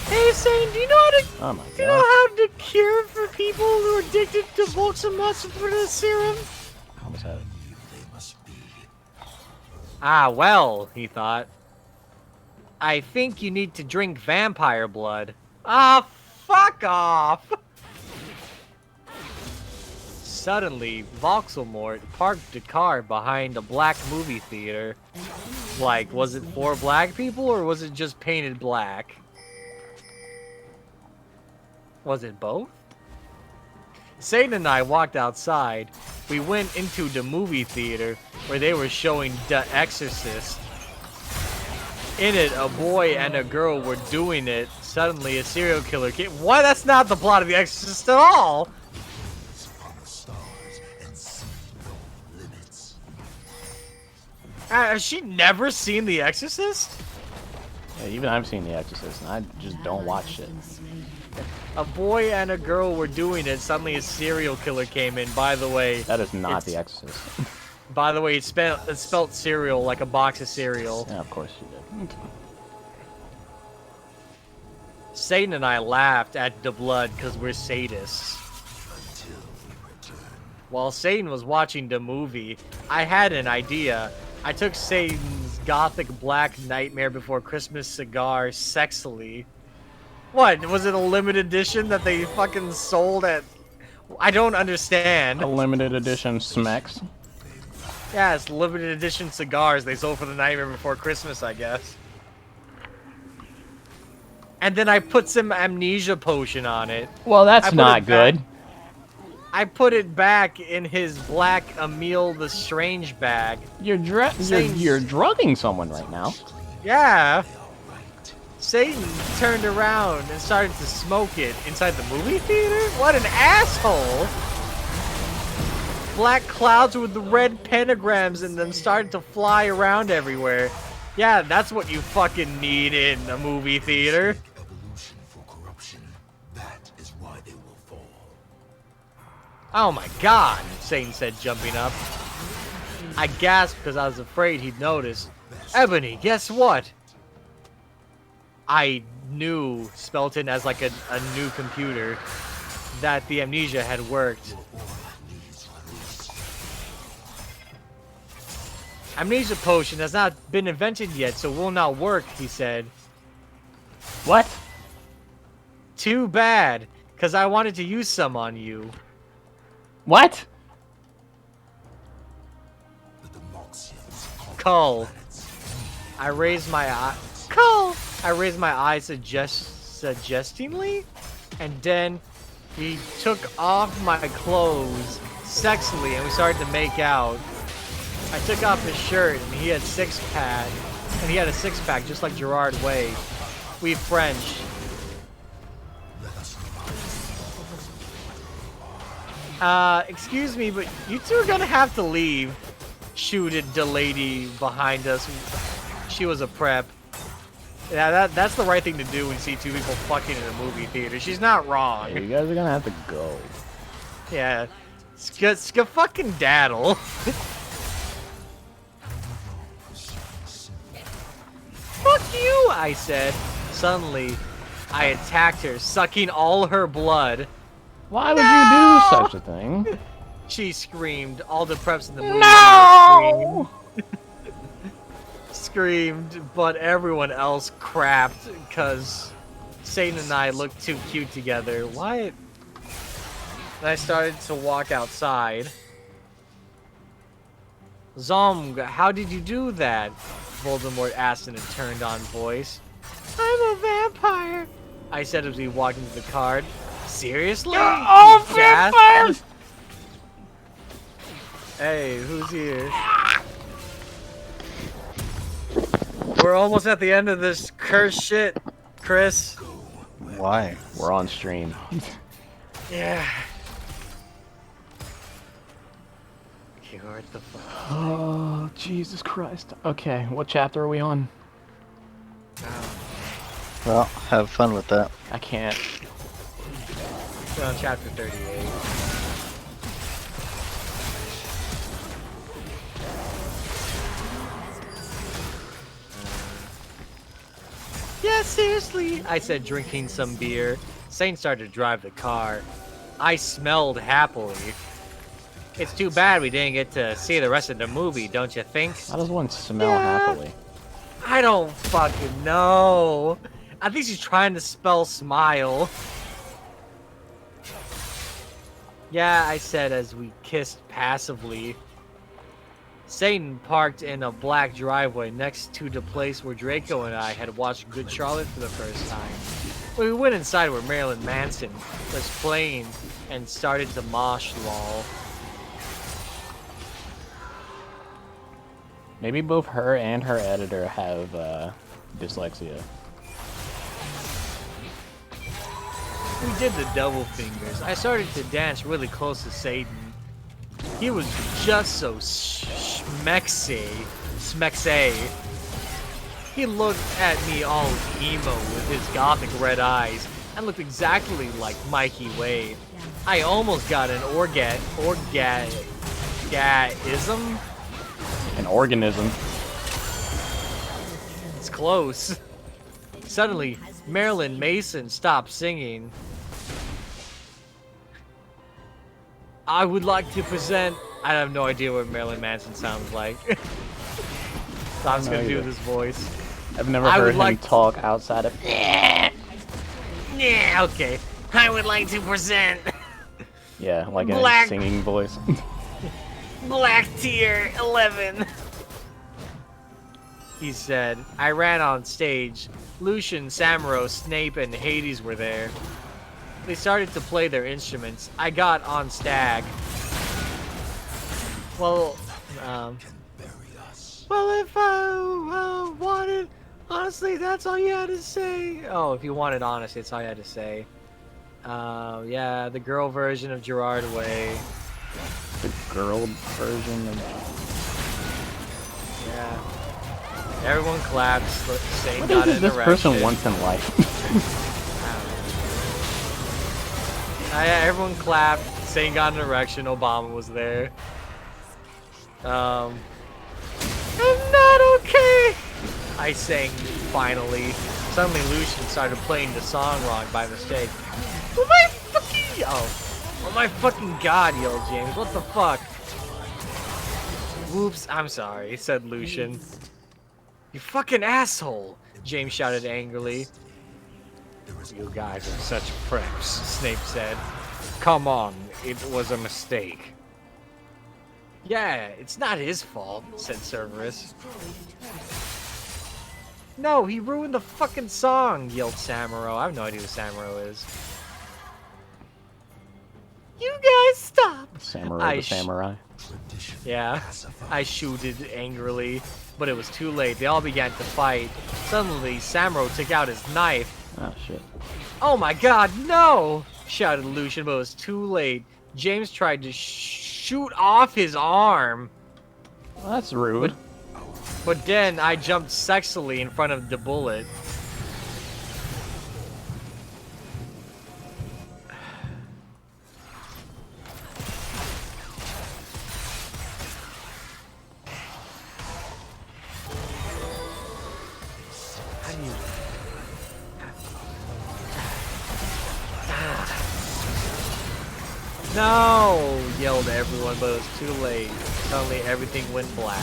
Hey, Satan, do you know how to? Oh my god. Do you know how to cure for people who are addicted to Volkswagen serum? I almost had it. Ah, well, he thought. I think you need to drink vampire blood. Ah, fuck off! Suddenly, Voxelmort parked the car behind a black movie theater. Like, was it for black people or was it just painted black? Was it both? Satan and I walked outside. We went into the movie theater where they were showing The Exorcist. In it, a boy and a girl were doing it. Suddenly, a serial killer came. Why? That's not the plot of The Exorcist at all! Has she never seen The Exorcist? Yeah, even I've seen The Exorcist, and I just don't watch shit. A boy and a girl were doing it. Suddenly, a serial killer came in. By the way, That is not The Exorcist. by the way, it's spelled cereal like a box of cereal. Yeah, of course you did. Satan and I laughed at the blood because we're sadists. While Satan was watching the movie, I had an idea. I took Satan's gothic black Nightmare Before Christmas cigar sexily. What? Was it a limited edition that they fucking sold at I don't understand. A limited edition Smex. Yeah, it's limited edition cigars they sold for the Nightmare Before Christmas, I guess. And then I put some amnesia potion on it. Well, I that's put not it back- good. I put it back in his black Emil the Strange bag. You're drugging someone right now. Yeah. Satan turned around and started to smoke it inside the movie theater? What an asshole! Black clouds with the red pentagrams in them started to fly around everywhere. Yeah, that's what you fucking need in a movie theater. Evolution for corruption. That is why they will fall. Oh my god, Satan said, jumping up. I gasped because I was afraid he'd notice. Ebony, guess what? I knew Spelton as like a new computer that the amnesia had worked. Amnesia potion has not been invented yet, so will not work, he said. What? Too bad, because I wanted to use some on you. What? The Demoxians Cull. I raised my eye. Cull! I raised my eye suggestingly, and then he took off my clothes sexily, and we started to make out. I took off his shirt, and he had a six-pack, just like Gerard Way. We French. Excuse me, but you two are gonna have to leave. Shooted the lady behind us. She was a prep. Yeah, that's the right thing to do when you see two people fucking in a movie theater. She's not wrong. Yeah, you guys are gonna have to go. Yeah. Ska fucking daddle. Fuck you, I said. Suddenly, I attacked her, sucking all her blood. Why would you do such a thing? She screamed. All the preps in the movie No! screamed, but everyone else crapped because Satan and I looked too cute together. Why? And I started to walk outside. Zomg, how did you do that? Voldemort asked in a turned-on voice. I'm a vampire, I said as we walked into the card. Seriously? Oh, He gasped. vampires! Hey, who's here? We're almost at the end of this cursed shit, Chris. Why? We're on stream. Yeah. Okay, what the fuck? Oh, Jesus Christ. Okay, what chapter are we on? Well, have fun with that. I can't. We're on chapter 38. Yeah, seriously, I said, drinking some beer. Saint started to drive the car. I smelled happily. It's too bad we didn't get to see the rest of the movie, don't you think? How does one smell Yeah. happily? I don't fucking know. I think she's trying to spell smile. Yeah, I said as we kissed passively. Satan parked in a black driveway next to the place where Draco and I had watched Good Charlotte for the first time. We went inside where Marilyn Manson was playing and started to mosh lol. Maybe both her and her editor have dyslexia. We did the double fingers. I started to dance really close to Satan. He was just so schmexy. He looked at me all emo with his gothic red eyes and looked exactly like Mikey Wade. I almost got an orgasm. An organism. It's close. Suddenly, Marilyn Mason stopped singing. I would like to present... I have no idea what Marilyn Manson sounds like. So I'm just gonna do this voice. I've never I heard would him like- talk outside of. Yeah, okay. I would like to present... Yeah, like Black- a singing voice. Black tier 11. He said, I ran on stage. Lucian, Samuro, Snape, and Hades were there. They started to play their instruments. I got on Stag. Well, well, if I wanted, honestly, that's all you had to say. Oh, if you wanted honesty, that's all you had to say. Yeah, the girl version of Gerard Way. The girl version of... Yeah. Everyone clapped, saying What got is an this erection. person wants in life? Everyone clapped, saying got an erection. Obama was there. I'm not okay. I sang finally. Suddenly Lucian started playing the song wrong by mistake. Oh my fucking... Oh my fucking god, yelled James. What the fuck? Whoops, I'm sorry, said Lucian. You fucking asshole, James shouted angrily. You guys are such pricks, Snape said. Come on, it was a mistake. Yeah, it's not his fault, said Cerberus. No, he ruined the fucking song, yelled Samuro. I have no idea who Samuro is. You guys stop! Samurai the samurai. Yeah, I shooted angrily, but it was too late. They all began to fight. Suddenly, Samuro took out his knife. Oh shit. Oh my god, no! Shouted Lucian, but it was too late. James tried to shoot off his arm. Well, that's rude. But then I jumped sexily in front of the bullet. How do you... No! Yelled everyone, but it was too late. Suddenly everything went black.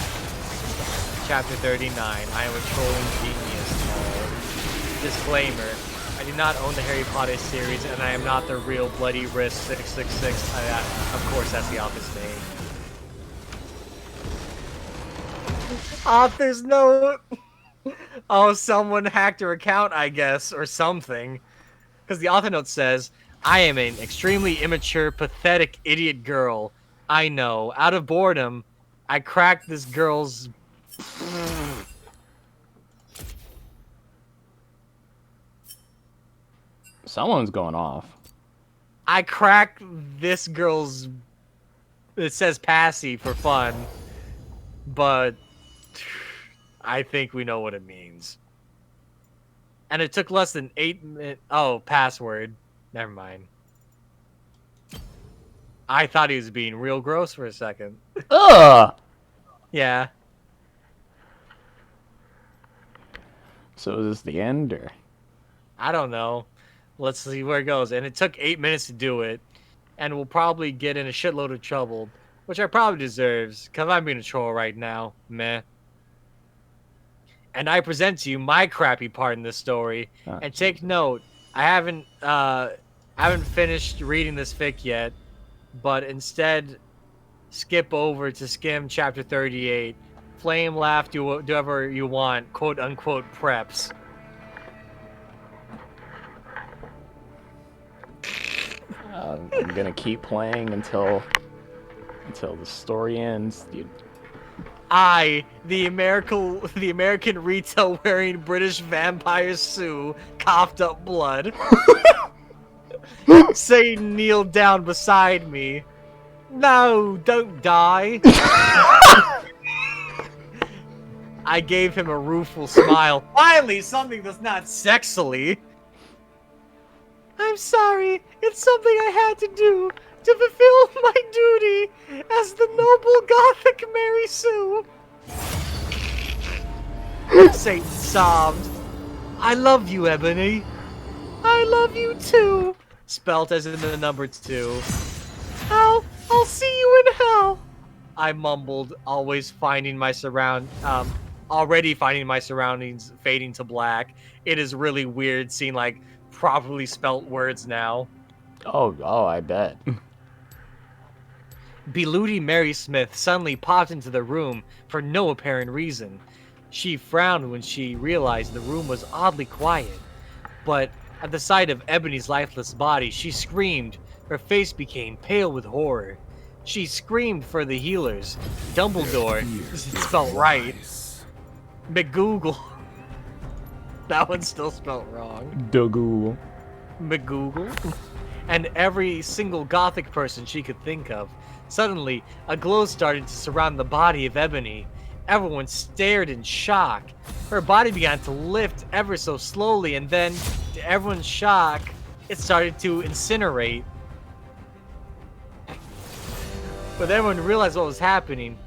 Chapter 39. I am a trolling genius. Disclaimer. I do not own the Harry Potter series, and I am not the real Bloody Wrist 666. Of course, that's the author's name. Author's note! Oh, someone hacked her account, I guess, or something. Because the author note says, I am an extremely immature, pathetic, idiot girl. I know. Out of boredom, I cracked this girl's... Someone's going off. I cracked this girl's... It says passy for fun. But... I think we know what it means. And it took less than 8 minutes... Oh, password. Never mind. I thought he was being real gross for a second. Ugh! Yeah. So is this the end, or? I don't know. Let's see where it goes. And it took 8 minutes to do it. And we'll probably get in a shitload of trouble. Which I probably deserves. Because I'm being a troll right now. Meh. And I present to you my crappy part in this story. Oh, and take note. I haven't finished reading this fic yet. But instead, skip over to skim chapter 38. Flame, laugh, do whatever you want. Quote unquote preps. I'm gonna keep playing until the story ends. Dude. I, the American retail wearing British vampire Sue, coughed up blood. Satan kneeled down beside me. No, don't die. I gave him a rueful smile. Finally, something that's not sexily. I'm sorry. It's something I had to do to fulfill my duty as the noble Gothic Mary Sue. Satan sobbed. I love you, Ebony. I love you too. Spelt as in the number 2. I'll see you in hell. I mumbled, already finding my surroundings fading to black. It is really weird seeing like properly spelt words now. Oh, I bet. Beludi Mary Smith suddenly popped into the room for no apparent reason. She frowned when she realized the room was oddly quiet, but at the sight of Ebony's lifeless body, she screamed. Her face became pale with horror. She screamed for the healers. Dumbledore, it spelled right. McGoogle. That one's still spelled wrong. Dogoo. McGoogle. And every single gothic person she could think of. Suddenly, a glow started to surround the body of Ebony. Everyone stared in shock. Her body began to lift ever so slowly, and then, to everyone's shock, it started to incinerate. When everyone realized what was happening,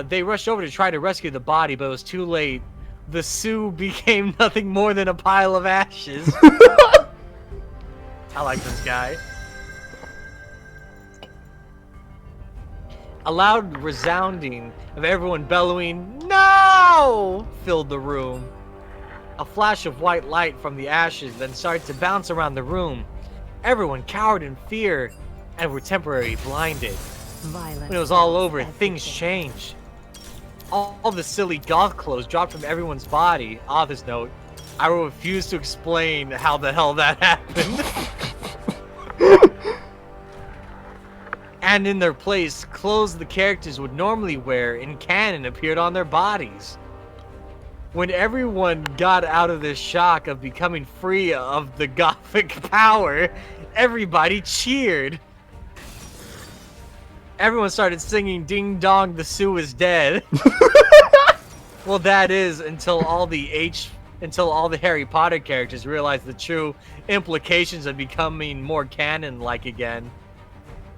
they rushed over to try to rescue the body, but it was too late. The Sioux became nothing more than a pile of ashes. I like this guy. A loud resounding of everyone bellowing, "No!" filled the room. A flash of white light from the ashes then started to bounce around the room. Everyone cowered in fear and were temporarily blinded. Violence When it was all over, everything. things changed. All the silly goth clothes dropped from everyone's body. Author's note, I will refuse to explain how the hell that happened. And in their place, clothes the characters would normally wear in canon appeared on their bodies. When everyone got out of this shock of becoming free of the gothic power, everybody cheered. Everyone started singing "Ding Dong, the Sioux is dead." Well, that is until all the Harry Potter characters realized the true implications of becoming more canon-like again.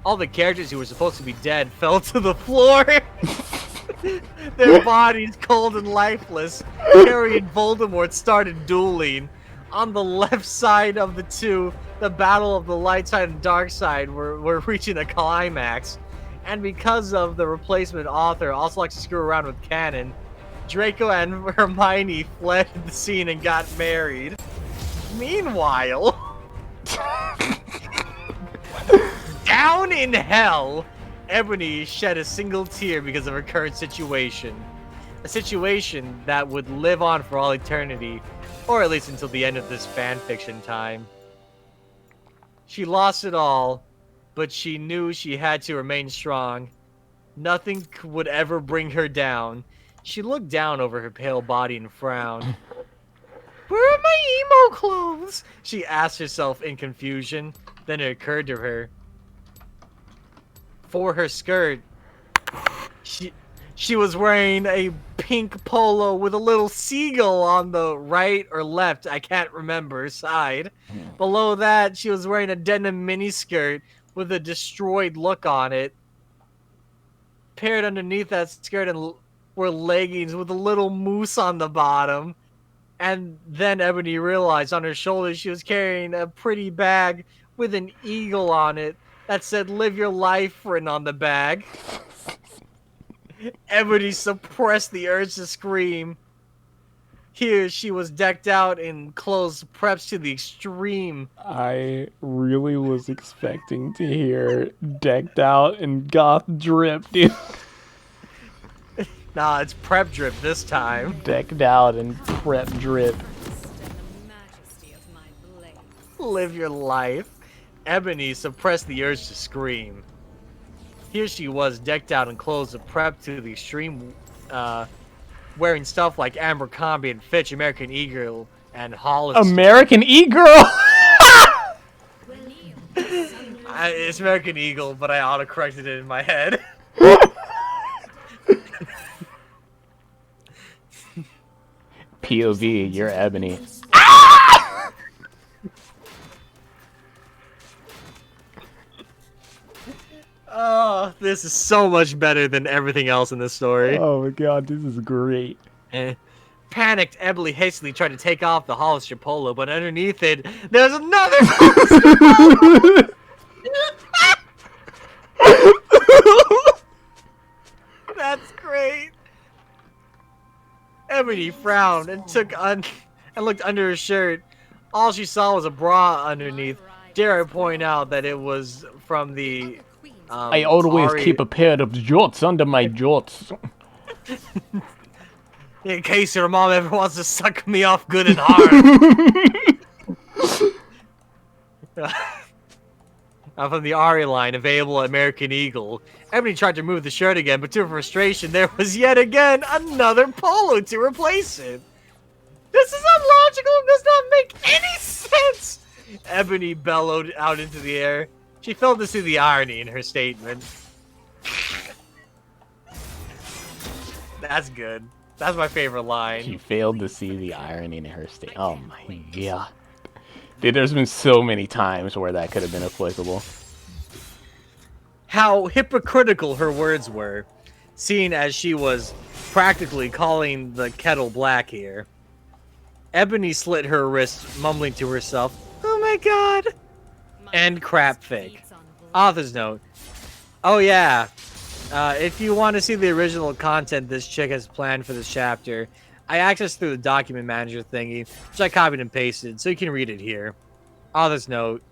All the characters who were supposed to be dead fell to the floor. Their bodies cold and lifeless. Harry and Voldemort started dueling. On the left side of the two, the battle of the light side and dark side were reaching a climax. And because of the replacement author also likes to screw around with canon, Draco and Hermione fled the scene and got married. Meanwhile, down in hell, Ebony shed a single tear because of her current situation. A situation that would live on for all eternity, or at least until the end of this fanfiction time. She lost it all, but she knew she had to remain strong. Nothing would ever bring her down. She looked down over her pale body and frowned. Where are my emo clothes? She asked herself in confusion. Then it occurred to her. For her skirt, she was wearing a pink polo with a little seagull on the right or left, I can't remember, side. Below that, she was wearing a denim miniskirt with a destroyed look on it. Paired underneath that skirt were leggings with a little moose on the bottom. And then Ebony realized on her shoulders she was carrying a pretty bag with an eagle on it that said "Live Your Life" written on the bag. Ebony suppressed the urge to scream. Here she was decked out in clothes prepped to the extreme. I really was expecting to hear decked out in goth drip, dude. Nah, it's prep drip this time. Decked out in prep drip. And the majesty of my blade. Live your life. Ebony suppressed the urge to scream. Here she was, decked out in clothes of prep to the extreme, wearing stuff like Abercrombie and Fitch, American Eagle, and Hollister. American E-Girl! It's American Eagle, but I auto-corrected it in my head. POV, you're Ebony. Oh, this is so much better than everything else in this story. Oh my god, this is great. Panicked, Ebony hastily tried to take off the Hollister polo, but underneath it, there's another Hollister polo! That's great. Ebony frowned and looked under her shirt. All she saw was a bra underneath. Dare I point out that it was from the I always Ari- keep a pair of jorts under my jorts. In case your mom ever wants to suck me off good and hard. I'm from the Ari line, available at American Eagle. Ebony tried to remove the shirt again, but to her frustration, there was yet again another polo to replace it. This is illogical and does not make any sense! Ebony bellowed out into the air. She failed to see the irony in her statement. That's good. That's my favorite line. She failed to see the irony in her state. Oh my god. Dude, there's been so many times where that could have been applicable. How hypocritical her words were, seeing as she was practically calling the kettle black here. Ebony slit her wrist, mumbling to herself, "Oh my god!" And crap fake. Author's note. Oh yeah, if you want to see the original content this chick has planned for this chapter, I accessed through the document manager thingy, which I copied and pasted, so you can read it here. Author's note.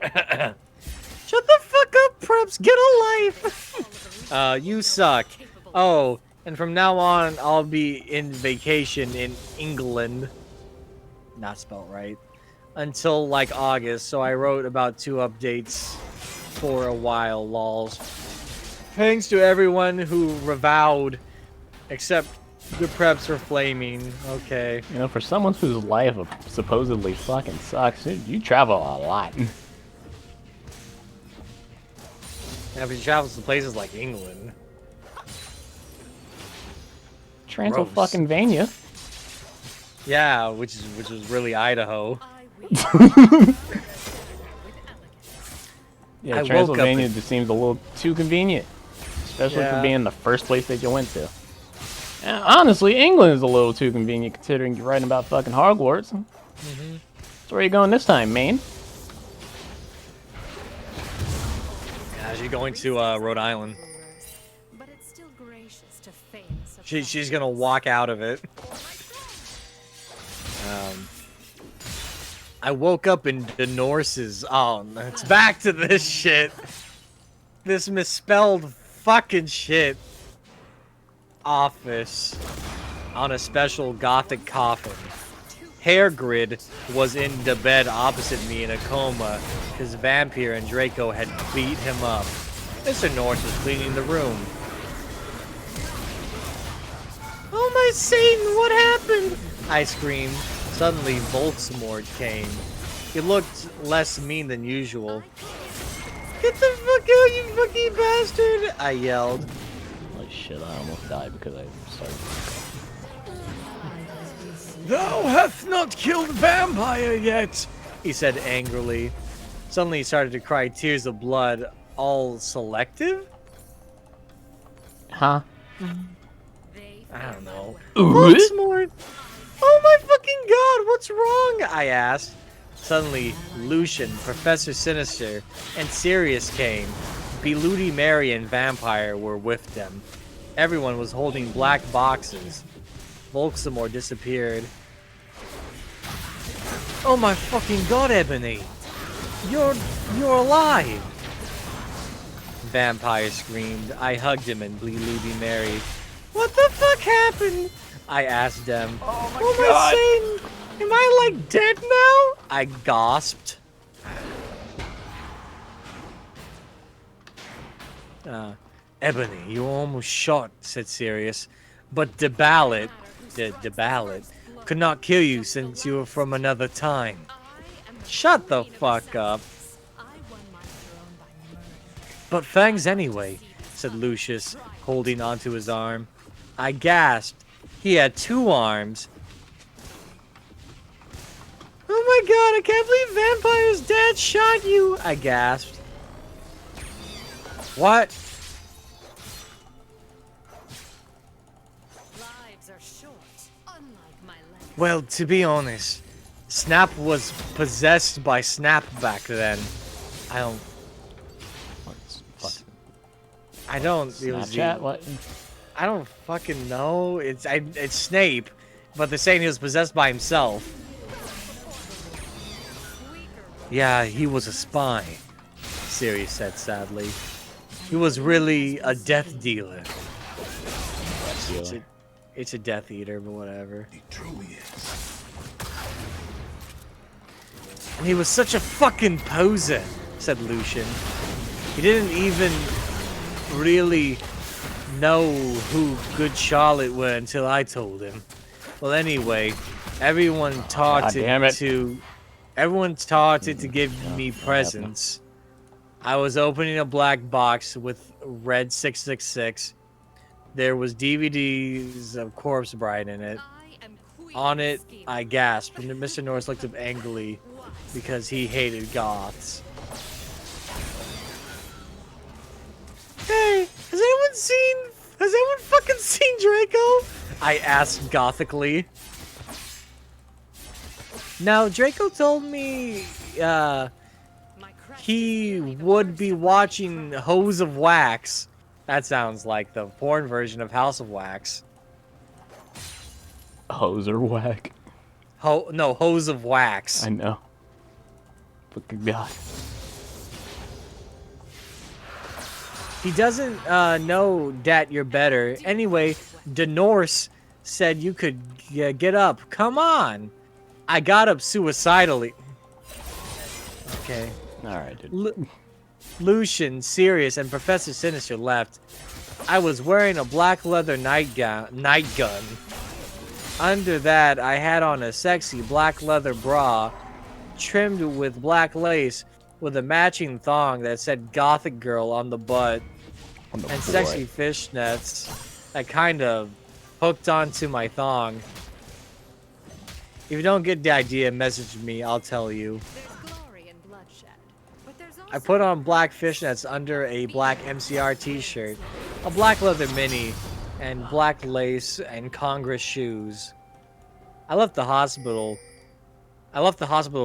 Shut the fuck up, preps. Get a life. You suck. Oh, and from now on, I'll be in vacation in England. Not spelled right. Until like August, so I wrote about 2 updates for a while, lols. Thanks to everyone who revowed, except the preps for flaming. Okay. You know, for someone whose life supposedly fucking sucks, dude, you travel a lot. Yeah, but he travels to places like England. Transylvania. Yeah, which is really Idaho. Yeah, I woke up Transylvania and- just seems a little too convenient, especially Yeah. for being the first place that you went to. And honestly, England is a little too convenient considering you're writing about fucking Hogwarts. So where are you going this time, Maine? Yeah, she's going to Rhode Island. But it's still gracious to feign such She's gonna walk out of it. I woke up in the Norse's. Oh, no, it's back to this shit. This misspelled fucking shit. Office on a special gothic coffin. Hairgrid was in the bed opposite me in a coma because Vampire and Draco had beat him up. Mr. Norse was cleaning the room. Oh my Satan, what happened? I screamed. Suddenly, Volksmord came. He looked less mean than usual. Get the fuck out, you fucking bastard! I yelled. Holy shit, I almost died because I started. Thou hast not killed vampire yet. He said angrily. Suddenly he started to cry tears of blood. All selective? Huh? I don't know. What? Volksmord! Oh my fucking god, what's wrong? I asked. Suddenly, Lucian, Professor Sinister, and Sirius came. Bloody Mary and Vampire were with them. Everyone was holding black boxes. Volksamore disappeared. Oh my fucking god, Ebony! You're alive! Vampire screamed. I hugged him and Bloody Mary. What the fuck happened? I asked them. Oh my god! Am I like dead now? I gasped. Ebony, you were almost shot, said Sirius. But the ballot could not kill you since you were from another time. Shut the fuck up. But thanks anyway, said Lucius, holding onto his arm. I gasped. He had 2 arms. Oh my god, I can't believe Vampire's dad shot you! I gasped. What? lives are short, unlike my legs. Well, to be honest, Snap was possessed by Snap back then. I don't. It was Snapchat? What? I don't fucking know. It's Snape, but they're saying he was possessed by himself. Yeah, he was a spy. Sirius said sadly. He was really a death dealer. It's a Death Eater, but whatever. He truly is. And he was such a fucking poser, said Lucian. He didn't even really know who Good Charlotte were until I told him. Well, anyway, everyone taught it to give me presents. I was opening a black box with red 666. There was DVDs of Corpse Bride in it. On it, I gasped, and Mr. Norris looked up angrily because he hated goths. Hey, has anyone fucking seen Draco? I asked gothically. Now, Draco told me, he would be watching Hose of Wax. That sounds like the porn version of House of Wax. Hoser whack. No, Hose of Wax. I know. Fucking God. He doesn't know that you're better. Anyway, Denorse said you could get up. Come on. I got up suicidally. Okay. Alright, dude. Lucian, Sirius, and Professor Sinister left. I was wearing a black leather night gun. Under that, I had on a sexy black leather bra, trimmed with black lace, with a matching thong that said Gothic Girl on the butt, and sexy fishnets that kind of hooked onto my thong. If you don't get the idea, message me, I'll tell you. I put on black fishnets under a black MCR t-shirt, a black leather mini, and black lace and Congress shoes. I left the hospital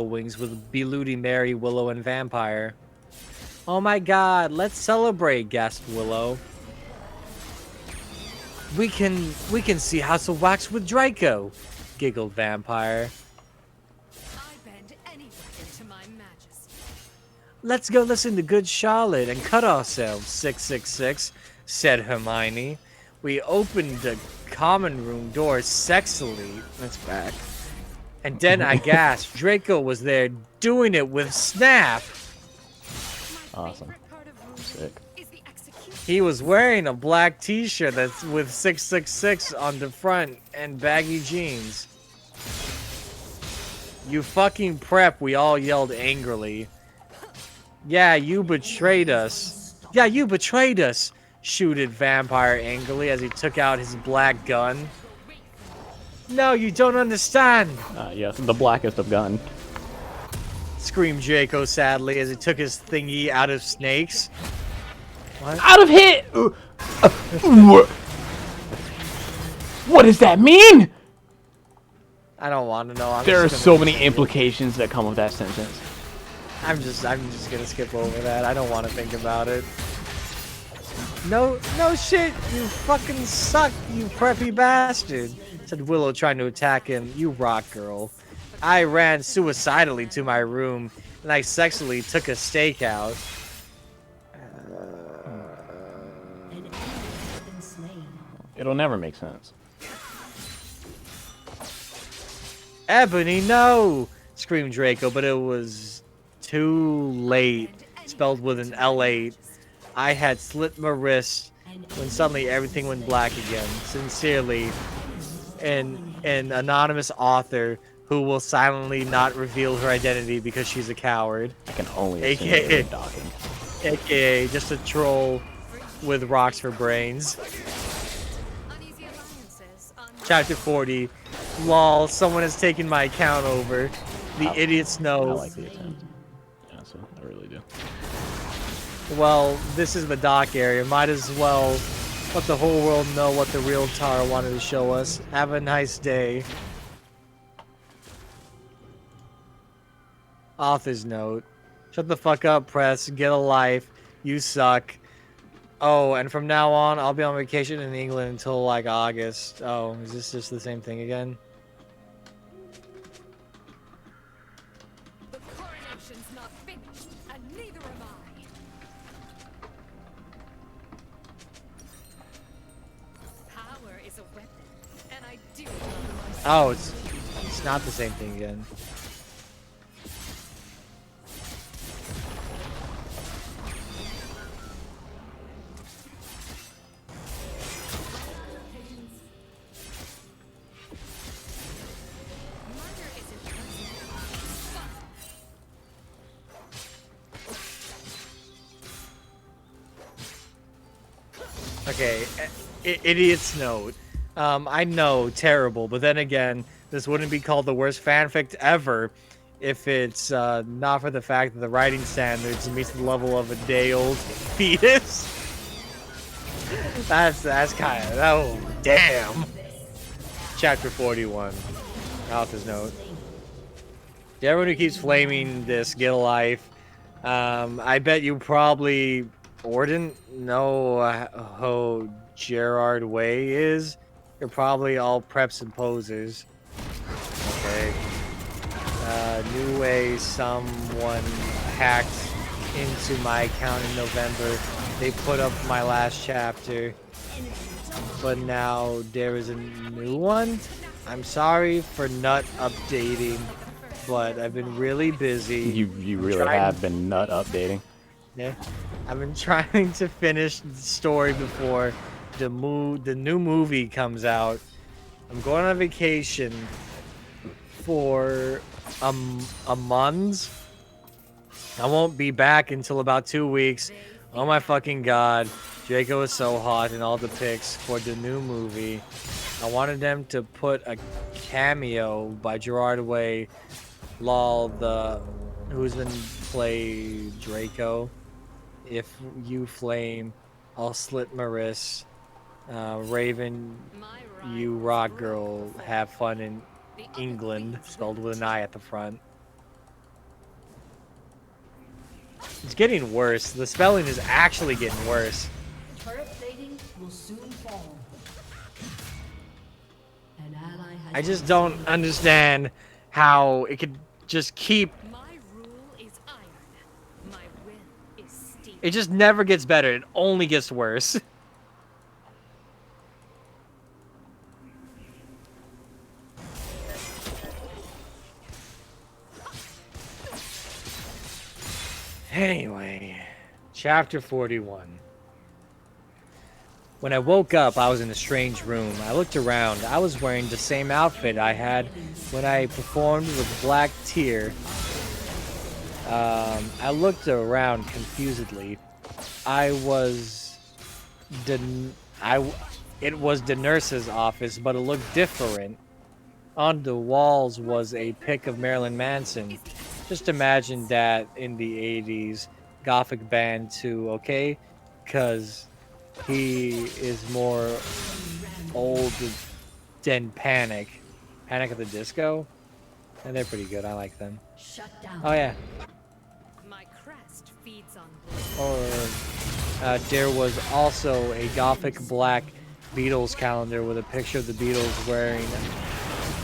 wings with Bloody Mary, Willow, and Vampire. Oh my god, let's celebrate, gasped Willow. We can see House of Wax with Draco, giggled Vampire. Let's go listen to Good Charlotte and cut ourselves, 666, said Hermione. We opened the common room door sexily. That's back. And then I gasped. Draco was there doing it with Snap. Awesome. Sick. He was wearing a black t-shirt that's with 666 on the front and baggy jeans. You fucking prep, we all yelled angrily. Yeah, you betrayed us. Yeah, you betrayed us, shooted Vampire angrily as he took out his black gun. No, you don't understand, Yes, the blackest of gun. screamed Draco sadly as he took his thingy out of Snake's. What? Out of hit! What does that mean? I don't want to know. There are so many implications that come with that sentence. I'm just gonna skip over that. I don't want to think about it. No shit, you fucking suck, you preppy bastard, said Willow trying to attack him. You rock, girl. I ran suicidally to my room, and I sexily took a stake out. An enemy has been slain. It'll never make sense. Ebony, no! Screamed Draco, but it was too late. Spelled with an L8. I had slit my wrist when suddenly everything went black again. Sincerely, an anonymous author who will silently not reveal her identity because she's a coward. I can only assume AKA you're docking. AKA just a troll with rocks for brains. Chapter 40. Lol, someone has taken my account over. The idiots know. I like the attempt. Yeah, so I really do. Well, this is the dock area. Might as well let the whole world know what the real Tar wanted to show us. Have a nice day. Author's note. Shut the fuck up, press. Get a life. You suck. Oh, and from now on, I'll be on vacation in England until, like, August. Oh, is this just the same thing again? The coronation's not finished, and neither am I. Oh, it's not the same thing again. Okay, idiot's note. I know, terrible, but then again, this wouldn't be called the worst fanfic ever if it's not for the fact that the writing standards meets the level of a day-old fetus. That's kind of, oh, damn. Chapter 41. Author's note. To everyone who keeps flaming this, get a life. I bet you probably wouldn't know who Gerard Way is. You're probably all preps and posers. Okay. New way someone hacked into my account in November. They put up my last chapter. But now there is a new one? I'm sorry for not updating, but I've been really busy. You really have been nut updating. Yeah. I've been trying to finish the story before the new movie comes out. I'm going on vacation for a month. I won't be back until about 2 weeks. Oh my fucking god. Draco is so hot in all the pics for the new movie. I wanted them to put a cameo by Gerard Way, lol, who's been play Draco. If you flame, I'll slit Maris. Raven, you rock girl, have fun in England, spelled with an I at the front. It's getting worse. The spelling is actually getting worse. Turret plating will soon fall. An ally has I just don't understand how it could just keep. My rule is iron. My will is steel. It just never gets better. It only gets worse. Anyway, chapter 41. When I woke up, I was in a strange room. I looked around. I was wearing the same outfit I had when I performed with Black Tear. I looked around confusedly. It was the nurse's office, but it looked different. On the walls was a pic of Marilyn Manson. Just imagine that in the 80s, Gothic band too, okay? Because he is more old than Panic. Panic at the Disco? And they're pretty good, I like them. shut down. Oh yeah. My crest feeds on blood. Or there was also a Gothic black Beatles calendar with a picture of the Beatles wearing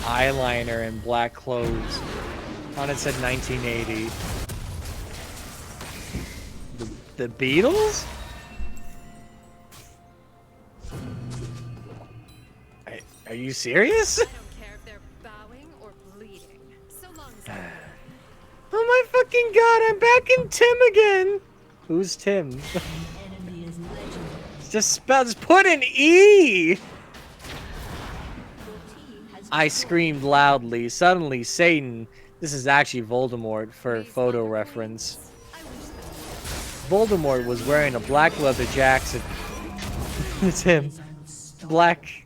eyeliner and black clothes. On it said 1980. The Beatles? Are you serious? I don't care if they're bowing or bleeding. So long as I Oh my fucking god, I'm back in Tim again! Who's Tim? Enemy is legendary. Just put an E! Your team has I screamed loudly. Suddenly, Satan. This is actually Voldemort for photo reference. Voldemort was wearing a black leather jacket. It's him. Black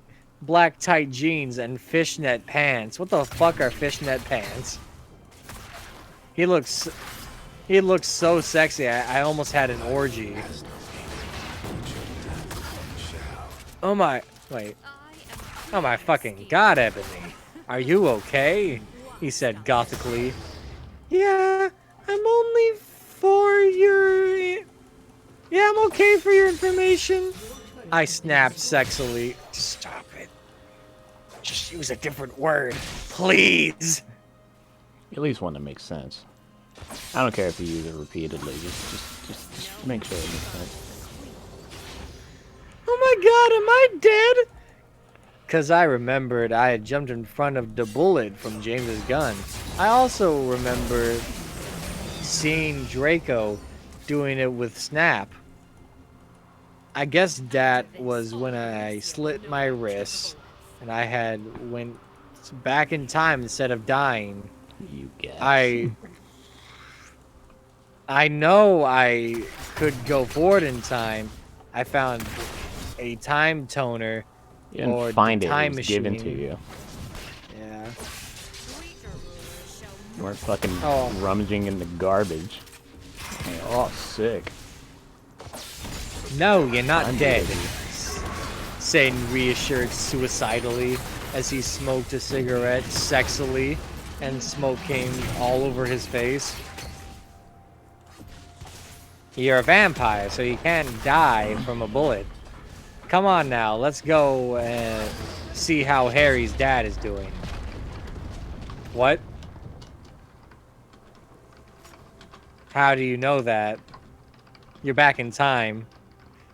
tight jeans and fishnet pants. What the fuck are fishnet pants? He looks so sexy. I almost had an orgy. Oh my, wait. Oh my fucking god, Ebony. Are you okay? He said gothically. Yeah, I'm only for your... Yeah, I'm okay for your information. I snapped sexily. Stop it. Just use a different word, please. At least one that makes sense. I don't care if you use it repeatedly. Just make sure it makes sense. Oh my god, am I dead? Because I remembered I had jumped in front of the bullet from James's gun. I also remember seeing Draco doing it with Snap. I guess that was when I slit my wrist and I had went back in time instead of dying. You guess. I know I could go forward in time. I found a time toner. You didn't or find the it. time It was given to machine. you. Yeah. Weaker rulers shall You weren't fucking Oh. rummaging in the garbage. Oh, sick. No, you're not I'm dead. busy. Saying reassured suicidally as he smoked a cigarette sexily and smoke came all over his face. You're a vampire, so you can't die from a bullet. Come on now, let's go and see how Harry's dad is doing. What? How do you know that? You're back in time.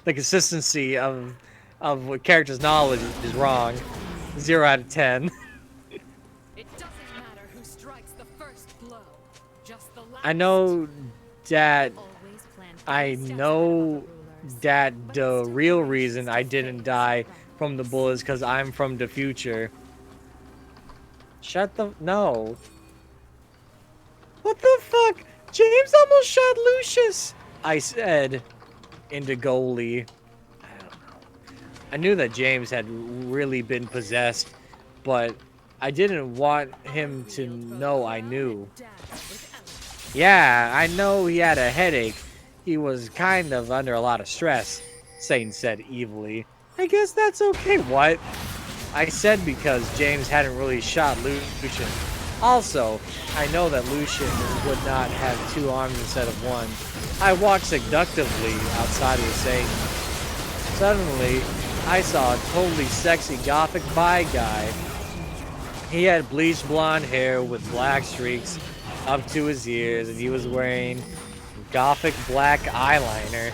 The consistency of what character's knowledge is wrong. 0 out of 10. It doesn't matter who strikes the first blow. Just the last. I know that Always plan for I steps ahead of know other rulers. that But the it's still real gracious reason to I take didn't this die from. from the bullets because I'm from the future. Shut the no. What the fuck? James almost shot Lucius. I said into goalie. I don't know. I knew that James had really been possessed, but I didn't want him to know I knew. Dad with Ellen. Yeah, I know he had a headache. He was kind of under a lot of stress, Satan said evilly. I guess that's okay. What? I said because James hadn't really shot Lucian. Also, I know that Lucian would not have 2 arms instead of 1. I walked seductively outside of the Satan. Suddenly, I saw a totally sexy gothic bi guy. He had bleached blonde hair with black streaks up to his ears, and he was wearing gothic black eyeliner,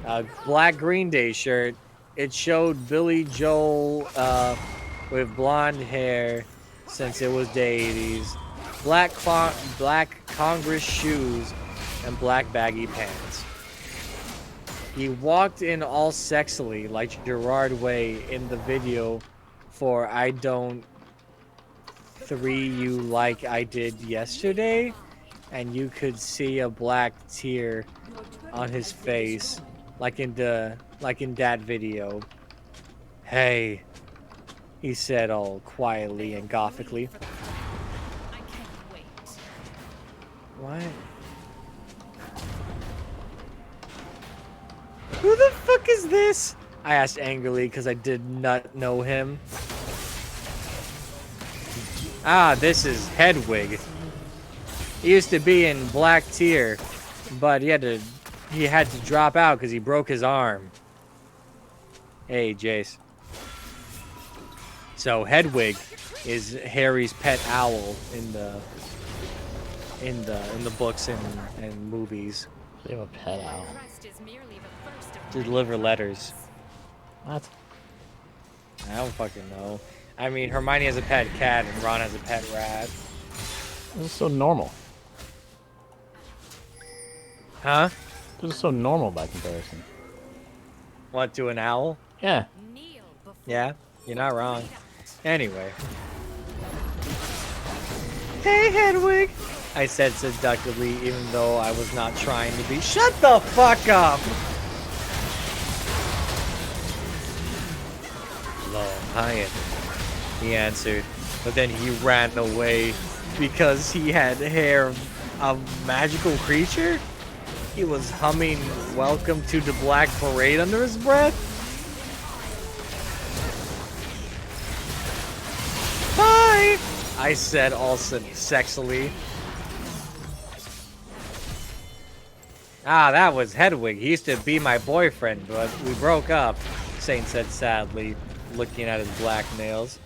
a black Green Day shirt. It showed Billy Joel with blonde hair since it was the 80s, black Congress shoes, and black baggy pants. He walked in all sexily like Gerard Way in the video for I Don't 3 You Like I Did Yesterday, and you could see a black tear on his face like in that video. Hey, he said all quietly and gothically. I can't wait. What? Who the fuck is this? I asked angrily because I did not know him. Ah, this is Hedwig. He used to be in Black Tier, but he had to drop out because he broke his arm. Hey, Jace. So Hedwig is Harry's pet owl in the books and movies. They have a pet owl. Rest is merely the first of To many deliver letters. What? I don't fucking know. I mean, Hermione has a pet cat and Ron has a pet rat. This is so normal. Huh? This is so normal by comparison. What, to an owl? Yeah. kneel before Yeah, you're not wrong. Anyway. Hey, Hedwig! I said seductively, even though I was not trying to be. Shut the fuck up! Hello, hi, Anthony. He answered, but then he ran away because he had hair of magical creature? He was humming Welcome to the Black Parade under his breath? Bye! I said all sexily. Ah, that was Hedwig. He used to be my boyfriend, but we broke up, Saint said sadly, looking at his black nails.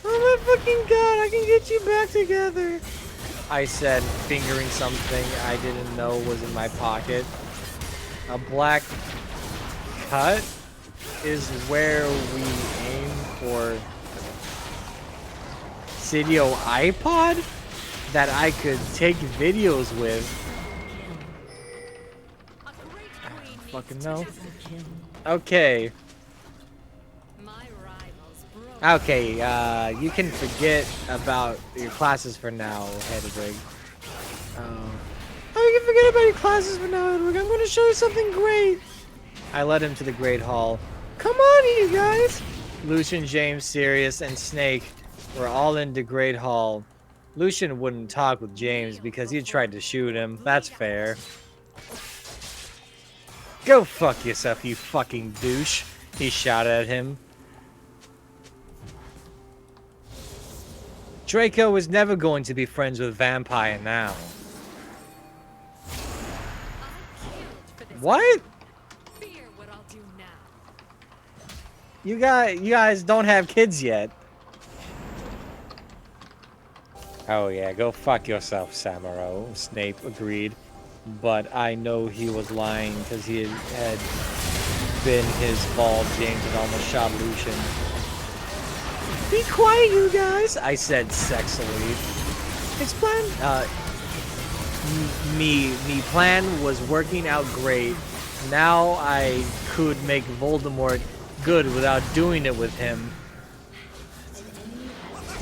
Oh my fucking god, I can get you back together. I said, fingering something I didn't know was in my pocket. A black cut is where we aim for Presidio iPod that I could take videos with. A great queen needs Fucking to no. just- Okay. My rivals broke. Okay, you can forget about your classes for now, Hedwig. Oh, you can forget about your classes for now, Hedwig. I'm going to show you something great. I led him to the Great Hall. Come on, you guys. Lucian, James, Sirius, and Snake were all in the Great Hall. Lucian wouldn't talk with James because he tried to shoot him. That's fair. Go fuck yourself, you fucking douche. He shouted at him. Draco was never going to be friends with Vampire now. I killed for this. What? Fear what I'll do now. You guys don't have kids yet. Oh yeah, go fuck yourself, Samuro. Snape agreed. But I know he was lying because he had been his fault. James had almost shot Lucian. Be quiet, you guys, I said sexily. Explain. Me plan was working out great. Now I could make Voldemort good without doing it with him.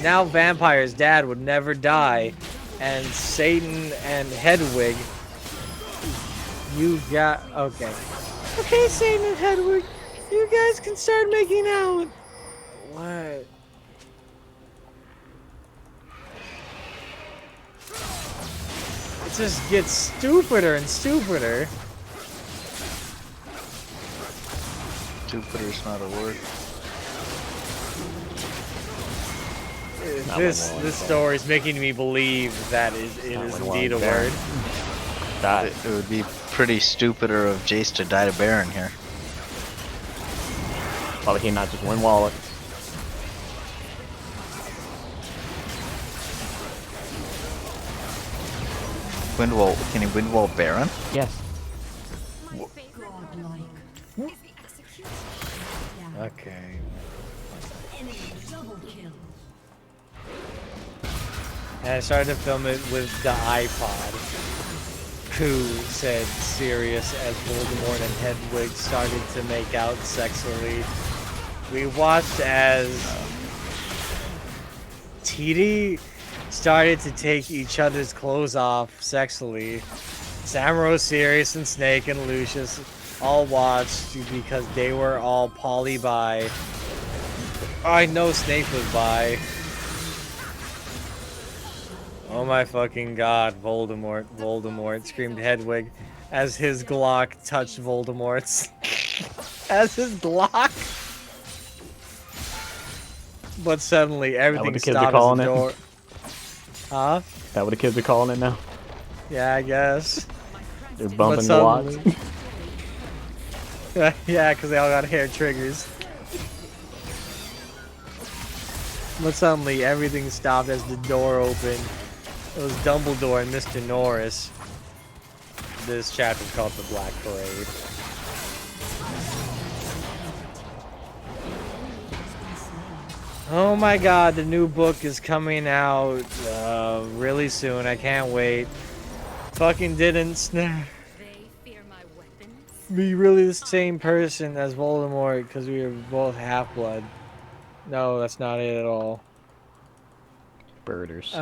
Now Vampire's dad would never die, and Satan and Hedwig. You got okay. Okay, Satan and Hedwig, you guys can start making out. What? It just gets stupider and stupider. Stupider's not a word. This story is making me believe that it is indeed a word. Die. It would be pretty stupider of Jace to die to Baron here. Why would he not just win Wallet? Windwall, can he windwall Baron? Yes. My favorite Godlike. is the execution. Okay. Enemy double kill. And I started to film it with the iPod. Who said Sirius as Voldemort and Hedwig started to make out sexually. We watched as TD started to take each other's clothes off sexually. Samuro, Sirius, and Snake and Lucius all watched because they were all poly bi. I know Snake was bi. Oh my fucking god, Voldemort, Voldemort, screamed Hedwig as his Glock touched Voldemort's. As his Glock? But suddenly everything the kids are stopped calling at the it? door. Huh? Is that what the kids are calling it now? Yeah, I guess. They're bumping But Glocks. suddenly- Yeah, because they all got hair triggers. But suddenly everything stopped as the door opened. It was Dumbledore and Mr. Norris. This chapter is called The Black Parade. Oh my god, the new book is coming out really soon. I can't wait. Fucking didn't snap. They fear my weapons. Be really the same person as Voldemort because we were both half-blood. No, that's not it at all. Birders.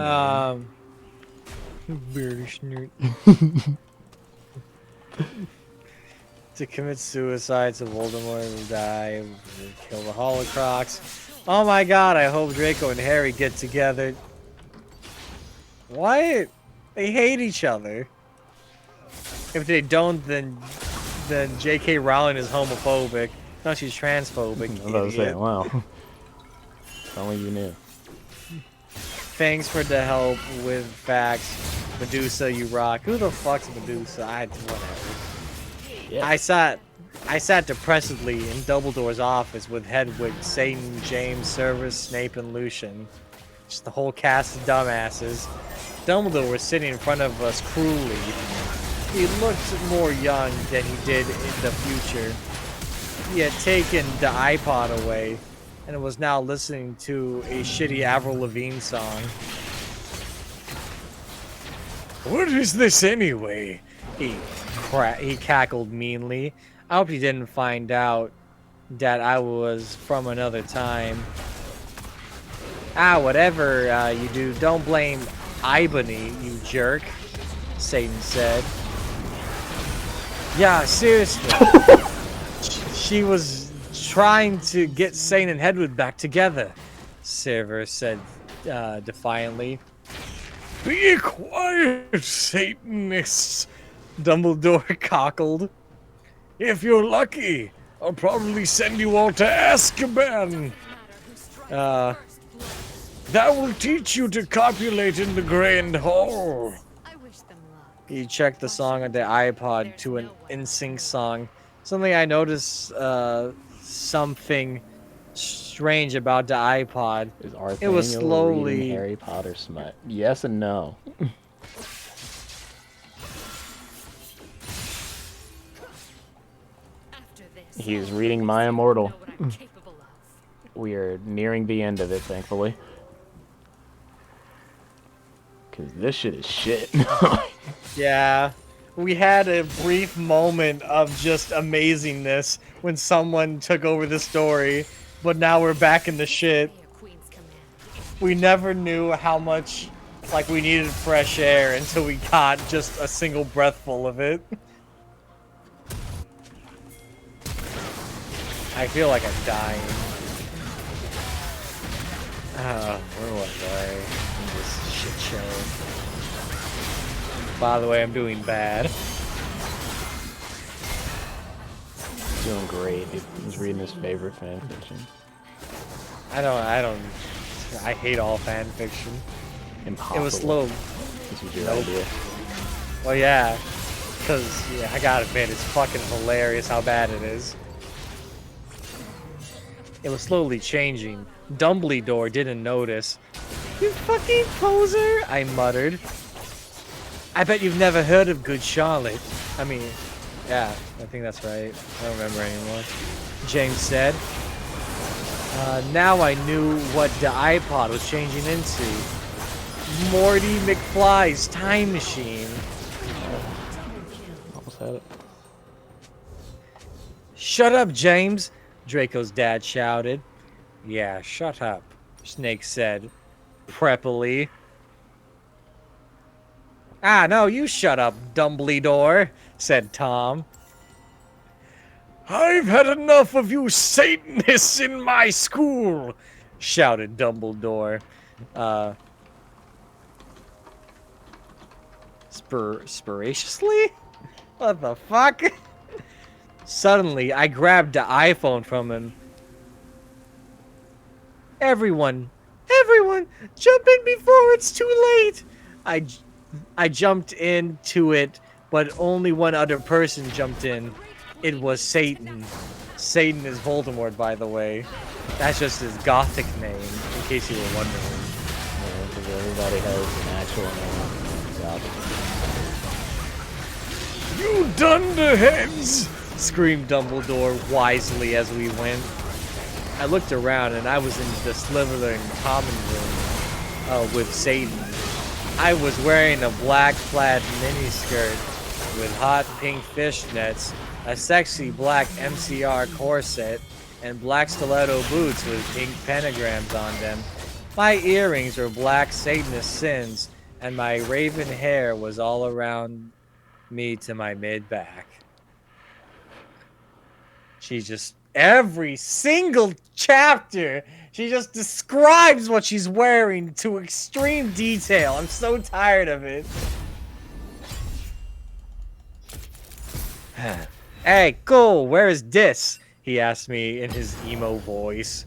Birders. To commit suicide so Voldemort will die, will kill the Horcrux. Oh my god, I hope Draco and Harry get together. What? They hate each other. If they don't, then J.K. Rowling is homophobic. No, she's transphobic. I was about to say, idiot. wow. If only you knew. Thanks for the help with facts. Medusa, you rock. Who the fuck's Medusa? Whatever. Yeah. I sat depressedly in Dumbledore's office with Hedwig, Satan, James, Severus, Snape, and Lucian. Just the whole cast of dumbasses. Dumbledore was sitting in front of us cruelly. He looked more young than he did in the future. He had taken the iPod away. and was now listening to a shitty Avril Lavigne song. What is this anyway? He cackled meanly. I hope he didn't find out that I was from another time. Ah, whatever you do, don't blame Ibony, you jerk, Satan said. Yeah, seriously. She was trying to get Satan and Hedwig back together, Silver said defiantly. Be quiet, Satanists, Dumbledore cockled. If you're lucky, I'll probably send you all to Azkaban. That will teach you to copulate in the Grand Hall. I wish them luck. He checked the song on the iPod to an NSYNC song. Suddenly I noticed something strange about the iPod. Is Arthur It was slowly- reading Harry Potter smut? Yes and no. After this, He is reading My Immortal. know what I'm capable of. We are nearing the end of it, thankfully. Cause this shit is shit. Yeah, we had a brief moment of just amazingness when someone took over the story, but now we're back in the shit. Be a queen's command. We never knew how much, like, we needed fresh air until we got just a single breathful of it. I feel like I'm dying. Where was I? In this shit show. By the way, I'm doing bad. Doing great. He's reading his favorite fanfiction. I hate all fan fiction. Impossible. It was slow. This was your Nope. idea. Well, yeah. Because, yeah, I gotta admit, it's fucking hilarious how bad it is. It was slowly changing. Dumbledore didn't notice. You fucking poser, I muttered. I bet you've never heard of Good Charlotte. I mean, yeah, I think that's right. I don't remember anymore. James said. Now I knew what the iPod was changing into. Morty McFly's time machine. Almost had it. Shut up, James, Draco's dad shouted. Yeah, shut up, Snake said, preppily. Ah, no, you shut up, Dumbledore, said Tom. I've had enough of you Satanists in my school, shouted Dumbledore. Spiraciously? What the fuck? Suddenly, I grabbed the iPhone from him. Everyone, jump in before it's too late. I jumped into it, but only one other person jumped in. It was Satan. Satan is Voldemort, by the way. That's just his gothic name, in case you were wondering. Yeah, because everybody has an actual name. You dunderheads! Screamed Dumbledore wisely as we went. I looked around and I was in the Slytherin common room with Satan. I was wearing a black plaid miniskirt with hot pink fishnets, a sexy black MCR corset, and black stiletto boots with pink pentagrams on them. My earrings were black Satanist sins, and my raven hair was all around me to my mid-back. She just, every single chapter, she just describes what she's wearing to extreme detail. I'm so tired of it. Hey, cool, where is this? He asked me in his emo voice.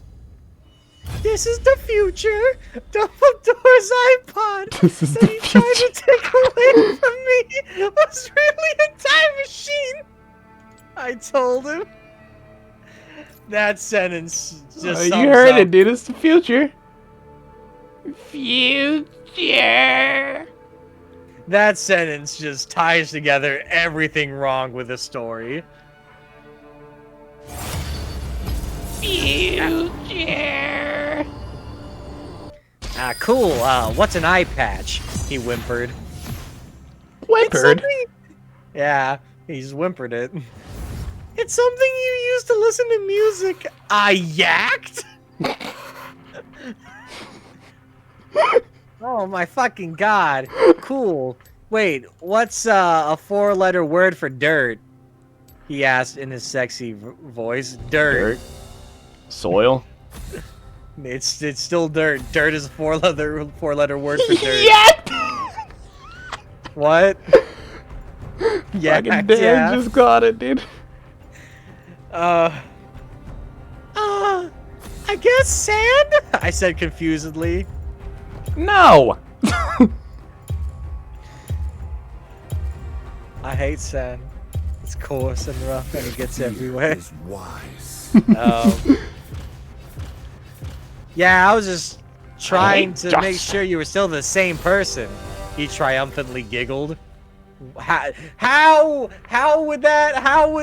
This is the future. Dumbledore's iPod This is that the he tried to take away from me was really a time machine. I told him. That sentence just sums You heard up. it, dude. It's the future. Future. That sentence just ties together everything wrong with the story. Future. Ah, cool. What's an eye patch? He whimpered. It's Whimpered. something... Yeah, he just whimpered it. It's something you use to listen to music. I yacked? Oh my fucking god. Cool. Wait, what's a 4-letter word for dirt? He asked in his sexy voice. Dirt. Soil. It's still dirt. Dirt is a 4-letter word for dirt. Yeah. What? Yeah, Fucking Dan just got it, dude. I guess sand? I said confusedly. No. I hate sand. It's coarse and rough and it gets everywhere. Is wise. Yeah, I was just trying hate to just make sure you were still the same person. He triumphantly giggled. How would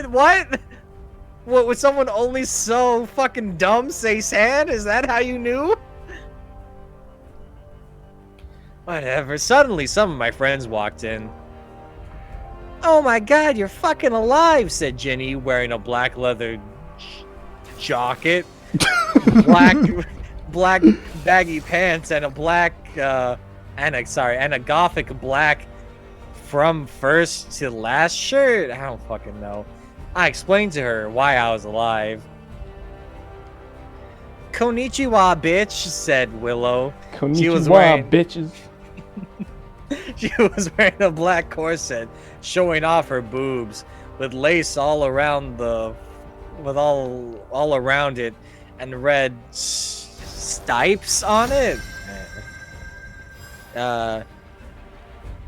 what? What, would someone only so fucking dumb say sand? Is that how you knew? Whatever. Suddenly, some of my friends walked in. Oh my god, you're fucking alive, said Jenny, wearing a black leather jacket, black baggy pants, and a gothic black from first to last shirt. I don't fucking know. I explained to her why I was alive. Konnichiwa, bitch, said Willow. Konnichiwa, bitches. She was wearing a black corset, showing off her boobs, with lace all around all around it, and red stripes on it.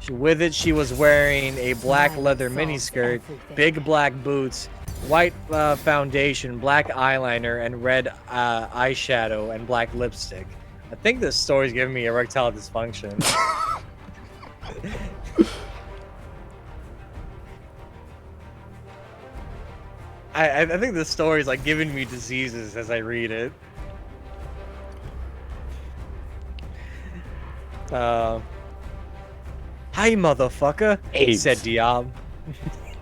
With it, she was wearing a black leather miniskirt, big black boots, white foundation, black eyeliner, and red eyeshadow, and black lipstick. I think this story's giving me erectile dysfunction. I think this story's like giving me diseases as I read it. Hi, motherfucker, AIDS. said Diab.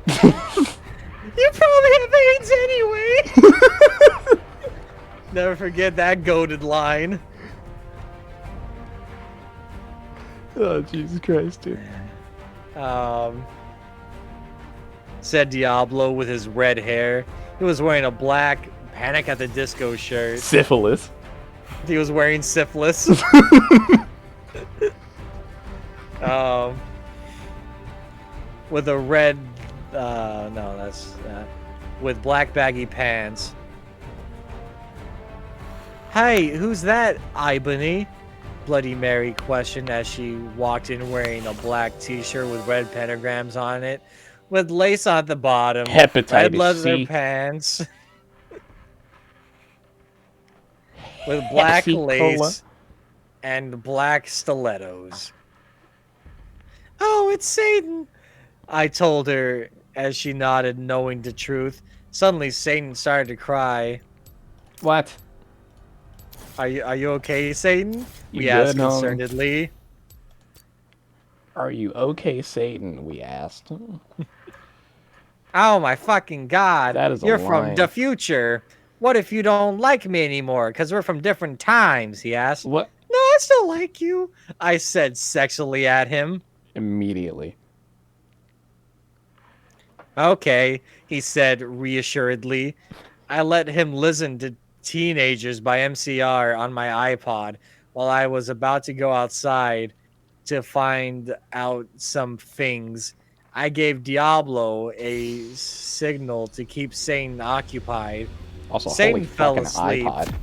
You probably have AIDS anyway. Never forget that goated line. Oh, Jesus Christ, dude. Said Diablo with his red hair. He was wearing a black Panic at the Disco shirt. Syphilis. He was wearing syphilis. With a red, with black baggy pants. Hey, who's that, Ibony? Bloody Mary questioned as she walked in wearing a black t-shirt with red pentagrams on it, with lace on the bottom, Hepatitis red leather C. pants, with black Pepsi-Cola. lace and black stilettos. Oh, it's Satan, I told her as she nodded, knowing the truth. Suddenly, Satan started to cry. What? Are you okay, Satan? You We good, asked homie? concernedly. Are you okay, Satan? We asked. Oh my fucking god. That is a You're from line. the future. What if you don't like me anymore? Because we're from different times, he asked. What? No, I still like you, I said sexually at him. Immediately. Okay, he said reassuredly. I let him listen to Teenagers by MCR on my iPod while I was about to go outside to find out some things. I gave Diablo a signal to keep Satan occupied. Also, Satan holy fell fucking asleep. iPod.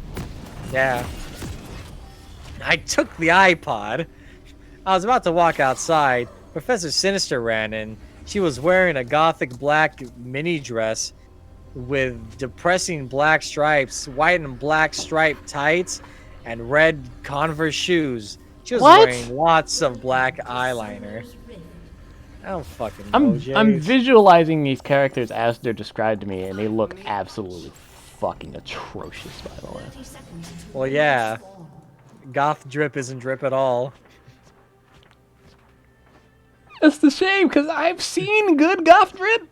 Yeah. I took the iPod. I was about to walk outside. Professor Sinister ran in. She was wearing a gothic black mini dress with depressing black stripes, white and black striped tights, and red Converse shoes. She was What? wearing lots of black eyeliner. I don't fucking know, I'm Jace. visualizing these characters as they're described to me, and they look absolutely fucking atrocious, by the way. 30 seconds until Well, the yeah. minions spawn. Goth drip isn't drip at all. That's the shame, because I've seen good goth drip.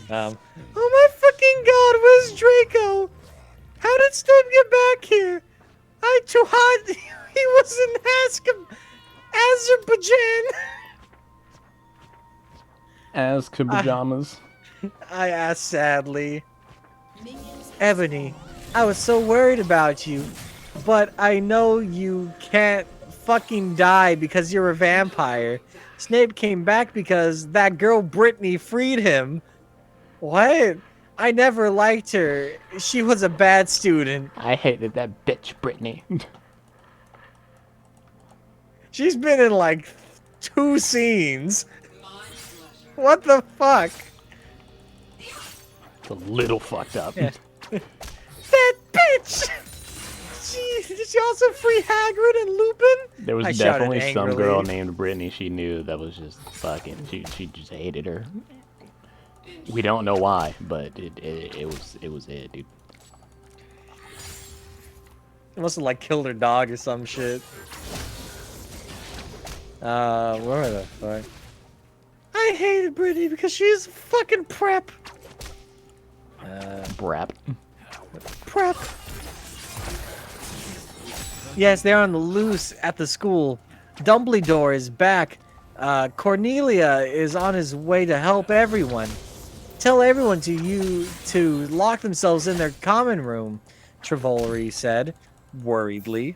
Oh my fucking god, where's Draco? How did Snape get back here? I too hot. He was in Azerbaijan. As pajamas. I asked sadly. Minions Ebony, I was so worried about you, but I know you can't fucking die because you're a vampire. Snape came back because that girl Brittany freed him. What? I never liked her. She was a bad student. I hated that bitch, Brittany. She's been in like 2 scenes. What the fuck? It's a little fucked up. Yeah. That bitch! Did she also free Hagrid and Lupin? There was I shouted definitely some angrily. girl named Brittany she knew that was just fucking. She just hated her. We don't know why, but it was it, dude. Must have like killed her dog or some shit. Where the fuck? I hated Brittany because she's fucking prep. Brap. Prep. Yes, they're on the loose at the school. Dumbledore is back. Cornelia is on his way to help everyone. Tell everyone to lock themselves in their common room, Travolery said, worriedly.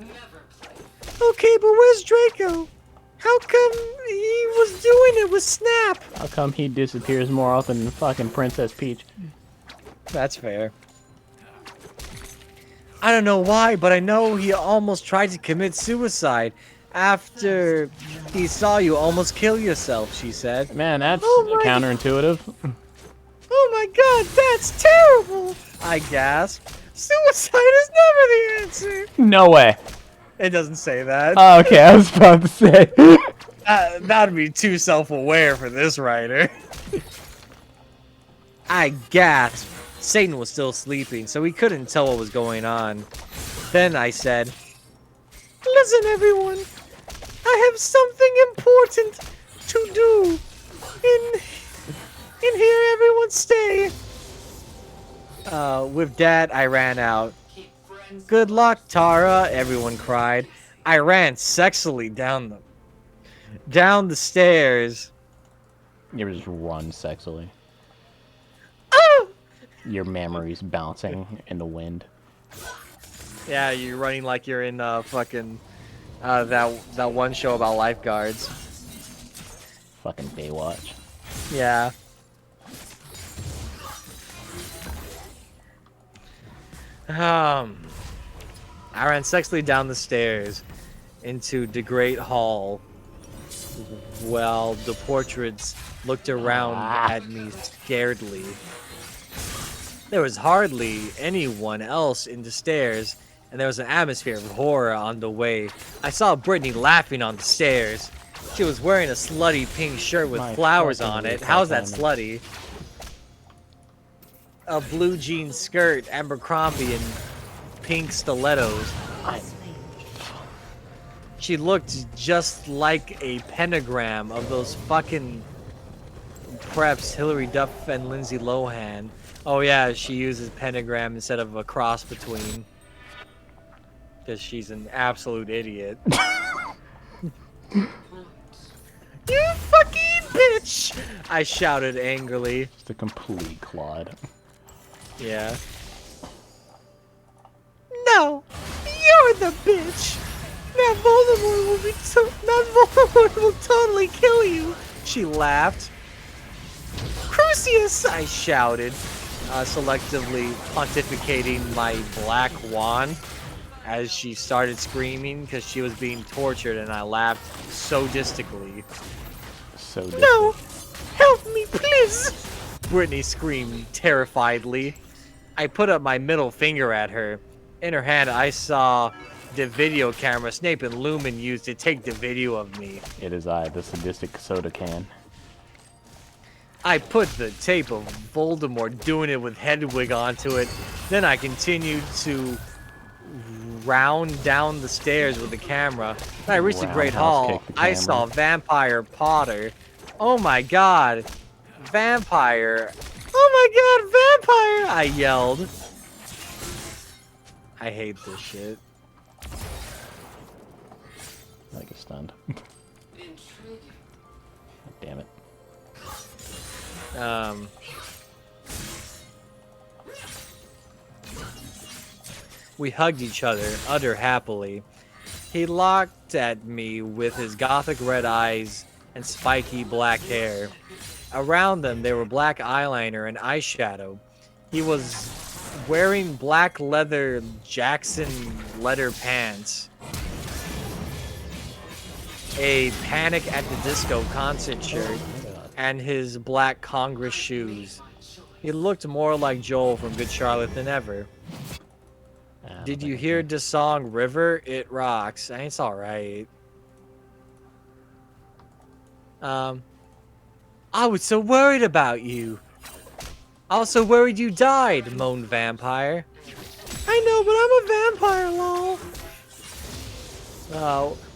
Okay, but where's Draco? How come he was doing it with Snap? How come he disappears more often than fucking Princess Peach? That's fair. I don't know why, but I know he almost tried to commit suicide after he saw you almost kill yourself, she said. Man, that's Oh my- counterintuitive. Oh my god, that's terrible! I gasped. Suicide is never the answer! No way. It doesn't say that. Oh, okay, I was about to say. That'd be too self-aware for this writer. I gasped. Satan was still sleeping, so he couldn't tell what was going on. Then I said, listen, everyone. I have something important to do. In here, everyone stay. With that, I ran out. Good luck, Tara, everyone cried. I ran sexily down the stairs. You just run sexily. Oh! Your memories bouncing in the wind. Yeah, you're running like you're in fucking that one show about lifeguards. Fucking Baywatch. Yeah. I ran sexily down the stairs into the Great Hall while the portraits looked around at me scaredly. There was hardly anyone else in the stairs, and there was an atmosphere of horror on the way. I saw Brittany laughing on the stairs. She was wearing a slutty pink shirt with My flowers fucking on it. God, How's that damn slutty? A blue jean skirt, Abercrombie, and pink stilettos. She looked just like a pentagram of those fucking preps, Hilary Duff and Lindsay Lohan. Oh yeah, she uses pentagram instead of a cross between. Because she's an absolute idiot. You fucking bitch! I shouted angrily. Just a complete clod. Yeah. No! You're the bitch! Now Voldemort will totally kill you! She laughed. Crucius! I shouted, selectively pontificating my black wand as she started screaming because she was being tortured, and I laughed sadistically. So No! Help me, please! Brittany screamed terrifiedly. I put up my middle finger at her. In her hand, I saw the video camera Snape and Lumen used to take the video of me. It is I, the sadistic soda can. I put the tape of Voldemort doing it with Hedwig onto it. Then I continued to round down the stairs with the camera. When I reached the Great Roundhouse Hall, kick the I camera. saw Vampire Potter. Oh my god. Vampire. Oh my god, Vampire! I yelled. I hate this shit. I get stunned. Damn it. We hugged each other, utter happily. He looked at me with his gothic red eyes and spiky black hair. Around them, there were black eyeliner and eyeshadow. He was wearing black leather Jackson leather pants, a Panic at the Disco concert shirt, and his black Congress shoes. He looked more like Joel from Good Charlotte than ever. Did you hear the song River? It rocks. It's alright. I was so worried about you. I was so worried you died, moaned Vampire. I know, but I'm a vampire, lol.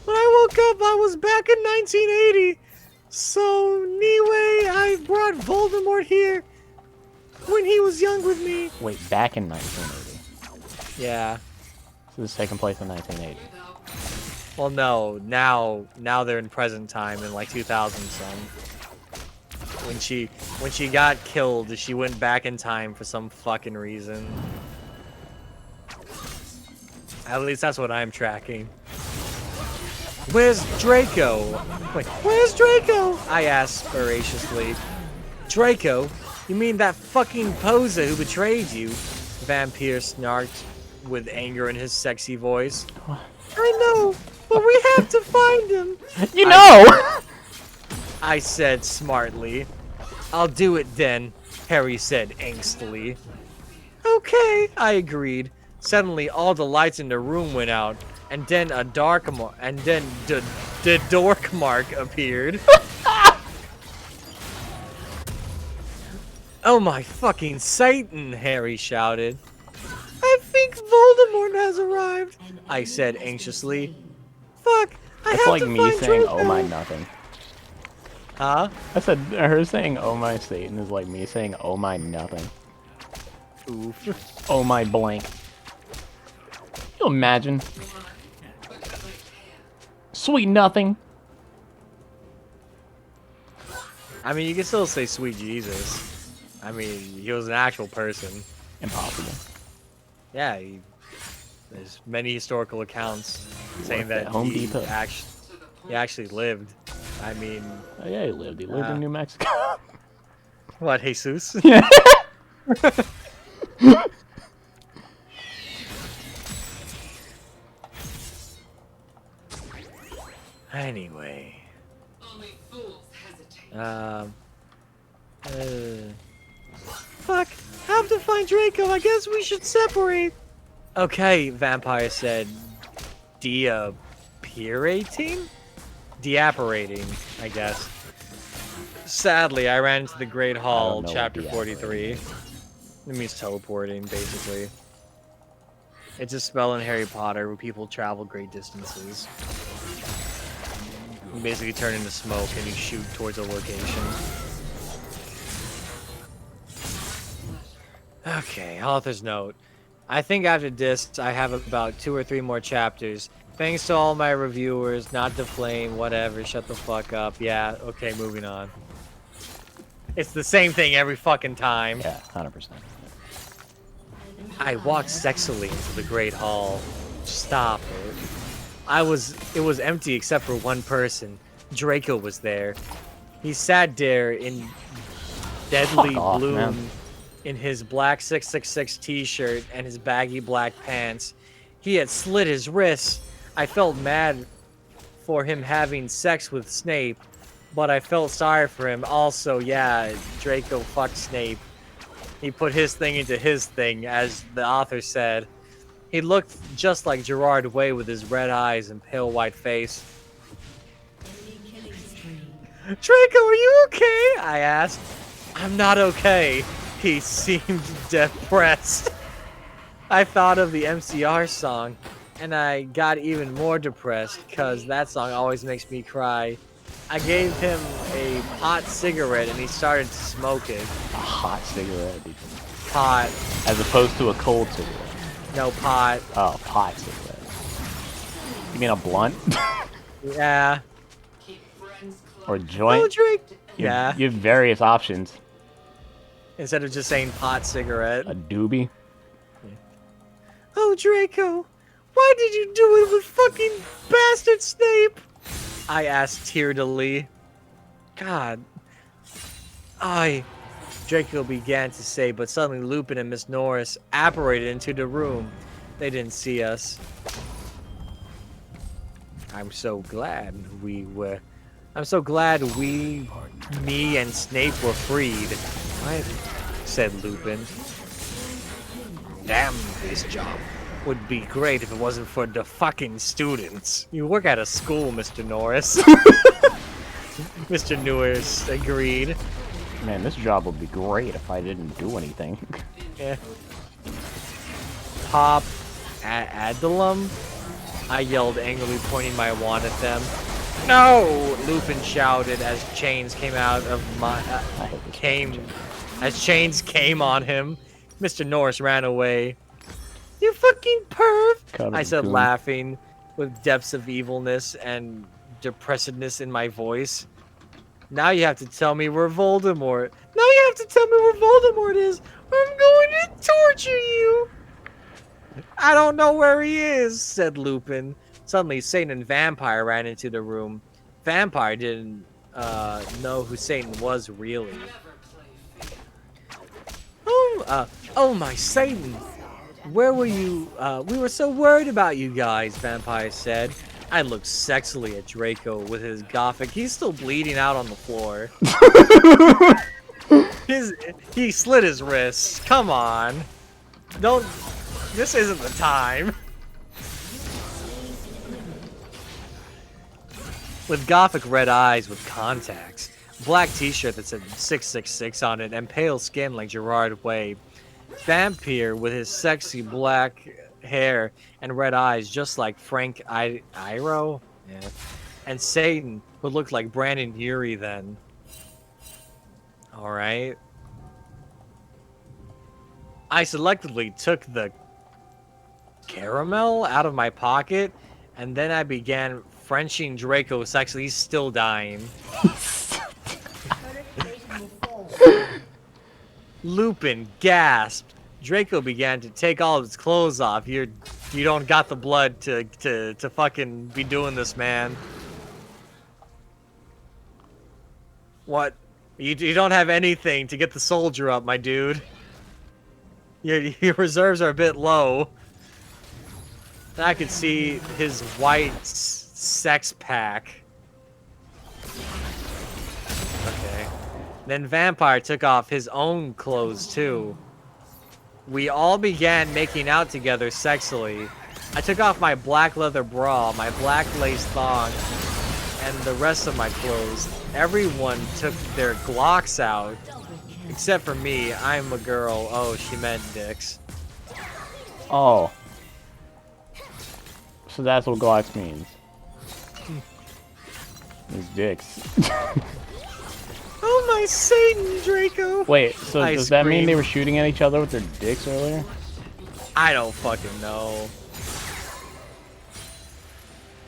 When I woke up, I was back in 1980. So, anyway, I brought Voldemort here when he was young with me. Wait, back in 1980. Yeah. So this is taking place in 1980. Well, no. Now they're in present time in like 2000 some. When she got killed, she went back in time for some fucking reason. At least that's what I'm tracking. Where's Draco? Wait, where's Draco? I asked voraciously. Draco? You mean that fucking poser who betrayed you? Vampire snarked with anger in his sexy voice. I know, but we have to find him. You know! I said smartly. I'll do it then, Harry said angstily. Okay, I agreed. Suddenly, all the lights in the room went out, and then the dork mark appeared. Oh my fucking Satan, Harry shouted. I think Voldemort has arrived, I said anxiously. Fuck, I It's have like to me find saying, Draco. oh my nothing. Huh? I said, her saying, oh my Satan is like me saying, oh my nothing. Oof. Oh my blank. You imagine? Sweet nothing. I mean, you can still say sweet Jesus. I mean, he was an actual person. Impossible. Yeah, there's many historical accounts saying Worked at that Home he Depot. actually lived. I mean, Oh yeah, he lived. He lived in New Mexico. what, Jesus? Yeah. Anyway. Only fools hesitate. Fuck, have to find Draco. I guess we should separate. Okay, Vampire said. Deapparating? Deapparating, I guess. Sadly, I ran into the Great Hall, know what chapter deapparating 43. It means teleporting, basically. It's a spell in Harry Potter where people travel great distances. You basically turn into smoke and you shoot towards a location. Okay, author's note. I think after this, I have about 2 or 3 more chapters. Thanks to all my reviewers, not to flame, whatever, shut the fuck up. Yeah, okay, moving on. It's the same thing every fucking time. Yeah, 100%. I walked sexily into the Great Hall. Stop it. It was empty except for one person. Draco was there. He sat there in deadly Fuck off, bloom man. in his black 666 t-shirt and his baggy black pants. He had slit his wrists. I felt mad for him having sex with Snape, but I felt sorry for him. Also, yeah, Draco fucked Snape. He put his thing into his thing, as the author said. He looked just like Gerard Way with his red eyes and pale white face. Enemy killing spree. Draco, are you okay? I asked. I'm not okay. He seemed depressed. I thought of the MCR song, and I got even more depressed because that song always makes me cry. I gave him a hot cigarette, and he started to smoke it. A hot cigarette, dude. Pot. As opposed to a cold cigarette. No pot. Oh, pot cigarette. You mean a blunt? Yeah. Or joint? Oh, Drake. Yeah. You have various options. Instead of just saying pot cigarette. A doobie? Oh, Draco. Why did you do it with fucking bastard Snape? I asked tearfully. God. Draco began to say, but suddenly Lupin and Miss Norris apparated into the room. They didn't see us. I'm so glad me and Snape were freed. Said Lupin. Damn, this job would be great if it wasn't for the fucking students. You work at a school, Mr. Norris. Mr. Norris agreed. Man, this job would be great if I didn't do anything. Yeah. Pop Adulum? I yelled angrily, pointing my wand at them. No! Lupin shouted as chains came out of my as chains came on him. Mr. Norris ran away. You fucking perv! I said, laughing, with depths of evilness and depressedness in my voice. Now you have to tell me where Voldemort. Now you have to tell me where Voldemort is. I'm going to torture you. I don't know where he is, said Lupin. Suddenly, Satan and Vampire ran into the room. Vampire didn't know who Satan was really. Oh my Satan! Where were you? We were so worried about you guys, Vampire said. I looked sexily at Draco with his gothic. He's still bleeding out on the floor. He slit his wrists. Come on. Don't. This isn't the time. With gothic red eyes with contacts, black t-shirt that said 666 on it, and pale skin like Gerard Way. Vampire with his sexy black hair and red eyes just like Frank Iroh. Yeah. And Satan, who looked like Brandon Urie then. Alright. I selectively took the caramel out of my pocket, and then I began Frenching Draco sexually. He's still dying. Lupin gasped. Draco began to take all of his clothes off. You don't got the blood to fucking be doing this, man. What? You don't have anything to get the soldier up, my dude. Your reserves are a bit low. I could see his white sex pack. Okay. Then Vampire took off his own clothes too. We all began making out together sexily. I took off my black leather bra, my black lace thong, and the rest of my clothes. Everyone took their Glocks out. Except for me, I'm a girl. Oh, she meant dicks. Oh. So that's what Glocks means. These dicks. Oh my Satan, Draco! Wait, so does that mean they were shooting at each other with their dicks earlier? I don't fucking know.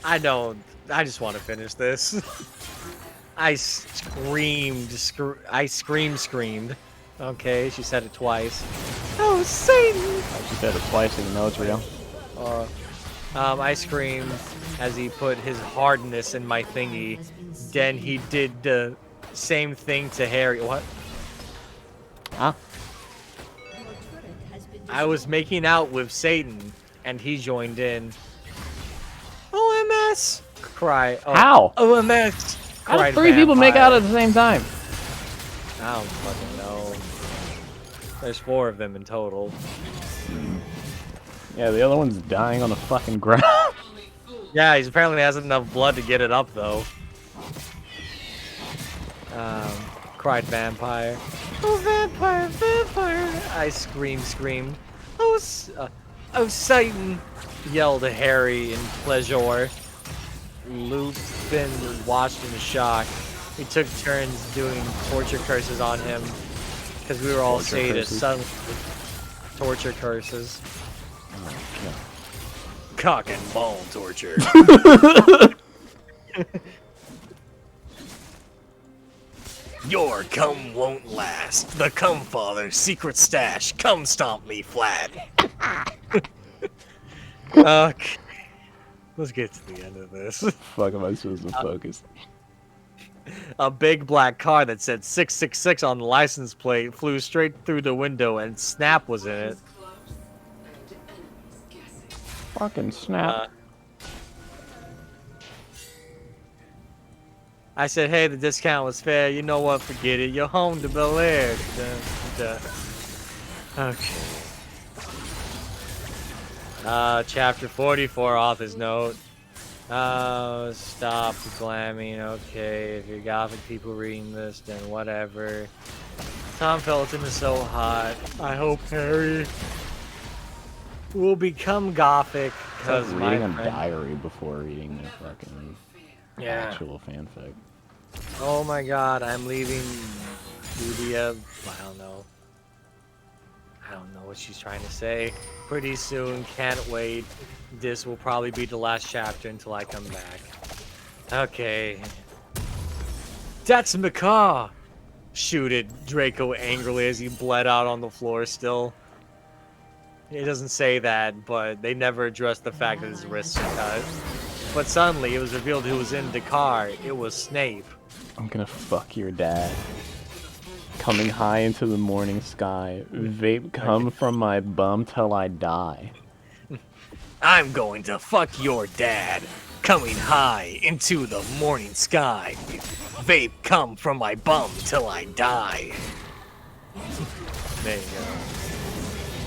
I just want to finish this. I screamed. Okay, she said it twice. Oh, Satan! Oh, she said it twice, so you know it's real. I screamed as he put his hardness in my thingy. Then he did the same thing to Harry. What? Huh? I was making out with Satan, and he joined in. OMS! Cry. Oh, how? OMS! How did three people make out at the same time? I don't fucking know. There's 4 of them in total. Yeah, the other one's dying on the fucking ground. Yeah, he apparently has enough blood to get it up, though. cried Vampire. Oh, Vampire, Vampire! I screamed. Oh, oh, Satan! Yelled Harry in pleasure. Lupin watched in shock. We took turns doing torture curses on him because we were all sadists. Suddenly, torture curses. Oh, Cock and ball torture. Your cum won't last. The cum father's secret stash. Cum stomp me flat. Okay. Let's get to the end of this. fuck am I supposed to focus? A big black car that said 666 on the license plate flew straight through the window and Snap was in it. Fucking Snap. I said, hey, the discount was fair. You know what? Forget it. You're home to Bel Air. Okay. Chapter 44, author's note. Oh, stop glamming. Okay, if you're gothic people reading this, then whatever. Tom Felton is so hot. I hope Harry will become gothic It's like because my reading a friend... diary before reading the fucking actual fanfic. Oh my god, I'm leaving Julia. I don't know. I don't know what she's trying to say. Pretty soon, can't wait. This will probably be the last chapter until I come back. Okay. That's Macaw! Shooted Draco angrily as he bled out on the floor still. It doesn't say that, but they never addressed the fact that his wrists are cut. But suddenly, it was revealed who was in the car. It was Snape. I'm gonna fuck your dad. Coming high into the morning sky. Vape come from my bum till I die. I'm going to fuck your dad. Coming high into the morning sky. Vape come from my bum till I die. There you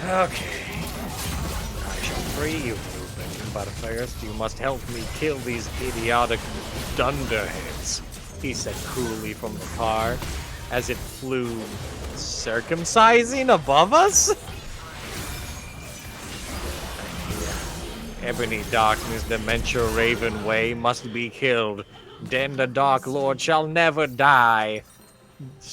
go. Okay. I shall free you, Lupin, but first you must help me kill these idiotic dunderheads, he said coolly from the car, as it flew circumcising above us? Ebony darkness, dementia raven way must be killed. Then the Dark Lord shall never die.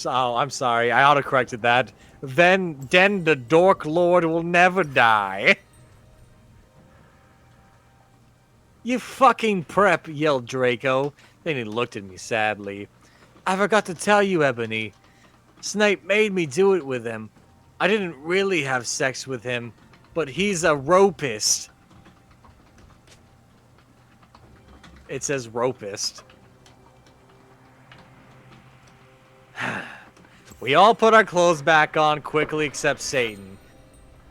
Oh, I'm sorry, I autocorrected that. Then the Dork Lord will never die. You fucking prep, yelled Draco. Then he looked at me sadly. I forgot to tell you, Ebony. Snape made me do it with him. I didn't really have sex with him, but he's a ropist. It says ropist. We all put our clothes back on quickly except Satan.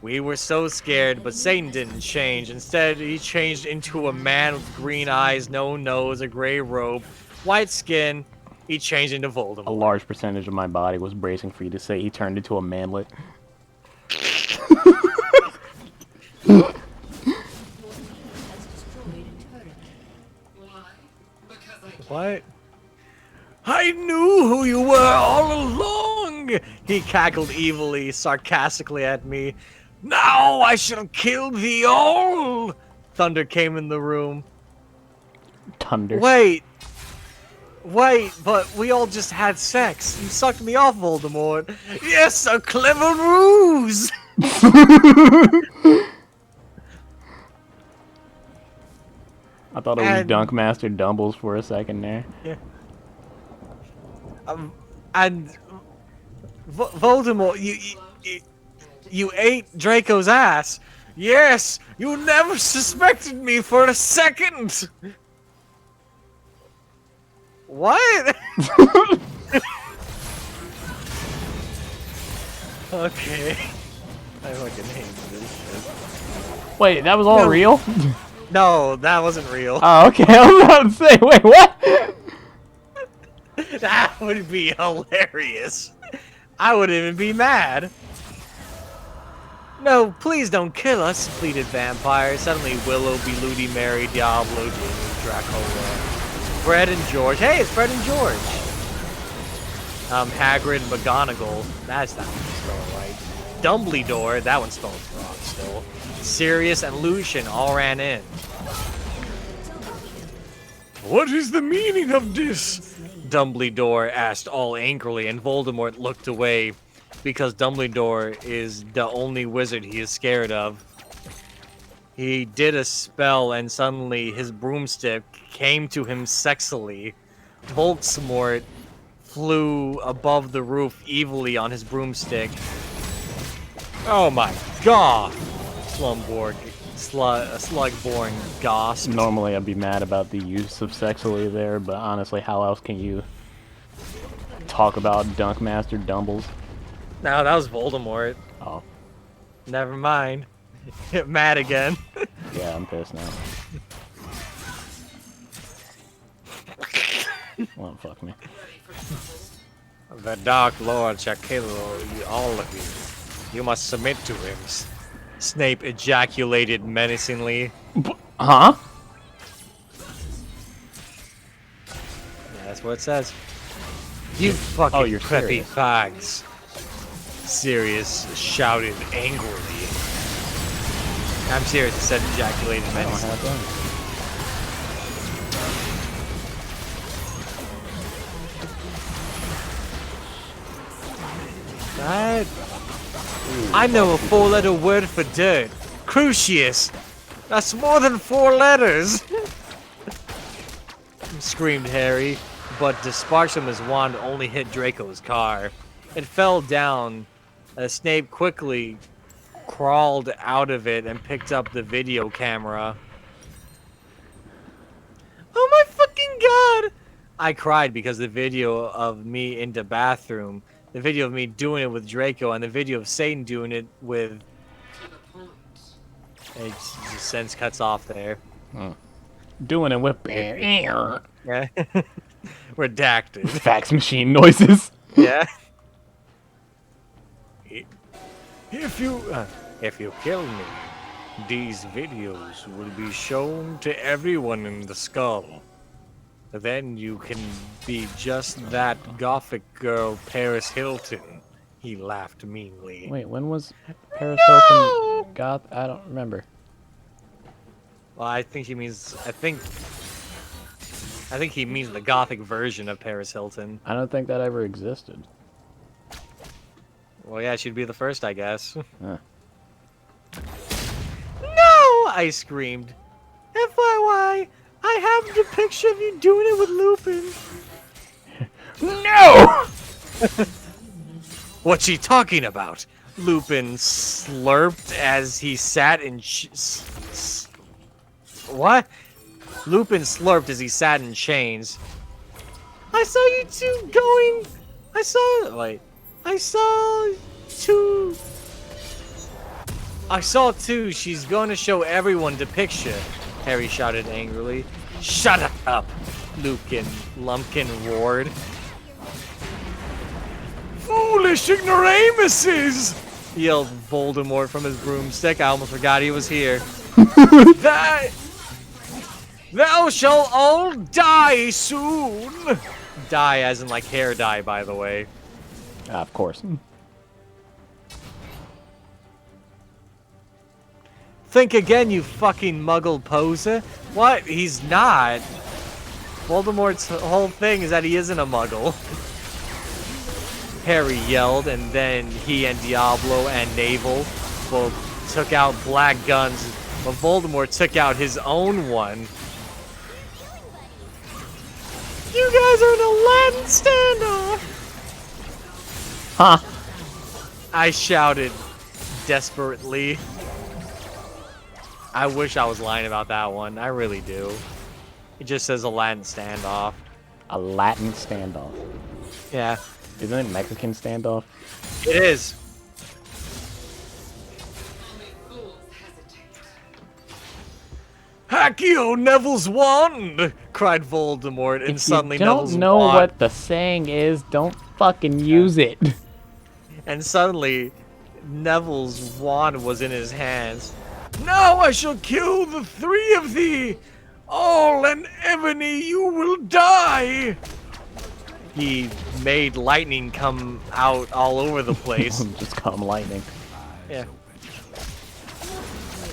We were so scared, but Satan didn't change. Instead, he changed into a man with green eyes, no nose, a gray robe, white skin. He changed into Voldemort. A large percentage of my body was bracing for you to say he turned into a manlet. What? I knew who you were all along! He cackled evilly, sarcastically at me. Now I shall kill thee all! Thunder came in the room. Thunder. Wait, but we all just had sex. You sucked me off, Voldemort. Yes, a clever ruse! I thought it was Dunkmaster Dumbles for a second there. Yeah. And Voldemort, you ate Draco's ass. Yes, you never suspected me for a second. What? Okay. I fucking hate this shit. Wait, that was all real? No, that wasn't real. Oh, okay. I was about to say, wait, what? That would be hilarious. I wouldn't even be mad. No, please don't kill us, pleaded Vampire. Suddenly Willow, Beludi, Mary, Diablo, Jamie, Dracula, Fred and George. Hey, it's Fred and George. Hagrid, McGonagall. That's not spelled right. Dumbledore. That one's spelled wrong still. Sirius and Lucian all ran in. What is the meaning of this? Dumbledore asked all angrily, and Voldemort looked away because Dumbledore is the only wizard he is scared of. He did a spell, and suddenly his broomstick came to him sexily. Voldemort flew above the roof evilly on his broomstick. Oh my god! Slugborn gasped. Normally I'd be mad about the use of sexily there, but honestly, how else can you talk about Dunkmaster Dumbles? No, that was Voldemort. Oh, Never mind. Mad again. yeah, I'm pissed now. Well, fuck me. The Dark Lord shall kill all of you. You must submit to him. Snape ejaculated menacingly. Huh? Yeah, that's what it says. You fucking you're preppy serious. fags. Sirius shouted angrily. I'm serious, it said ejaculated I don't menacingly. have that. Right? I know a 4-letter word for dirt. Crucius. That's more than 4 letters. Screamed Harry, but the sparks from his wand only hit Draco's car. It fell down. Snape quickly crawled out of it and picked up the video camera. Oh my fucking god! I cried because the video of me in the bathroom, the video of me doing it with Draco, and the video of Satan doing it with... It just sense cuts off there. Doing it with Yeah. Redacted. fax machine noises. Yeah. If you kill me, these videos will be shown to everyone in the skull. Then you can be just that gothic girl, Paris Hilton. He laughed meanly. Wait, when was Paris Hilton goth? I don't remember. Well, I think he means. I think he means the gothic version of Paris Hilton. I don't think that ever existed. Well, yeah, she'd be the first, I guess. Huh. No! I screamed. FYI, I have the picture of you doing it with Lupin. No! What's she talking about? Lupin slurped as he sat in what? Lupin slurped as he sat in chains. I saw you two going. I saw two. She's going to show everyone the picture. Harry shouted angrily. Shut up, Lumpkin roared. Foolish ignoramuses! Yelled Voldemort from his broomstick. I almost forgot he was here. Thou shalt all die soon! Die as in like hair dye, by the way. Of course. Think again, you fucking muggle poser. What? He's not. Voldemort's whole thing is that he isn't a muggle. Harry yelled, and then he and Diablo and Navel both took out black guns, but Voldemort took out his own one. You guys are in a Latin standoff! Huh. I shouted desperately. I wish I was lying about that one. I really do. It just says a Latin standoff. A Latin standoff. Yeah, Isn't it Mexican standoff? it is. Accio Neville's wand! Cried Voldemort, and If suddenly you don't Neville's know wand. what the saying is, don't fucking use it. And suddenly, Neville's wand was in his hands. Now I shall kill the 3 of thee! All and Ebony, you will die! he made lightning come out all over the place. Just come lightning. Yeah.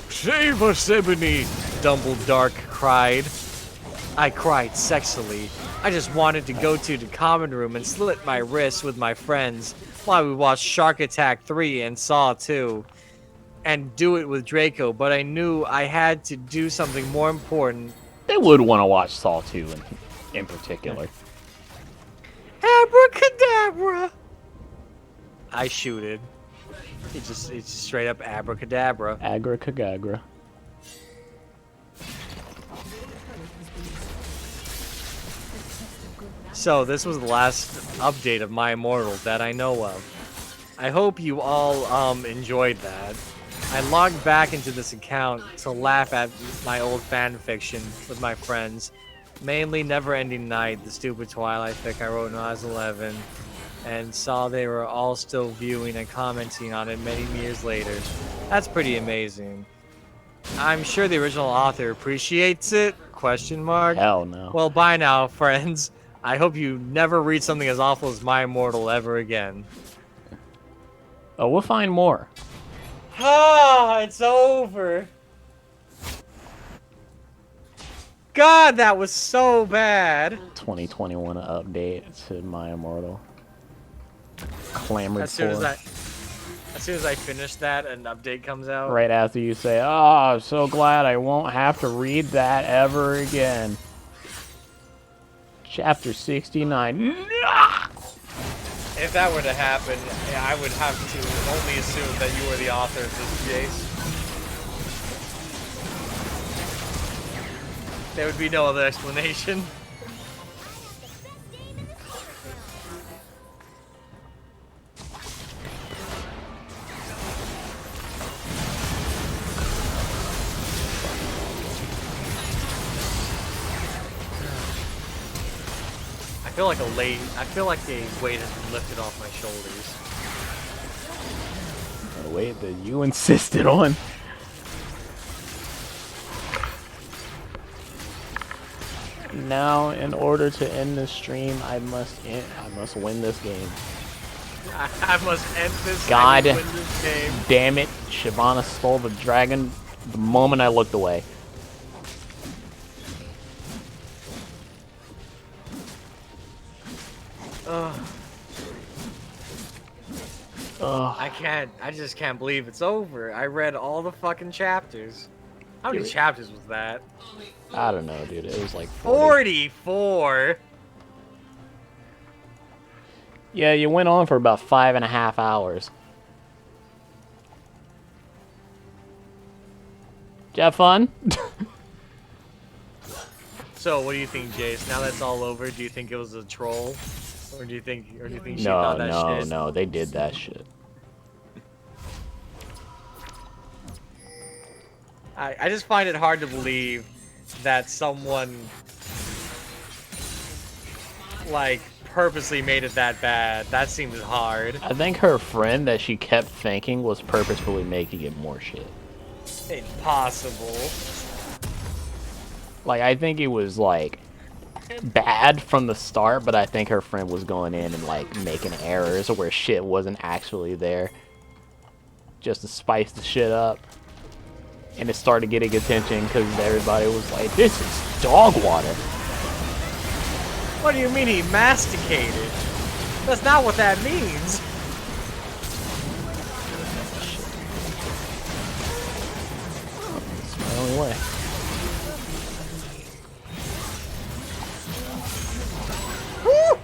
Save us, Ebony! Dumbledark cried. I cried sexily. I just wanted to go to the common room and slit my wrists with my friends while we watched Shark Attack 3 and Saw 2. And do it with Draco, but I knew I had to do something more important. They would want to watch Saw 2 in particular. Abracadabra! I shooted. It's just straight up abracadabra. Agracagagra. So this was the last update of My Immortal that I know of. I hope you all enjoyed that. I logged back into this account to laugh at my old fan fiction with my friends. Mainly Neverending Night, the stupid Twilight fic I wrote when I was 11, and saw they were all still viewing and commenting on it many years later. That's pretty amazing. I'm sure the original author appreciates it? Question mark. Hell no. Well, bye now, friends. I hope you never read something as awful as My Immortal ever again. Oh, we'll find more. Ah, it's over. God, that was so bad. 2021 update to My Immortal. Clamored As soon for. as soon as I finish that, an update comes out. Right after you say, "Oh, I'm so glad I won't have to read that ever again." Chapter 69. If that were to happen, yeah, I would have to only assume that you were the author of this, Jace. There would be no other explanation. I feel like a weight has been lifted off my shoulders. The weight that you insisted on. Now, in order to end this stream, I must win this game. I must end this. God I will win this game. damn it! Shyvana stole the dragon the moment I looked away. Ugh. I just can't believe it's over. I read all the fucking chapters. How many chapters was that? I don't know, dude. It was like 40. 44! Yeah, you went on for about 5.5 hours. Did you have fun? So, what do you think, Jace? Now that's all over, do you think it was a troll? Or do you think she No, thought that no, shit? no. They did that shit. I just find it hard to believe that someone like purposely made it that bad. That seems hard. I think her friend that she kept thinking was purposefully making it more shit. Impossible. Like, I think it was, like, bad from the start, but I think her friend was going in and, like, making errors where shit wasn't actually there. Just to spice the shit up. And it started getting attention because everybody was like, this is dog water. What do you mean he masticated? That's not what that means. It's my only way. Woo!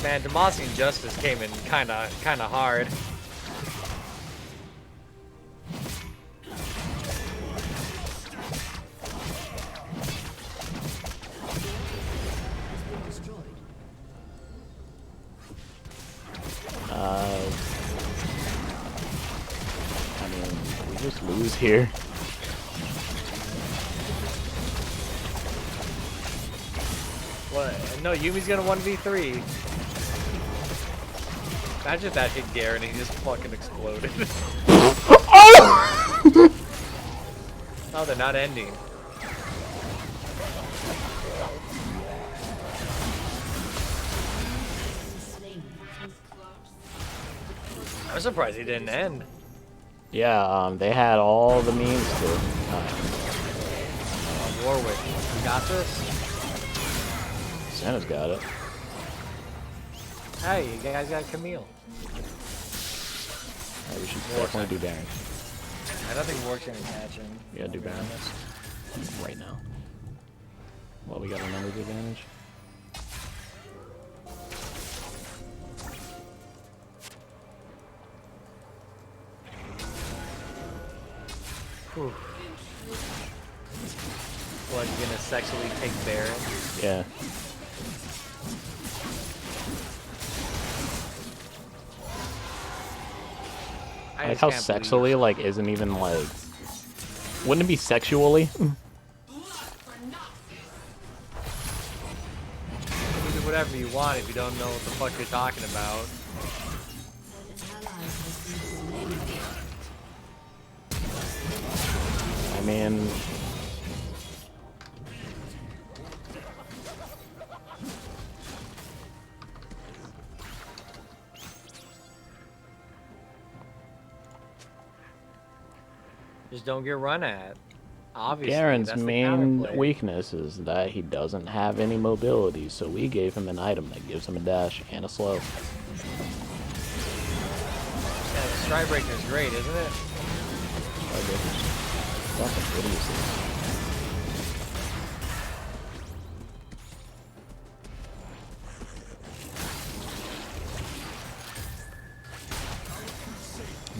Man, Demacian Justice came in kinda hard. I mean, we just lose here. What? No, Yumi's gonna 1v3. Imagine if that hit Garen and he just fucking exploded. Oh! Oh, they're not ending. I'm surprised he didn't end. Yeah, they had all the means to. Warwick, you got this? Santa's got it. Hey, you guys got Camille. Right, we should definitely do Baron. I don't think Warwick's gonna catch him. Yeah, do to be Baron. honest. Right now. Well, we got a numbers advantage. Whew. What, you gonna sexually take Baron? Yeah. I Like just how can't sexually, like, isn't even like. Wouldn't it be sexually? believe- You can do whatever you want if you don't know what the fuck you're talking about. I mean. Just don't get run at. Obviously, Garen's that's the main counterplay. weakness is that he doesn't have any mobility, so we gave him an item that gives him a dash and a slow. Yeah, the Stride Breaker is great, isn't it? Fucking idiocy.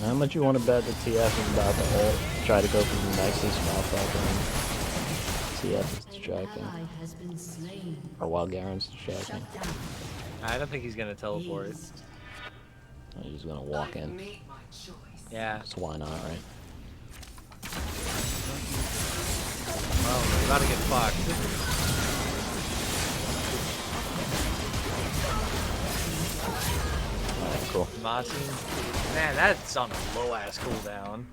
How much you want to bet that TF is about to ult? Try to go for the Nexus while fucking TF is distracting. Ally has been slain. Or while Garen's distracting. Shut down. I don't think he's gonna teleport. Aced. He's gonna walk in. Yeah. So why not, right? Well, we're about to get fucked. Alright, cool. Masin. Man, that's on a low ass cooldown.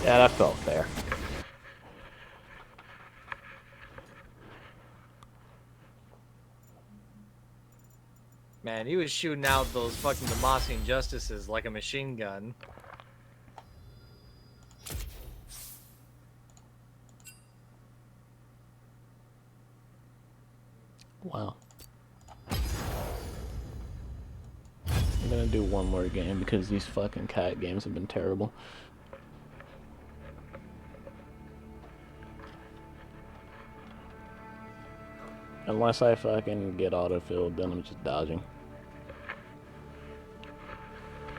Yeah, that felt fair. Man, he was shooting out those fucking Demacian Justices like a machine gun. Wow. I'm gonna do one more game because these fucking cat games have been terrible. Unless I fucking get autofilled, then I'm just dodging.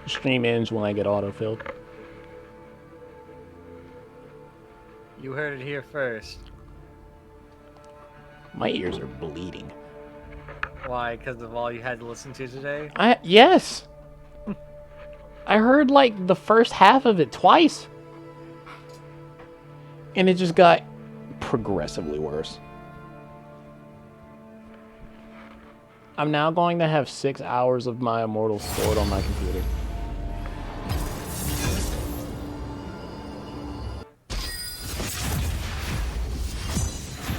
Stream ends when I get autofilled. You heard it here first. My ears are bleeding. Why? Because of all you had to listen to today? Yes! I heard like the first half of it twice. And it just got progressively worse. I'm now going to have 6 hours of my Immortal stored on my computer.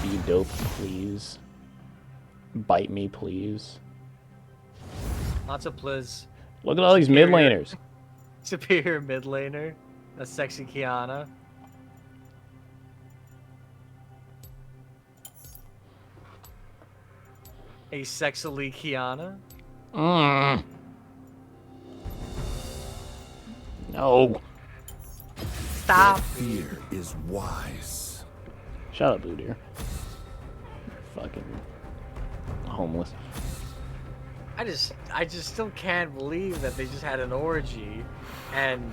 Be dope, please. Bite me, please. Lots of Pliz. Look at all these mid Superior. laners. Superior mid laner. A sexy Kiana. A sexily Kiana. No. Stop. Fear is wise. Shut up, Blue Deer. Fucking homeless. I just still can't believe that they just had an orgy and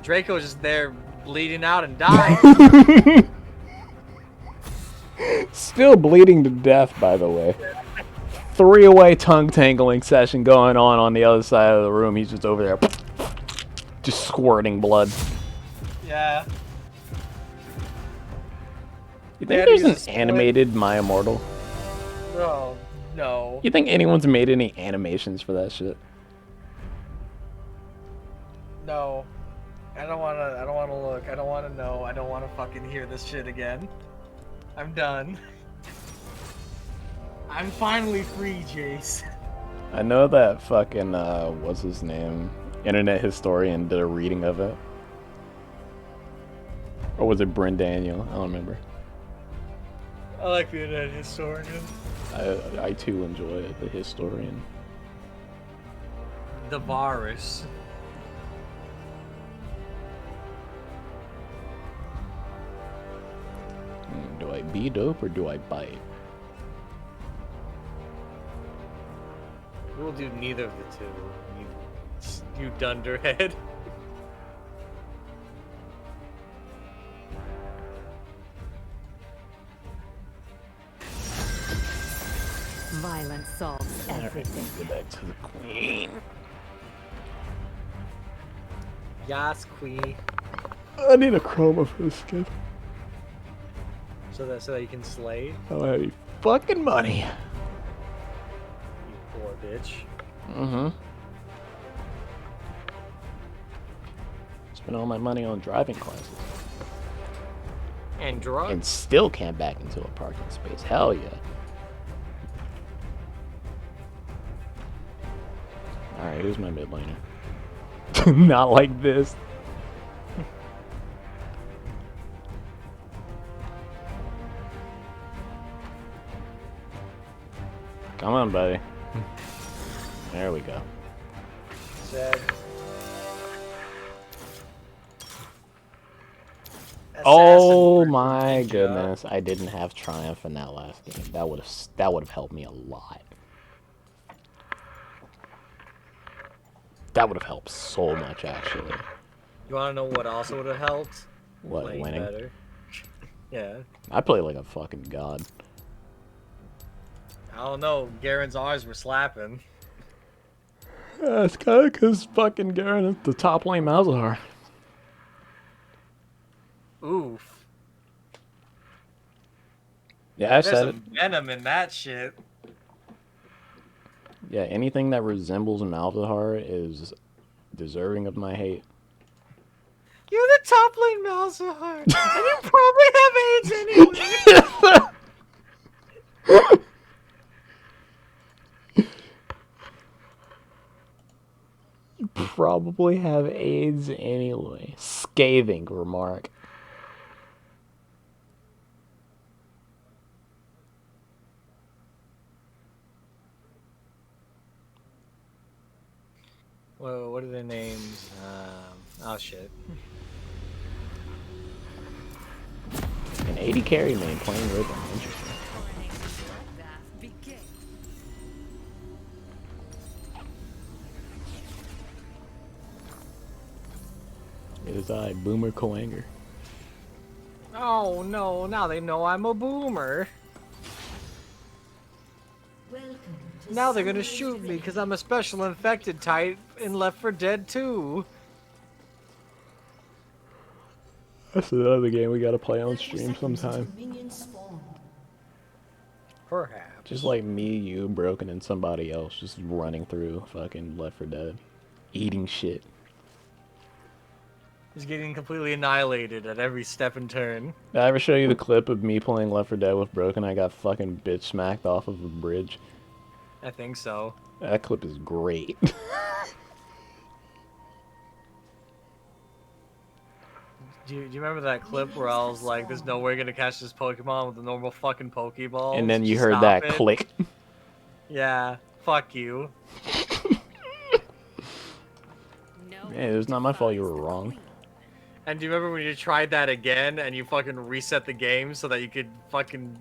Draco was just there bleeding out and dying. Still bleeding to death, by the way. 3-away tongue tangling session going on the other side of the room. He's just over there, just squirting blood. Yeah. You They think had to there's use an a split. animated My Immortal? Oh, no. You think anyone's made any animations for that shit? No. I don't wanna look. I don't wanna know. I don't wanna fucking hear this shit again. I'm done. I'm finally free, Jace. I know that fucking, what's his name? Internet historian did a reading of it. Or was it Bryn Daniel? I don't remember. I like the internet historian. I too enjoy it, the historian. The virus. Do I be dope or do I bite? We'll do neither of the two. You dunderhead. Violence solves everything. Go back to the queen. Yas, queen. I need a chroma for this skin. So that you can slay. I don't have any fucking money. You poor bitch. Mm-hmm. Spent all my money on driving classes. And drugs. And still can't back into a parking space. Hell yeah. Alright, who's my mid laner? Not like this. Come on, buddy. There we go. Said. Oh my goodness! I didn't have Triumph in that last game. That would have helped me a lot. That would have helped so much, actually. You want to know what also would have helped? What, Playing winning? better. Yeah. I play like a fucking god. I don't know. Garen's R's were slapping. Yeah, it's kind of because fucking Garen is the top lane Malzahar. Oof. Yeah, I There's said it. some venom in that shit. Yeah, anything that resembles Malzahar is deserving of my hate. You're the top lane Malzahar, and you probably have AIDS anyway. Probably have AIDS anyway. Scathing remark. Whoa, what are their names? Oh shit. An 80 carry main playing rhythm. Interesting. Bloodbath begin. It is I, Boomer Coanger. Oh no, now they know I'm a boomer. Welcome to Now they're gonna Sunrise shoot me Village. because I'm a special infected type in Left 4 Dead 2. That's another game we gotta play on 30 stream seconds sometime. until minions spawn. Perhaps. Just like me, you, Broken, and somebody else just running through fucking Left 4 Dead. Eating shit. He's getting completely annihilated at every step and turn. Did I ever show you the clip of me playing Left 4 Dead with Broken? I got fucking bitch smacked off of a bridge. I think so. That clip is great. Do you remember that clip where I was like, there's no way you're gonna catch this Pokemon with a normal fucking Pokeball? And then you Just heard stop that it." click. Yeah, fuck you. No Hey, it was not my fault you were wrong. And do you remember when you tried that again and you fucking reset the game so that you could fucking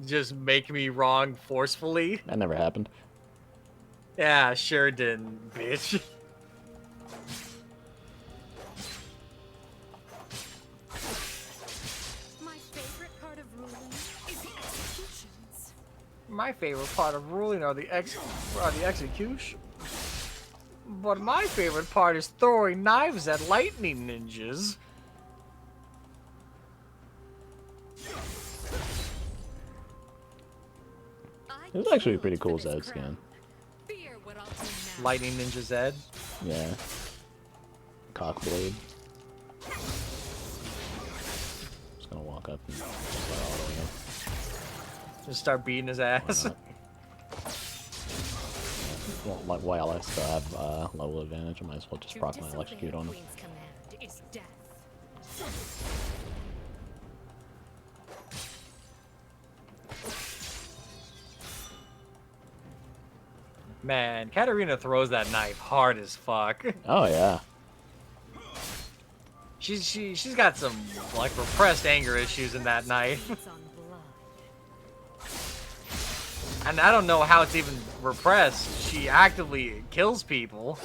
just make me wrong forcefully? That never happened. Yeah, sure didn't, bitch. My favorite part of ruling is the executions. My favorite part of ruling are the execution. But my favorite part is throwing knives at lightning ninjas. It was actually a pretty cool Zed skin. Fear what I'll do now. Lightning Ninja Zed. Yeah. Cockblade. Just gonna walk up and start autoing him. Just start beating his ass. Well, like, while I still have level advantage, I might as well just To proc my disobey electrocute a on him. queen's command is death. Man, Katarina throws that knife hard as fuck. Oh yeah. She's got some like repressed anger issues in that knife. Feeds on blood. And I don't know how it's even repressed. She actively kills people.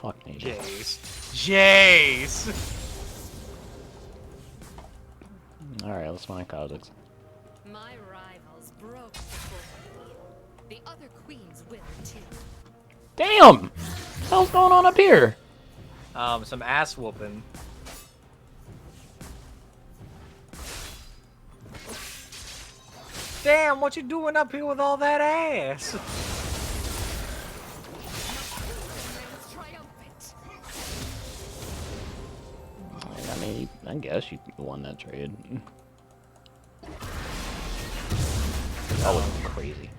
Fuck me. Jace. Jace! Alright, let's find Kha'Zix. My rivals broke before me. The other queens will too. Damn! What the hell's going on up here? Some ass whooping. Damn, what you doing up here with all that ass? Remains triumphant. I mean, I guess you won that trade. That was crazy.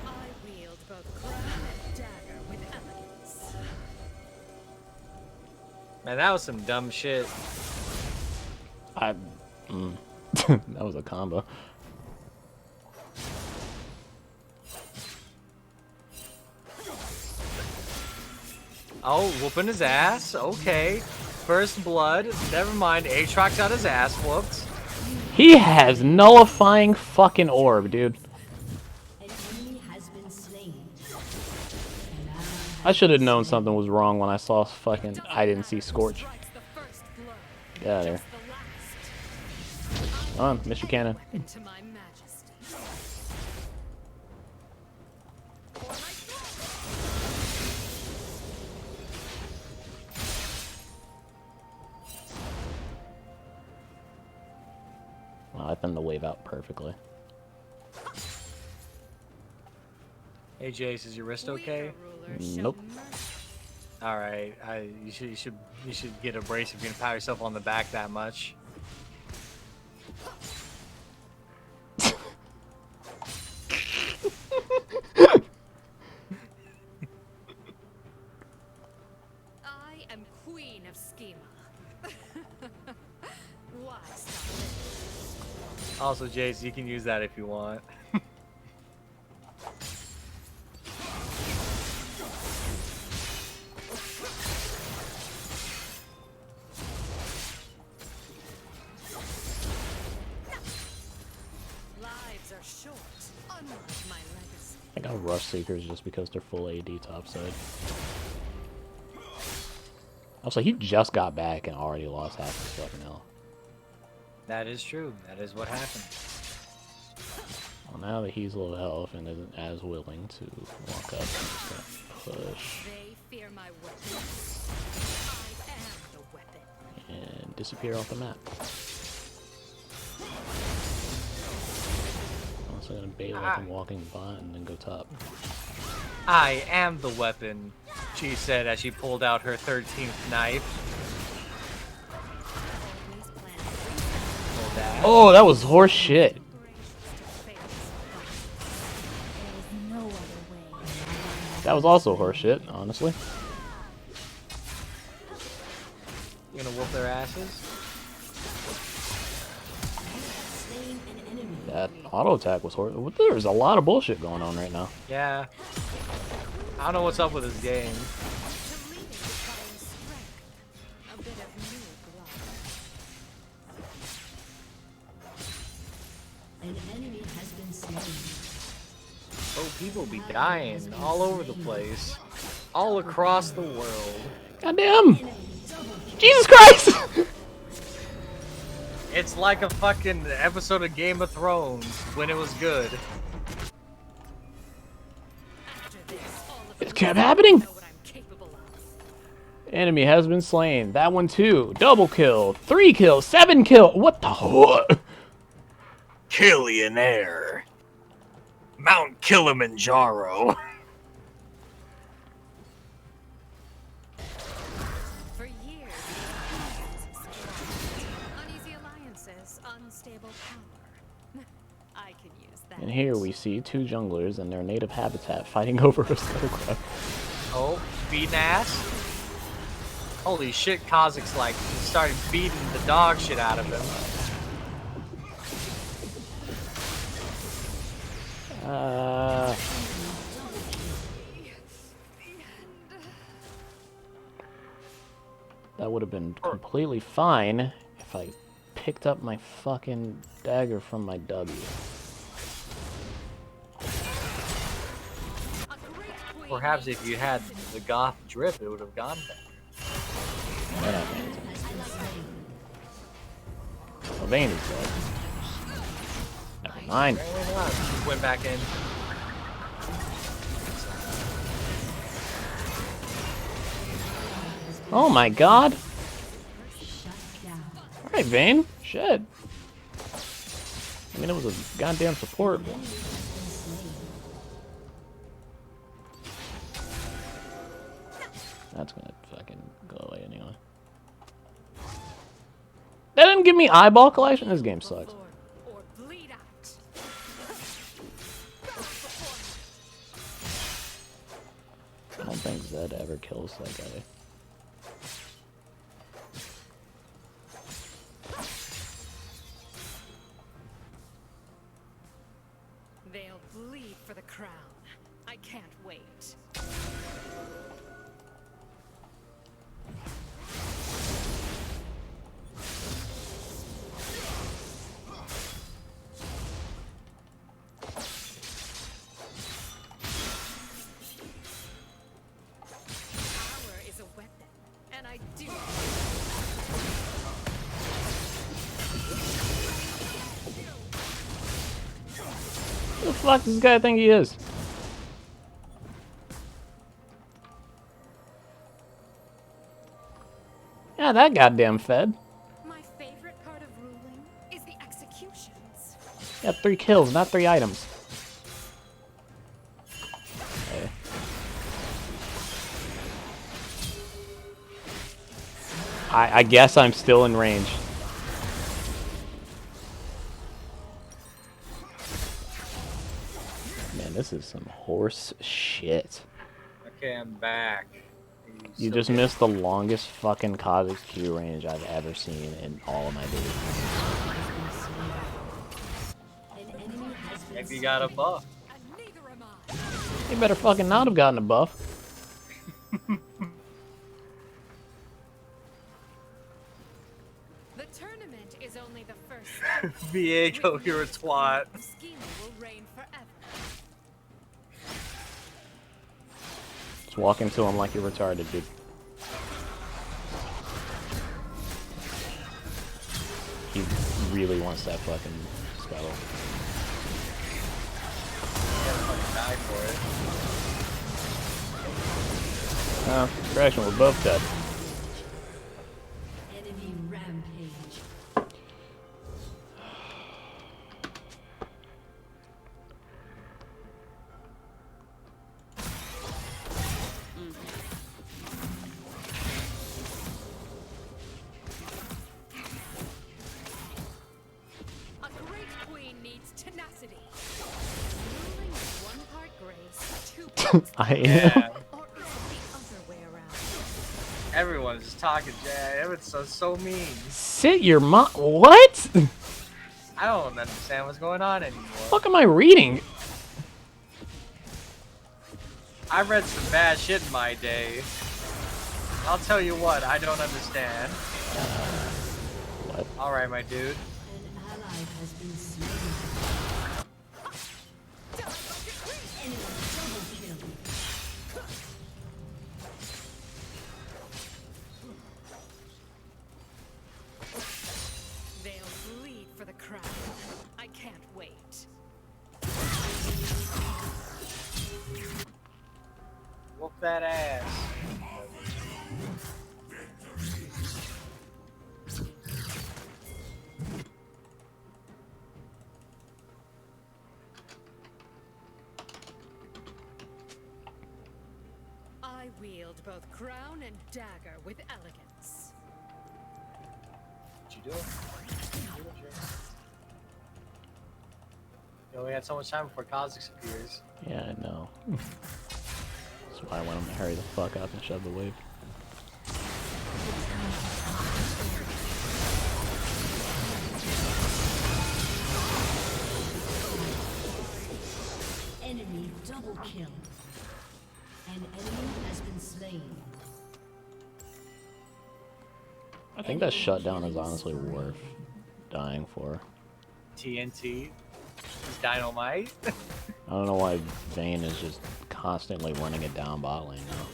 I wield both crown and dagger with elegance. Man, that was some dumb shit. That was a combo. Oh, whooping his ass. Okay. First blood. Never mind. Aatrox got his ass whooped. He has nullifying fucking orb, dude. An enemy has been slain. I should have known something was wrong when I saw fucking. I didn't see Scorch. Strikes the first blow. Get out of there. Just the last. Come on, Mr. Cannon. Weapon to my majesty. For my Wow, I thinned the wave out perfectly. Hey Jace, is your wrist okay? weaker ruler show Nope. mercy. All right. You should get a brace if you're gonna pat yourself on the back that much. I am queen of schema. Why stop it? Also, Jace, you can use that if you want. Lives are short, unlike my legacy. I got Rush Seekers just because they're full AD topside. Also, he just got back and already lost half his fucking health. That is true. That is what happened. Well, now that he's low health and isn't as willing to walk up, I'm just gonna push They fear my weapon. I am the weapon. and disappear off the map. I'm also gonna bait like I'm walking bot and then go top. I am the weapon, she said as she pulled out her 13th knife. Always plan Pull that. Oh, that was horse shit. No other way. That was also horse shit, honestly. You gonna whoop their asses? Slain an enemy. That auto attack was horse. There's a lot of bullshit going on right now. Yeah. I don't know what's up with this game. To leading requires strength. A bit of new blood. An enemy has been slain. Oh, people be dying all over the place. All across the world. Goddamn! Jesus Christ! It's like a fucking episode of Game of Thrones when it was good. After this, all of It you kept happening! know what I'm capable of. Enemy has been slain. That one too. Double kill. 3 kills. 7 kill. What the what? Killionaire. Mount Kilimanjaro. For years, see two junglers in their native habitat fighting over a Skullcrab. Oh, beating ass. Holy shit, Kazakh's like started beating the dog shit out of him. That would have been completely fine if I picked up my fucking dagger from my W. Perhaps if you had the goth drip, it would have gone better. That happened. Oh, Vayne is dead. Never mind. Apparently not. She went back in. Oh my god! Shut down. Alright, Vayne. Shit. I mean, it was a goddamn support. That's gonna fucking go away anyway. That didn't give me eyeball collection? This game sucks. Or bleed out. I don't think Zed ever kills that guy. They'll bleed for the crown. I can't wait. Power is a weapon, and I do. Who the fuck does this guy think he is? Yeah, that goddamn fed. My favorite part of ruling is the executions. Got 3 kills, not 3 items. Okay. I guess I'm still in range. Man, this is some horse shit. Okay, I'm back. You just missed the longest fucking Kazakh's Q range I've ever seen in all of my days. An enemy has been If you got a buff. And neither am I. You better fucking not have gotten a buff. The tournament is only the first step. Viego, you're a twat. The scheming will reign forever. Just walk into him like you're retarded, dude. He really wants that fucking scuttle. You gotta fucking die for it. Oh, correction, we're both dead. enemy rampage. A great queen needs tenacity. Ruling is 1 part grace, 2 parts I am. Yeah. or is it the other way around? Everyone's just talking, Jay. Everyone's so mean. Sit your what? I don't understand what's going on anymore. Fuck am I reading? I read some bad shit in my day. I'll tell you what, I don't understand. What? Alright, my dude. An ally has been slain. Enemy double kill. They'll bleed for the crown. I can't wait. Whoop that ass. I wield both crown and dagger with elegance. What you doing? You only had so much time before Kha'Zix appears. Yeah, I know. That's why I want him to hurry the fuck up and shove the wave. Enemy double kill. An enemy has been slain. I think that shutdown is honestly worth dying for. TNT. Is dynamite. I don't know why Vayne is just constantly running it down bot lane now.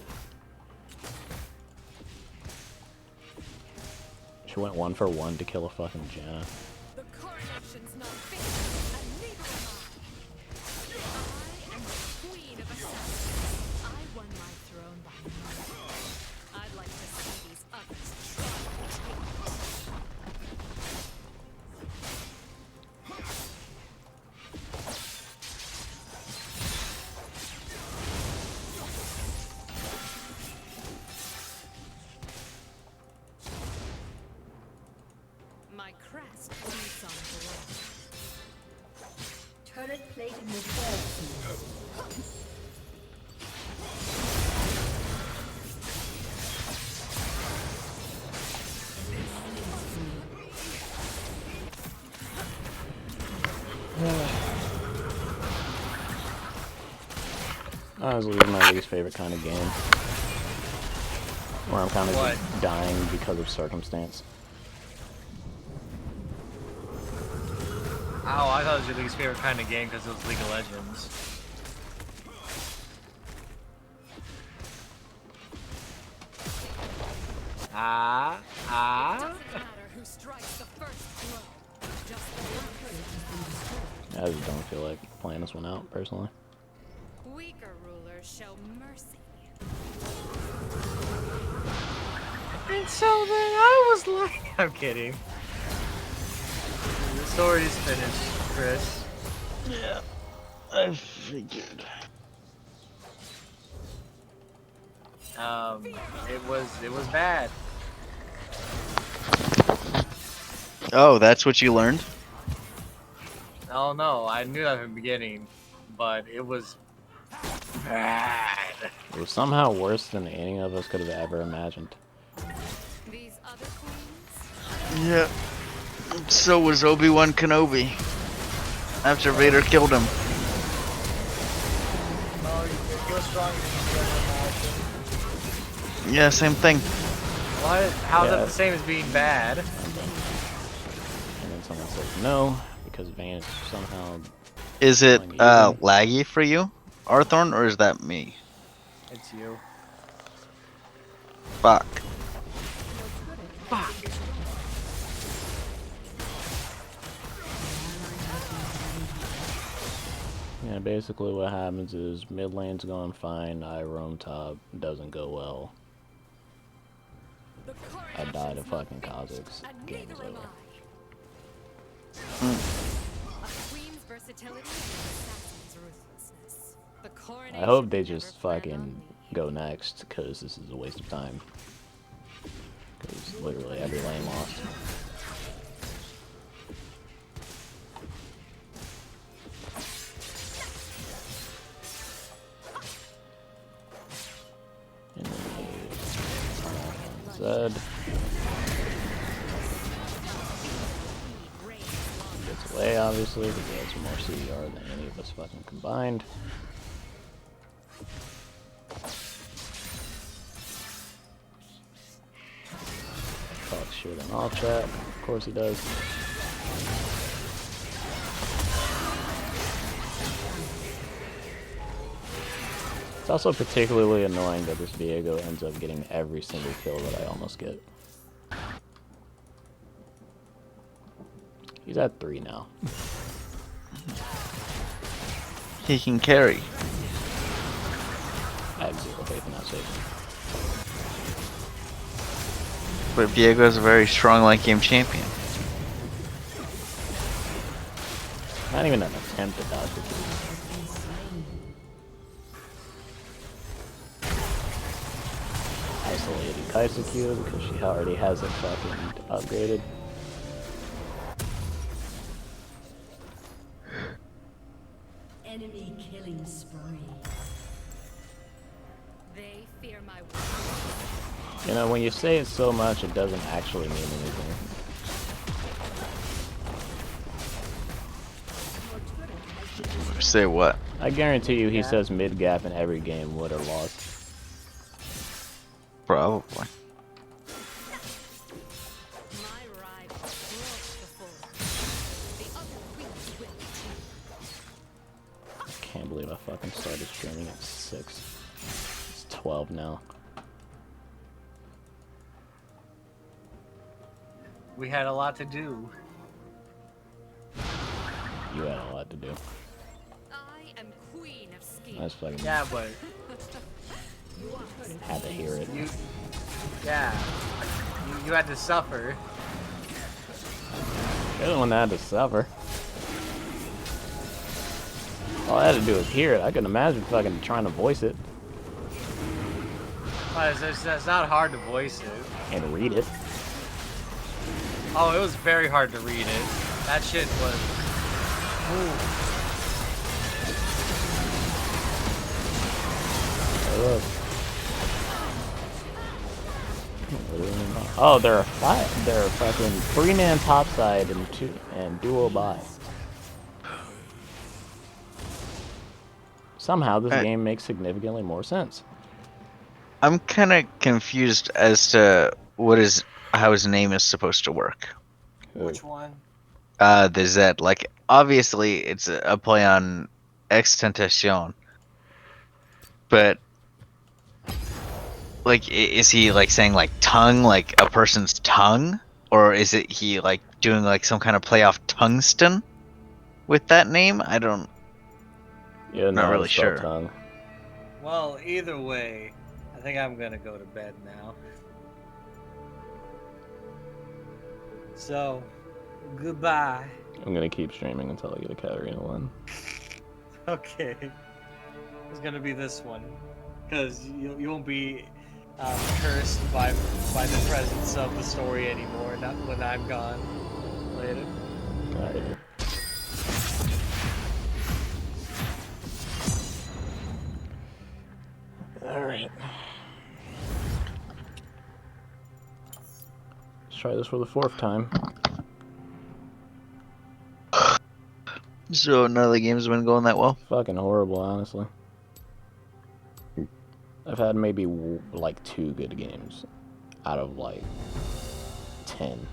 She went 1-for-1 to kill a fucking Janna. The coronation's not finished, and neither am I. I am the queen of assassins. I won my throne by murder. I'd like to see these others try to take it. My crest beats on blood. Turret plating will fall soon. Honestly, this is my least favorite kind of game. Where I'm kind of What? just dying because of circumstance. Oh, I thought it was your least favorite kind of game because it was League of Legends. It doesn't matter who strikes the first blow. Just the one. I just don't feel like playing this one out, personally. Weaker rulers show mercy. And so then I was like, I'm kidding. The story's finished, Chris. Yeah, I figured. It was bad. Oh, that's what you learned? Oh no, I knew that from the beginning, but it was bad. It was somehow worse than any of us could have ever imagined. These other queens? Yeah. So was Obi-Wan Kenobi. After Vader killed him. Oh, you're stronger than you ever imagined. Yeah, same thing. What? How's Yeah. that the same as being bad? And then someone said no, because Vayne is somehow... Is it Even. laggy for you, Arthorn, or is that me? It's you. Fuck. Yeah, basically what happens is mid lane's going fine, I roam top, doesn't go well. The I die to coronation's fucking not finished, Kha'Zix. and Game is neither am over. I. A queen's versatility and an assassin's ruthlessness. The coronation I hope they never just planned on fucking me. go next, because this is a waste of time. Because literally every lane lost. And then Zed gets away, obviously, because he has more CDR than any of us fucking combined. Talks shit in all chat. Of course he does. It's also particularly annoying that this Viego ends up getting every single kill that I almost get. He's at 3 now. He can carry. I have zero faith in that statement. But Viego's a very strong late game champion. Not even an attempt at dodge the kill. Isolated Kaisuke because she already has it fucking upgraded. my way. You know, when you say it so much, it doesn't actually mean anything. Say what? I guarantee you he Yeah. says mid-gap in every game, would or lost. Probably. My rival brought the fall. The other queens will too. Can't believe I fucking started streaming at 6. It's 12 now. We had a lot to do. You had a lot to do. I am queen of schemes. That's fucking... Yeah, but had to hear it. you had to suffer. You're the one that had to suffer. All I had to do was hear it. I couldn't imagine fucking trying to voice it But it's not hard to voice it. and read it. Oh, it was very hard to read it. That shit was. Oh, they're five. They're fucking 3-man topside and duo buy. Somehow this game makes significantly more sense. I'm kind of confused as to how his name is supposed to work. Which one? There's that, like, obviously it's a play on extentation, but like, is he like saying like tongue, like a person's tongue, or is it he like doing like some kind of play off tungsten with that name? I don't. Yeah, Not really it's spelled sure. tongue. Well, either way, I think I'm gonna go to bed now. So, goodbye. I'm gonna keep streaming until I get a Katarina one. Okay. It's gonna be this one. Because you won't be cursed by the presence of the story anymore, not when I'm gone. Later. Alright. Alright. Let's try this for the 4th time. So none of the games have been going that well. Fucking horrible, honestly. I've had maybe like 2 good games out of like 10.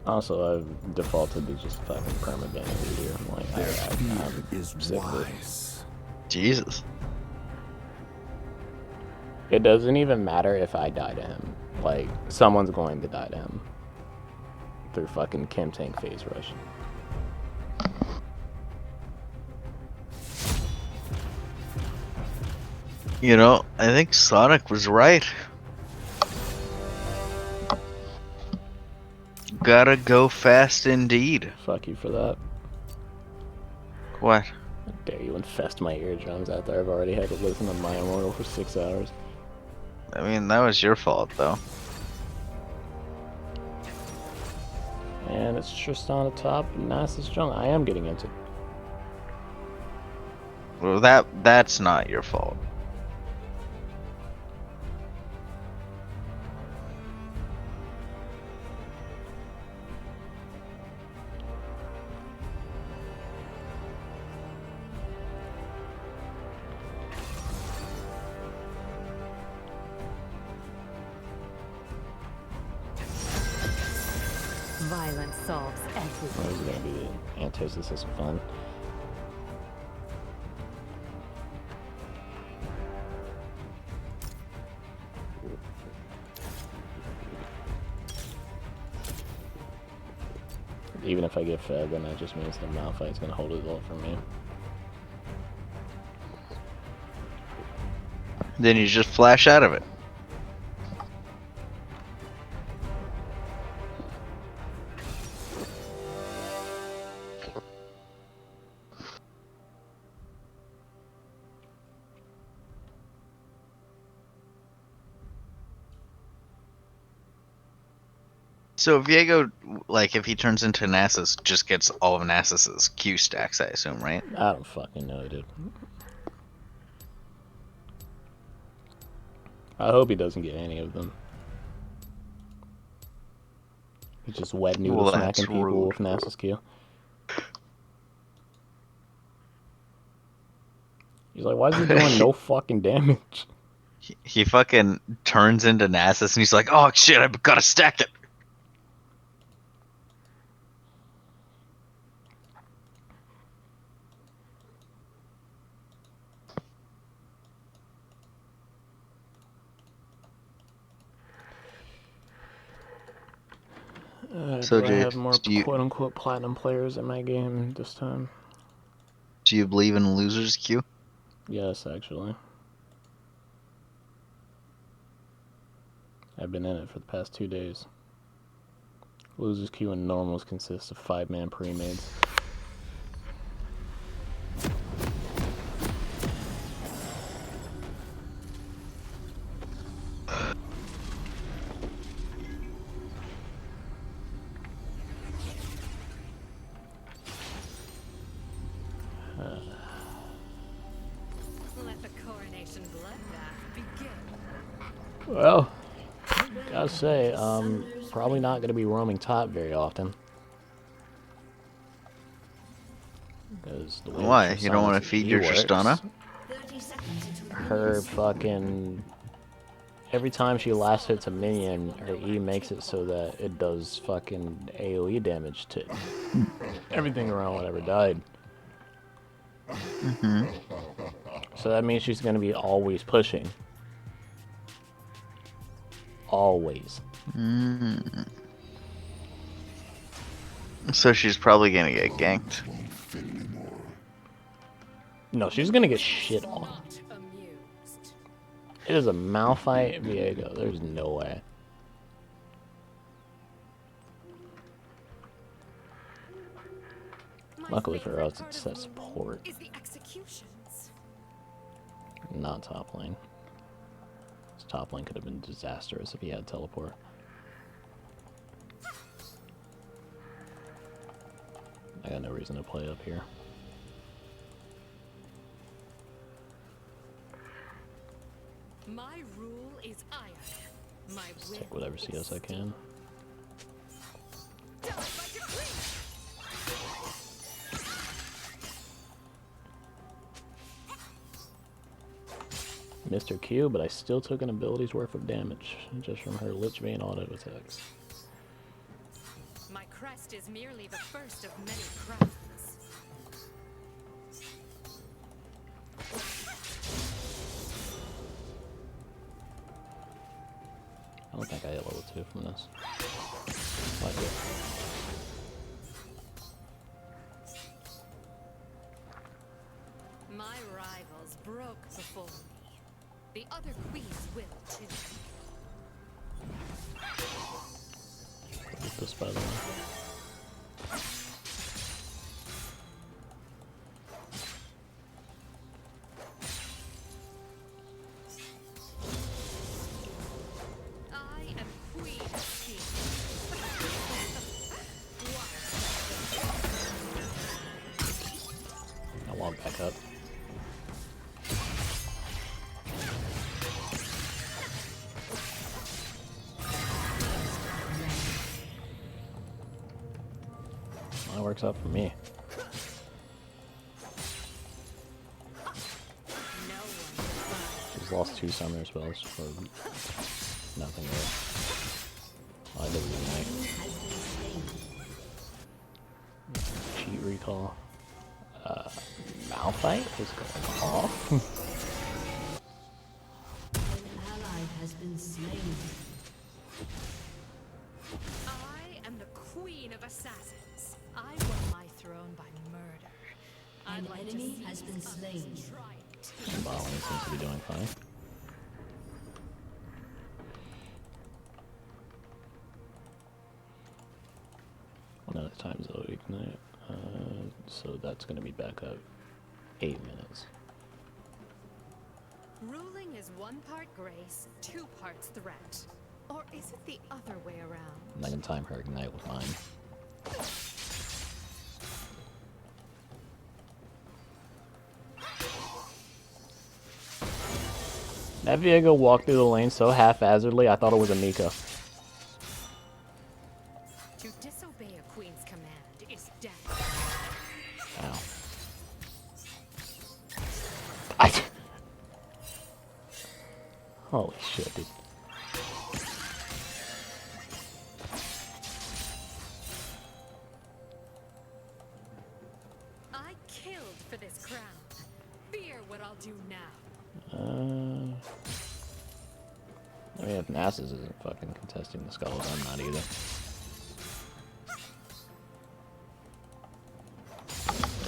Also, I've defaulted to just fucking permabanning here. I'm like, I'm Is sick of it. wise. Jesus. It doesn't even matter if I die to him. Like, someone's going to die to him. Through fucking Kim Tank phase rush. You know, I think Sonic was right. Gotta go fast indeed. Fuck you for that. What? How dare you infest my eardrums after I've already had to listen to my Immortal for 6 hours. I mean, that was your fault, though. And it's Tristan at top, Nass is strong. I am getting into. Well, that's not your fault. Violence solves everything. What is it gonna be? The antithesis of fun. Even if I get fed, then that just means the Malphite's gonna hold it all for me. Then you just flash out of it. So Viego, like, if he turns into Nasus, just gets all of Nasus's Q stacks, I assume, right? I don't fucking know, dude. I hope he doesn't get any of them. He's just wet noodle Well, smacking that's people rude. with Nasus Q. He's like, why is he doing no fucking damage? He fucking turns into Nasus and he's like, oh shit, I've gotta stack it. So, Do I Jade, have more quote-unquote platinum players in my game this time? do you believe in losers Q? Yes, actually. I've been in it for the past 2 days. Losers queue and normals consist of 5-man pre-mades. Let the coronation bloodbath begin. Well, gotta say, probably not gonna be roaming top very often. Because the way Why? You don't want to feed your Tristana? 30 seconds until Her fucking... Every time she last hits a minion, her E makes it so that it does fucking AoE damage to everything around whatever died. Mm-hmm. So that means she's gonna be always pushing. Always. Mm. So she's probably gonna get ganked. No, she's gonna get shit on. Not amused. It is a Malphite Viego. There's no way. My Luckily for favorite us, part it's of that Blue support, is the executions. not top lane. This top lane could have been disastrous if he had teleport. I got no reason to play up here. My rule is iron. My Just will take whatever is CS I can. done by decree. Mr. Q, but I still took an ability's worth of damage just from her Lich Bane auto attacks. My crest is merely the first of many crowns. I don't think I hit level 2 from this. Might be. My rivals broke before me. The other queens will too. Get this by the way. I am queen of kings. I want back up. That works out for me. No one. She's lost 2 summoner spells for nothing really. Oh, I did Ignite. Cheat recall. Malphite is going off. an ally has been slain. I am the queen of assassins. I won my throne by murder. I'd An like to enemy see has been others slain. try it. Bot lane seems to be doing fine. One at a time, so ignite. So that's going to be back up 8 minutes. Ruling is 1 part grace, 2 parts threat. Or is it the other way around? And I can time her ignite with mine. That Viego walked through the lane so haphazardly, I thought it was a Miko. To disobey a queen's command is death. Ow. Holy shit, dude. I killed for this crown. Fear what I'll do now. I mean, if Nasus isn't fucking contesting the skulls, I'm not either.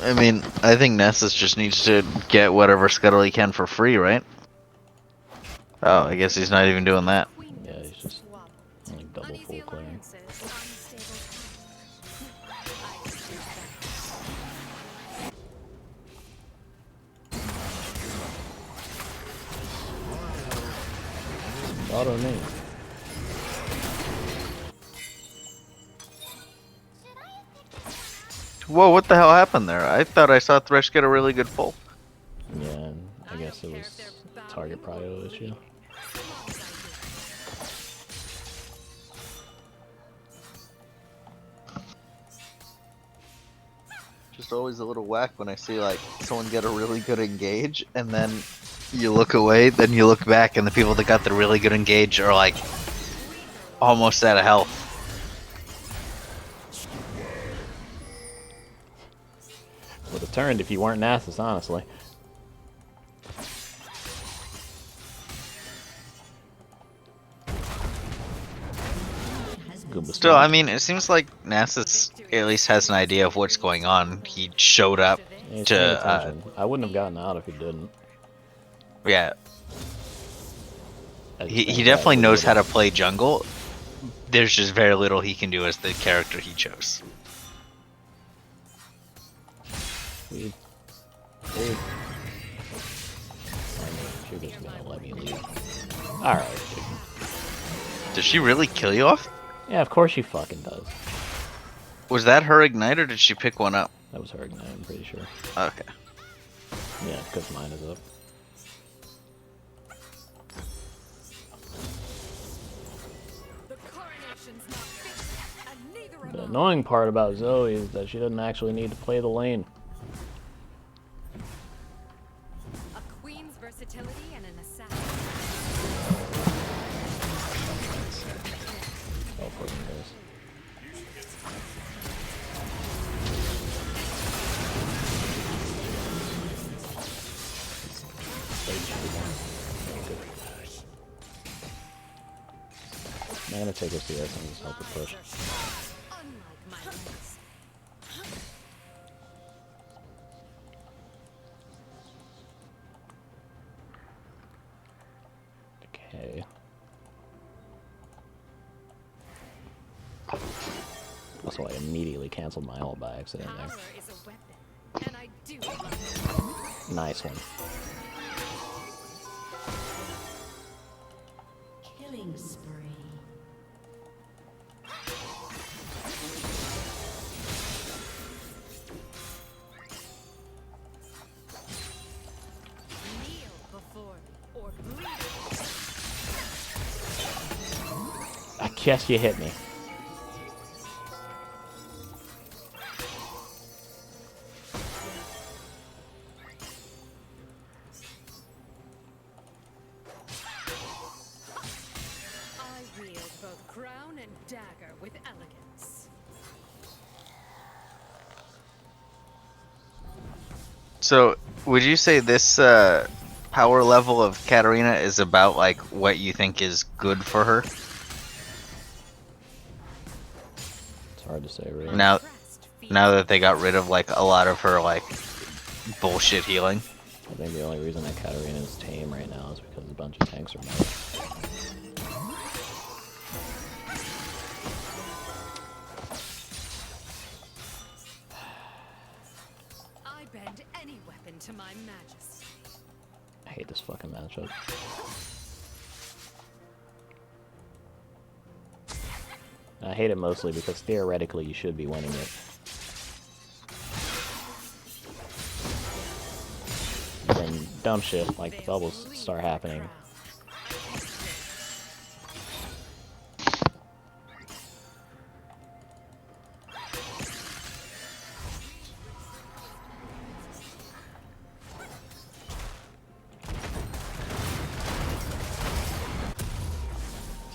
I mean, I think Nessus just needs to get whatever scuttle he can for free, right? Oh, I guess he's not even doing that. Queen Yeah, he's needs to just swallow. like double Uneasy full clearing. alliances, unstable power. I see that. Auto name. Whoa, what the hell happened there? I thought I saw Thresh get a really good pull. Yeah, and I guess it don't care was if they're target bowing or prio issue. bleeding, so long as I do. Just always a little whack when I see like someone get a really good engage and then you look away, then you look back and the people that got the really good engage are like almost out of health. Would have turned if you weren't Nasus, honestly. Goomba Still, I Stomp. mean, it seems like Nasus at least has an idea of what's going on. He showed up Yeah, he's to, paying attention. I wouldn't have gotten out if he didn't. yeah, I just he think that definitely we knows how to would've- play jungle. There's just very little he can do as the character he chose. Dude. Dude. I mean, she was gonna let me leave. Alright, dude. Did she really kill you off? Yeah, of course she fucking does. Was that her ignite or did she pick one up? That was her ignite, I'm pretty sure. Okay. Yeah, because mine is up. The coronation's not fixed, and neither am The I. annoying part about Zoe is that she doesn't actually need to play the lane. A queen's versatility and an assassin. Oh, fucking goes. I'm gonna take her CS and just help her push. Unlike my enemies. Okay. Also, I immediately canceled my ult by accident Power there. is a weapon, and I do love it. Nice one. Killing spree. Kneel before me, or bleed. I guess you hit me. I wield both crown and dagger with elegance. So, would you say this power level of Katarina is about like what you think is good for her? It's hard to say, really. Now, Crest, now that they got rid of like a lot of her like bullshit healing. I think the only reason that Katarina is tame right now is because a bunch of tanks are mad. I bend any weapon to my majesty. I hate this fucking matchup. I hate it mostly because theoretically you should be winning it. Then dumb shit like the bubbles start happening.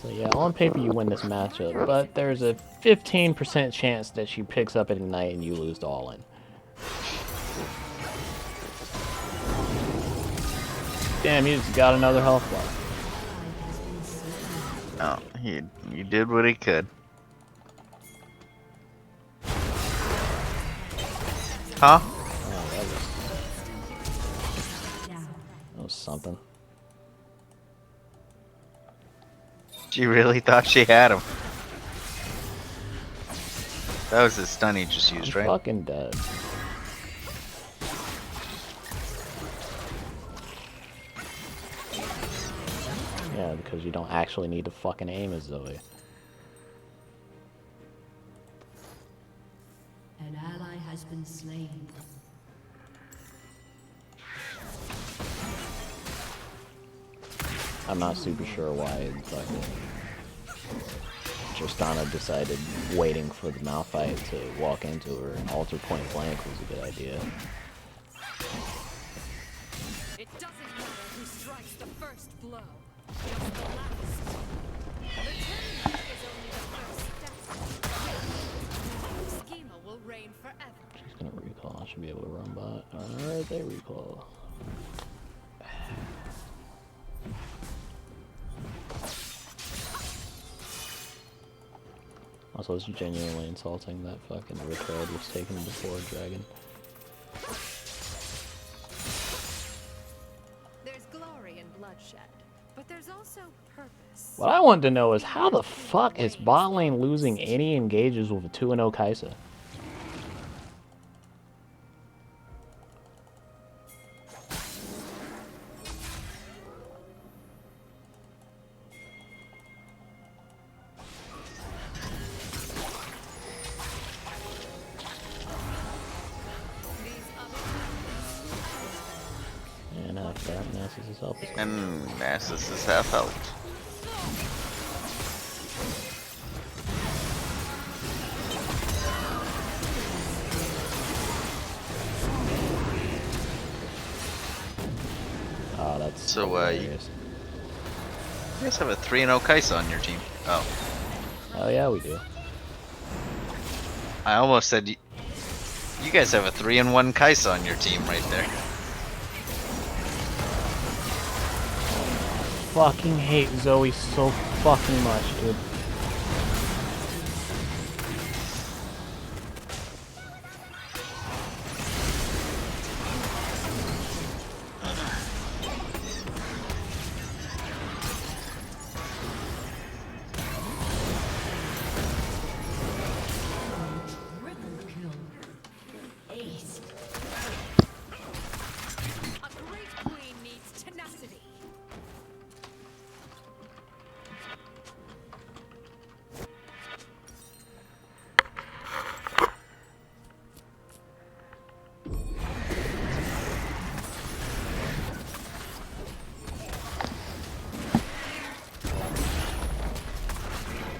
So yeah, on paper you win this matchup, but there's a 15% chance that she picks up at Ignite and you lose to All In. Damn, he just got another health bar. Oh, he did what he could. Huh? Oh, that was something. She really thought she had him. That was the stun he just used, I'm right? fucking dead. Yeah, because you don't actually need to fucking aim as Zoe. An ally has been slain. I'm not super sure why fucking Tristana decided waiting for the Malphite to walk into her and alter point blank was a good idea. It doesn't matter who strikes the first blow, just the last. The turn back is only the first step. Schema will reign forever. She's gonna recall. I should be able to run bot. Alright, they recall. Also, it's genuinely insulting that fucking Retard was taken before a dragon. There's glory in bloodshed, but there's also purpose. What I want to know is how the fuck is bot lane losing any engages with a 2-0 Kai'Sa? And after that, Nasus' help is coming. And Nasus is half health. Oh, that's So, you hilarious. guys have a 3-0 Kai'Sa on your team. Oh. Oh yeah, we do. I almost said you guys have a 3-1 Kai'Sa on your team right there. Fucking hate Zoe so fucking much, dude. Triple kill. Ace. A great queen needs tenacity.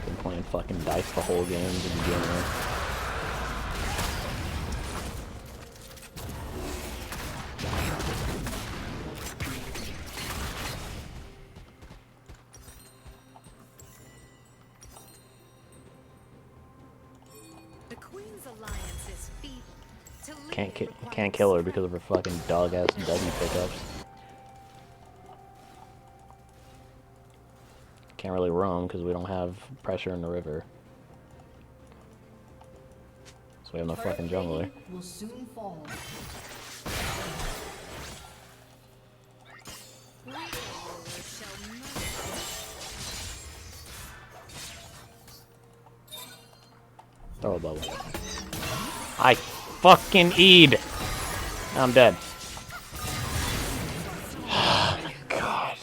Been playing fucking dice the whole game to begin with. The queen's alliance is feeble. To lead Can't kill her because of her fucking dog ass W pickups. Can't really roam because we don't have pressure in the river. So we have no fucking jungler. Will soon fall. weaker rulers shall not. Throw a bubble. I fucking E'd! I'm dead. God.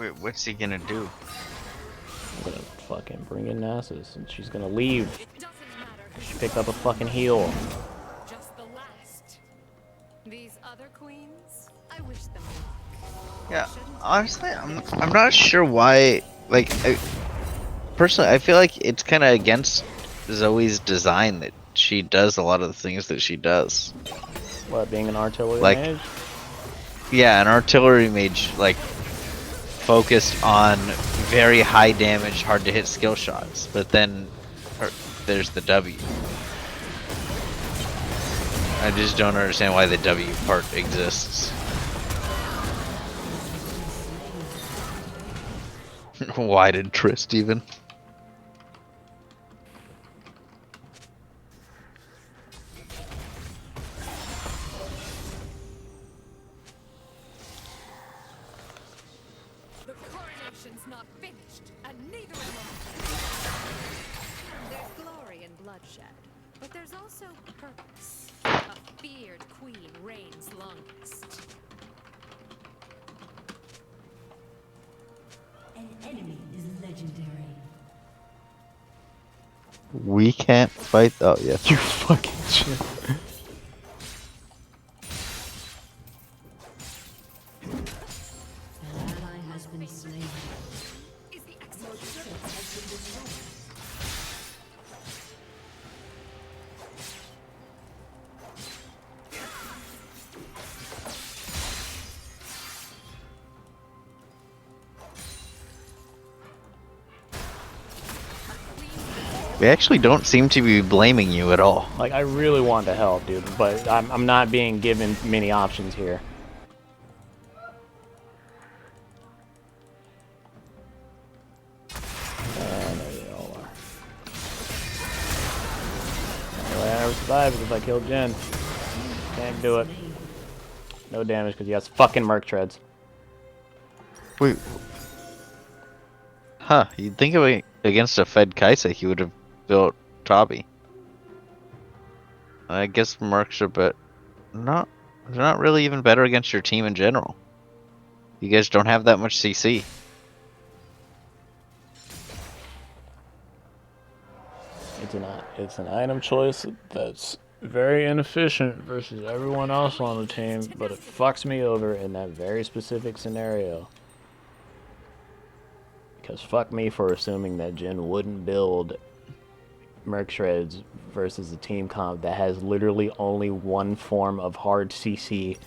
Wait, what's he gonna do? I'm gonna fucking bring in Nasus, and she's gonna leave. It doesn't matter who She picked up a fucking heal. just the last. These other queens, I wish them luck. Yeah, honestly, I'm not sure why. Like, personally, I feel like it's kind of against Zoe's design that she does a lot of the things that she does. What, being an artillery Like- mage? Yeah, an artillery mage, like, focused on very high damage, hard to hit skill shots. But then there's the W. I just don't understand why the W part exists. Why did Trist even? The coronation's not finished, and neither am I. There's glory in bloodshed, but there's also purpose. A feared queen reigns longest. An enemy is legendary. We can't fight. Oh, yeah. You fucking shit. An ally has been slain. Is the Your execution turret has been destroyed. We actually don't seem to be blaming you at all. Like, I really want to help, dude, but I'm not being given many options here. And there you all are. The only way I ever survive is if I kill Jin. Can't do it. No damage because he has fucking Merc Treads. Wait. Huh, you'd think against a Fed Kaisa he would have built Tabi. I guess Mercs are they're not really even better against your team in general. You guys don't have that much CC. It's an item choice that's very inefficient versus everyone else on the team, but it fucks me over in that very specific scenario. Because fuck me for assuming that Jin wouldn't build Merc Shreds versus a team comp that has literally only one form of hard CC.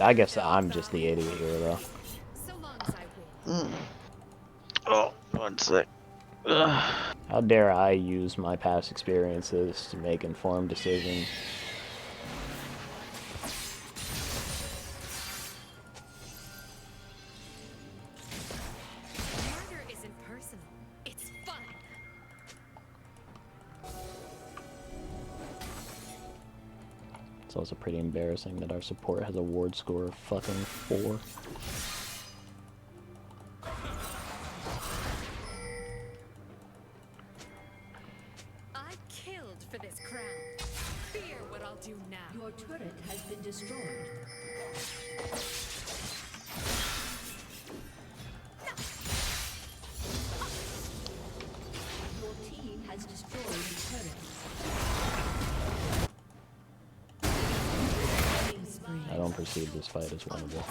I guess I'm just the idiot here, though. so long as I win. Oh, one sec. Ugh. How dare I use my past experiences to make informed decisions? Murder isn't personal. It's fun. It's also pretty embarrassing that our support has a ward score of fucking 4. I killed for this crown. Fear what I'll do now. Your turret has been destroyed. Your team has destroyed a turret. Killing spree. I don't perceive this fight as winnable.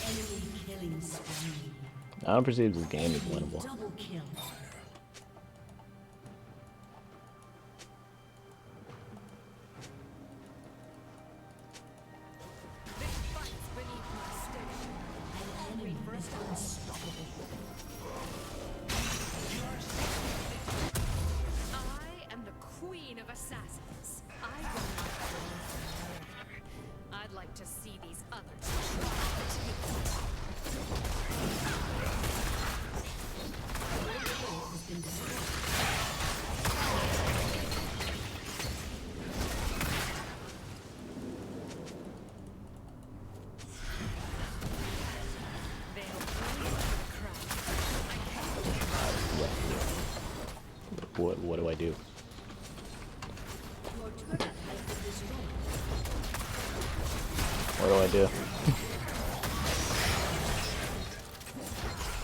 Enemy killing spree. I don't perceive this game as winnable. Double kill. This fight's beneath my station. An enemy is unstoppable. I am the queen of assassins. I will not fall for murder. I'd like to see these others try to take it. Has been destroyed. They'll only want the crown. I can't. What do I do? Your turret has been destroyed. What do I do?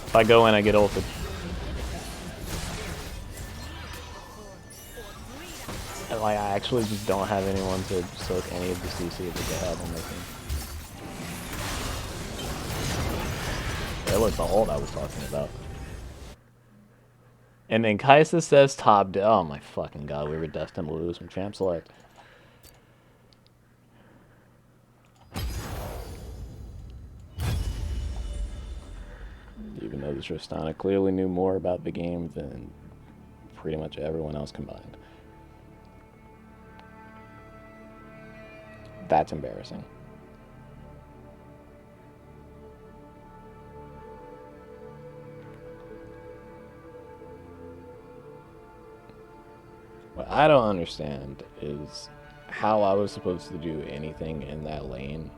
If I go in, I get ulted. And like, I actually just don't have anyone to soak any of the CC that they have on their team. That was the ult I was talking about. And then Kaisa says top. Oh my fucking god, we were destined to lose from Champ Select. Even though the Tristana clearly knew more about the game than pretty much everyone else combined. That's embarrassing. What I don't understand is how I was supposed to do anything in that lane.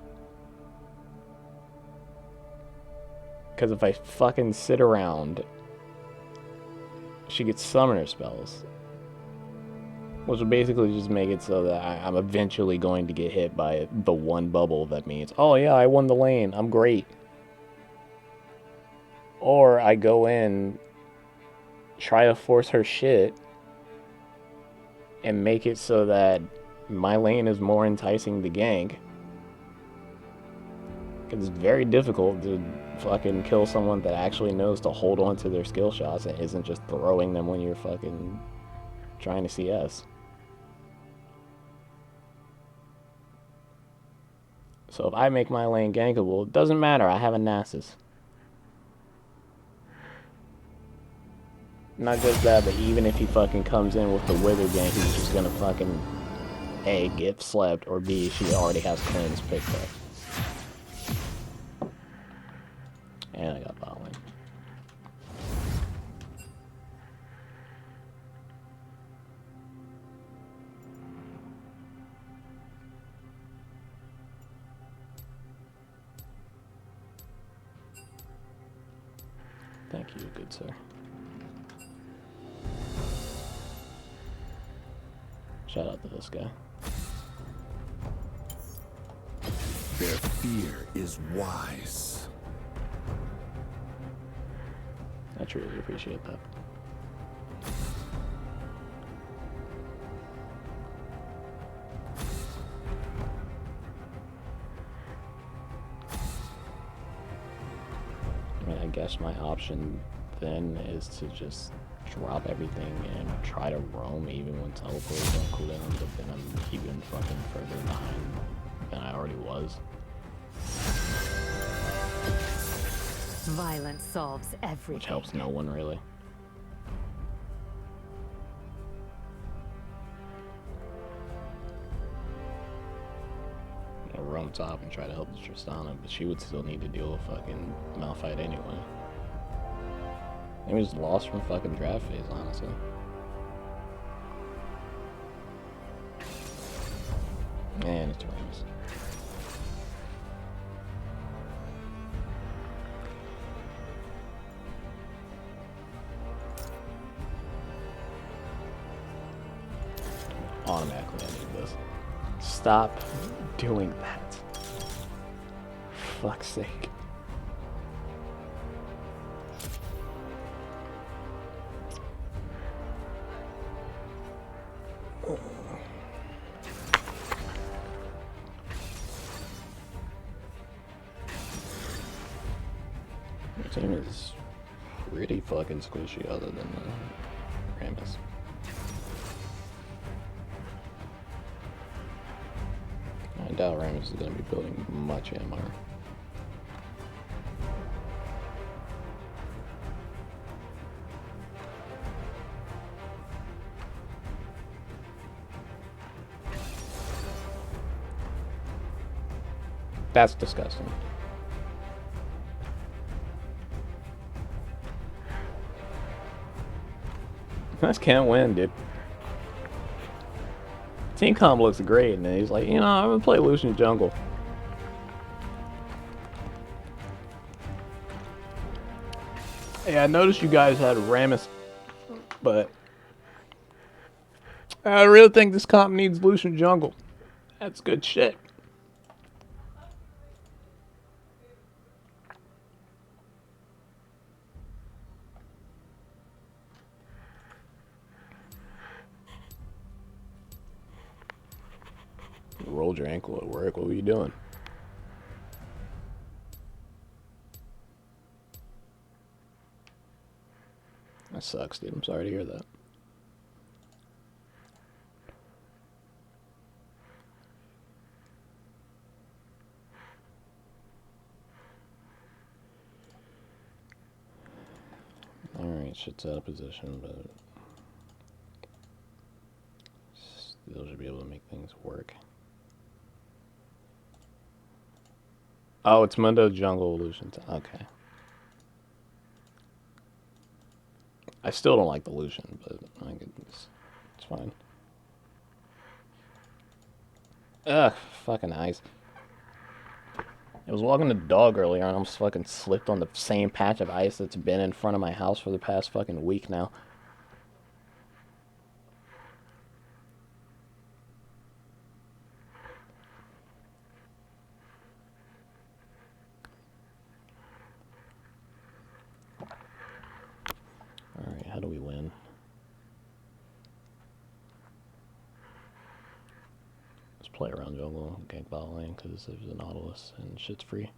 Because if I fucking sit around, she gets summoner spells. Which will basically just make it so that I'm eventually going to get hit by the one bubble that means, oh yeah, I won the lane, I'm great. Or I go in, try to force her shit, and make it so that my lane is more enticing to gank. Because it's very difficult to fucking kill someone that actually knows to hold on to their skill shots and isn't just throwing them when you're fucking trying to CS. So if I make my lane gankable, it doesn't matter, I have a Nasus. Not just that, but even if he fucking comes in with the Wither gank, he's just gonna fucking A, get slept, or B, she already has cleanse picked up. And I got bot lane. Thank you, good sir. Shout out to this guy. Their fear is wise. I truly appreciate that. I mean, I guess my option then is to just drop everything and try to roam even when teleports on cooldown, but then I'm even fucking further behind than I already was. Violence solves everything. Which helps no one really. I'm gonna roam top and try to help the Tristana, but she would still need to deal with fucking Malphite anyway. And we just lost from fucking draft phase, honestly. And it's Rams. Automatically I need this. Stop doing that. For fuck's sake. Your team is pretty fucking squishy other than Ramus. I doubt Ramus is going to be building much MR. That's disgusting. That's can't win, dude. Team comp looks great, and he's like, you know, I'm gonna play Lucian jungle. Hey, I noticed you guys had Ramus, but I really think this comp needs Lucian jungle. That's good shit. rolled your ankle at work. What were you doing? That sucks, dude. I'm sorry to hear that. Alright, shit's out of position, but still should be able to make things work. Oh, it's Mundo Jungle Illusion. Okay. I still don't like the Lucian, but I think it's fine. Ugh, fucking ice. I was walking the dog earlier and I almost fucking slipped on the same patch of ice that's been in front of my house for the past fucking week now. Alright, how do we win? Let's play around jungle, gank bot lane, because there's a Nautilus and shit's free.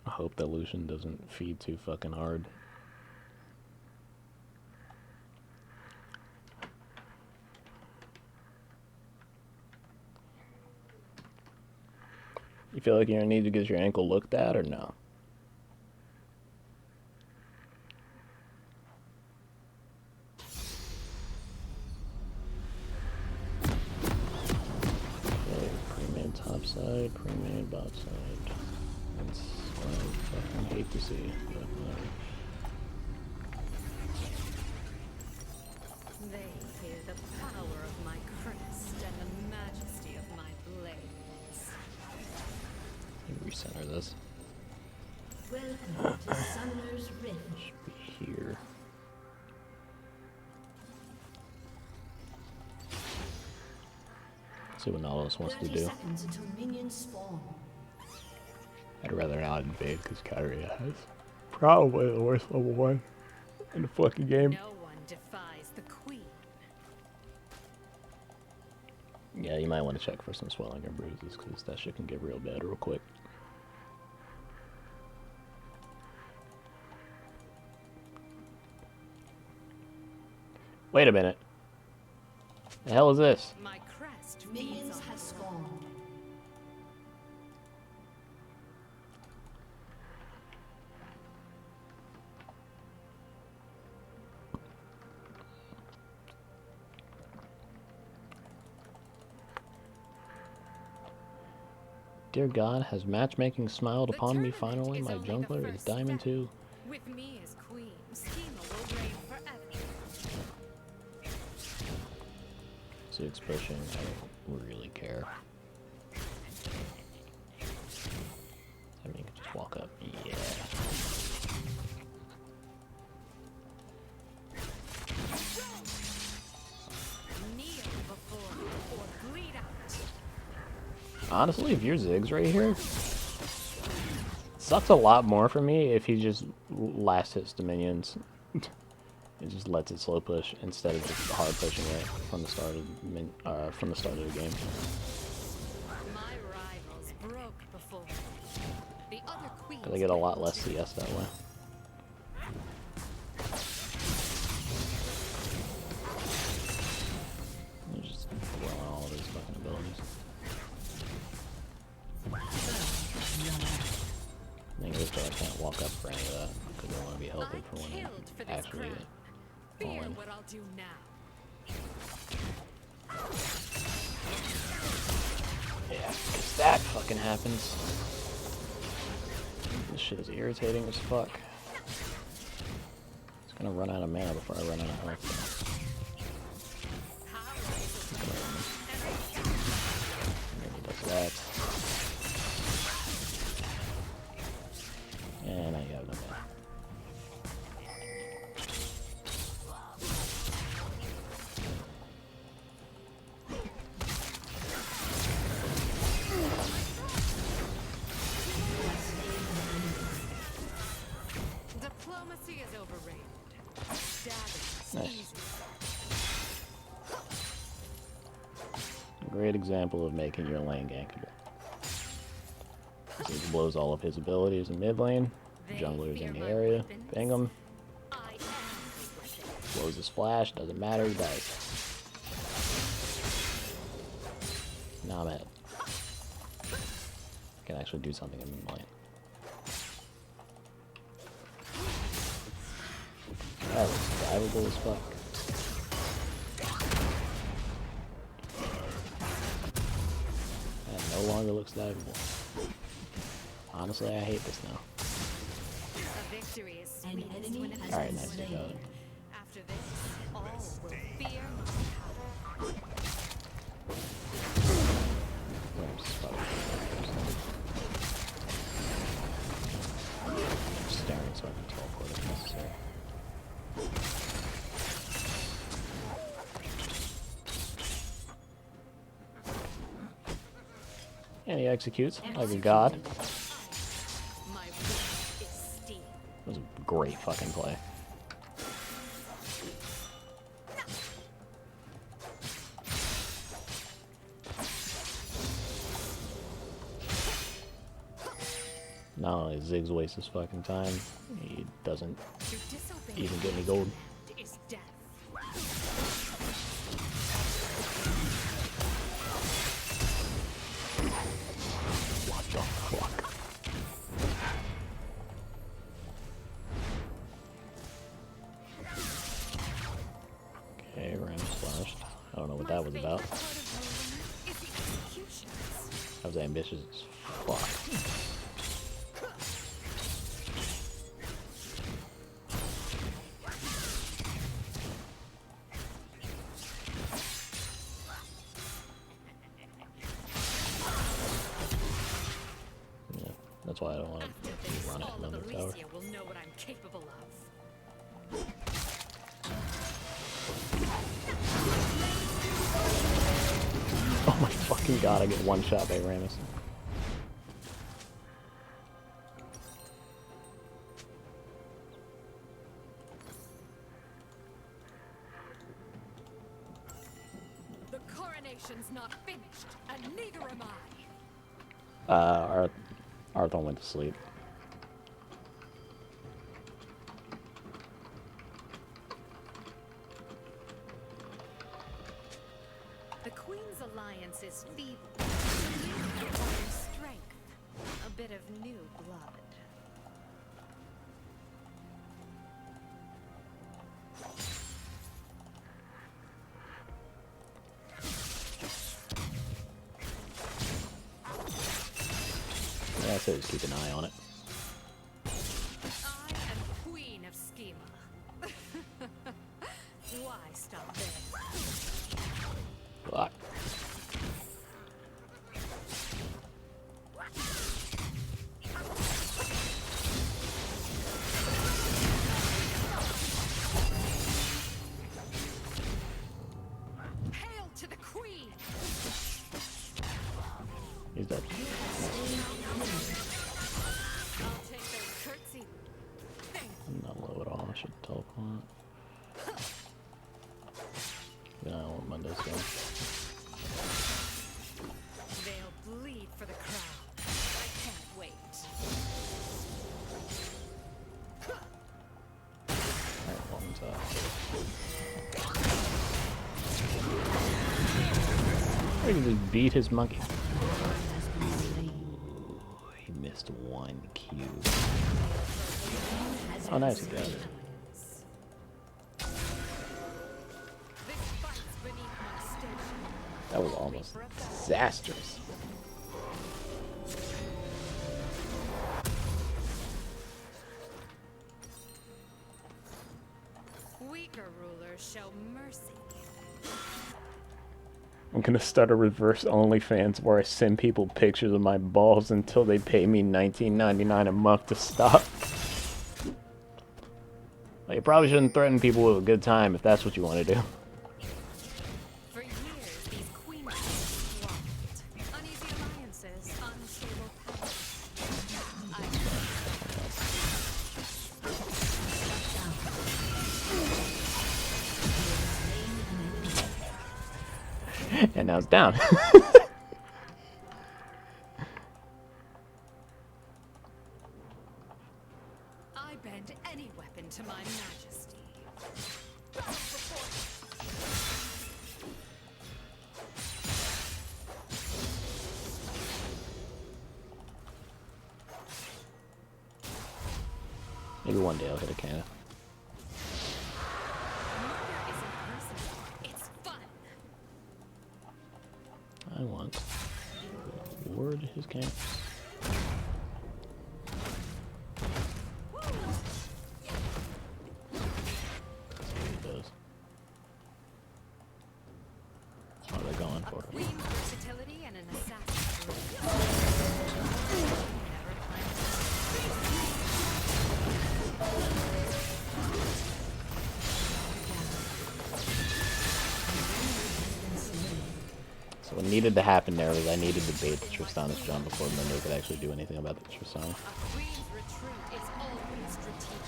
I hope that Lucian doesn't feed too fucking hard. You feel like you're gonna need to get your ankle looked at or no? Okay, pre-made top side, pre-made bot side. That's what I fucking hate to see, but whatever. They hear the power of my crest and the majesty of my blades. Recenter this. Welcome to Summoner's Rift. Should be here. See what Nautilus wants to 30 do. seconds until minions spawn. I'd rather not invade because Kyrie has probably the worst level 1 in the fucking game. No one defies the queen. Yeah, you might want to check for some swelling or bruises because that shit can get real bad real quick. Wait a minute. The hell is this? My crest Minions feeds on have spawned. Dear God, has matchmaking smiled The upon me tournament finally? is My only the jungler is first Diamond step. 2. With me as queen, Schema will reign forever. So it's pushing. I don't really care. I mean, you can just walk up. Yeah. Kneel before me or bleed out. Honestly, if you're Ziggs right here, sucks a lot more for me if he just last hits the minions. It just lets it slow push instead of just hard pushing it from the start of the game. My rivals broke before me. The other queens Cause I get a lot less CS that way. You just throw on all of his fucking abilities. I think this I can't walk up for any of that because I want to be healthy for when killed for I this actually crown. Fear falling. what I'll do now. Yeah, because that fucking happens. This shit is irritating as fuck. It's gonna run out of mana before I run out of health. And he does that. And I have no mana. Diplomacy is overrated. Stabbing Nice. Great example of making your lane gankable. So he blows all of his abilities in mid lane. Jungler's in the area. Bang him. I am the weapon. Blows his flash. Doesn't matter. He dies. Now I'm at. I can actually do something in mid lane. That was survivable as fuck. That no longer looks diveable. Honestly, I hate this now. A victory is An sweetest enemy when it has is Alright, been nice to slain. go. After this, all will fear my power. Ramps is probably just staring so I can teleport if necessary. And he executes like a god. My wish is steel. It was a great fucking play. Not only Ziggs wastes his fucking time, he doesn't To disobey even get any gold. is death. What the fuck? Okay, Ram splashed. I don't know what that was about. Favorite part of ruling is the executions. That was ambitious as fuck. Yeah, that's why I don't want After to this, run it all from of the tower. Elysia will know what I'm capable of. Oh my fucking god, I get one shot by Rammus. The coronation's not finished, and neither am I. Arthorn went to sleep. The Queen's alliance is feeble. We require strength, a bit of new blood. Yeah, I said just keep an eye on it. I am Queen of Schema. Why stop there? Fuck. Hail to the Queen! He's dead. I'll take those curtsy. Thank I'm not low at all. I should teleport. Yeah, I don't want Monday's going. They'll bleed for the crown. I can't wait. Alright, one's I can just beat his monkey. He missed one cube. Oh, nice, he got it. This fight's beneath my station. That was almost disastrous. Weaker rulers show mercy. I'm gonna start a reverse OnlyFans where I send people pictures of my balls until they pay me $19.99 a month to stop. Well, you probably shouldn't threaten people with a good time if that's what you want to do. For years, these queens have swamped. Uneasy alliances, unstable power. And now it's down. I bend any weapon to my majesty. Maybe one day I'll hit a cannon. Murder isn't personal, it's fun. I want ward his camp. Oh, they're going for it. Queen's versatility and an assassin's brilliance. Never So what needed to happen there was I needed to bait the Tristana's jump before Mendo could actually do anything about the Tristana. A queen's retreat is always strategic.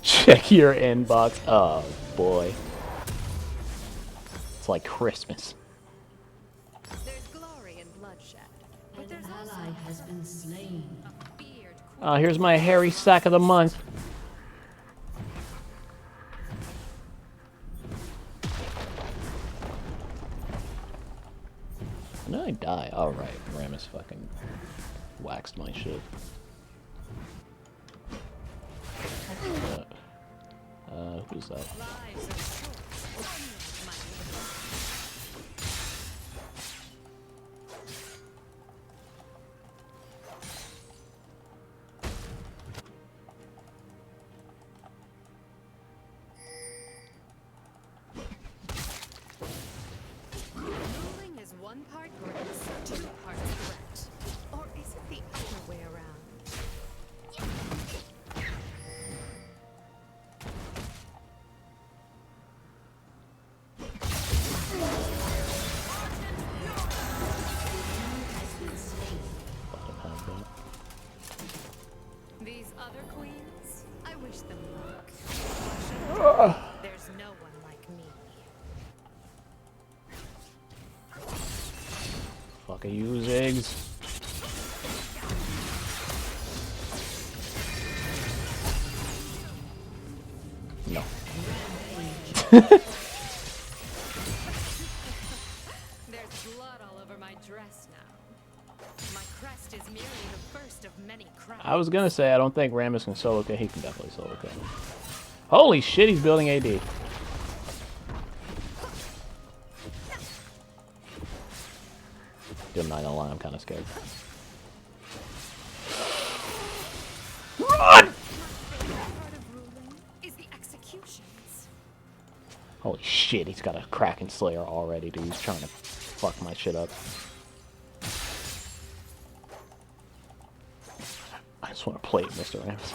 Check your inbox. Oh boy. It's like Christmas. There's glory in bloodshed, but An there's also ally has been slain. a feared queen. Oh, here's my hairy sack of the month. No, I die. Alright, Ramus fucking waxed my shit. Who's that? Lives are short. Only my liberty. Ruling is one part grace, two parts threat. Or is it the other way around? These other queens, I wish them luck. There's no one like me. Fuck, I use eggs. No. There's blood all over my dress now. My crest is merely the first of many crowns. I was gonna say I don't think Ramus can solo kill. He can definitely solo kill. Holy shit, he's building AD. Dude, I'm not gonna lie, I'm kinda scared. Run! My favorite part of ruling is the executions. Holy shit, he's got a Kraken Slayer already, dude. He's trying to fuck my shit up. I just want to play it, Mr. Ramus.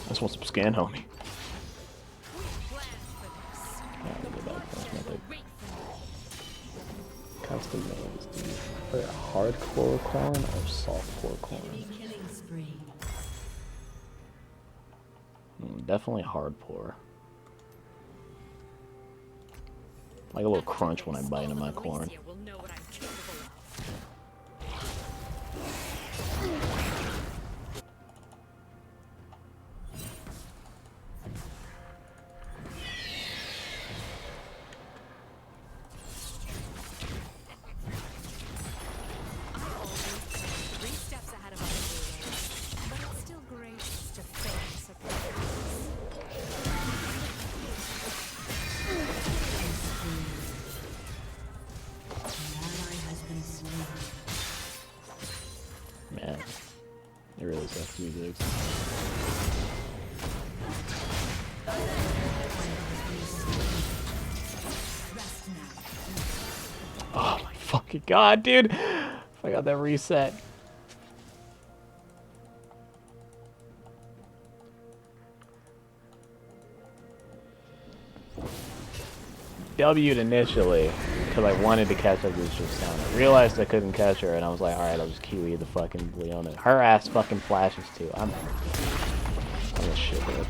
I just want some scan, homie. We planned for this. Yeah, look at that. That's my thing. Wait for me. Custom names, dude. Are it hardcore corn or softcore corn? Killing spree. Definitely hardcore. Like a little crunch when I bite into my corn. Alicia will know what I'm capable of. I always am 3 steps ahead of other heroes, but it's still gracious to fail surprise. An ally has been slain. Man, it really sucks to use eggs. Oh my fucking god, dude! I got that reset. W'd initially because I wanted to catch up with Tristana. I realized I couldn't catch her, and I was like, alright, I'll just QE the fucking Leona. Her ass fucking flashes too. I'm a shithead.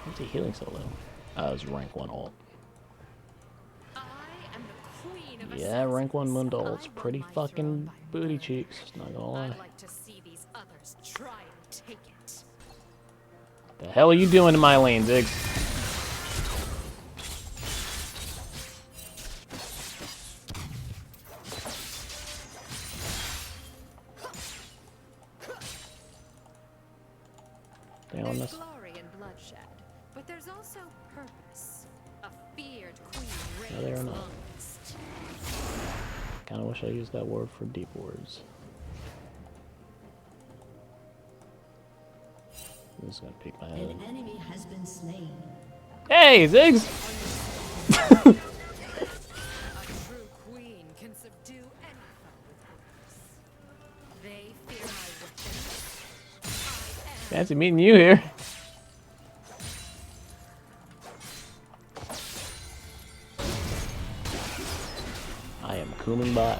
What's he healing so low? Oh, it's rank 1 ult. I am the queen of Yeah, rank 1 assassins. Mundo I ult's won pretty my throne fucking by booty murder. cheeks, not gonna lie. I'd like to see these others try and take it. The hell are you doing in my lane, Ziggs? Stay on There's this. glory in bloodshed, but there's also purpose. A feared queen No, they are reigns not. longest. Kinda wish I used that word for deep words. I'm just gonna peek my head. An enemy has been slain. Hey, Ziggs! A true queen can subdue any foe with grace. They fear my weapons. I am Fancy meeting you here. I am Kuminbot.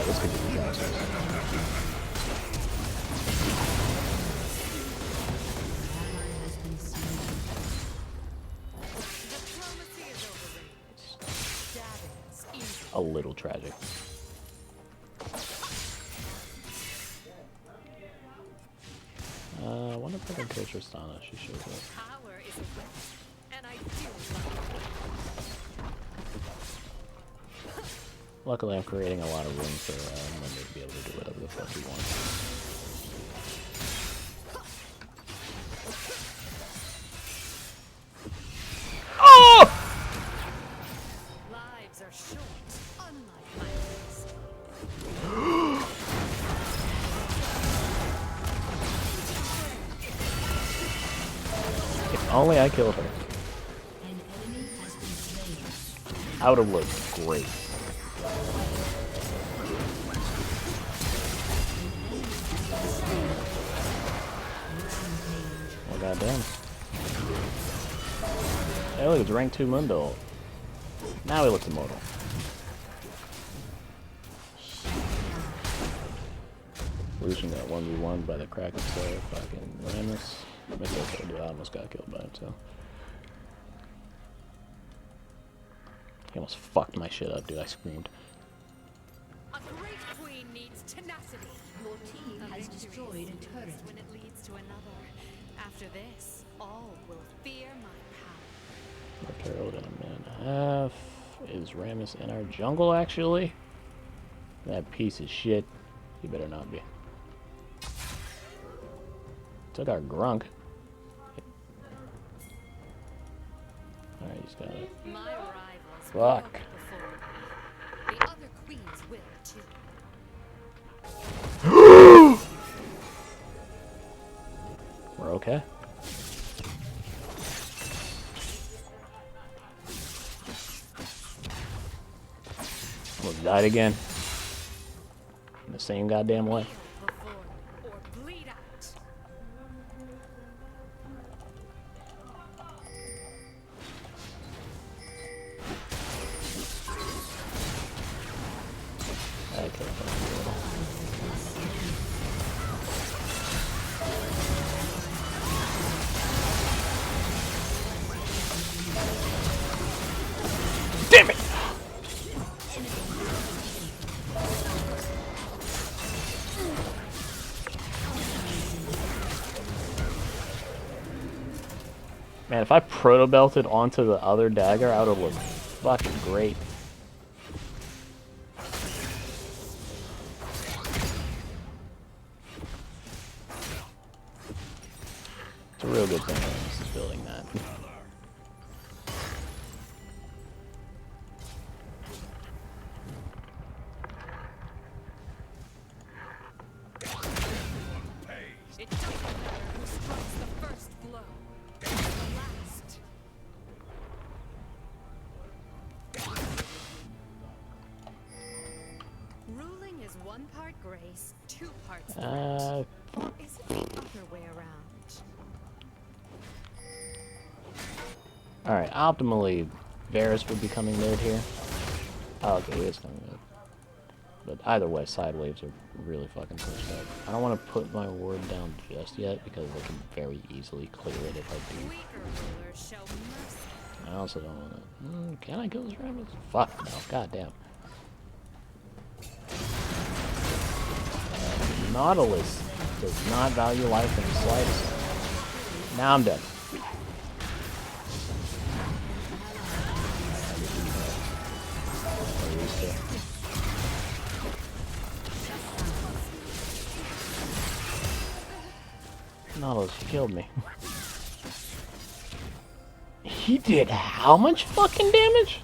This could be disastrous. Ally has been slain. diplomacy is overrated. Stabbing is easy. A little tragic. I wonder if I can kill Tristana. She shows up. Power is a weapon, and I do love it. Luckily, I'm creating a lot of room for Monday to be able to do whatever the fuck he wants. Lives are short, unlike my own. If only I killed her. An enemy has been slain. I would have looked great. Oh goddamn. Hey look, it's rank 2 Mundo. Now he looks immortal. Lucian got 1v1 by the crack of the fucking Ramus. It's okay, dude. I almost got killed by him too. He almost fucked my shit up, dude. I screamed. A great queen needs tenacity. Your team A has victory destroyed is a turret. ease when it leads to another. After this, all will fear my power. Turret in a minute and a half. Is Ramus in our jungle actually? That piece of shit. He better not be. Took our Grunk. Alright, he's got it. My rivals Fuck. walk before me. The other queens will too. We're okay. Almost died again. In the same goddamn way. Kneel before me or bleed out. Okay. Damn it! Man, if I proto-belted onto the other dagger, I would have looked fucking great. It's a real good thing Ramus is building that. It doesn't matter who strikes the first blow. The last. Ruling is one part grace, two parts threat. Or is it the other way around? Alright, optimally, Varus would be coming mid here. Oh, okay, he is coming up. But either way, side waves are really fucking pushed up. I don't want to put my ward down just yet because I can very easily clear it if I do. Weaker rulers show mercy. I also don't want to... can I kill this Rammus? Fuck no, goddamn. Nautilus does not value life in the slightest. Now I'm dead. Nautilus, you killed me. He did how much fucking damage?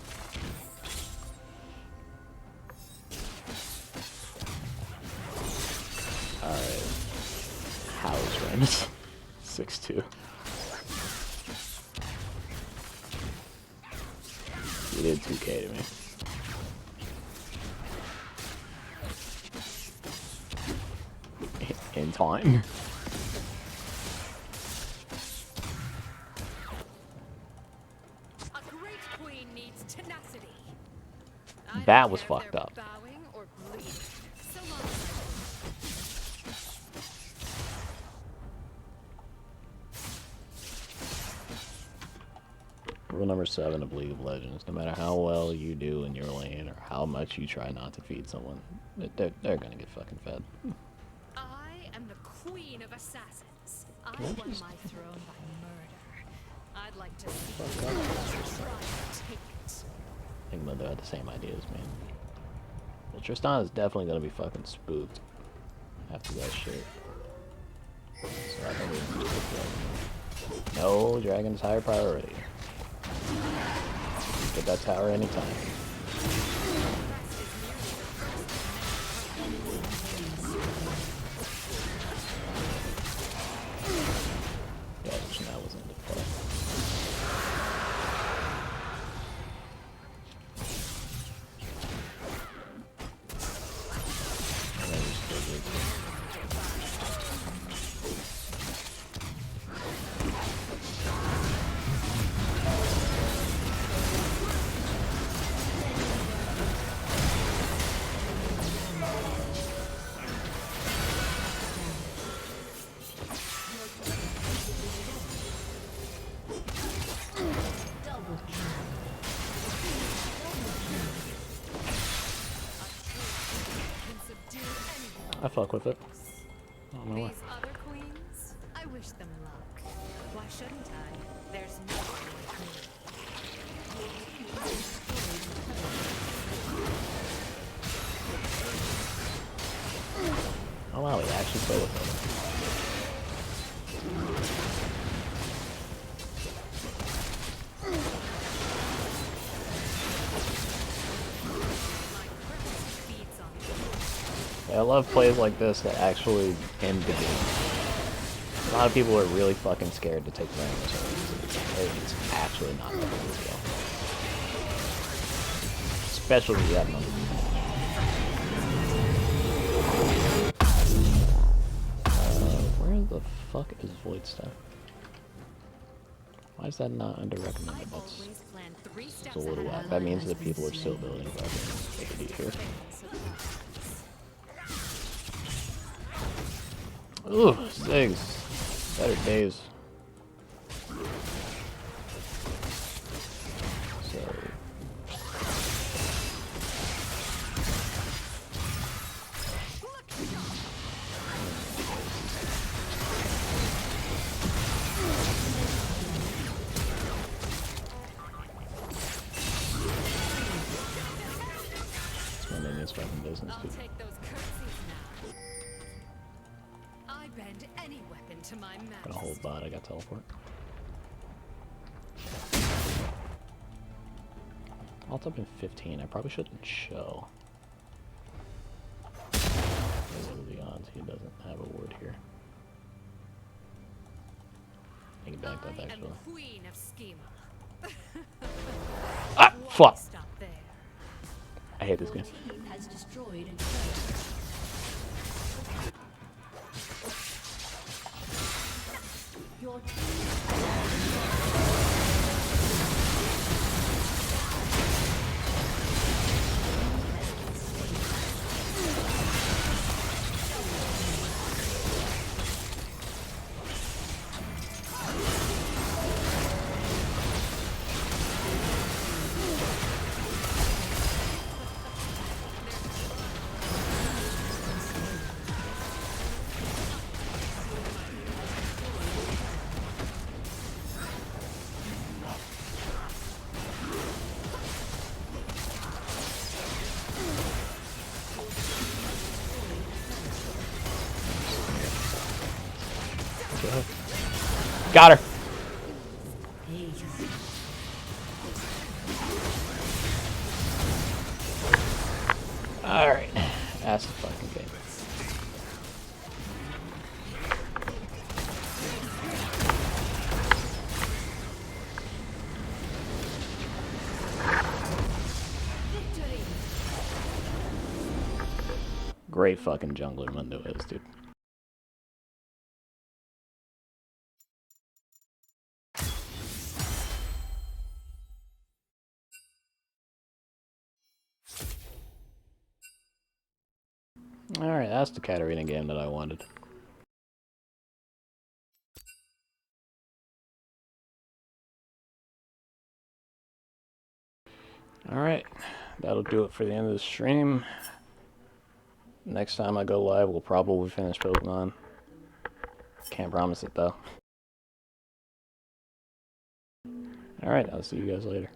Alright. How is Rammus? 6'2". He did 2k to me. In time. A great queen needs tenacity. That was fucked up. Bowing or bleeding. So long as Rule number 7 of League of Legends. No matter how well you do in your lane or how much you try not to feed someone, they're gonna get fucking fed. I am the queen of assassins. I Can I won just- my throne by murder. I'd like to see you try to take it. I think Mother had the same idea as me. Well, Tristan is definitely gonna be fucking spooked after that shit. So I think we can do it. No, Dragon's higher priority. Get that tower anytime. Yeah, which now was into play. And then we still did. Can subdue anyone. I fuck with it. I don't know why. These other queens, I wish them luck. Why shouldn't I? There's no one like me. Oh wow, he actually played with it. My crest feeds on Yeah, I love plays like this that actually end the game. A lot of people are really fucking scared to take Rammus. It's actually not that big of a deal. Especially when you have another. Where the fuck is Void Staff? Why is that not under recommended? I That's always plan 3 it's steps a little ahead. whack. That means that people are still building fucking AD here. Ooh, Ziggs. Better days. So. It's my minions fucking business, I'll dude. take those curtsies now. I bend any weapon to my Gonna majesty. hold bot, I got teleport. Alt up in 15, I probably shouldn't show. What are the odds he doesn't have a ward here? Take it back up I am actually. queen of schema. Ah! Fuck! Stop there. I hate this game. Team has destroyed a turret. Your team Go ahead. Got her. Alright. That's the fucking game. Great fucking jungler Mundo is, dude. Alright, that's the Katarina game that I wanted. Alright, that'll do it for the end of the stream. Next time I go live, we'll probably finish Pokemon. Can't promise it though. Alright, I'll see you guys later.